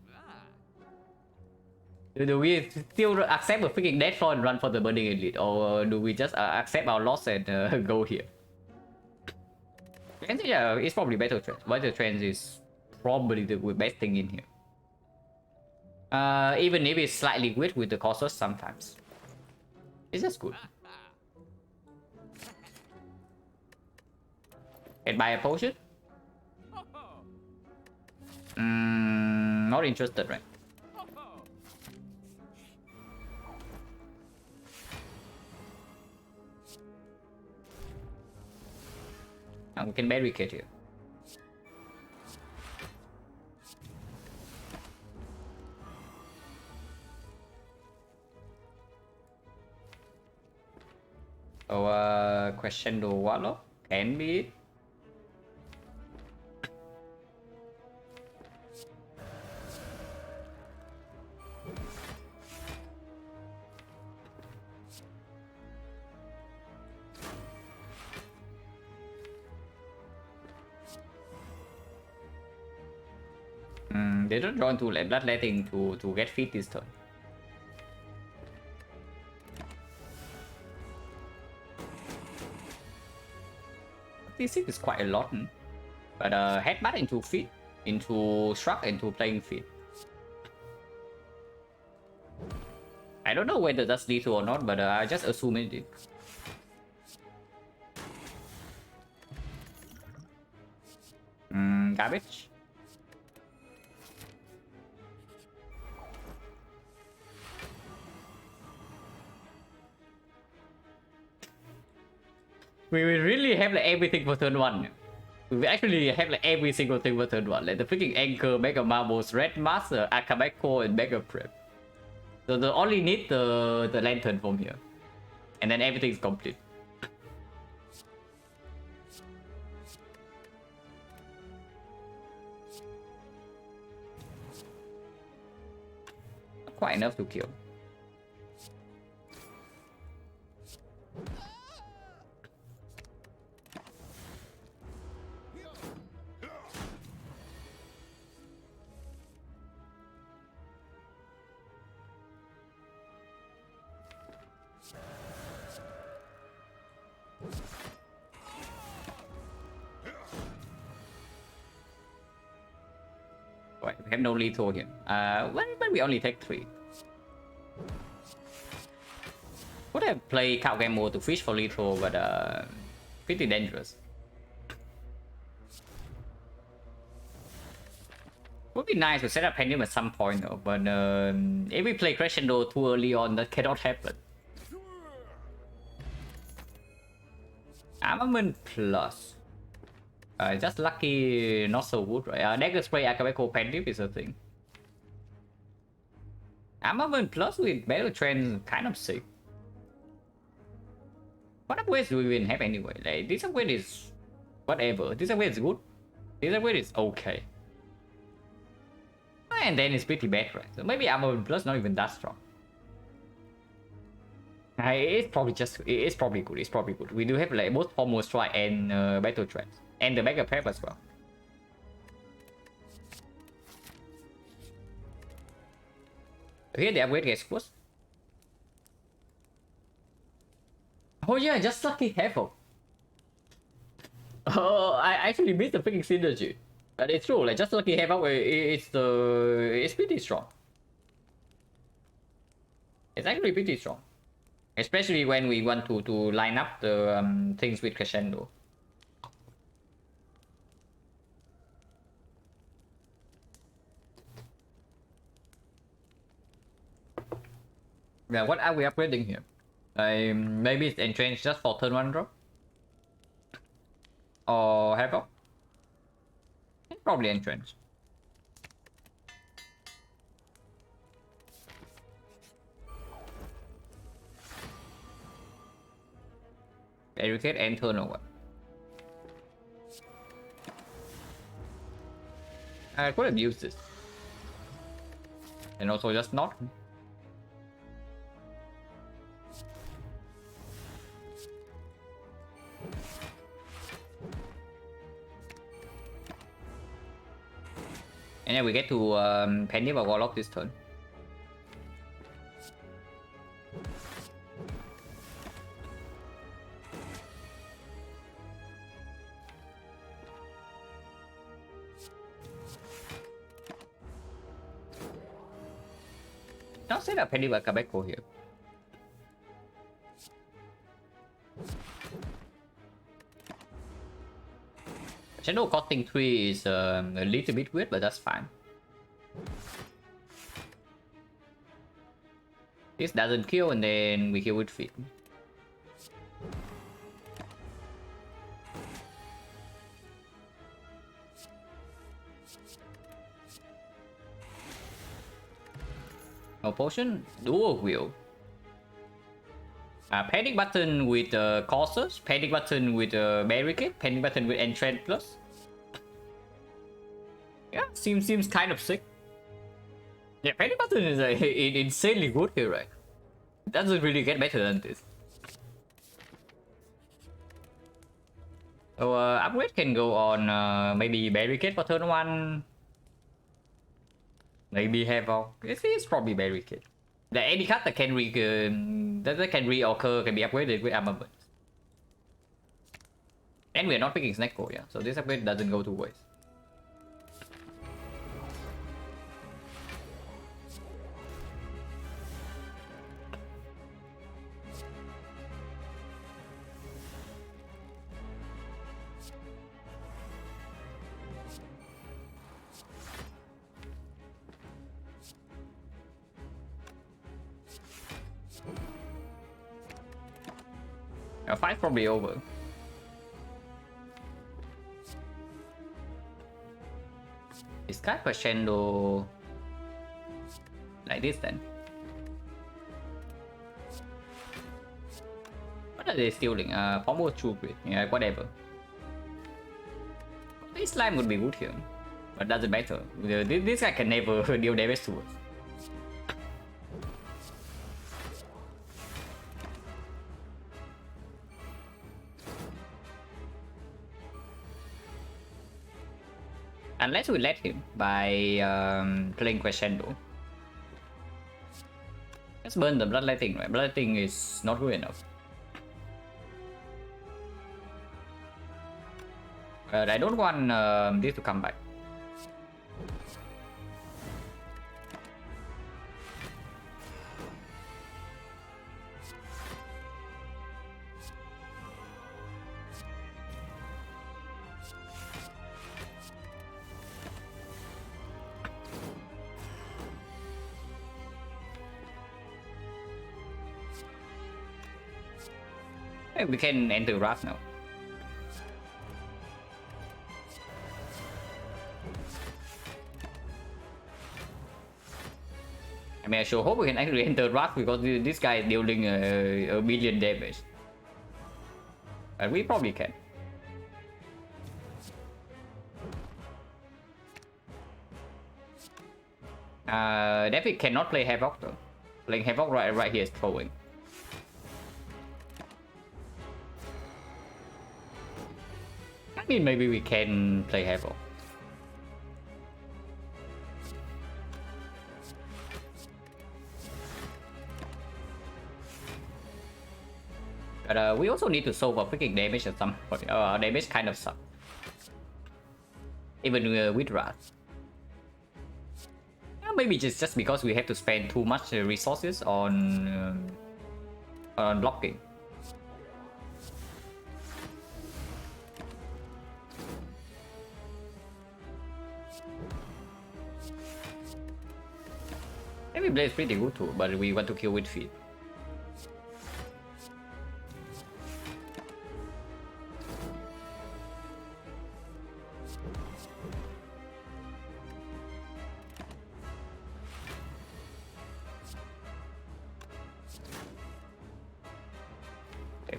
Do we still accept a freaking death fall and run for the Burning Elite? Or do we just accept our loss and go here? Yeah, it's probably Battle Trance. Battle Trance is probably the best thing in here. Even if it's slightly weird with the Colossus sometimes. It's just good. And buy a potion? Not interested, right? We can barricade here. Oh, Crescendo Wallow can be it. They don't join to bloodletting to get feet this turn. This is quite a lot, but headbutt into feet, into shrug, into playing feet. I don't know whether that's lethal or not, but I just assume it did. Garbage. We will really have like everything for turn 1. We actually have like every single thing for turn 1. Like the freaking Anchor, Mega Marbles, Red Master, Akabeko, and Mega Prep. So they only need the Lantern from here. And then everything's complete. Quite enough to kill. Right, we have no lethal here. When we only take 3. Would have played Cow Game Mode to fish for lethal, but pretty dangerous. Would be nice to set up Pendium at some point though, but if we play Crescendo too early on, that cannot happen. Armament plus. Just lucky, not so good, right? Dagger Spray Akabeko Pendium is a thing. Armament plus with Battle Trance kind of sick. What upgrades do we even have anyway? Like, this upgrade is whatever. This upgrade is good. This upgrade is okay. And then it's pretty bad, right? So maybe Armament plus not even that strong. It's probably it's probably good. It's probably good. We do have like both Hormone Strike and Battle Trance. And the Mega Prep as well. Here the upgrade gets worse. Oh yeah, just lucky Havoc. Oh, I actually missed the freaking synergy. But it's true, like just lucky Havoc, it's pretty strong. It's actually pretty strong. Especially when we want to line up the things with Crescendo. Yeah, what are we upgrading here? Maybe it's entrenched just for turn 1 draw? Or Havoc? Probably entrenched. Educate and turn over. I could have used this. And also just not. And then we get to Penny or Warlock this turn. Not say that Penny or Quebeco here. Shadow costing 3 is a little bit weird, but that's fine. This doesn't kill and then we kill with feet. No potion, dual wheel. Panic button with Cautious, panic button with Barricade, panic button with Entrance Plus. Yeah, seems kind of sick. Yeah, panic button is insanely good here, right? It doesn't really get better than this. So upgrade can go on maybe Barricade for turn 1. Maybe Havoc. It's probably Barricade. Any card that can that can reoccur can be upgraded with armament. And we're not picking Snecko, yeah. So this upgrade doesn't go to waste. Fight's probably over. Discard Crescendo like this then. What are they stealing? Pombo True Grid. Yeah, whatever. This slime would be good here. But doesn't matter. This guy can never deal damage to us. Unless we let him by playing Crescendo. Let's burn the Bloodletting, right? Bloodletting is not good enough. But I don't want this to come back. We can enter Wrath now. I mean, I sure hope we can actually enter Wrath because this guy is dealing a million damage. But we probably can. David cannot play Havoc though. Playing Havoc right here is throwing. I mean, maybe we can play Havoc. But we also need to solve our freaking damage at some point. Our damage kind of sucks. Even with Wrath. Maybe just because we have to spend too much resources on blocking. Maybe Blaze pretty good too, but we want to kill with feet.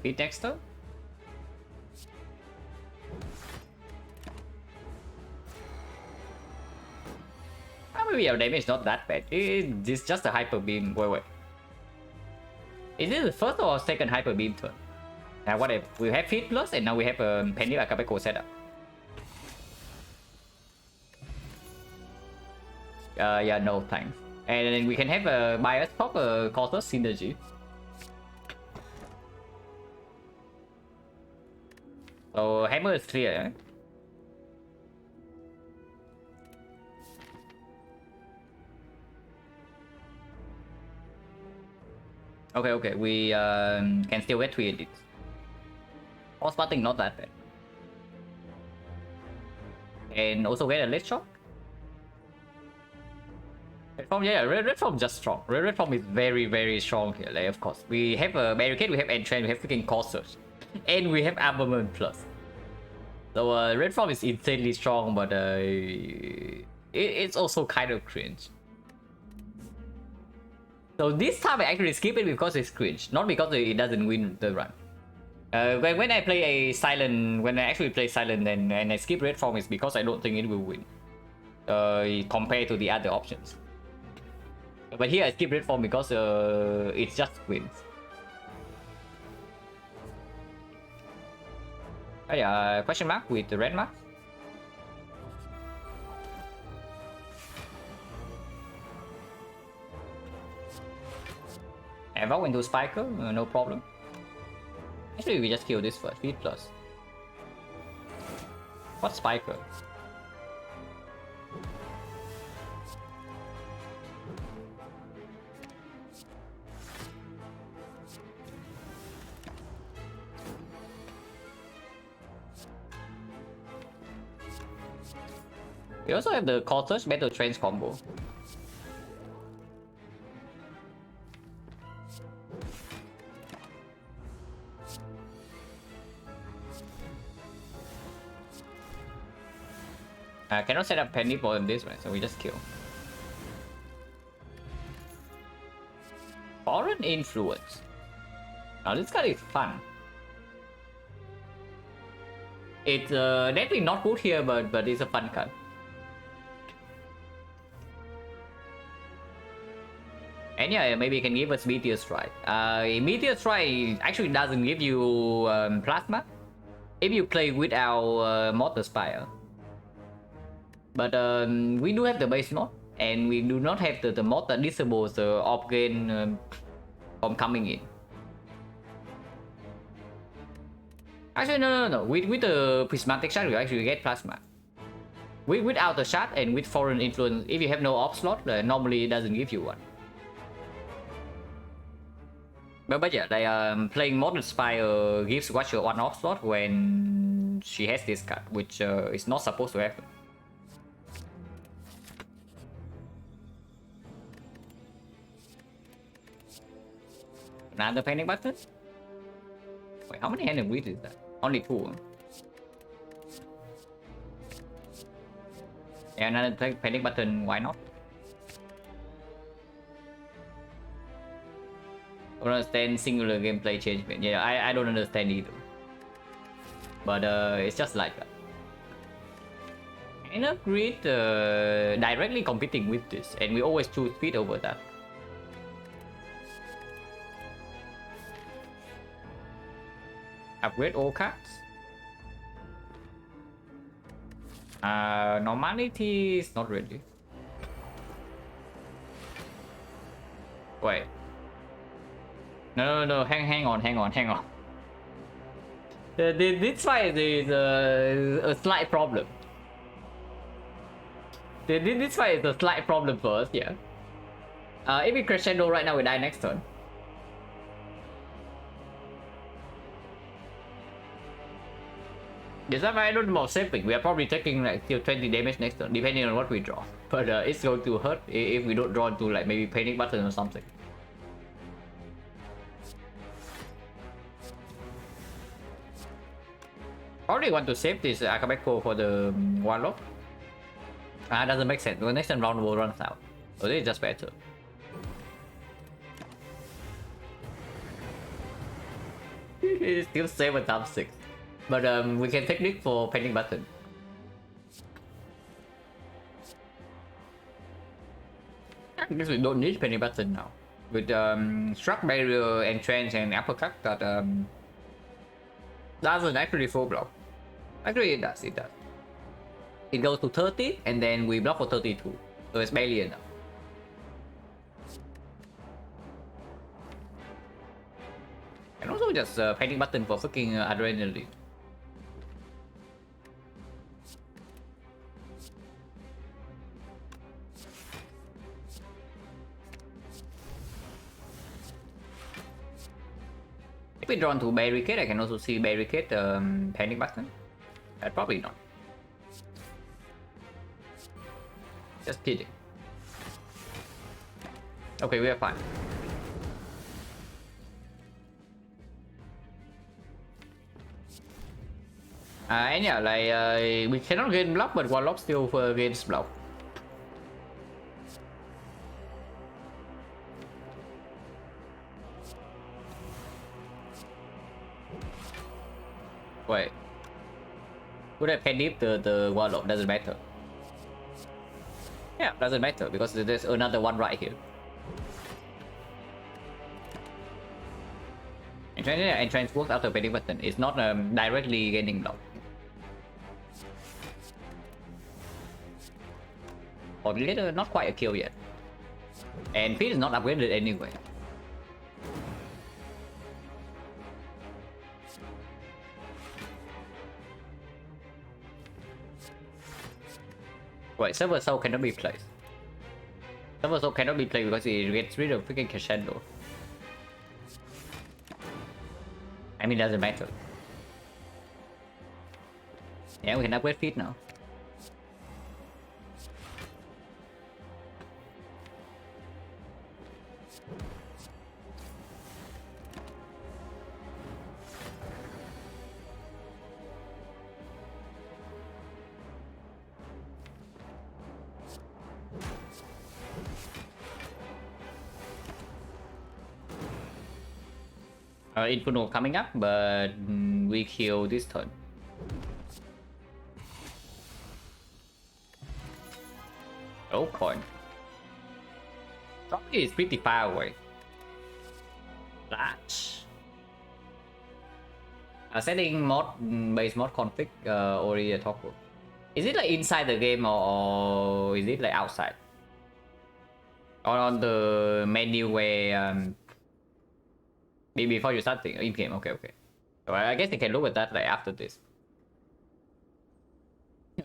defeat next turn. Maybe our damage is not that bad. It's just a hyper beam. Wait. Is this the first or second hyper beam turn? Whatever. We have Feed Plus and now we have a Penny Akabeko setup. Yeah, no thanks. And then we can have a bias pop counter synergy. So hammer is clear. Eh? Okay, we can still get 3 edits. Horse spotting not that bad. And also get a late shot. Red form, yeah, red form just strong. Red form is very strong here. Like, of course, we have a barricade, we have entrance, we have freaking cautious, and we have armament plus. So red form is insanely strong, but it's also kind of cringe. So this time I actually skip it because it's cringe, not because it doesn't win the run. When I play a silent, when I actually play silent and I skip red form, is because I don't think it will win. Compared to the other options. But here I skip red form because it just wins. Oh yeah, question mark with the red mark. Evoke into Spiker, no problem. Actually, we just kill this first. Feed plus. What's Spiker? We also have the Cortex Battle Trance combo. I cannot set up Penny Ball in this one, so we just kill. Foreign Influence. Now this card is fun. It's definitely not good here, but it's a fun card. And yeah, maybe you can give us Meteor Strike. Meteor Strike actually doesn't give you Plasma if you play without Mortar Spire. But we do have the base mod, and we do not have the mod that disables the off gain from coming in. Actually, no. With the prismatic shard, you actually get plasma. Without the shard and with foreign influence, if you have no off slot, normally it doesn't give you one. But yeah, they playing Modern Spire gives Watcher one off slot when she has this card, which is not supposed to happen. Another panic button? Wait, how many enemies is that? Only 2. Yeah, another panic button, why not? I don't understand singular gameplay change. Yeah, I don't understand either. But it's just like that. Enough grid directly competing with this, and we always choose speed over that. Upgrade all cards. Normality is not ready. Wait. No. Hang on. This fight is a slight problem. This fight is a slight problem for us, yeah. If we crescendo right now, we die next turn. This time I don't know about saving. We are probably taking like still 20 damage next turn, depending on what we draw. But it's going to hurt if we don't draw into like maybe panic button or something. Probably want to save this Akabeko for the Warlock. Doesn't make sense. The next time round will run out. So this is just better. It's still 7 times 6. But we can technique for painting button. I guess we don't need painting button now. With struck barrier, entrance, and uppercut that doesn't actually full block. Actually, it does. It does. It goes to 30, and then we block for 32. So it's barely enough. And also just painting button for fucking adrenaline. If we drawn to barricade, I can also see barricade painting button. Probably not. Just kidding. Okay, we are fine. And yeah, like we cannot gain block, but Warlock still gains block. Wait. Would I pen deep the Warlock? Doesn't matter. Yeah, doesn't matter because there's another one right here. Entrance works after painting button. It's not directly gaining block. Or later, not quite a kill yet. And feet is not upgraded anyway. Wait, Server Soul cannot be played. Server Soul cannot be played because it gets rid of freaking crescendo. I mean, it doesn't matter. Yeah, we can upgrade feet now. Inferno coming up, but we kill this turn. Oh, coin. Probably is pretty far away. Flash. Setting mod base mod config already toggle. Is it like inside the game or is it like outside? Or on the menu where before you start the in-game, okay. So I guess you can look at that like after this.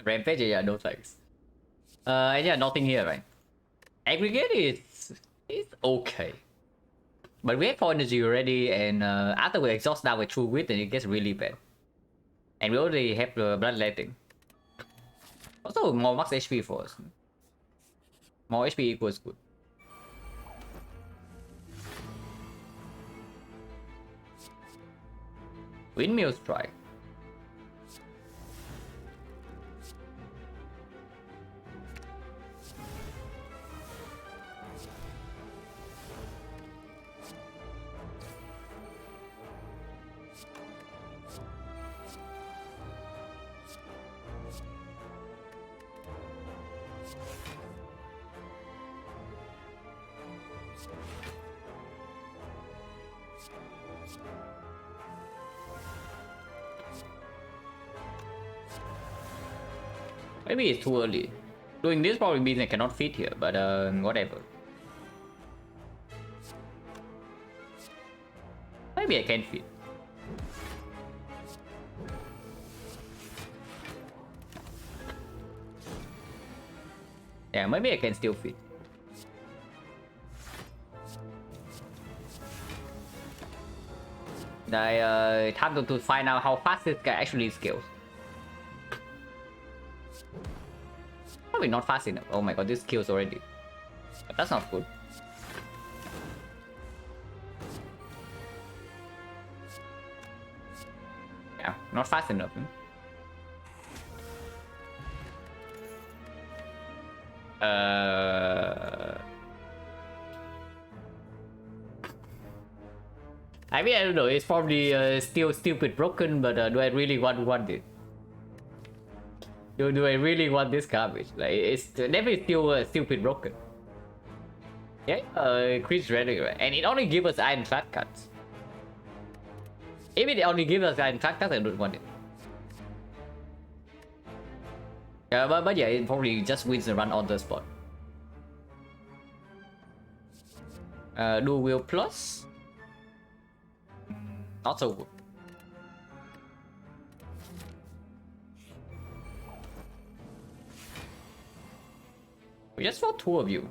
Rampage, yeah, no thanks. Yeah, nothing here, right? Aggregate is okay. But we have 4 energy already, and after we exhaust now with True Wit, then it gets really bad. And we already have the Bloodletting. Also, more max HP for us. More HP equals good. Windmill Strike. Maybe it's too early. Doing this probably means I cannot fit here, but whatever. Maybe I can fit. Yeah, maybe I can still fit. Time to find out how fast this guy actually scales. Probably not fast enough. Oh my god, this kills already. But that's not good. Yeah, not fast enough. I mean, I don't know. It's probably still stupid broken, but do I really want it? Do I really want this garbage? Like, it's definitely still stupid broken. Yeah, Chris Reddick, right? And it only gives us iron flat cuts. If it only gives us iron flat cuts, I don't want it. But yeah, it probably just wins the run on the spot. Dual wheel plus. Not so good. We just fought 2 of you.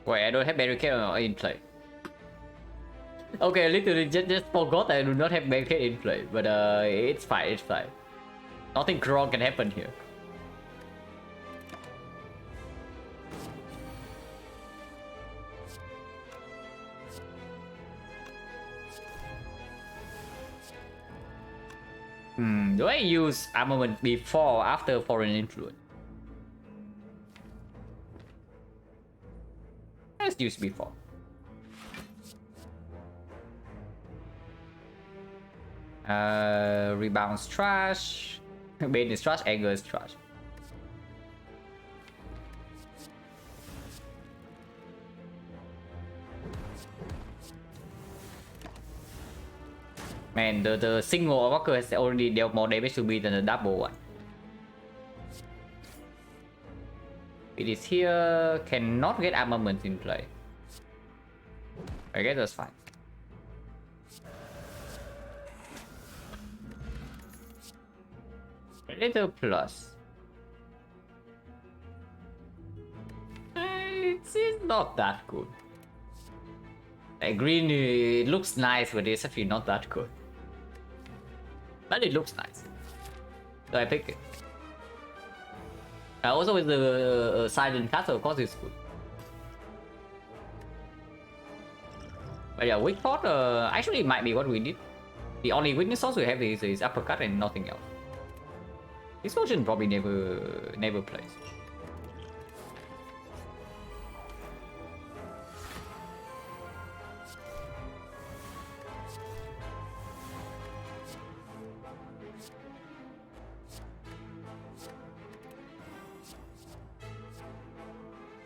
Wait, I don't have barricade in play. Okay, I literally just forgot I do not have barricade in play, but it's fine, it's fine. Nothing wrong can happen here. Do I use armament before or after foreign influence? Let's use before. Rebounds trash. Bane is trash, anger is trash. Man, the single walker has already dealt more damage to me than the double one. It is here, cannot get armament in play. I guess that's fine. Predator plus. It's not that good. Like green, it looks nice, but it's actually not that good. But it looks nice, so I pick it. Also with the Silent Castle, of course it's good. But yeah, weak thought actually might be what we did. The only weakness source we have is uppercut and nothing else. This version probably never plays.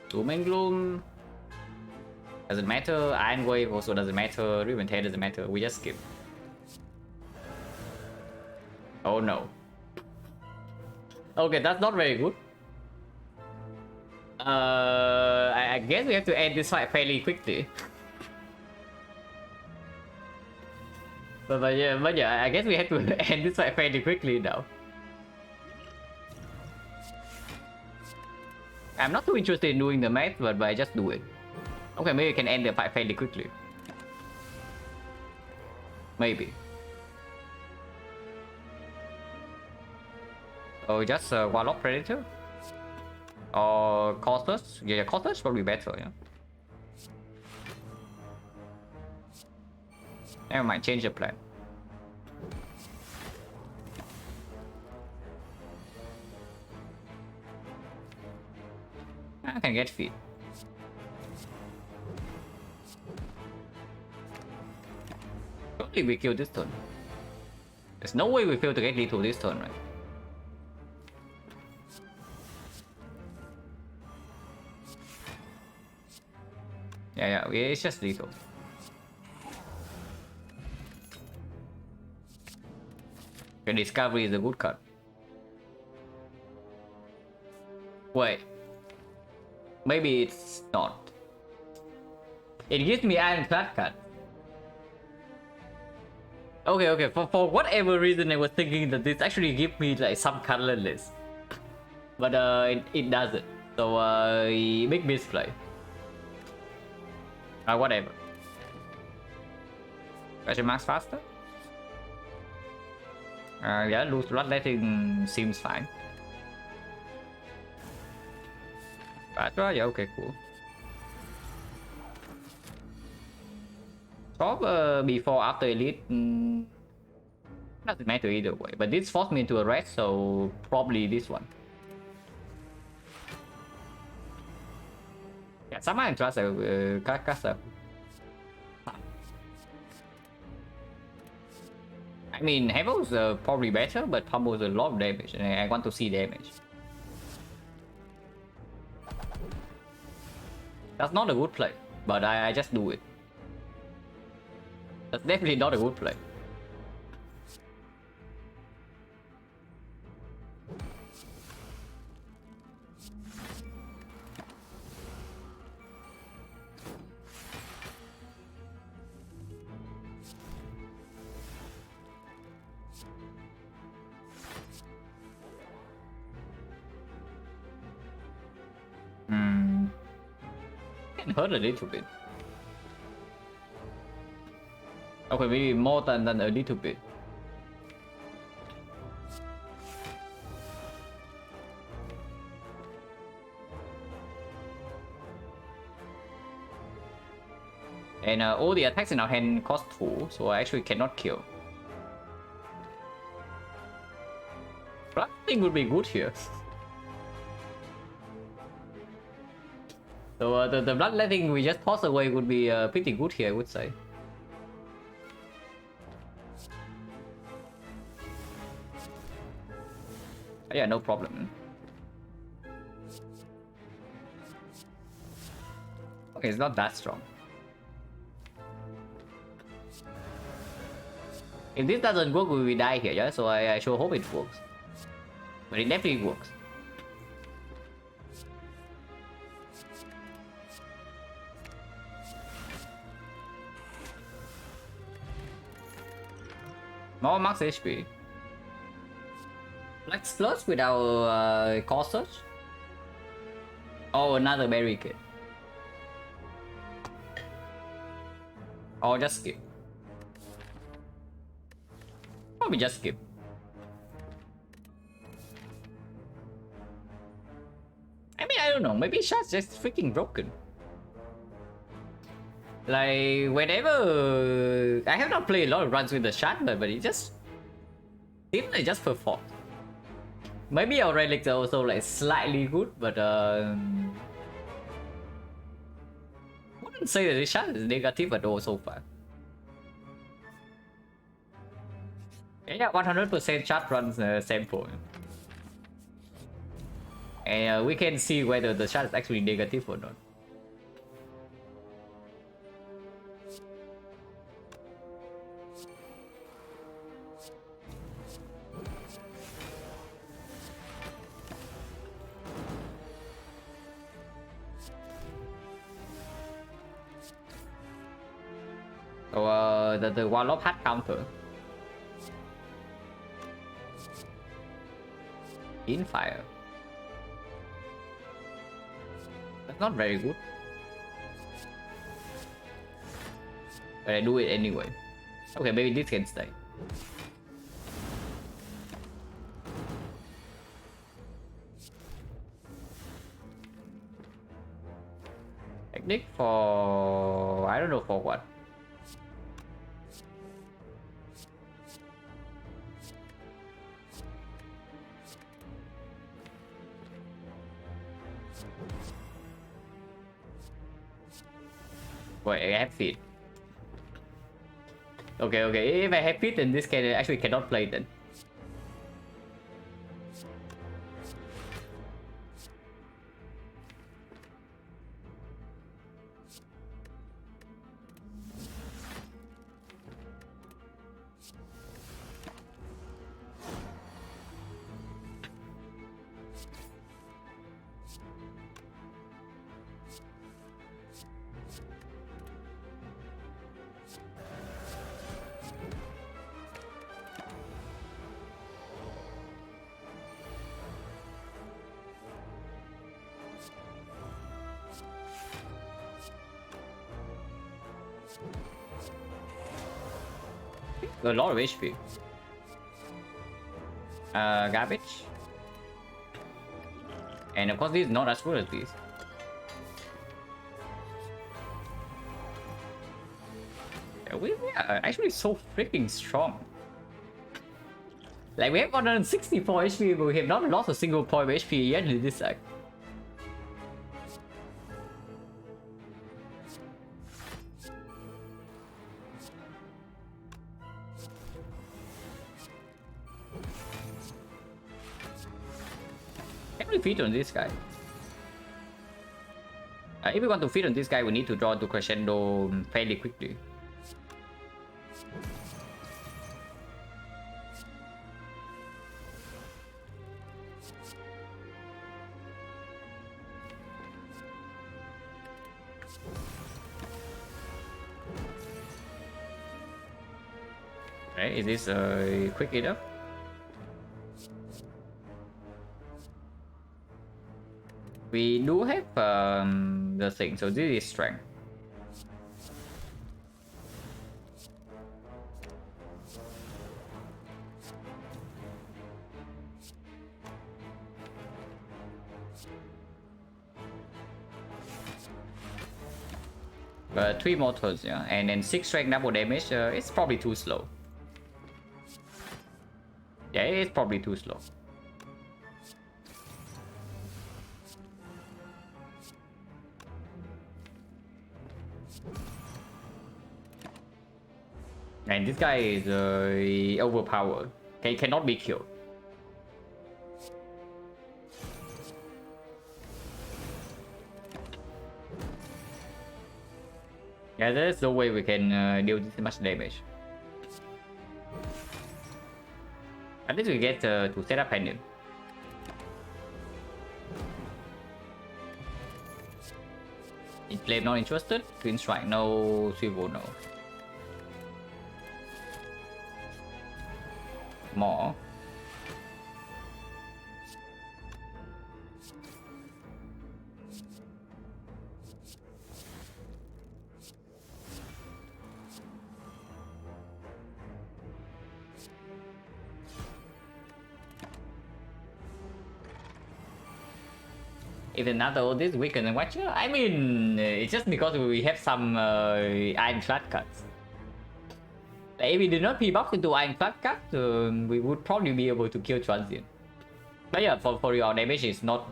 Doom and Gloom doesn't matter. Iron Wave also doesn't matter. Ribbon Tail doesn't matter. We just skip. Oh no. Okay, that's not very good. I guess we have to end this fight fairly quickly. but yeah, I guess we have to end this fight fairly quickly now. I'm not too interested in doing the math, but I just do it. Okay, maybe we can end the fight fairly quickly. Maybe. Oh, just Warlock Predator? Or Costas? Yeah, Costas probably better, yeah. Never mind, change the plan. I can get feet. Don't think we kill this turn. There's no way we fail to get lethal this turn, right? Yeah, it's just lethal. Okay, Discovery is a good card. Wait. Maybe it's not. It gives me Iron Flat card. Okay, for whatever reason I was thinking that this actually gives me like some colorless. But it doesn't. So big misplay. Whatever. Question marks faster? Yeah, lose bloodletting seems fine. But yeah, okay, cool. Swap before after elite. Doesn't matter either way. But this forced me into a rest, so probably this one. Yeah, sama yang trust Kasa. I mean, Heaven's probably better, but Pummel's a lot of damage, and I want to see damage. That's not a good play, but I just do it. That's definitely not a good play. Can hurt a little bit. Okay, maybe more than a little bit. And all the attacks in our hand cost 2, so I actually cannot kill. Bloodletting would be good here. So the bloodletting we just toss away would be pretty good here, I would say. Yeah, no problem. Okay, it's not that strong. If this doesn't work, we will die here, yeah? So I sure hope it works. But it definitely works. More max HP. Let's plus with our core search. Oh, another barricade. Or just skip. Probably just skip. I mean, I don't know. Maybe shot's just freaking broken. Like, whenever... I have not played a lot of runs with the shot, but it just... seems like just performed. Maybe our relics are also like slightly good, but I wouldn't say that this shot is negative at all so far. Yeah, 100% shot runs sample. And we can see whether the shot is actually negative or not. So the Wallop had counter. In fire. That's not very good. But I do it anyway. Okay, maybe this can stay. Technique for... I don't know for what. Wait, I have feet. Okay, if I have feet, then this can actually cannot play then. A lot of HP. Garbage. And of course this is not as good as this. We are actually so freaking strong. Like we have 164 HP, but we have not lost a single point of HP yet in this deck. Can we feed on this guy? If we want to feed on this guy, we need to draw to crescendo fairly quickly. Okay, is this quick enough? We do have the thing, so this is strength. But 3 more turns, yeah, and then 6 strength double damage. It's probably too slow. Yeah, it's probably too slow. And this guy is overpowered. He cannot be killed. Yeah, there's no way we can deal this much damage. At least we get to set up pendant. In flame not interested. Twin strike no. Swivel no. More. If another all this weaken and watcher, I mean, it's just because we have some ironclad cuts. If we did not pre-buff into ironclad cut, we would probably be able to kill transient. But yeah, for your damage is not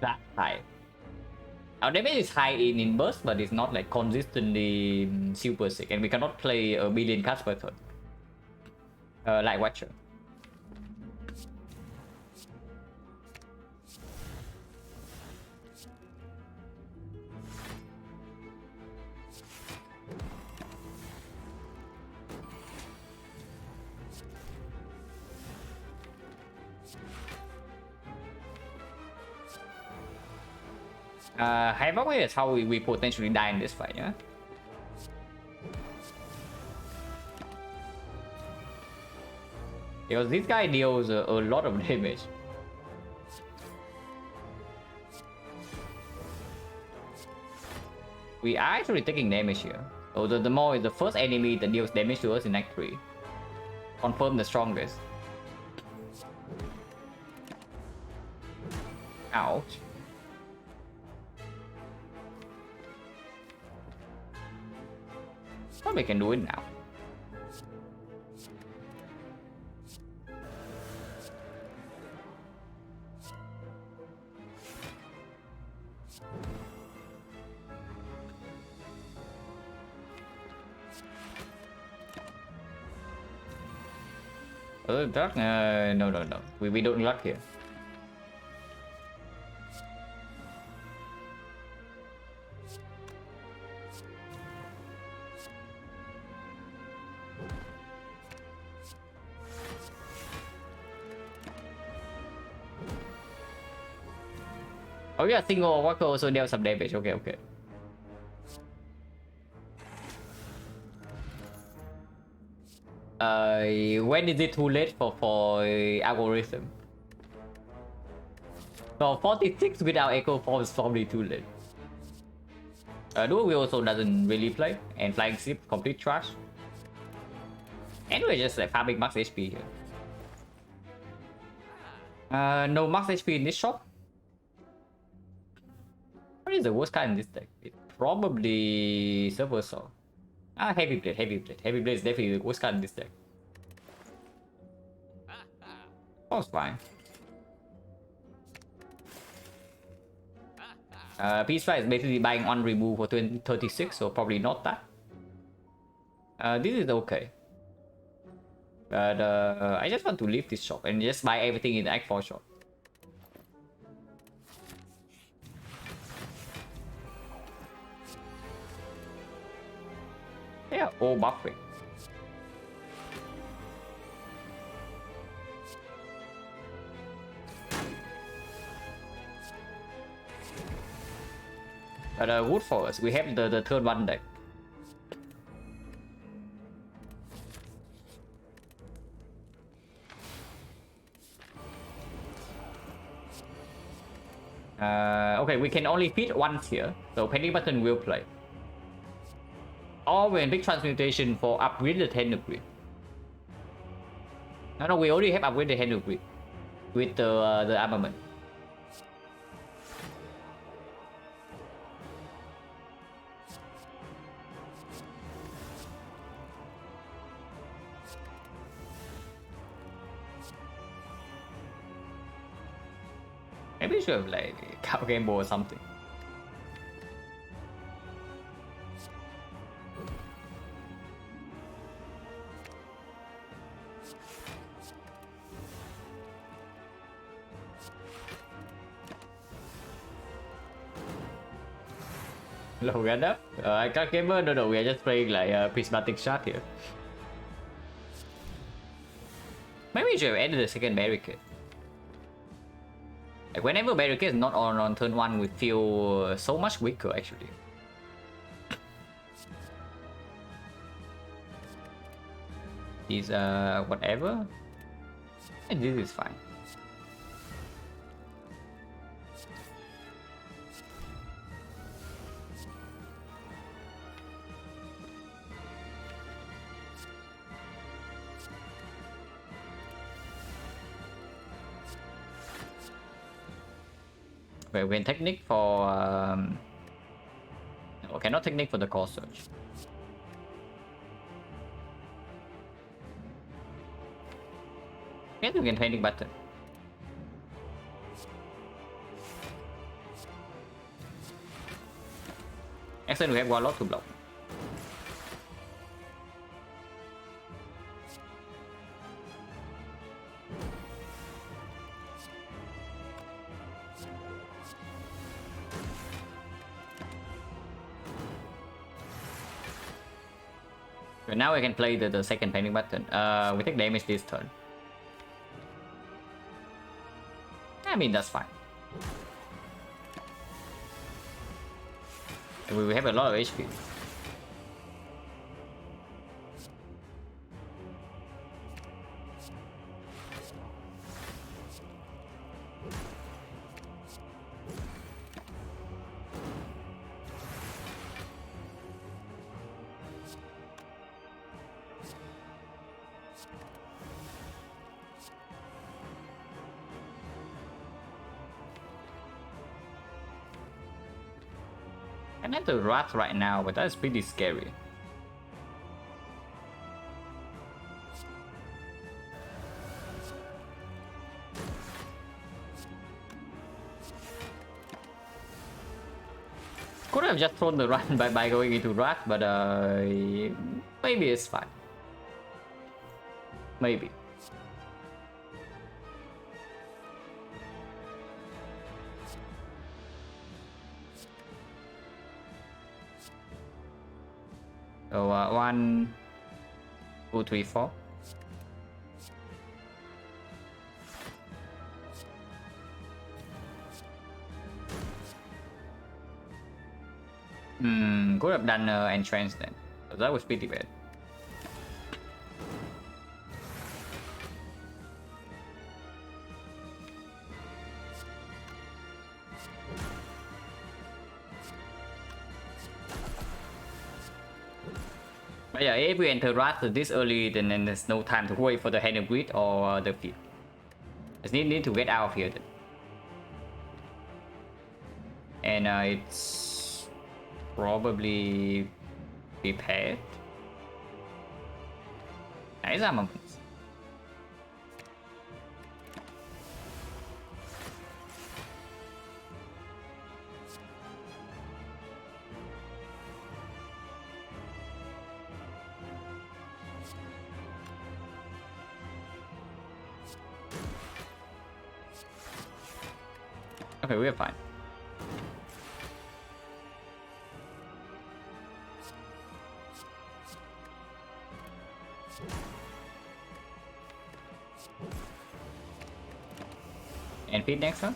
that high. Our damage is high in burst, but it's not like consistently super sick, and we cannot play a billion cards per turn. Like Watcher. Havoc is how we potentially die in this fight, yeah? Because this guy deals a lot of damage. We are actually taking damage here. So the Maw is the first enemy that deals damage to us in Act 3. Confirm the strongest. Ouch. Probably can do it now. Dark? No. We don't luck here. Oh yeah, single walker also deals some damage. Okay. When is it too late for algorithm? So 46 without Echo Form is probably too late. Dual Wheel also doesn't really play, and Flying Ship complete trash. Anyway, just like farming max HP here. No max HP in this shop. What is the worst card in this deck? It's probably Silver Saw. Heavy Blade. Heavy Blade is definitely the worst card in this deck. Oh, it's fine. Peace Strike is basically buying on remove for 36, so probably not that. This is okay. But I just want to leave this shop and just buy everything in the Act 4 shop. Yeah, all buffing. But Wood Forest, we have the turn 1 deck. Okay, we can only fit once here, so Penny Button will play. Or when big transmutation for upgrade the Tender Grid. No, we already have upgrade the Tender Grid with the armament. Maybe we should have like Cow Game Boy or something. Low get up? I can't gamer. No, we are just playing like prismatic shot here. Maybe we should have added the second barricade. Like whenever barricade is not on turn 1, we feel so much weaker actually. Is whatever. And this is fine. Okay, we can technique for okay, not technique for the core search. Yes, we can technique button. Excellent, we have Warlock to block. Okay, now we can play the second panic button. We take damage this turn. I mean, that's fine. We have a lot of HP. I have the Wrath right now, but that's pretty scary. Could have just thrown the run by going into Wrath, but maybe it's fine. Maybe. So 1, 2, 3, 4. Could have done entrance then. So that was pretty bad. But yeah, if we enter Wrath this early, then there's no time to wait for the Hand of Greed or the field. Just need to get out of here then. And it's probably prepared. Nice armaments. Okay, we're fine. And feed next one.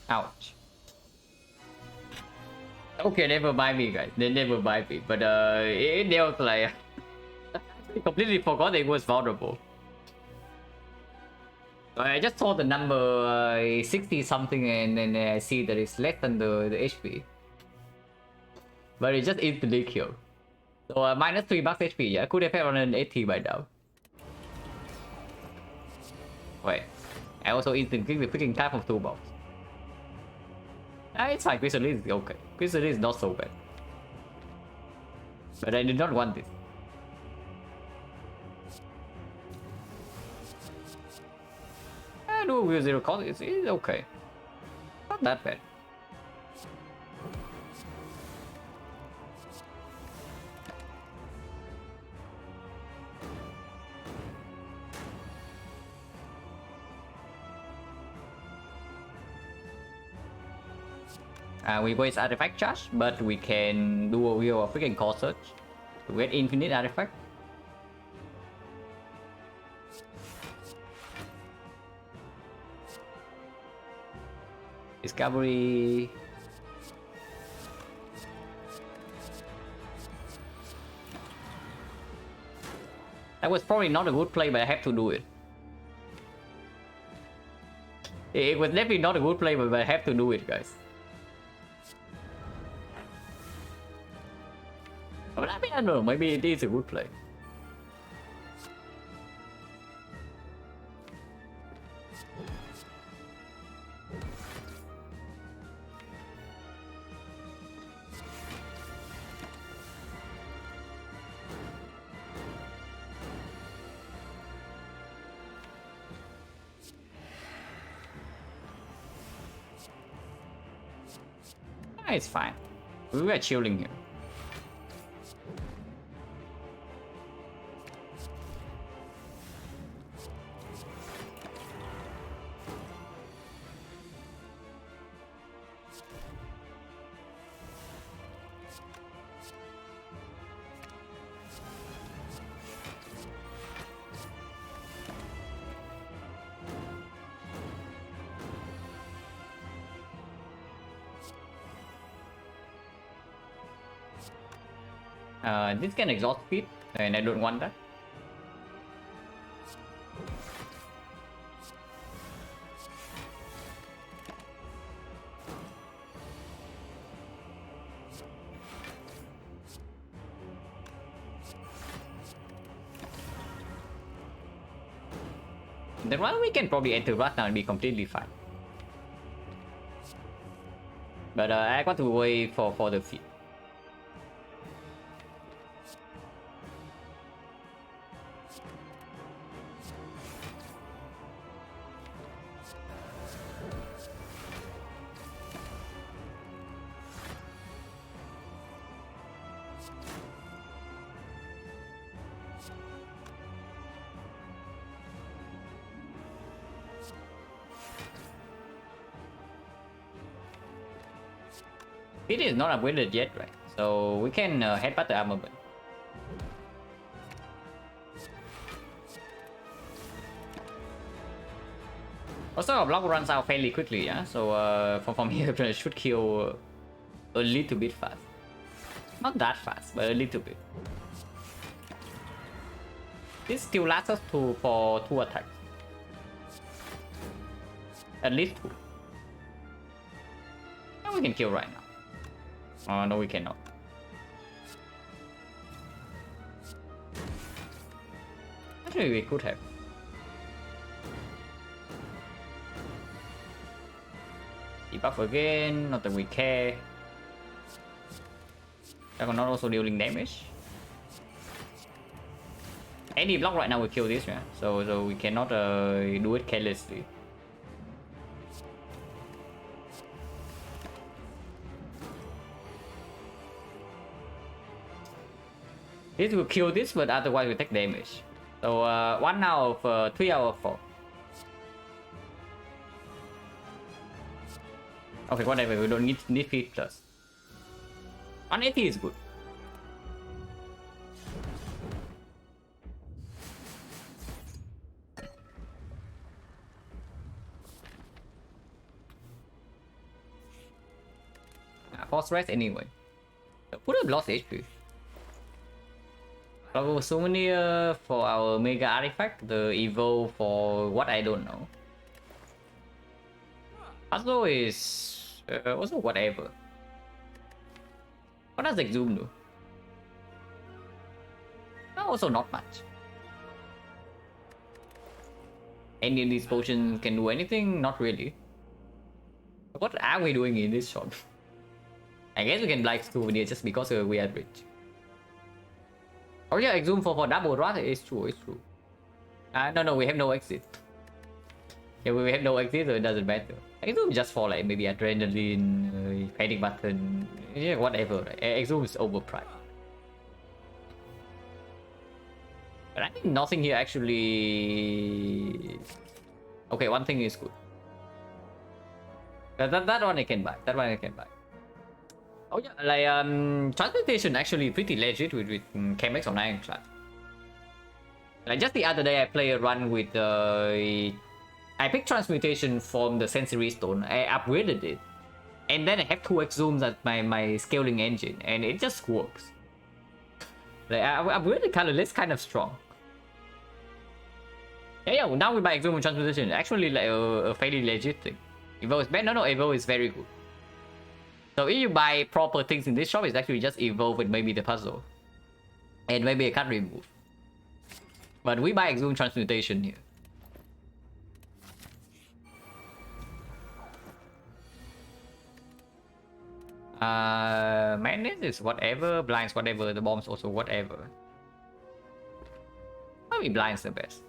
Ouch. Okay, never mind me, guys. They never mind me. But it was like I completely forgot it was vulnerable. I just saw the number 60 something, and then I see that it's less than the HP. But it just instantly killed. So minus 3 bucks HP. Yeah, could have had on an 80 by now. Wait, I also instantly the freaking type of 2 bucks. It's fine. Chrysalis is okay. Chrysalis is not so bad. But I did not want this. I do with 0 cost. It's okay. Not that bad. We waste artifact charge, but we can do a real freaking core search to get infinite artifact. Discovery. That was probably not a good play, but I have to do it. It was definitely not a good play, but I have to do it, guys. But I mean, I don't know, maybe it is a good play. It's fine. We were chilling here. This can exhaust speed, and I don't want that. Then one we can probably enter right now and be completely fine. But I got to wait for the feed. It is not upgraded yet, right? So we can headbutt the armament. Also, our block runs out fairly quickly, yeah. So from here, it should kill a little bit fast. Not that fast, but a little bit. This still lasts us for 2 attacks. At least 2. And we can kill right now. Oh no, we cannot. Actually, we could have. Debuff again, not that we care. I'm not also dealing damage. Any block right now will kill this, yeah. So we cannot do it carelessly. This will kill this, but otherwise we take damage. So 1 out of 3 out of 4. Okay, whatever, we don't need feed plus. 180 is good. Force rest anyway. Put up lost HP. Our souvenir for our mega artifact, the evo for what I don't know. Puzzle is also whatever. What does Exhume do? Also not much. Any of these potions can do anything? Not really. What are we doing in this shop? I guess we can like souvenir just because we are rich. Oh yeah, Exhume for double rot is true, it's true. No, we have no exit. Yeah, we have no exit, so it doesn't matter. Exhume just for like maybe adrenaline, panic button, yeah, whatever. Right? Exhume is overpriced. But I think nothing here actually. Okay, one thing is good. That one I can buy. That one I can buy. Oh yeah, like transmutation actually pretty legit with Chemex on Ironclad. Like just the other day I played a run with I picked transmutation from the sensory stone. I upgraded it, and then I have 2 exhumes as my scaling engine, and it just works. Like I upgraded colorless, kind of strong. Yeah, now with my exhume and transmutation, actually like a fairly legit thing. Evo is bad? No, Evo is very good. So if you buy proper things in this shop, it's actually just evolve with maybe the puzzle. And maybe a card remove. But we buy Exhume Transmutation here. Madness is whatever, blinds whatever, the bombs also whatever. Probably blinds the best.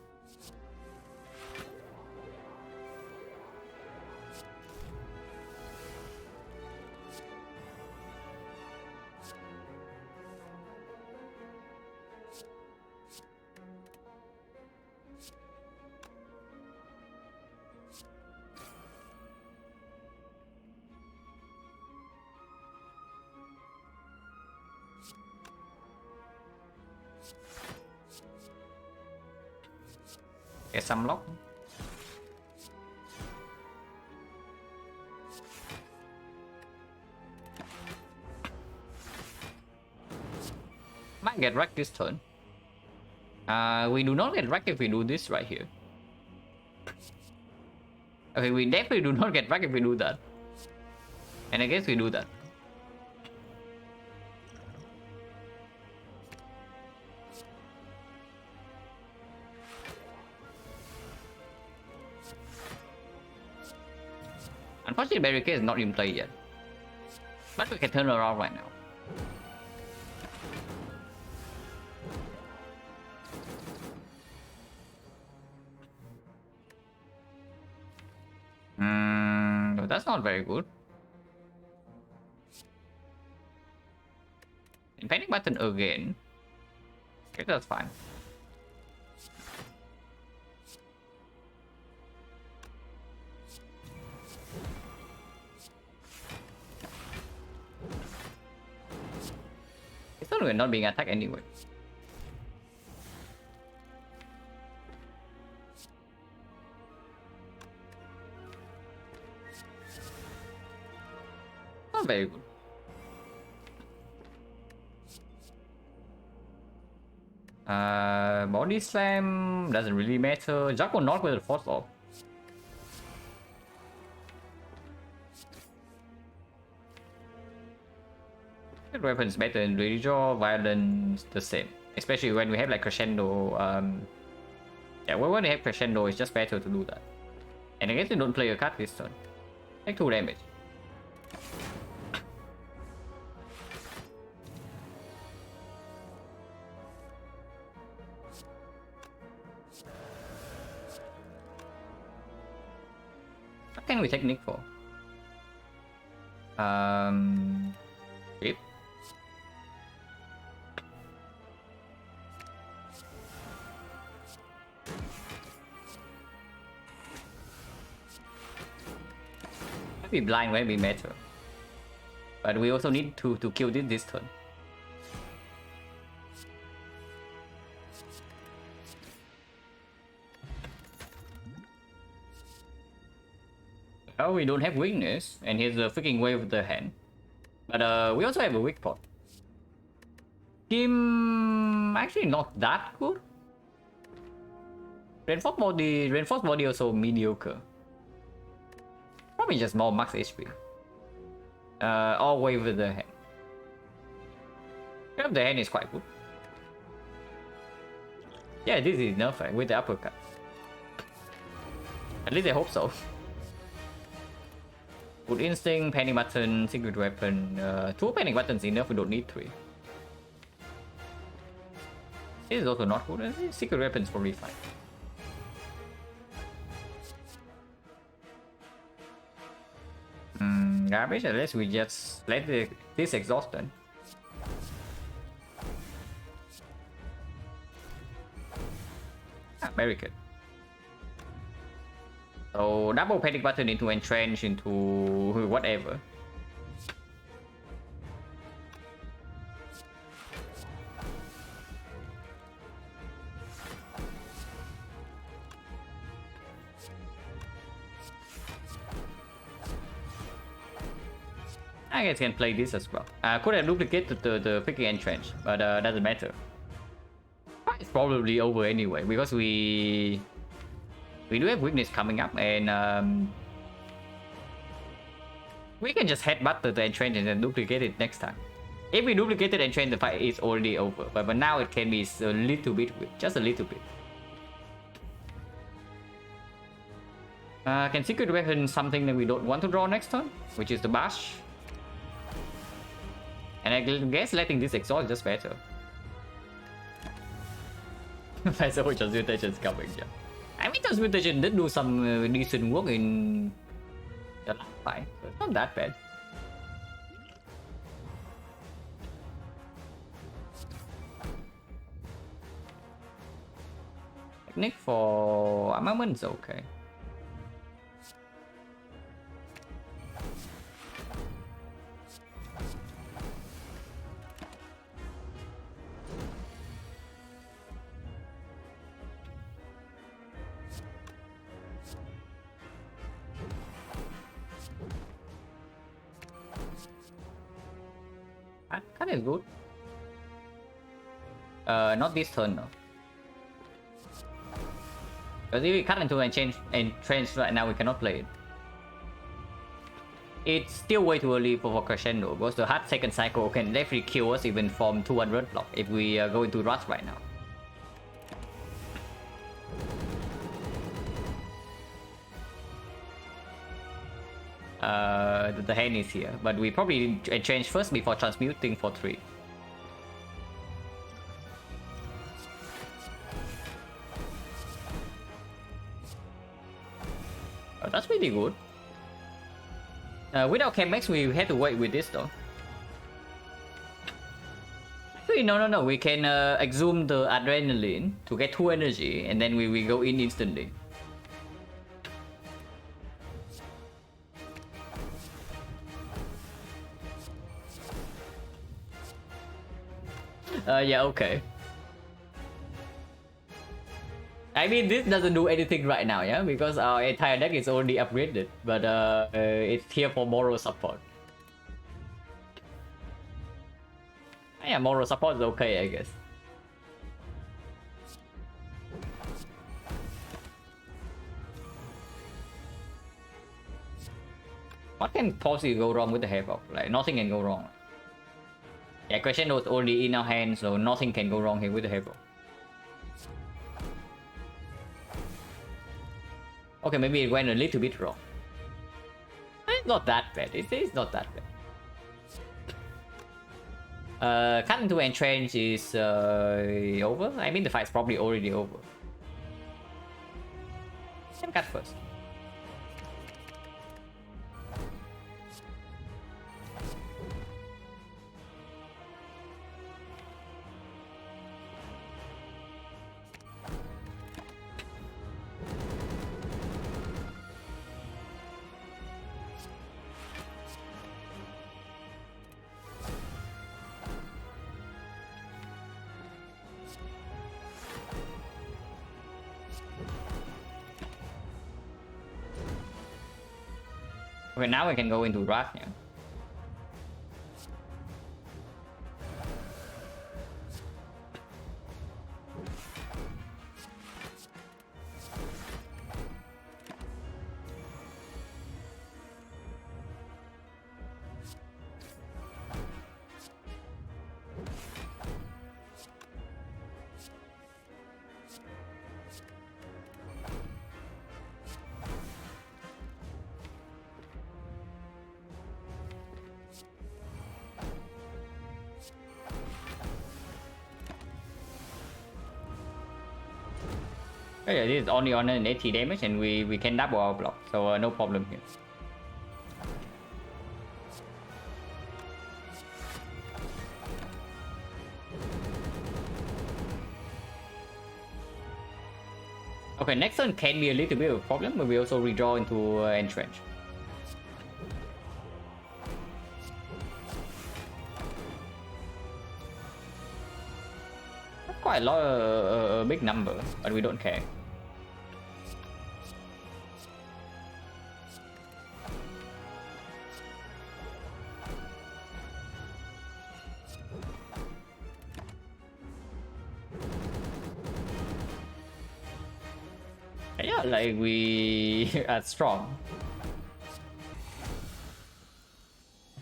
Get some lock. Might get wrecked this turn. We do not get wrecked if we do this right here. Okay, we definitely do not get wrecked if we do that. And I guess we do that. Unfortunately, barricade is not in play yet. But we can turn around right now. No, that's not very good. And panic button again. Okay, that's fine. It's not we're not being attacked anyway. Not very good. Body slam doesn't really matter. Jack will knock with the force off. Weapon is better in redraw, violence the same. Especially when we have like crescendo. Yeah, when we have crescendo, it's just better to do that. And I guess you don't play a card this turn. Take 2 damage. What can we take Nick for? Creep. be blind when we matter. But we also need to kill this turn. Oh, we don't have weakness, and here's a freaking wave of the hand. But we also have a weak pot. Him actually not that good. Reinforced body also mediocre. Probably just more max HP. Or wave with the hand. Wave of the hand is quite good. Yeah, this is enough with the uppercut. At least I hope so. Good instinct, panic button, secret weapon. 2 panic buttons enough, we don't need 3. This is also not good. Secret weapons probably fine. Garbage, unless we just let this exhaust then. Very good. So double panic button into entrench into whatever. I guess can play this as well. Could have duplicated the freaking entrench, but doesn't matter. It's probably over anyway because we do have weakness coming up, and we can just headbutt the entrench and then duplicate it next time. If we duplicated entrench, the fight is already over. But now it can be a little bit, just a little bit. Can secret weapon something that we don't want to draw next turn, which is the bash. And I guess letting this exhaust is just better. So transmutation is coming, yeah. I mean, transmutation did do some decent work in the last fight, so it's not that bad. Technique for armament is okay. That is good. Not this turn though. Because if we cut into and change right now, we cannot play it. It's still way too early for crescendo because the hard second cycle can definitely kill us even from 200 block if we go into rush right now. The hand is here, but we probably change first before transmuting for 3. Oh, that's pretty good. Without Chemex, we had to wait with this though. Actually, no. We can exhume the adrenaline to get 2 energy, and then we go in instantly. Yeah, okay. I mean, this doesn't do anything right now, yeah? Because our entire deck is already upgraded. But it's here for moral support. Yeah, moral support is okay, I guess. What can possibly go wrong with the Havoc? Like, nothing can go wrong. Yeah, Crescendo is already in our hands, so nothing can go wrong here with the Havoc. Okay, maybe it went a little bit wrong. It's not that bad. It's not that bad. Cut into entrench is over. I mean, the fight's probably already over. Let me cut first. Okay, now we can go into Wrath here. Okay, this is only on an 80 damage and we can double our block, so no problem here. Okay, next turn can be a little bit of a problem, but we also redraw into Entrench. Quite a lot, a big number, but we don't care. Yeah, like we are strong.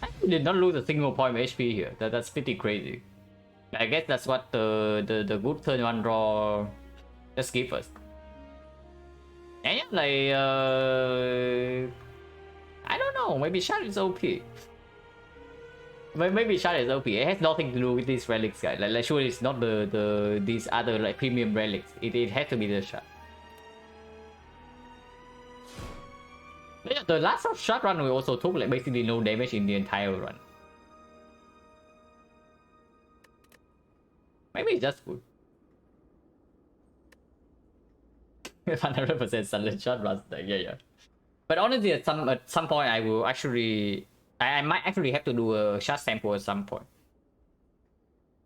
I did not lose a single point of HP here. That's pretty crazy. I guess that's what the good turn one draw just give us. And yeah, like I don't know, maybe Shard is OP. Maybe Shard is OP. It has nothing to do with these relics, guys. Like sure, it's not these other like premium relics. It has to be the Shard. But yeah, the last Shard run we also took like basically no damage in the entire run. Maybe it's just good. 100% silent shot runs. Yeah. But honestly, at some point, I will actually, I might actually have to do a shot sample at some point.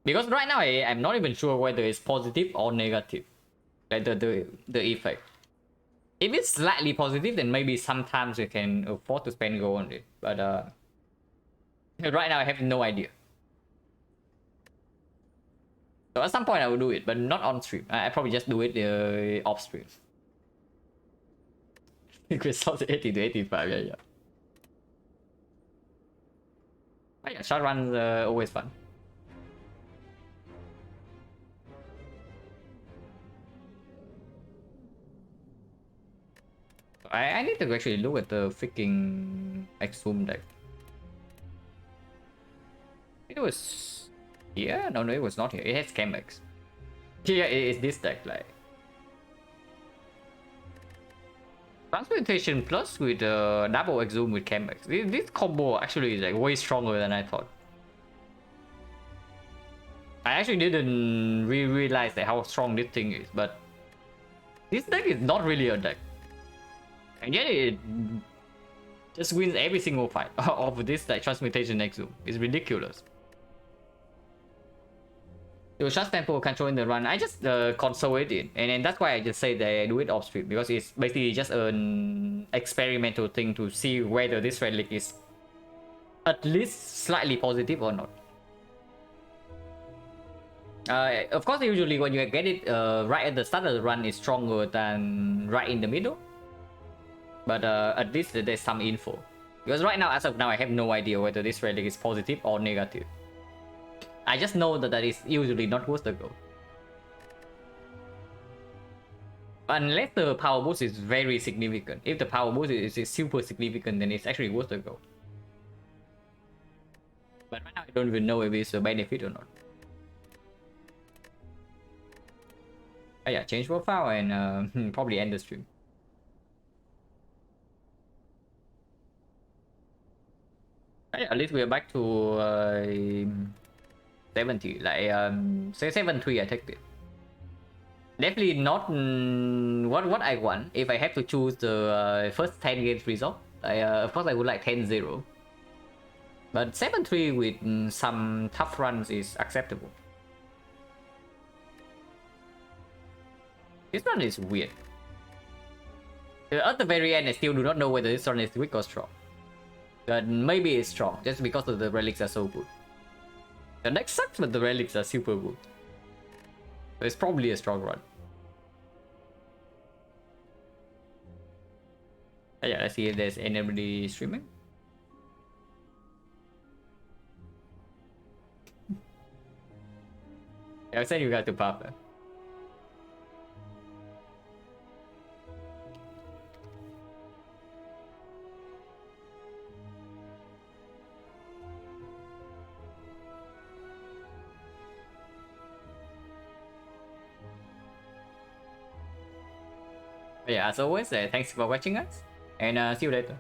Because right now, I'm not even sure whether it's positive or negative, like the effect. If it's slightly positive, then maybe sometimes we can afford to spend gold on it. But right now, I have no idea. So at some point I will do it, but not on stream. I probably just do it off stream. Results 80 to 85, yeah. But yeah, short runs always fun. I need to actually look at the freaking Exhum deck. It was... Yeah, no, it was not here. It has Chemex. Yeah, it is this deck, like... Transmutation plus with double Exhum with Chemex. This combo actually is like way stronger than I thought. I actually didn't realize that how strong this thing is, but... This deck is not really a deck. And yet it just wins every single fight of this like Transmutation Exhum. It's ridiculous. Your shot tempo controlling the run, I just console it in, and that's why I just say that I do it off stream, because it's basically just an experimental thing to see whether this relic is at least slightly positive or not. Of course, usually when you get it right at the start of the run, it's stronger than right in the middle. But at least there's some info. Because right now, as of now, I have no idea whether this relic is positive or negative. I just know that that is usually not worth the gold. Unless the power boost is very significant. If the power boost is super significant, then it's actually worth the gold. But right now, I don't even know if it's a benefit or not. Oh yeah, change profile and probably end the stream. Oh yeah, at least we are back to 70. Like say 7-3, I take it. Definitely not what I want. If I have to choose the first 10 games result, of course I would like 10-0. But 7-3 with some tough runs is acceptable. This one is weird. At the very end, I still do not know whether this one is weak or strong. But maybe it's strong just because of the relics are so good. The deck sucks, but the relics are super good. So it's probably a strong run. Yeah, let's see if there's anybody streaming. Yeah, I said you got to pop. Yeah, as always, thanks for watching us, and see you later.